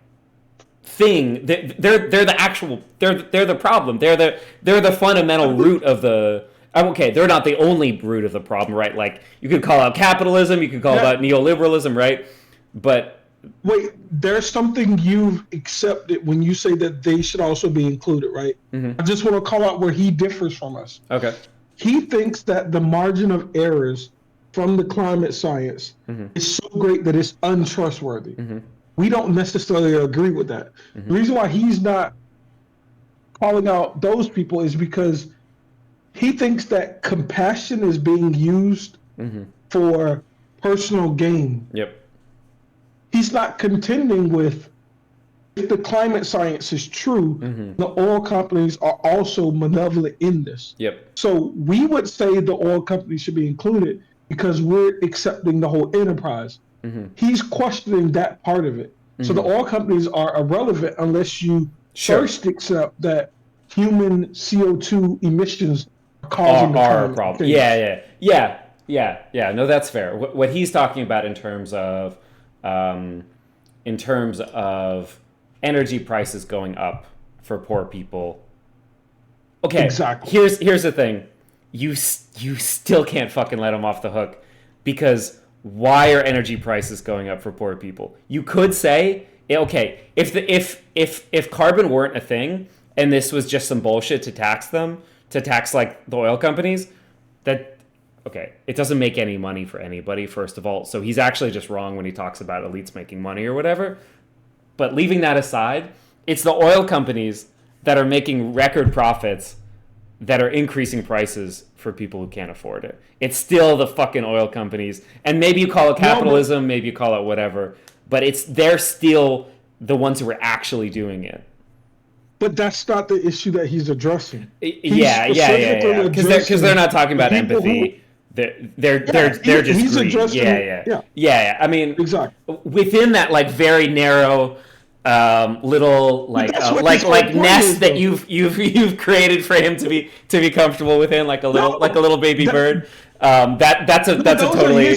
thing. They're the problem. They're the fundamental root of the. Okay, they're not the only root of the problem, right? Like you could call out capitalism, you could call out neoliberalism, right? But wait, there's something you've accepted when you say that they should also be included, right? Mm-hmm. I just want to call out where he differs from us. Okay. He thinks that the margin of errors from the climate science is so great that it's untrustworthy. Mm-hmm. We don't necessarily agree with that. Mm-hmm. The reason why he's not calling out those people is because he thinks that compassion is being used for personal gain. Yep. He's not contending with if the climate science is true, the oil companies are also malevolent in this. Yep. So we would say the oil companies should be included because we're accepting the whole enterprise. Mm-hmm. He's questioning that part of it. Mm-hmm. So the oil companies are irrelevant unless you first accept that human CO2 emissions are causing a problem. Yeah. No, that's fair. What he's talking about in terms of energy prices going up for poor people. Okay, exactly. Here's the thing. You still can't fucking let them off the hook because why are energy prices going up for poor people? You could say, okay, if carbon weren't a thing and this was just some bullshit to tax like the oil companies, it doesn't make any money for anybody, first of all. So he's actually just wrong when he talks about elites making money or whatever. But leaving that aside, it's the oil companies that are making record profits that are increasing prices for people who can't afford it. It's still the fucking oil companies. And maybe you call it capitalism, maybe you call it whatever, but they're still the ones who are actually doing it. But that's not the issue that he's addressing. Yeah. Because they're not talking about empathy. They're just greedy. Yeah. I mean, exactly. Within that like very narrow little nest that you've created for him to be comfortable within, like a little baby bird. That's a totally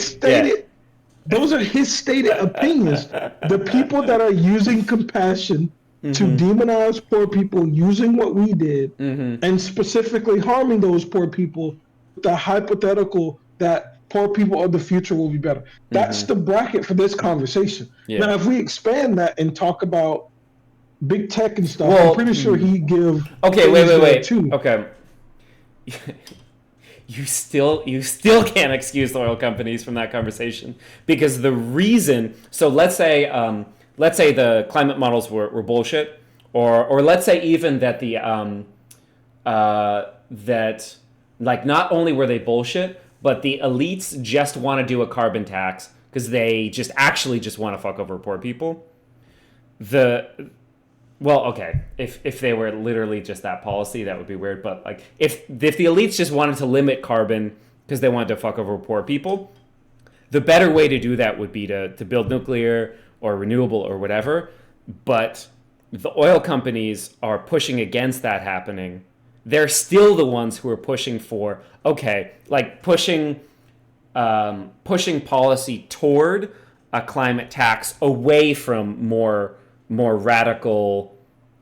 those are his stated opinions. The people that are using compassion to demonize poor people, using what we did, and specifically harming those poor people, the hypothetical that poor people of the future will be better. That's the bracket for this conversation. Yeah. Now, if we expand that and talk about big tech and stuff, Well, I'm pretty sure he'd give. Okay, things there wait. Too. Okay. You still can't excuse the oil companies from that conversation, because the reason. So let's say the climate models were bullshit, or let's say even that the that like not only were they bullshit, but the elites just want to do a carbon tax because they just want to fuck over poor people. Well, okay, if they were literally just that policy, that would be weird. But like, if the elites just wanted to limit carbon because they wanted to fuck over poor people, the better way to do that would be to build nuclear or renewable or whatever. But the oil companies are pushing against that happening. They're still the ones who are pushing for, okay, like pushing policy toward a climate tax away from more radical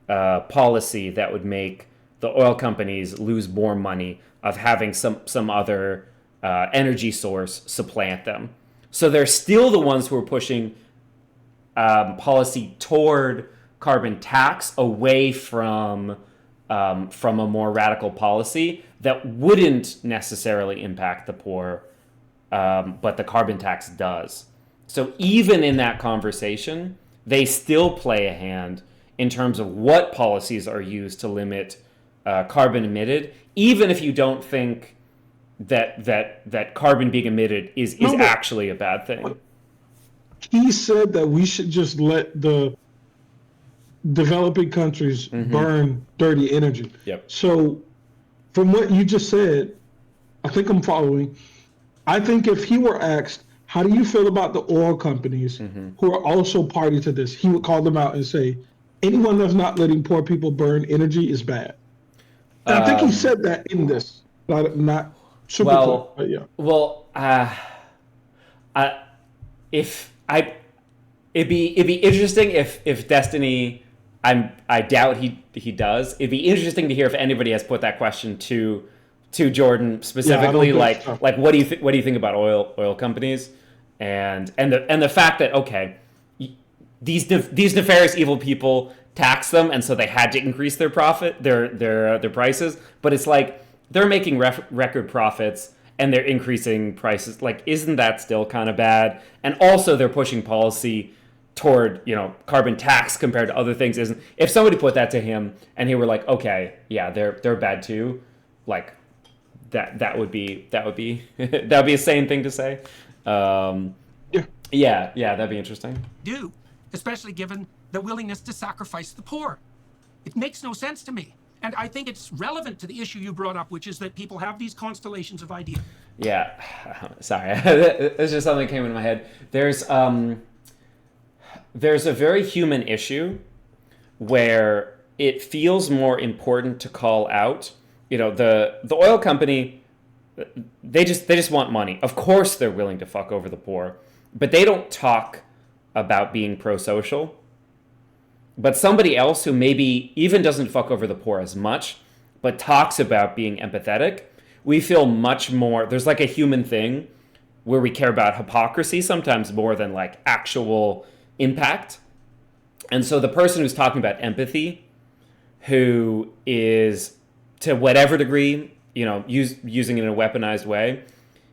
policy that would make the oil companies lose more money of having some other energy source supplant them. So they're still the ones who are pushing policy toward carbon tax away from a more radical policy that wouldn't necessarily impact the poor, but the carbon tax does. So even in that conversation, they still play a hand in terms of what policies are used to limit carbon emitted, even if you don't think that carbon being emitted is actually a bad thing. He said that we should just let the developing countries burn dirty energy. Yep. So from what you just said, I think I'm following. I think if he were asked, how do you feel about the oil companies who are also party to this, he would call them out and say, anyone that's not letting poor people burn energy is bad. And I think he said that in this, not super clear, but yeah. Well, it'd be interesting if Destiny. I doubt he does. It'd be interesting to hear if anybody has put that question to Jordan specifically. Yeah, like what do you think about oil companies, and the fact that, okay, these nefarious evil people tax them, and so they had to increase their prices. But it's like they're making record profits and they're increasing prices. Like, isn't that still kind of bad? And also they're pushing policy toward, carbon tax compared to other things. Isn't, if somebody put that to him and he were like, okay, yeah, they're bad too, like that would be that'd be a sane thing to say. Yeah, that'd be interesting. Do, especially given the willingness to sacrifice the poor. It makes no sense to me. And I think it's relevant to the issue you brought up, which is that people have these constellations of ideas. Yeah, sorry. It's just something that came into my head. There's a very human issue where it feels more important to call out. The oil company, they just want money. Of course they're willing to fuck over the poor, but they don't talk about being pro-social. But somebody else who maybe even doesn't fuck over the poor as much, but talks about being empathetic, we feel much more. There's like a human thing where we care about hypocrisy sometimes more than like actual impact. And so the person who's talking about empathy, who is to whatever degree, using it in a weaponized way,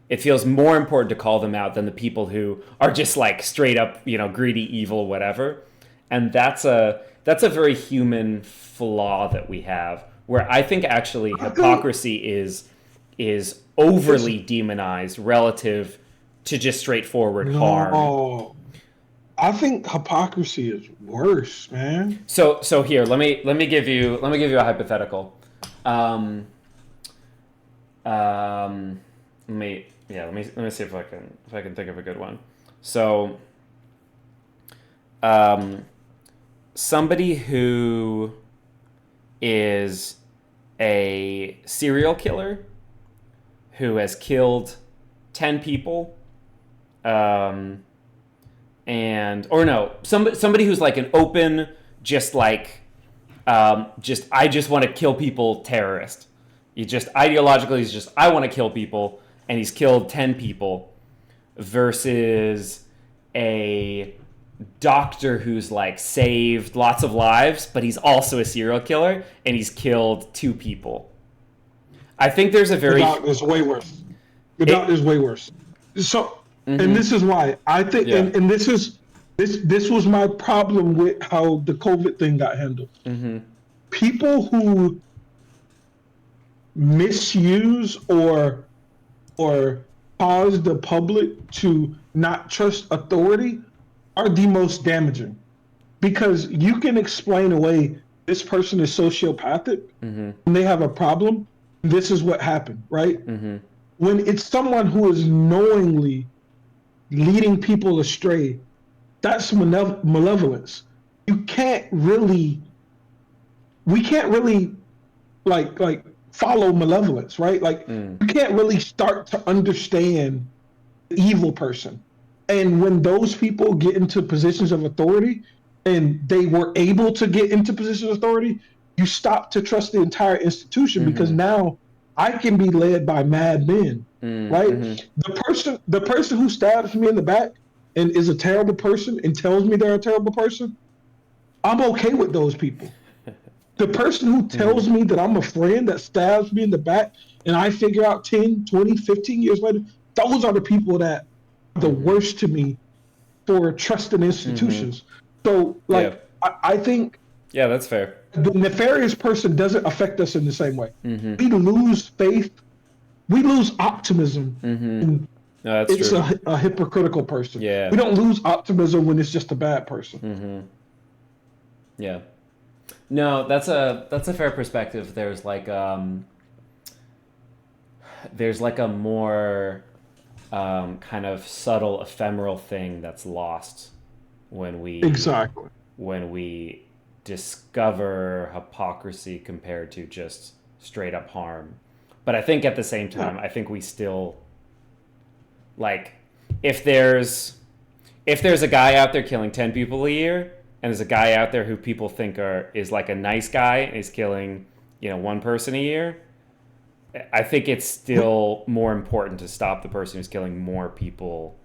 it feels more important to call them out than the people who are just like straight up, greedy, evil, whatever. And that's a very human flaw that we have, where I think actually hypocrisy is overly demonized relative to just straightforward harm. Oh, I think hypocrisy is worse, man. So here, let me give you a hypothetical. Let me see if I can think of a good one. So, somebody who is a serial killer who has killed 10 people, somebody who's like an open, I just want to kill people terrorist, Ideologically, he's just, I want to kill people, and he's killed 10 people, versus a doctor who's like saved lots of lives, but he's also a serial killer, and he's killed 2 people. I think there's a very... The doctor's way worse. The doctor's way worse. So, and this is why I think, and this was my problem with how the COVID thing got handled. People who misuse or cause the public to not trust authority are the most damaging, because you can explain away this person is sociopathic and they have a problem. This is what happened, right? When it's someone who is knowingly leading people astray, that's malevolence. We can't really like follow malevolence, right? Like you can't really start to understand the evil person. And when those people get into positions of authority, and they were able to get into positions of authority, you stop to trust the entire institution, because now I can be led by madmen, right? The person who stabs me in the back and is a terrible person and tells me they're a terrible person, I'm okay with those people. The person who tells me that I'm a friend that stabs me in the back, and I figure out 10, 20, 15 years later, those are the people that are the worst to me for trusting institutions. So, like, I think... Yeah, that's fair. The nefarious person doesn't affect us in the same way. We lose faith. We lose optimism. No, that's it's true. a hypocritical person. Yeah. We don't lose optimism when it's just a bad person. Yeah. No, that's a fair perspective. There's like a more kind of subtle, ephemeral thing that's lost when we discover hypocrisy compared to just straight up harm. But I think at the same time, I think we still, like, if there's a guy out there killing 10 people a year, and there's a guy out there who people think is like a nice guy and is killing, 1 person a year, I think it's still more important to stop the person who's killing more people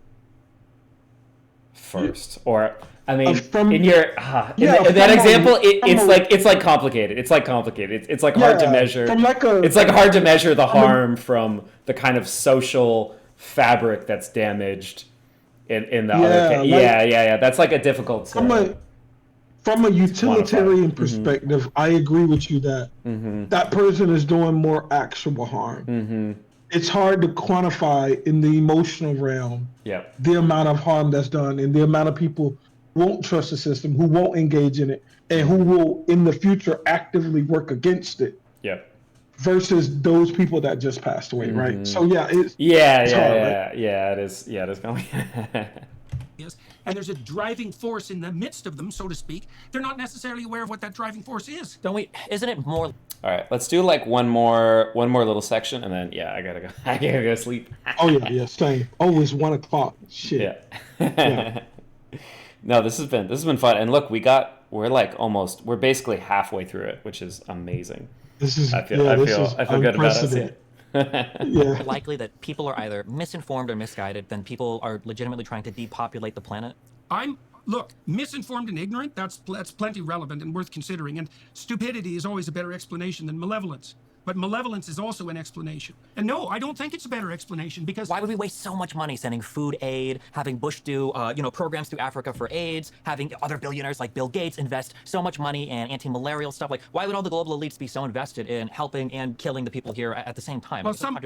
first. Or, I mean, in that example, it's like complicated. It's like complicated. It's like hard to measure. It's like hard to measure the harm from the kind of social fabric that's damaged in the other case. That's like a difficult. From a utilitarian perspective, I agree with you that that person is doing more actual harm. It's hard to quantify in the emotional realm the amount of harm that's done, and the amount of people who won't trust the system, who won't engage in it, and who will in the future actively work against it. Versus those people that just passed away, right? So it's hard, it is kind of and there's a driving force in the midst of them, so to speak. They're not necessarily aware of what that driving force is. Isn't it more... All right, let's do like one more little section, and then I gotta go sleep. Same. Oh, it's 1 o'clock. Shit. No, this has been fun, and look, we're basically halfway through it, which is amazing. I feel good about it. Likely that people are either misinformed or misguided, then people are legitimately trying to depopulate the planet. Look, misinformed and ignorant, that's plenty relevant and worth considering. And stupidity is always a better explanation than malevolence. But malevolence is also an explanation. And no, I don't think it's a better explanation, because... Why would we waste so much money sending food aid, having Bush do, programs to Africa for AIDS, having other billionaires like Bill Gates invest so much money in anti-malarial stuff? Like, why would all the global elites be so invested in helping and killing the people here at the same time? Well, some of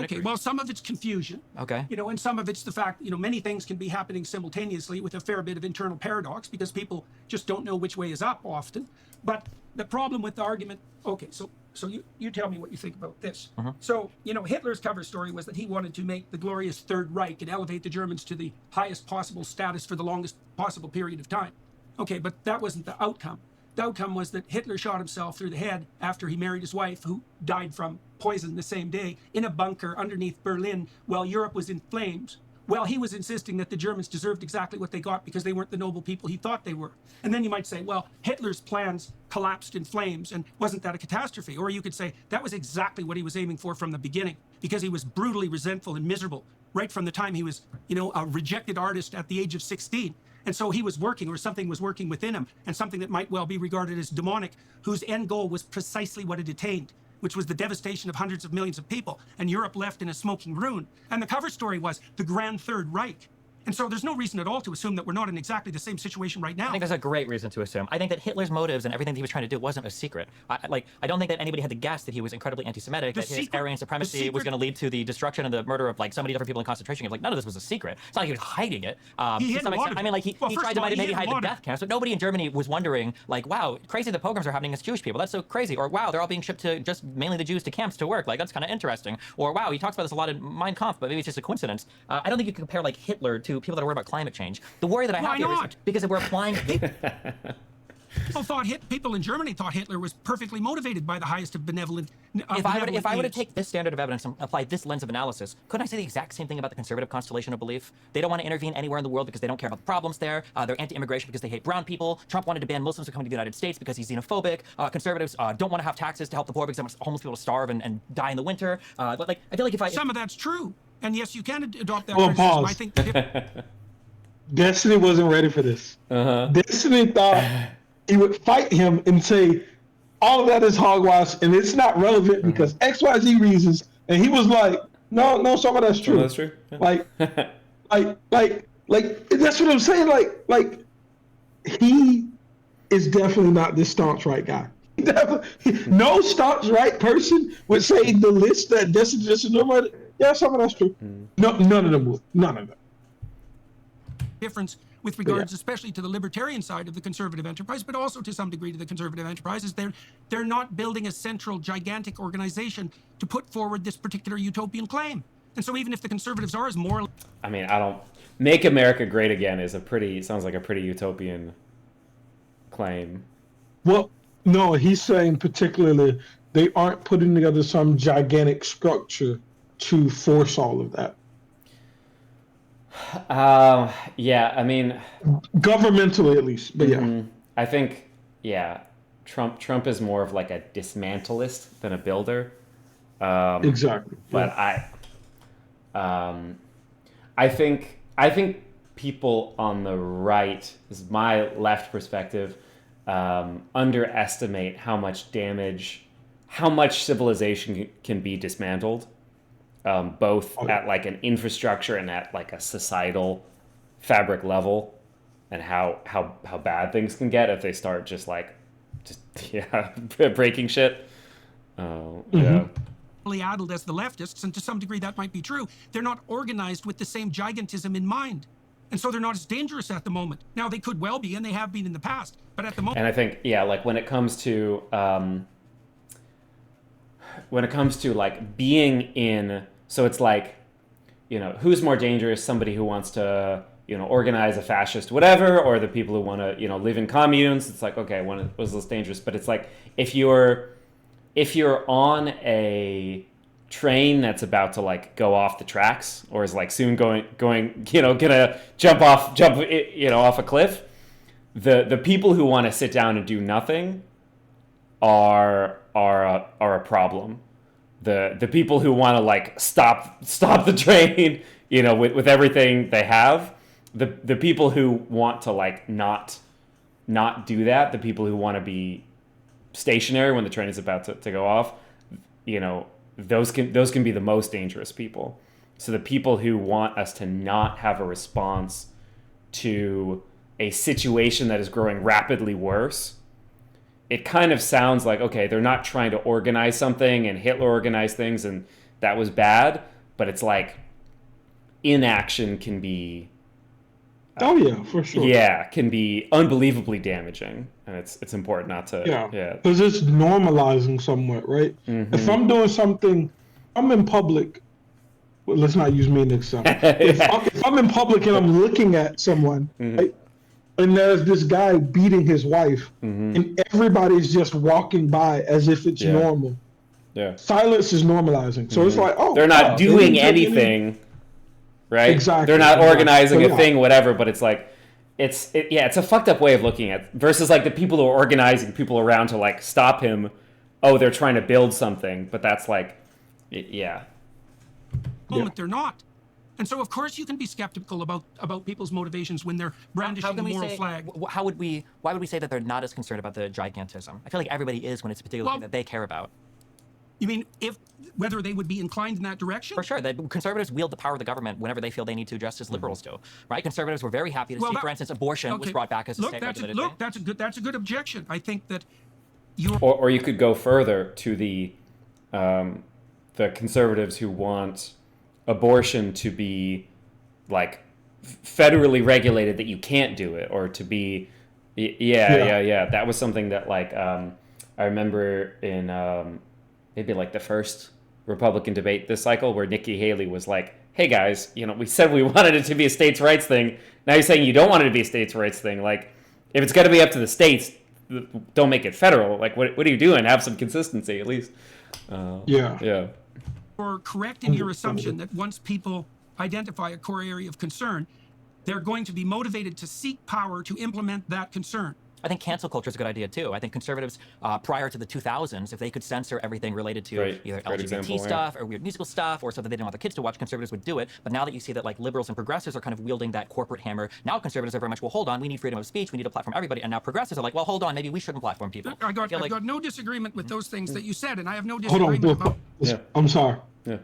it's confusion. Okay. And some of it's the fact, many things can be happening simultaneously with a fair bit of internal paradox, because people just don't know which way is up often. But the problem with the argument... Okay, so you tell me what you think about this. So, Hitler's cover story was that he wanted to make the glorious Third Reich and elevate the Germans to the highest possible status for the longest possible period of time. Okay, but that wasn't the outcome. The outcome was that Hitler shot himself through the head after he married his wife, who died from poison the same day, in a bunker underneath Berlin while Europe was in flames, well, he was insisting that the Germans deserved exactly what they got because they weren't the noble people he thought they were. And then you might say, well, Hitler's plans collapsed in flames, and wasn't that a catastrophe? Or you could say that was exactly what he was aiming for from the beginning, because he was brutally resentful and miserable right from the time he was, a rejected artist at the age of 16. And so he was working, or something was working within him, and something that might well be regarded as demonic, whose end goal was precisely what it attained, which was the devastation of hundreds of millions of people, and Europe left in a smoking ruin. And the cover story was the Grand Third Reich. And so there's no reason at all to assume that we're not in exactly the same situation right now. I think there's a great reason to assume. I think that Hitler's motives and everything that he was trying to do wasn't a secret. I don't think that anybody had to guess that he was incredibly anti-Semitic, that his Aryan supremacy was going to lead to the destruction and the murder of so many different people in concentration camps. Like, none of this was a secret. It's not like he was hiding it. He hid a lot of it. He tried to maybe hide the death camps, but nobody in Germany was wondering, wow, crazy the pogroms are happening against Jewish people. That's so crazy. Or wow, they're all being shipped to just mainly the Jews to camps to work. That's kind of interesting. Or wow, he talks about this a lot in Mein Kampf, but maybe it's just a coincidence. I don't think you can compare Hitler to people that are worried about climate change. The worry that I have here is because if we're applying people in Germany thought Hitler was perfectly motivated by the highest of benevolent. If I were to take this standard of evidence and apply this lens of analysis, couldn't I say the exact same thing about the conservative constellation of belief? They don't want to intervene anywhere in the world because they don't care about the problems there. They're anti-immigration because they hate brown people. Trump wanted to ban Muslims from coming to the United States because he's xenophobic. Conservatives don't want to have taxes to help the poor because they want homeless people to starve and die in the winter. But I feel like some of that's true, and yes, you can adopt that. Well, pause. I think. Destiny wasn't ready for this. Destiny thought he would fight him and say, all of that is hogwash and it's not relevant because XYZ reasons. And he was like, no, some of that's true. That's true. Yeah. Like, that's what I'm saying. Like, he is definitely not this staunch right guy. No staunch right person would say the list that Destiny just numbered. Yeah, some of that's true. No, none of them would. None of them. Difference with regards especially to the libertarian side of the conservative enterprise, but also to some degree to the conservative enterprise, is they're not building a central gigantic organization to put forward this particular utopian claim. And so even if the conservatives are as moral, Make America Great Again sounds like a pretty utopian claim. Well, no, he's saying particularly they aren't putting together some gigantic structure to force all of that. Governmentally at least, but I think Trump is more of a dismantlist than a builder. Exactly. But I think people on the right, this is my left perspective, underestimate how much civilization can be dismantled. Both at an infrastructure and at a societal fabric level, and how bad things can get if they start just breaking shit. addled as the leftists, and to some degree that might be true. They're not organized with the same gigantism in mind, and so they're not as dangerous at the moment. Now they could well be, and they have been in the past, but at the moment. And I think when it comes to being in. So it's who's more dangerous? Somebody who wants to, organize a fascist whatever, or the people who want to, live in communes? It's okay, one was less dangerous. But it's if you're on a train that's about to go off the tracks, or is soon going, gonna jump off a cliff, the people who want to sit down and do nothing are a problem. The people who want to stop the train, with everything they have, the people who want to not do that, the people who want to be stationary when the train is about to go off, those can be the most dangerous people. So the people who want us to not have a response to a situation that is growing rapidly worse, it kind of sounds okay, they're not trying to organize something, and Hitler organized things and that was bad, but it's inaction can be for sure. Can be unbelievably damaging, and it's important not to because it's normalizing somewhat, right? If I'm doing something, I'm in public, well, let's not use me as an example. If I'm in public and I'm looking at someone, right, and there's this guy beating his wife, and everybody's just walking by as if it's normal. Yeah. Silence is normalizing. So it's they're not doing anything. right? Exactly. They're not organizing Exactly. a thing, whatever, but it's like, it's a fucked up way of looking at, versus like the people who are organizing people around to like stop him. Oh, they're trying to build something, but that's like, yeah. Moment they're not. And so, of course, you can be skeptical about people's motivations when they're brandishing the moral flag. Why would we say that they're not as concerned about the gigantism? I feel like everybody is when it's a particular thing that they care about. You mean whether they would be inclined in that direction? For sure. The conservatives wield the power of the government whenever they feel they need to, just as liberals do. Right? Conservatives were very happy to see, for instance, abortion was brought back as a state-regulated thing. That's a good objection. I think that Or you could go further to the conservatives who want abortion to be like federally regulated, that you can't do it, or to be that was something that like I remember in maybe like the first Republican debate this cycle, where Nikki Haley was like, hey guys, we said we wanted it to be a states' rights thing, now you're saying you don't want it to be a states' rights thing. Like, if it's going to be up to the states, don't make it federal. Like, what are you doing? Have some consistency at least. Yeah. Or correct in your assumption that once people identify a core area of concern, they're going to be motivated to seek power to implement that concern. I think cancel culture is a good idea too. I think conservatives, prior to the 2000s, if they could censor everything related to either LGBT stuff or weird musical stuff, or so that they didn't want their kids to watch, conservatives would do it. But now that you see that like liberals and progressives are kind of wielding that corporate hammer, now conservatives are very much, well, hold on, we need freedom of speech, we need to platform everybody. And now progressives are like, well, hold on, maybe we shouldn't platform people. I got no disagreement with those things that you said, and I have no disagreement about. I'm sorry. Yeah.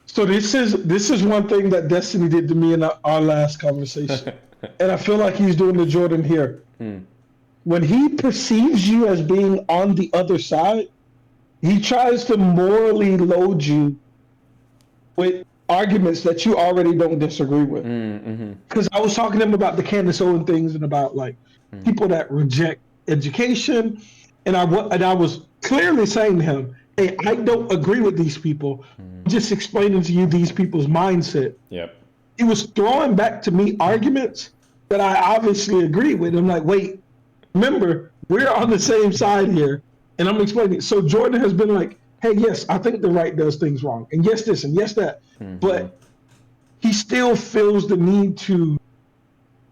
So this is one thing that Destiny did to me in our last conversation, and I feel like he's doing to Jordan here. When he perceives you as being on the other side, he tries to morally load you with arguments that you already don't disagree with. Because I was talking to him about the Candace Owen things and about like people that reject education, and I was clearly saying to him, hey, I don't agree with these people. I'm just explaining to you these people's mindset. Yep. He was throwing back to me arguments that I obviously agree with. I'm like, wait, remember, we're on the same side here, and I'm explaining it. So Jordan has been like, hey, yes, I think the right does things wrong, and yes this, and yes that. But he still feels the need to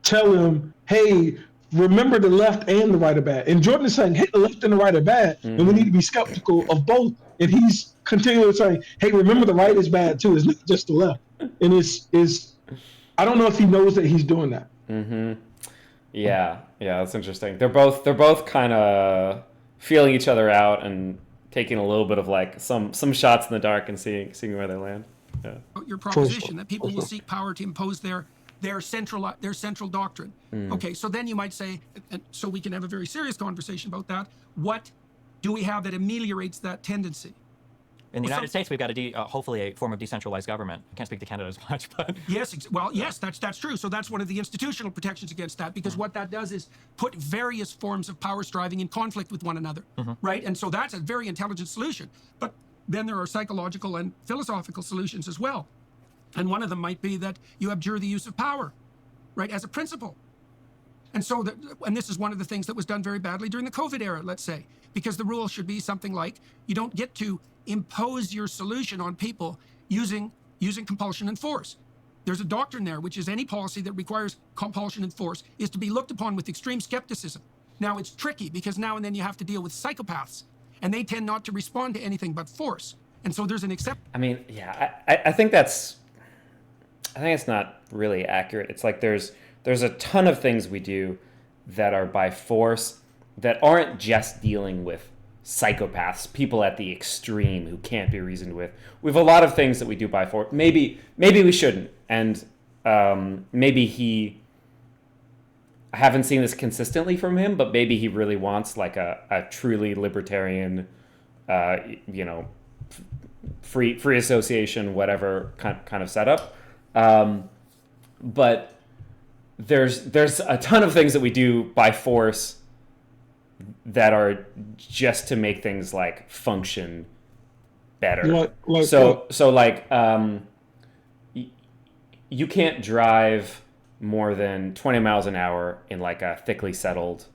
tell him, hey, remember the left and the right are bad. And Jordan is saying, hey, the left and the right are bad, and we need to be skeptical of both. And he's continually saying, hey, remember the right is bad too. It's not just the left. And it's I don't know if he knows that he's doing that. Yeah, that's interesting. They're both kind of feeling each other out and taking a little bit of like some shots in the dark and seeing where they land. Yeah. Your proposition that people will seek power to impose their central doctrine. Okay, so then you might say, and so we can have a very serious conversation about that. What do we have that ameliorates that tendency? In the United States, we've got hopefully a form of decentralized government. I can't speak to Canada as much, but yes, that's true. So that's one of the institutional protections against that, because what that does is put various forms of power striving in conflict with one another, right? And so that's a very intelligent solution. But then there are psychological and philosophical solutions as well. And one of them might be that you abjure the use of power, right, as a principle. And so, and this is one of the things that was done very badly during the COVID era, let's say, because the rule should be something like, you don't get to impose your solution on people using compulsion and force. There's a doctrine there, which is any policy that requires compulsion and force is to be looked upon with extreme skepticism. Now, it's tricky because now and then you have to deal with psychopaths, and they tend not to respond to anything but force. And so there's an exception. I mean, yeah, I think it's not really accurate. It's like there's a ton of things we do that are by force, that aren't just dealing with psychopaths, people at the extreme who can't be reasoned with. We have a lot of things that we do by force. Maybe we shouldn't. And maybe I haven't seen this consistently from him, but maybe he really wants like a truly libertarian, free association, whatever kind of setup. But there's a ton of things that we do by force that are just to make things like function better. You can't drive more than 20 miles an hour in like a thickly settled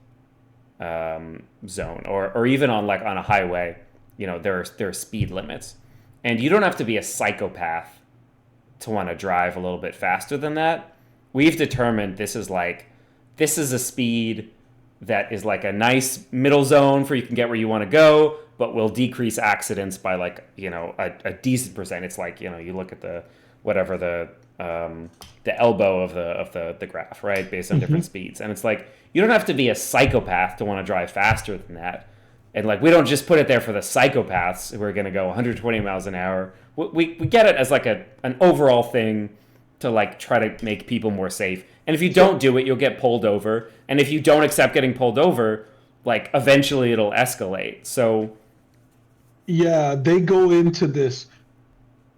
zone, or even on a highway. There are speed limits, and you don't have to be a psychopath to drive a little bit faster than that. We've determined this is a speed that is like a nice middle zone for you can get where you want to go, but will decrease accidents by like, a decent percent. It's like, you look at the elbow of the graph, right? Based on different speeds. And it's like, you don't have to be a psychopath to want to drive faster than that. And like, we don't just put it there for the psychopaths who are going to go 120 miles an hour. We get it as like an overall thing to like try to make people more safe. And if you don't do it, you'll get pulled over. And if you don't accept getting pulled over, like eventually it'll escalate. So yeah, they go into this.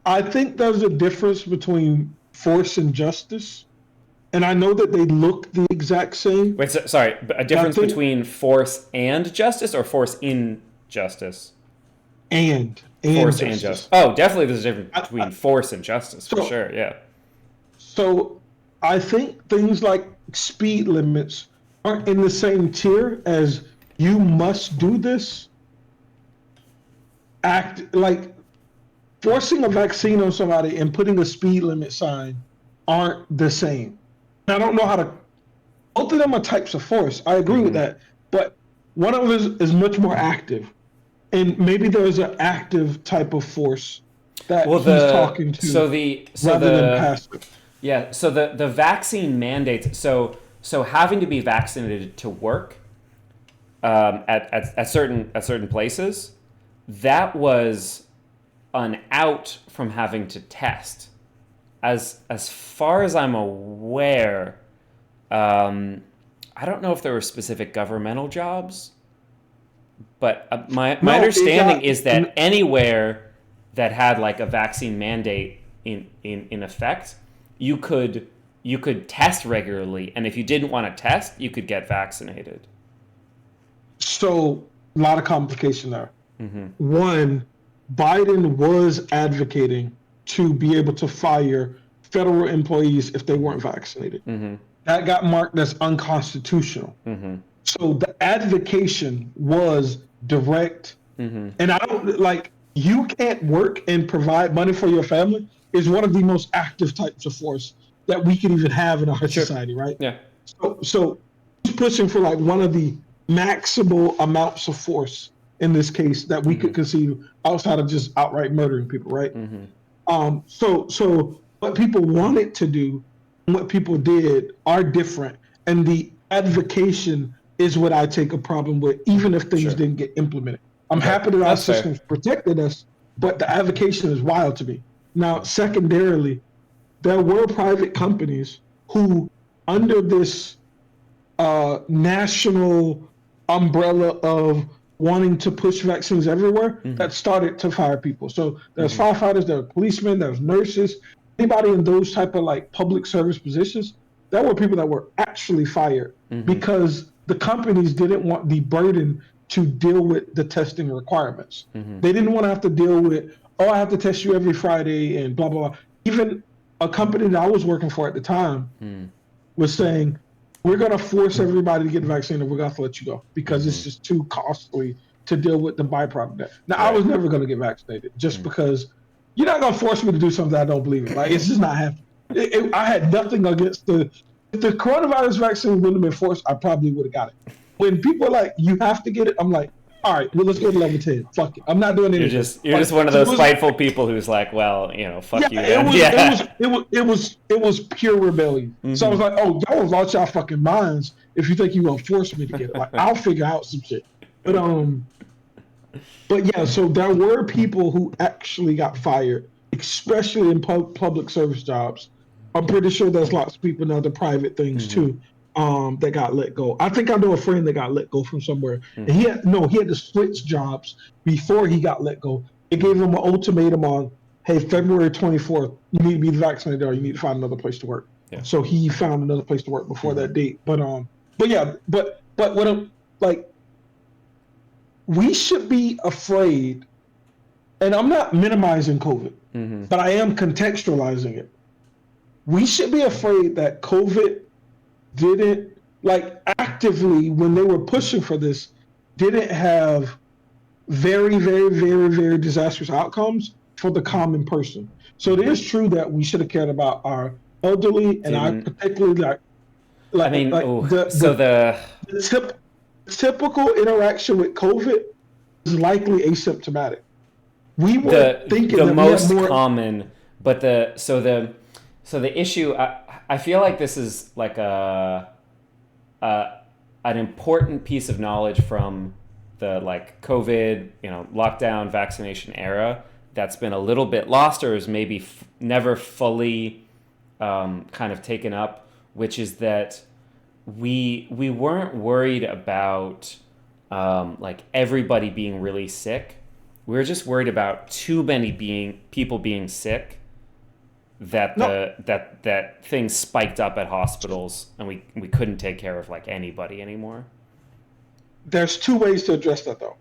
I think there's a difference between force and justice. And I know that they look the exact same. Wait, sorry, a difference between force and justice, or force in justice? And force justice. And justice. Oh, definitely there's a difference between force and justice, for sure, yeah. So I think things like speed limits aren't in the same tier as you must do this. Act like forcing a vaccine on somebody and putting a speed limit sign aren't the same. I don't know how to. Both of them are types of force. I agree with that, but one of them is much more active, and maybe there's an active type of force that he's talking to, rather than passive. Yeah. So the vaccine mandates. So having to be vaccinated to work at certain places, that was an out from having to test. As far as I'm aware, I don't know if there were specific governmental jobs, but my understanding is that anywhere that had like a vaccine mandate in effect, you could test regularly, and if you didn't want to test, you could get vaccinated. So a lot of complication there. One, Biden was advocating to be able to fire federal employees if they weren't vaccinated. That got marked as unconstitutional. So the advocation was direct. And I don't like, you can't work and provide money for your family is one of the most active types of force that we could even have in our society, right? Yeah. So he's pushing for like one of the maximal amounts of force in this case that we could conceive outside of just outright murdering people, right? So what people wanted to do and what people did are different. And the advocation is what I take a problem with, even if things didn't get implemented. I'm happy that our systems protected us, but the advocation is wild to me. Now, secondarily, there were private companies who, under this national umbrella of wanting to push vaccines everywhere, that started to fire people. So there's firefighters, there were policemen, there's nurses, anybody in those type of like public service positions. There were people that were actually fired because the companies didn't want the burden to deal with the testing requirements. They didn't want to have to deal with, oh, I have to test you every Friday and blah, blah, blah. Even a company that I was working for at the time was saying, we're going to force everybody to get the vaccine and we're going to let you go because it's just too costly to deal with the byproduct of that. Now, I was never going to get vaccinated just because you're not going to force me to do something I don't believe in. Like, it's just not happening. I had nothing against if the coronavirus vaccine wouldn't have been forced, I probably would have got it. When people are like, you have to get it, I'm like, all right, well, let's go to level 10. Fuck it. I'm not doing anything. You're just one of those spiteful people who's like, well, fuck you. It was pure rebellion. So I was like, oh, y'all have lost y'all fucking minds if you think you're going to force me to get it. Like, I'll figure out some shit. But yeah, so there were people who actually got fired, especially in public service jobs. I'm pretty sure there's lots of people in other private things too. That got let go. I think I know a friend that got let go from somewhere. And he had to switch jobs before he got let go. It gave him an ultimatum on, hey, February 24th, you need to be vaccinated or you need to find another place to work. Yeah. So he found another place to work before that date. But what I'm like, we should be afraid, and I'm not minimizing COVID, but I am contextualizing it. We should be afraid that COVID didn't, like, actively, when they were pushing for this, didn't have very, very, very, very disastrous outcomes for the common person. So it is true that we should have cared about our elderly, and I particularly I mean, the typical interaction with COVID is likely asymptomatic. We were thinking the that most we had more common, but the issue. I feel like this is like an important piece of knowledge from the like COVID, lockdown vaccination era that's been a little bit lost or is maybe never fully kind of taken up, which is that we weren't worried about like everybody being really sick. We were just worried about too many people being sick that that things spiked up at hospitals and we couldn't take care of like anybody anymore. There's two ways to address that, though.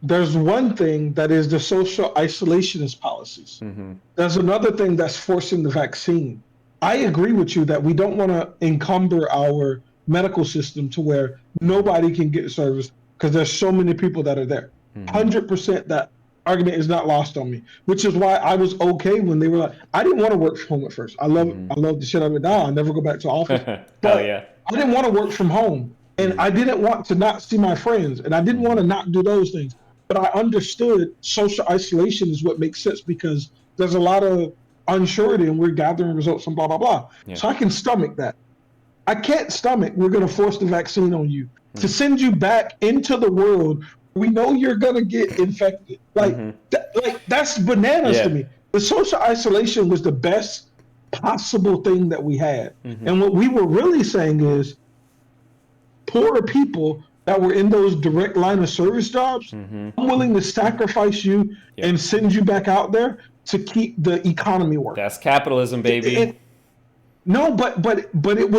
There's one thing that is the social isolationist policies. Mm-hmm. There's another thing that's forcing the vaccine. I agree with you that we don't want to encumber our medical system to where nobody can get service because there's so many people that are there. 100% that argument is not lost on me, which is why I was okay when they were like, I didn't want to work from home at first. I love the shit of it now. I'll never go back to office. But yeah. I didn't want to work from home. And I didn't want to not see my friends. And I didn't want to not do those things. But I understood social isolation is what makes sense because there's a lot of unsurety and we're gathering results and blah, blah, blah. Yeah. So I can stomach that. I can't stomach we're going to force the vaccine on you to send you back into the world. We know you're going to get infected. Like, that's bananas to me. The social isolation was the best possible thing that we had. And what we were really saying is poorer people that were in those direct line of service jobs, I'm willing to sacrifice you and send you back out there to keep the economy working. That's capitalism, baby. No, but it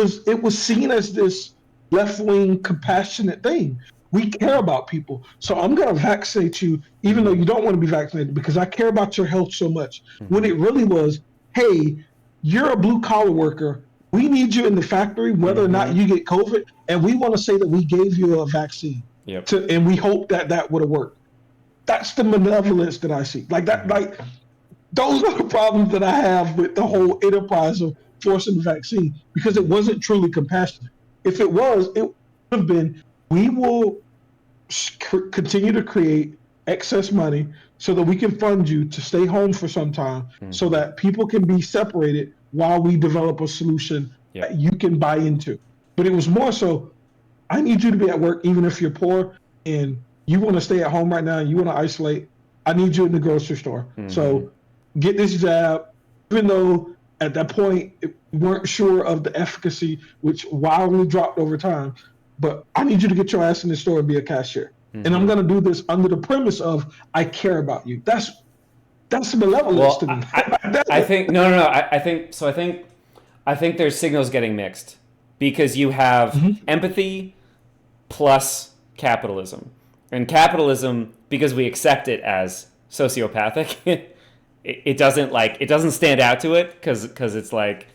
was seen as this left-wing compassionate thing. We care about people. So I'm going to vaccinate you, even though you don't want to be vaccinated, because I care about your health so much. When it really was, hey, you're a blue-collar worker. We need you in the factory, whether or not you get COVID, and we want to say that we gave you a vaccine. And we hope that would have worked. That's the malevolence that I see. Like that, like those are the problems that I have with the whole enterprise of forcing the vaccine, because it wasn't truly compassionate. If it was, it would have been, we will continue to create excess money so that we can fund you to stay home for some time so that people can be separated while we develop a solution that you can buy into. But it was more so, I need you to be at work even if you're poor and you want to stay at home right now and you want to isolate. I need you in the grocery store. So get this jab, even though at that point we weren't sure of the efficacy, which wildly dropped over time. But I need you to get your ass in the store and be a cashier. And I'm going to do this under the premise of I care about you. That's malevolence to me. I think no. I think there's signals getting mixed because you have empathy plus capitalism, and capitalism, because we accept it as sociopathic, it doesn't stand out to it because it's like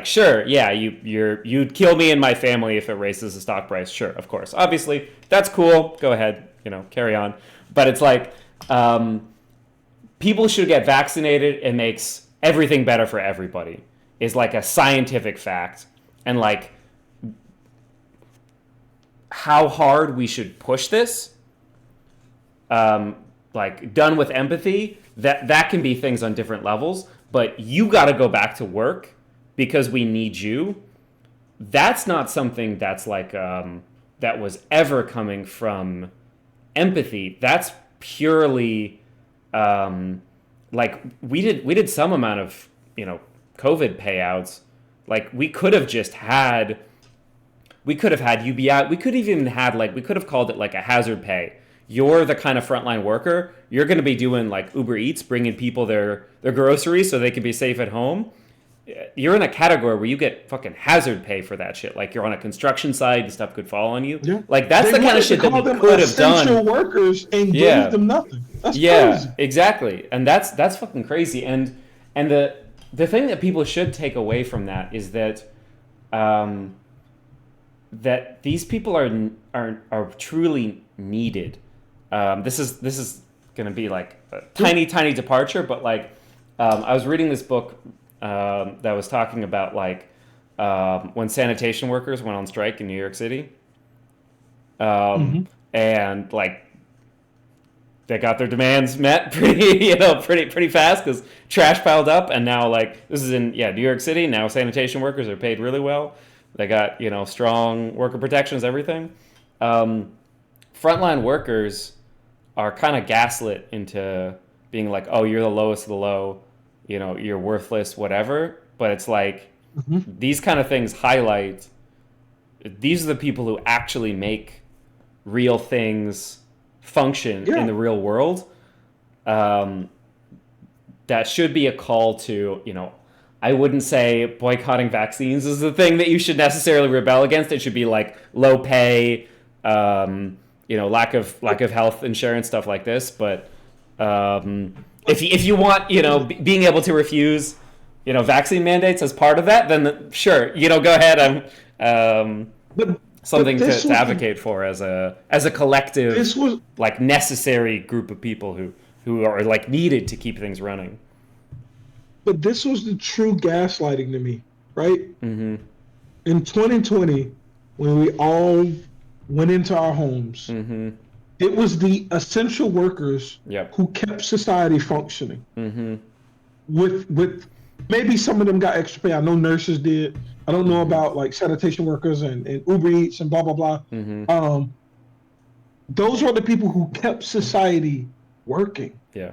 sure, yeah, you'd kill me and my family if it raises the stock price. Sure, of course, obviously that's cool. Go ahead, carry on. But it's like people should get vaccinated. It makes everything better for everybody. Is like a scientific fact, and like how hard we should push this. Like done with empathy, that can be things on different levels. But you got to go back to work because we need you. That's not something that's like that was ever coming from empathy. That's purely like we did some amount of COVID payouts. Like we could have had UBI. We could have called it like a hazard pay. You're the kind of frontline worker. You're going to be doing like Uber Eats, bringing people their groceries so they can be safe at home. You're in a category where you get fucking hazard pay for that shit. Like you're on a construction site and stuff could fall on you. Yeah. Like that's the kind of shit that we could have done. Essential workers and gave them nothing. That's crazy. Exactly. And that's fucking crazy. And the thing that people should take away from that is that that these people are truly needed. This is going to be like a tiny departure, but like I was reading this book that was talking about like when sanitation workers went on strike in New York City, and like they got their demands met pretty fast because trash piled up, and now like this is in New York City. Now sanitation workers are paid really well. They got strong worker protections, everything. Frontline workers are kind of gaslit into being like, oh, you're the lowest of the low, you're worthless, whatever. But it's like these kind of things highlight these are the people who actually make real things function in the real world. That should be a call to, I wouldn't say boycotting vaccines is the thing that you should necessarily rebel against. It should be like low pay, lack of health insurance, stuff like this. But if you want, being able to refuse, vaccine mandates as part of that, then sure, go ahead. Something to advocate for as a collective, like necessary group of people who are like needed to keep things running. But this was the true gaslighting to me, right? Mm-hmm. In 2020, when we all went into our homes, it was the essential workers who kept society functioning. With maybe some of them got extra pay. I know nurses did. I don't know about like sanitation workers and Uber Eats and blah, blah, blah. Those were the people who kept society working. Yeah.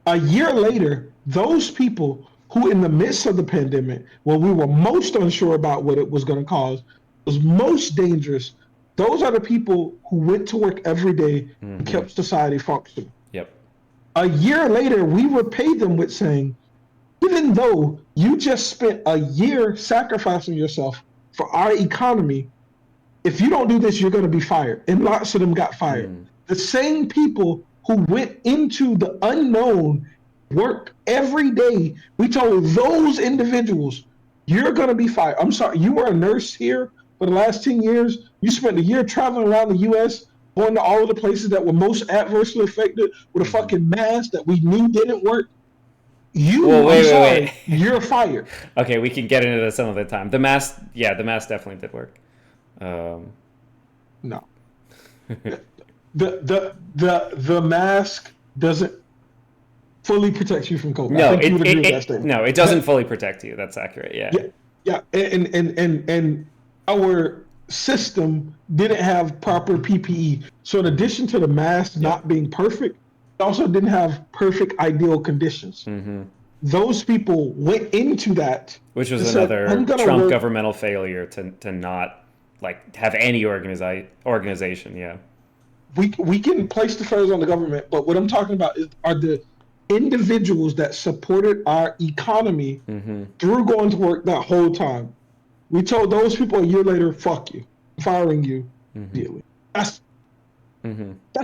A year later, those people who in the midst of the pandemic, when we were most unsure about what it was going to cause, was most dangerous, those are the people who went to work every day and kept society functioning. Yep. A year later, we repay them with saying, even though you just spent a year sacrificing yourself for our economy, if you don't do this, you're going to be fired. And lots of them got fired. The same people who went into the unknown, worked every day, we told those individuals, you're going to be fired. I'm sorry, you were a nurse here for the last 10 years. You spent a year traveling around the U.S., going to all of the places that were most adversely affected with a fucking mask that we knew didn't work. Wait. You're fired. Okay, we can get into this some other time. The mask definitely did work. No. The mask doesn't fully protect you from COVID. No, it doesn't fully protect you. That's accurate. Yeah. And our system didn't have proper PPE. So in addition to the mask not being perfect, it also didn't have perfect ideal conditions. Those people went into that, which was another Trump governmental failure to not like have any organization. Yeah. We can place the focus on the government, but what I'm talking about are the individuals that supported our economy through going to work that whole time. We told those people a year later, fuck you, I'm firing you. That's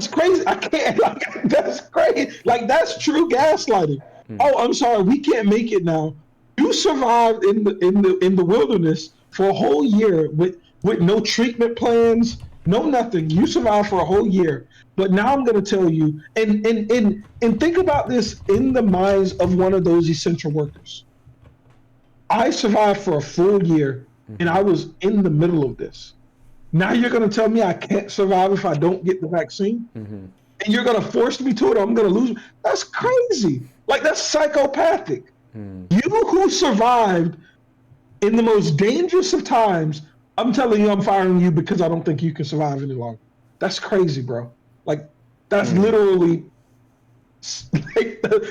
crazy. I can't, that's crazy. That's true gaslighting. Oh, I'm sorry, we can't make it now. You survived in the wilderness for a whole year with no treatment plans, no nothing. You survived for a whole year. But now I'm going to tell you, and think about this in the minds of one of those essential workers. I survived for a full year, and I was in the middle of this. Now you're going to tell me I can't survive if I don't get the vaccine? And you're going to force me to it, or I'm going to lose? That's crazy. That's psychopathic. You who survived in the most dangerous of times, I'm telling you I'm firing you because I don't think you can survive any longer. That's crazy, bro. That's literally,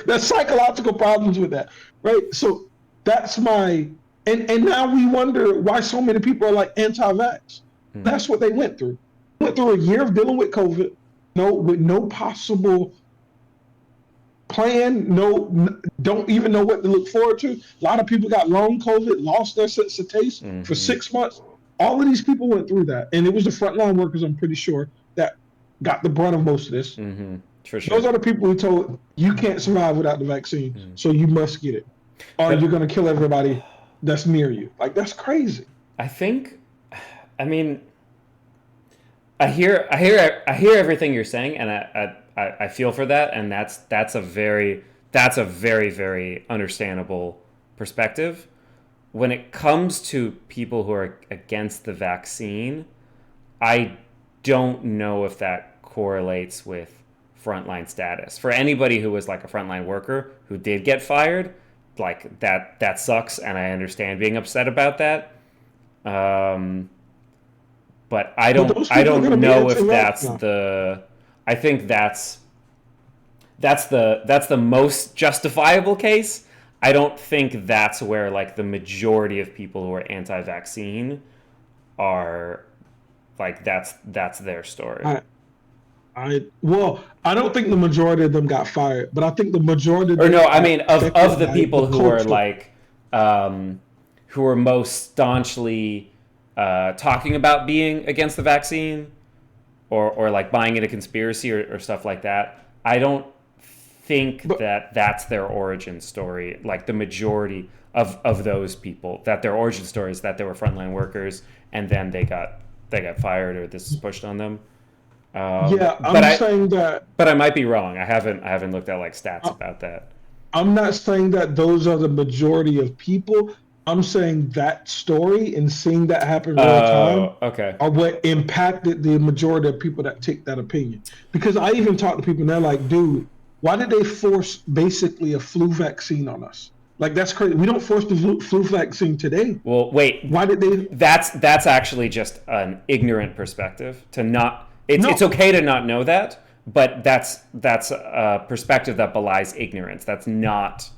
there's psychological problems with that, right? So that's and now we wonder why so many people are anti-vax. That's what they went through. Went through a year of dealing with COVID, with no possible plan, don't even know what to look forward to. A lot of people got long COVID, lost their sense of taste for 6 months. All of these people went through that, and it was the frontline workers, I'm pretty sure, that got the brunt of most of this. For sure. Those are the people who told you can't survive without the vaccine, so you must get it, or you're going to kill everybody that's near you. That's crazy. I hear everything you're saying, and I feel for that, and that's a very very understandable perspective. When it comes to people who are against the vaccine, I don't know if that correlates with frontline status. For anybody who was like a frontline worker who did get fired, like that sucks, and I understand being upset about that. But I don't know if that's the. I think that's the most justifiable case. I don't think that's where like the majority of people who are anti-vaccine are, like that's their story. I don't think the majority of them got fired, but I think the majority of them of the people who are like who are most staunchly talking about being against the vaccine or like buying into conspiracy or stuff like that. I don't think that's their origin story. Like the majority of those people, that their origin story is that they were frontline workers and then they got fired or this is pushed on them. I'm saying that, but I might be wrong. I haven't looked at like stats about that. I'm not saying that those are the majority of people. I'm saying that story and seeing that happen real time are what impacted the majority of people that take that opinion. Because I even talk to people and they're like, dude, why did they force basically a flu vaccine on us? Like, that's crazy. We don't force the flu vaccine today. Well, wait. Why did they? That's actually just an ignorant perspective to not. It's okay to not know that, but that's a perspective that belies ignorance. That's not.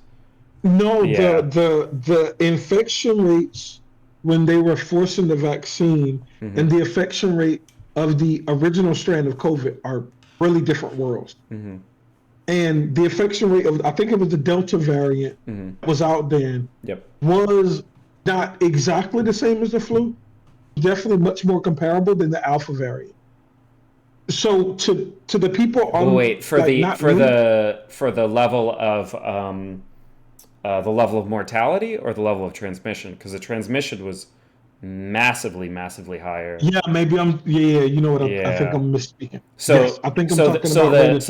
No, the infection rates when they were forcing the vaccine and the infection rate of the original strand of COVID are really different worlds. Mm-hmm. And the infection rate of, I think it was the Delta variant was out then, was not exactly the same as the flu. Definitely much more comparable than the Alpha variant. So to the people on for the level of mortality or the level of transmission, because the transmission was massively higher. Yeah, maybe you know what I think I'm misspeaking. So yes, I think I'm talking about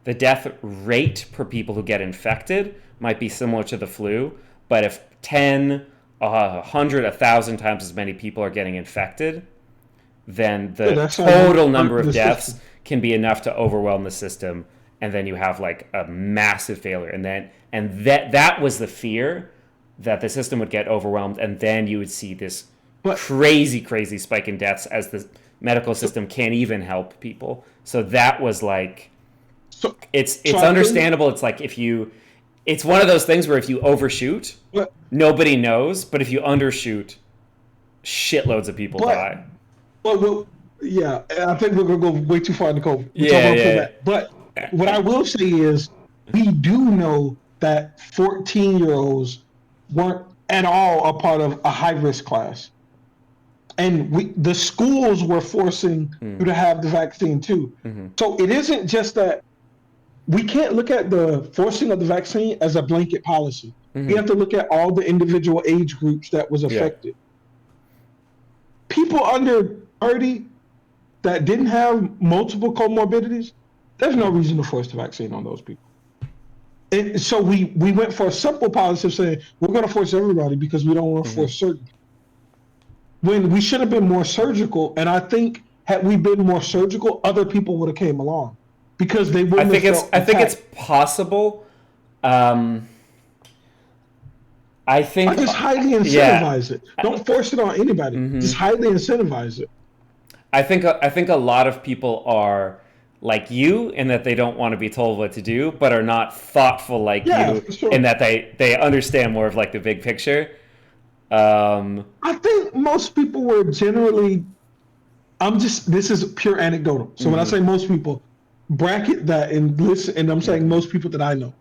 the death rate per people who get infected might be similar to the flu, but if 10, 100, 1,000 times as many people are getting infected, then the total number of deaths can be enough to overwhelm the system, and then you have like a massive failure. And that was the fear, that the system would get overwhelmed, and then you would see this crazy spike in deaths as the medical system can't even help people. So that was like, it's understandable. It's like it's one of those things where if you overshoot, nobody knows, but if you undershoot, shitloads of people die. Well, yeah, I think we're going to go way too far in the code. Yeah. But what I will say is, we do know that 14-year-olds weren't at all a part of a high-risk class. And the schools were forcing you to have the vaccine too. Mm-hmm. So it isn't just that. We can't look at the forcing of the vaccine as a blanket policy. Mm-hmm. We have to look at all the individual age groups that was affected. Yeah. People under 30 that didn't have multiple comorbidities, there's no reason to force the vaccine on those people. And so we went for a simple policy of saying, we're going to force everybody because we don't want to force certain. When we should have been more surgical, and I think had we been more surgical, other people would have came along. Because they wouldn't I think it's possible. I just highly incentivize it. Don't force it on anybody. Just highly incentivize it. I think a lot of people are like you in that they don't want to be told what to do, but are not thoughtful like you in that they understand more of like the big picture. I think most people were generally. This is pure anecdotal. So when I say most people, bracket that and listen, and I'm saying most people that I know.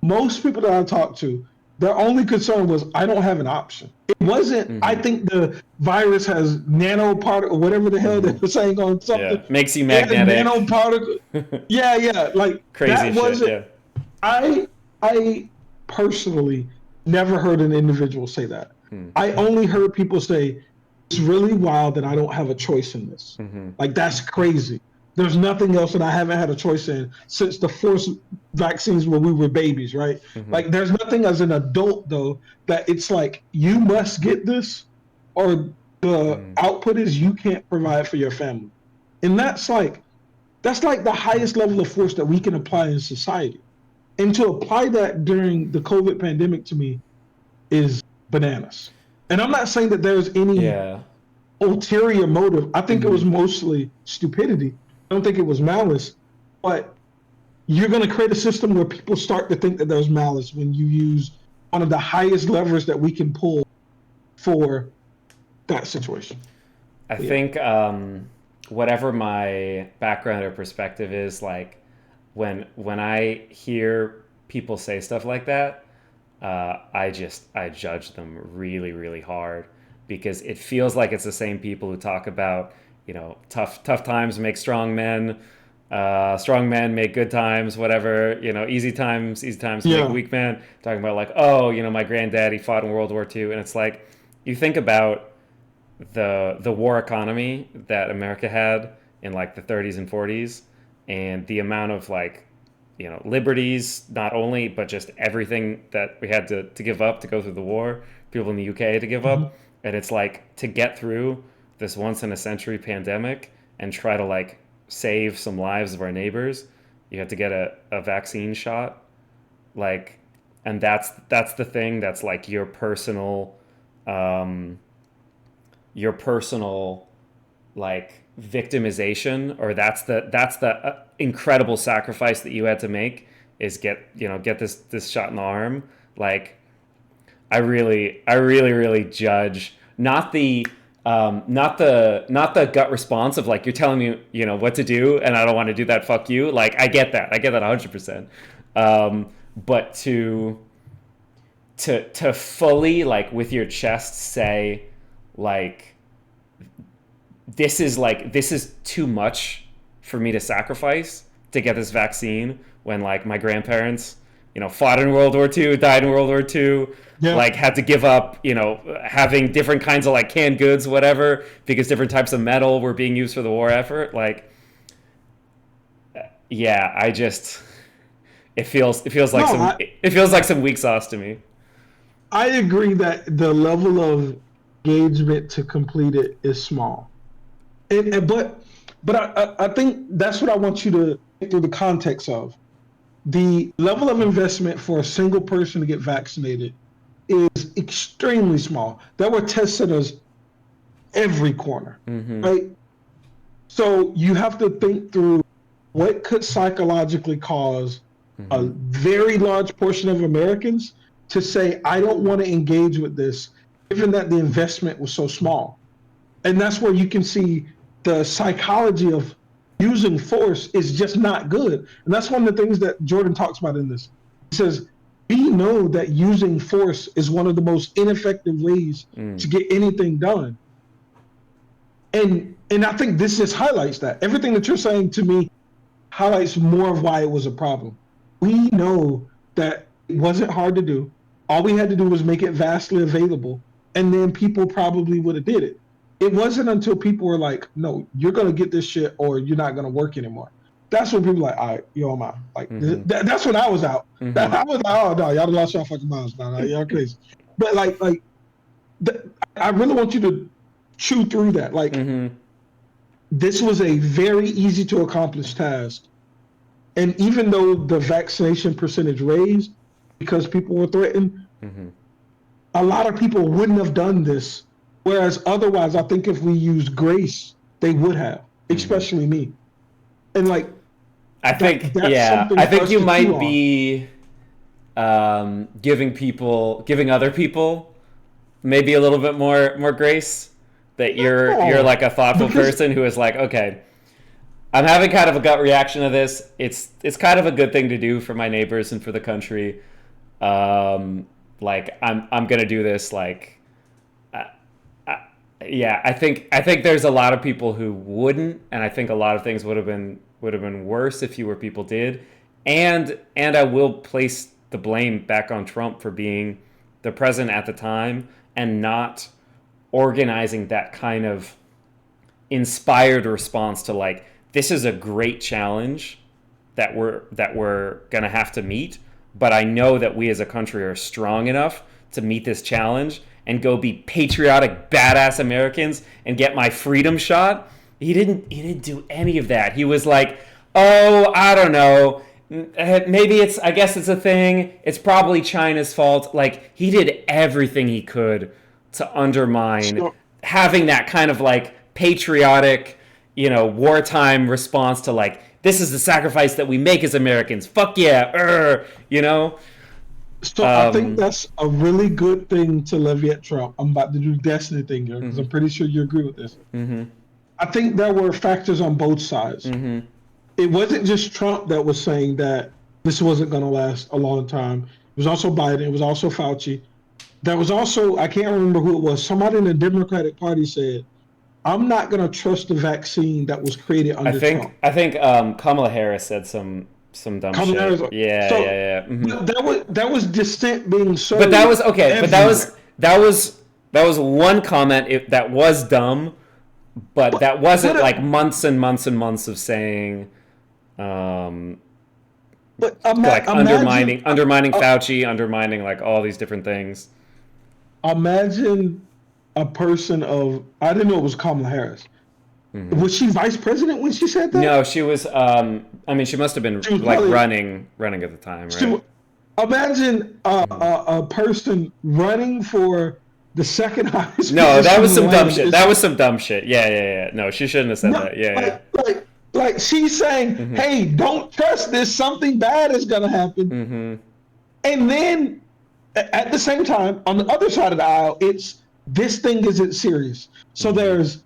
Most people that I talk to, their only concern was, I don't have an option. It wasn't, I think the virus has nanoparticle, or whatever the hell they were saying on something. Yeah, makes you magnetic. Nanoparticle. yeah, like crazy that shit, wasn't, I personally never heard an individual say that. I only heard people say, it's really wild that I don't have a choice in this. Like, that's crazy. There's nothing else that I haven't had a choice in since the forced vaccines when we were babies, right? Like, there's nothing as an adult though that it's like you must get this, or the output is you can't provide for your family, and that's like the highest level of force that we can apply in society. And to apply that during the COVID pandemic to me is bananas. And I'm not saying that there's any Yeah. ulterior motive. I think it was mostly stupidity. I don't think it was malice. But you're going to create a system where people start to think that there's malice when you use one of the highest levers that we can pull for that situation. I think whatever my background or perspective is, like when I hear people say stuff like that, I judge them really, really hard, because it feels like it's the same people who talk about, tough times make strong men, strong men make good times, whatever, easy times make weak men. Talking about like, oh, my granddaddy fought in World War II, and it's like, you think about the war economy that America had in like the 30s and 40s, and the amount of like, liberties, not only, but just everything that we had to give up to go through the war, people in the UK to give up. And it's like, to get through this once in a century pandemic and try to like save some lives of our neighbors, you have to get a vaccine shot. Like, and that's the thing that's like your personal like victimization, or that's the incredible sacrifice that you had to make, is get this shot in the arm. Like, I really judge not the gut response of like, you're telling me what to do and I don't want to do that, fuck you. Like, I get that 100%. But to fully, like, with your chest say, like, this is too much for me to sacrifice to get this vaccine, when like my grandparents, fought in World War II, died in World War II, like had to give up, having different kinds of like canned goods, whatever, because different types of metal were being used for the war effort. Like, yeah, it feels like some weak sauce to me. I agree that the level of engagement to complete it is small. But I think that's what I want you to think through the context of. The level of investment for a single person to get vaccinated is extremely small. There were test centers every corner, right? So you have to think through what could psychologically cause a very large portion of Americans to say, I don't want to engage with this, given that the investment was so small. And that's where you can see the psychology of using force is just not good. And that's one of the things that Jordan talks about in this. He says, we know that using force is one of the most ineffective ways to get anything done. And I think this just highlights that. Everything that you're saying to me highlights more of why it was a problem. We know that it wasn't hard to do. All we had to do was make it vastly available, and then people probably would have did it. It wasn't until people were like, no, you're going to get this shit or you're not going to work anymore. That's when people were like, all right, I'm out. Like, that's when I was out. I was like, oh, no, y'all lost y'all fucking minds now. Y'all crazy. But I really want you to chew through that. Like, this was a very easy to accomplish task. And even though the vaccination percentage raised because people were threatened, a lot of people wouldn't have done this. Whereas otherwise, I think if we used grace, they would have, especially me. And like, I think you might be giving other people maybe a little bit more grace. That you're like a thoughtful person who is like, okay, I'm having kind of a gut reaction to this. It's kind of a good thing to do for my neighbors and for the country. Like, I'm gonna do this. Like, yeah, I think there's a lot of people who wouldn't, and I think a lot of things would have been worse if fewer people did. And I will place the blame back on Trump for being the president at the time and not organizing that kind of inspired response to like, this is a great challenge that we're gonna have to meet, but I know that we as a country are strong enough to meet this challenge and go be patriotic, badass Americans and get my freedom shot. He didn't do any of that. He was like, oh, I don't know. Maybe I guess it's a thing. It's probably China's fault. Like, he did everything he could to undermine having that kind of like patriotic, wartime response to like, this is the sacrifice that we make as Americans. Fuck yeah, So I think that's a really good thing to levy at Trump. I'm about to do Destiny thing here because I'm pretty sure you agree with this. I think there were factors on both sides. It wasn't just Trump that was saying that this wasn't going to last a long time. It was also Biden. It was also Fauci. There was also, I can't remember who it was, somebody in the Democratic Party said, I'm not going to trust the vaccine that was created under Trump. I think Kamala Harris said some dumb shit. Harris, Yeah. But that was dissent being served. But that was okay. Everywhere. But that was one comment that was dumb, but that wasn't like months and months and months of saying, undermining Fauci, undermining like all these different things. Imagine a person I didn't know it was Kamala Harris. Was she vice president when she said that? No, she was. She must have been like running at the time, right? Imagine a person running for the second highest. No, that was some dumb shit. That was some dumb shit. Yeah. No, she shouldn't have said that. Yeah. Like she's saying, hey, don't trust this. Something bad is gonna happen. And then at the same time, on the other side of the aisle, it's this thing isn't serious. So there's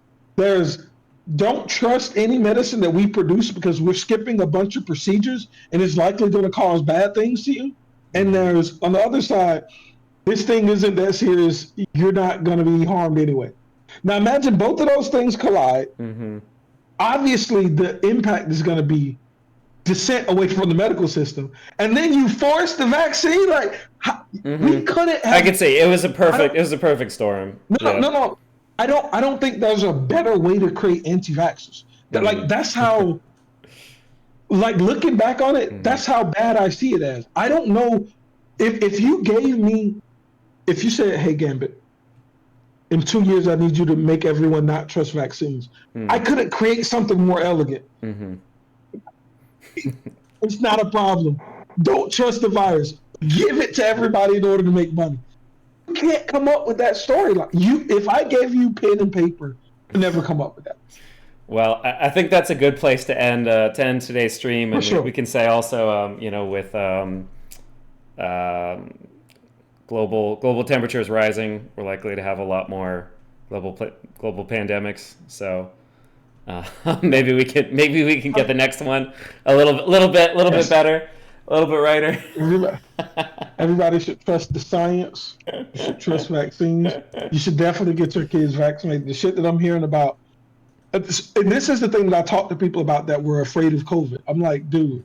don't trust any medicine that we produce because we're skipping a bunch of procedures and it's likely going to cause bad things to you. And there's, on the other side, this thing isn't that serious. You're not going to be harmed anyway. Now imagine both of those things collide. Obviously, the impact is going to be dissent away from the medical system. And then you force the vaccine. Like, we couldn't have... I could say it was a perfect storm. No. I don't think there's a better way to create anti-vaxxers. Like, that's how, like, looking back on it, that's how bad I see it as. I don't know if you said, hey, Gambit, in 2 years, I need you to make everyone not trust vaccines. I couldn't create something more elegant. It's not a problem. Don't trust the virus. Give it to everybody in order to make money. You can't come up with that storyline. If I gave you pen and paper, you'd never come up with that. Well, I think that's a good place to end today's stream, and we can say also, with global temperatures rising, we're likely to have a lot more global pandemics. So maybe we can get the next one a little bit better. A little bit righter. Everybody should trust the science. You should trust vaccines. You should definitely get your kids vaccinated. The shit that I'm hearing about, and this is the thing that I talk to people about that were afraid of COVID. I'm like, dude,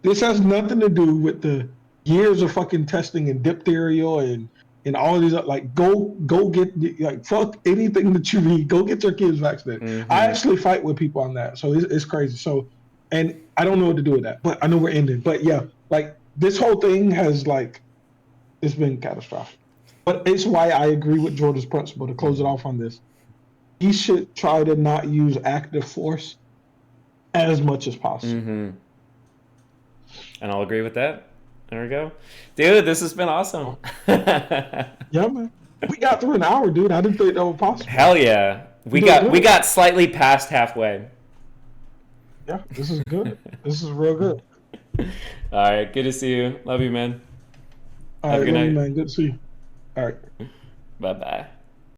this has nothing to do with the years of fucking testing and diphtheria and all of these. Like, go get, like, fuck anything that you read. Go get your kids vaccinated. I actually fight with people on that, so it's crazy. So. And I don't know what to do with that, but I know we're ending. But yeah, like, this whole thing has, like, it's been catastrophic. But it's why I agree with Jordan's principle, to close it off on this. He should try to not use active force as much as possible. And I'll agree with that. There we go. Dude, this has been awesome. Yeah, man. We got through an hour, dude. I didn't think that was possible. Hell yeah. We got slightly past halfway. Yeah, this is good. This is real good. All right, good to see you. Love you, man. All right, love you, man. Good to see you. All right. Bye-bye.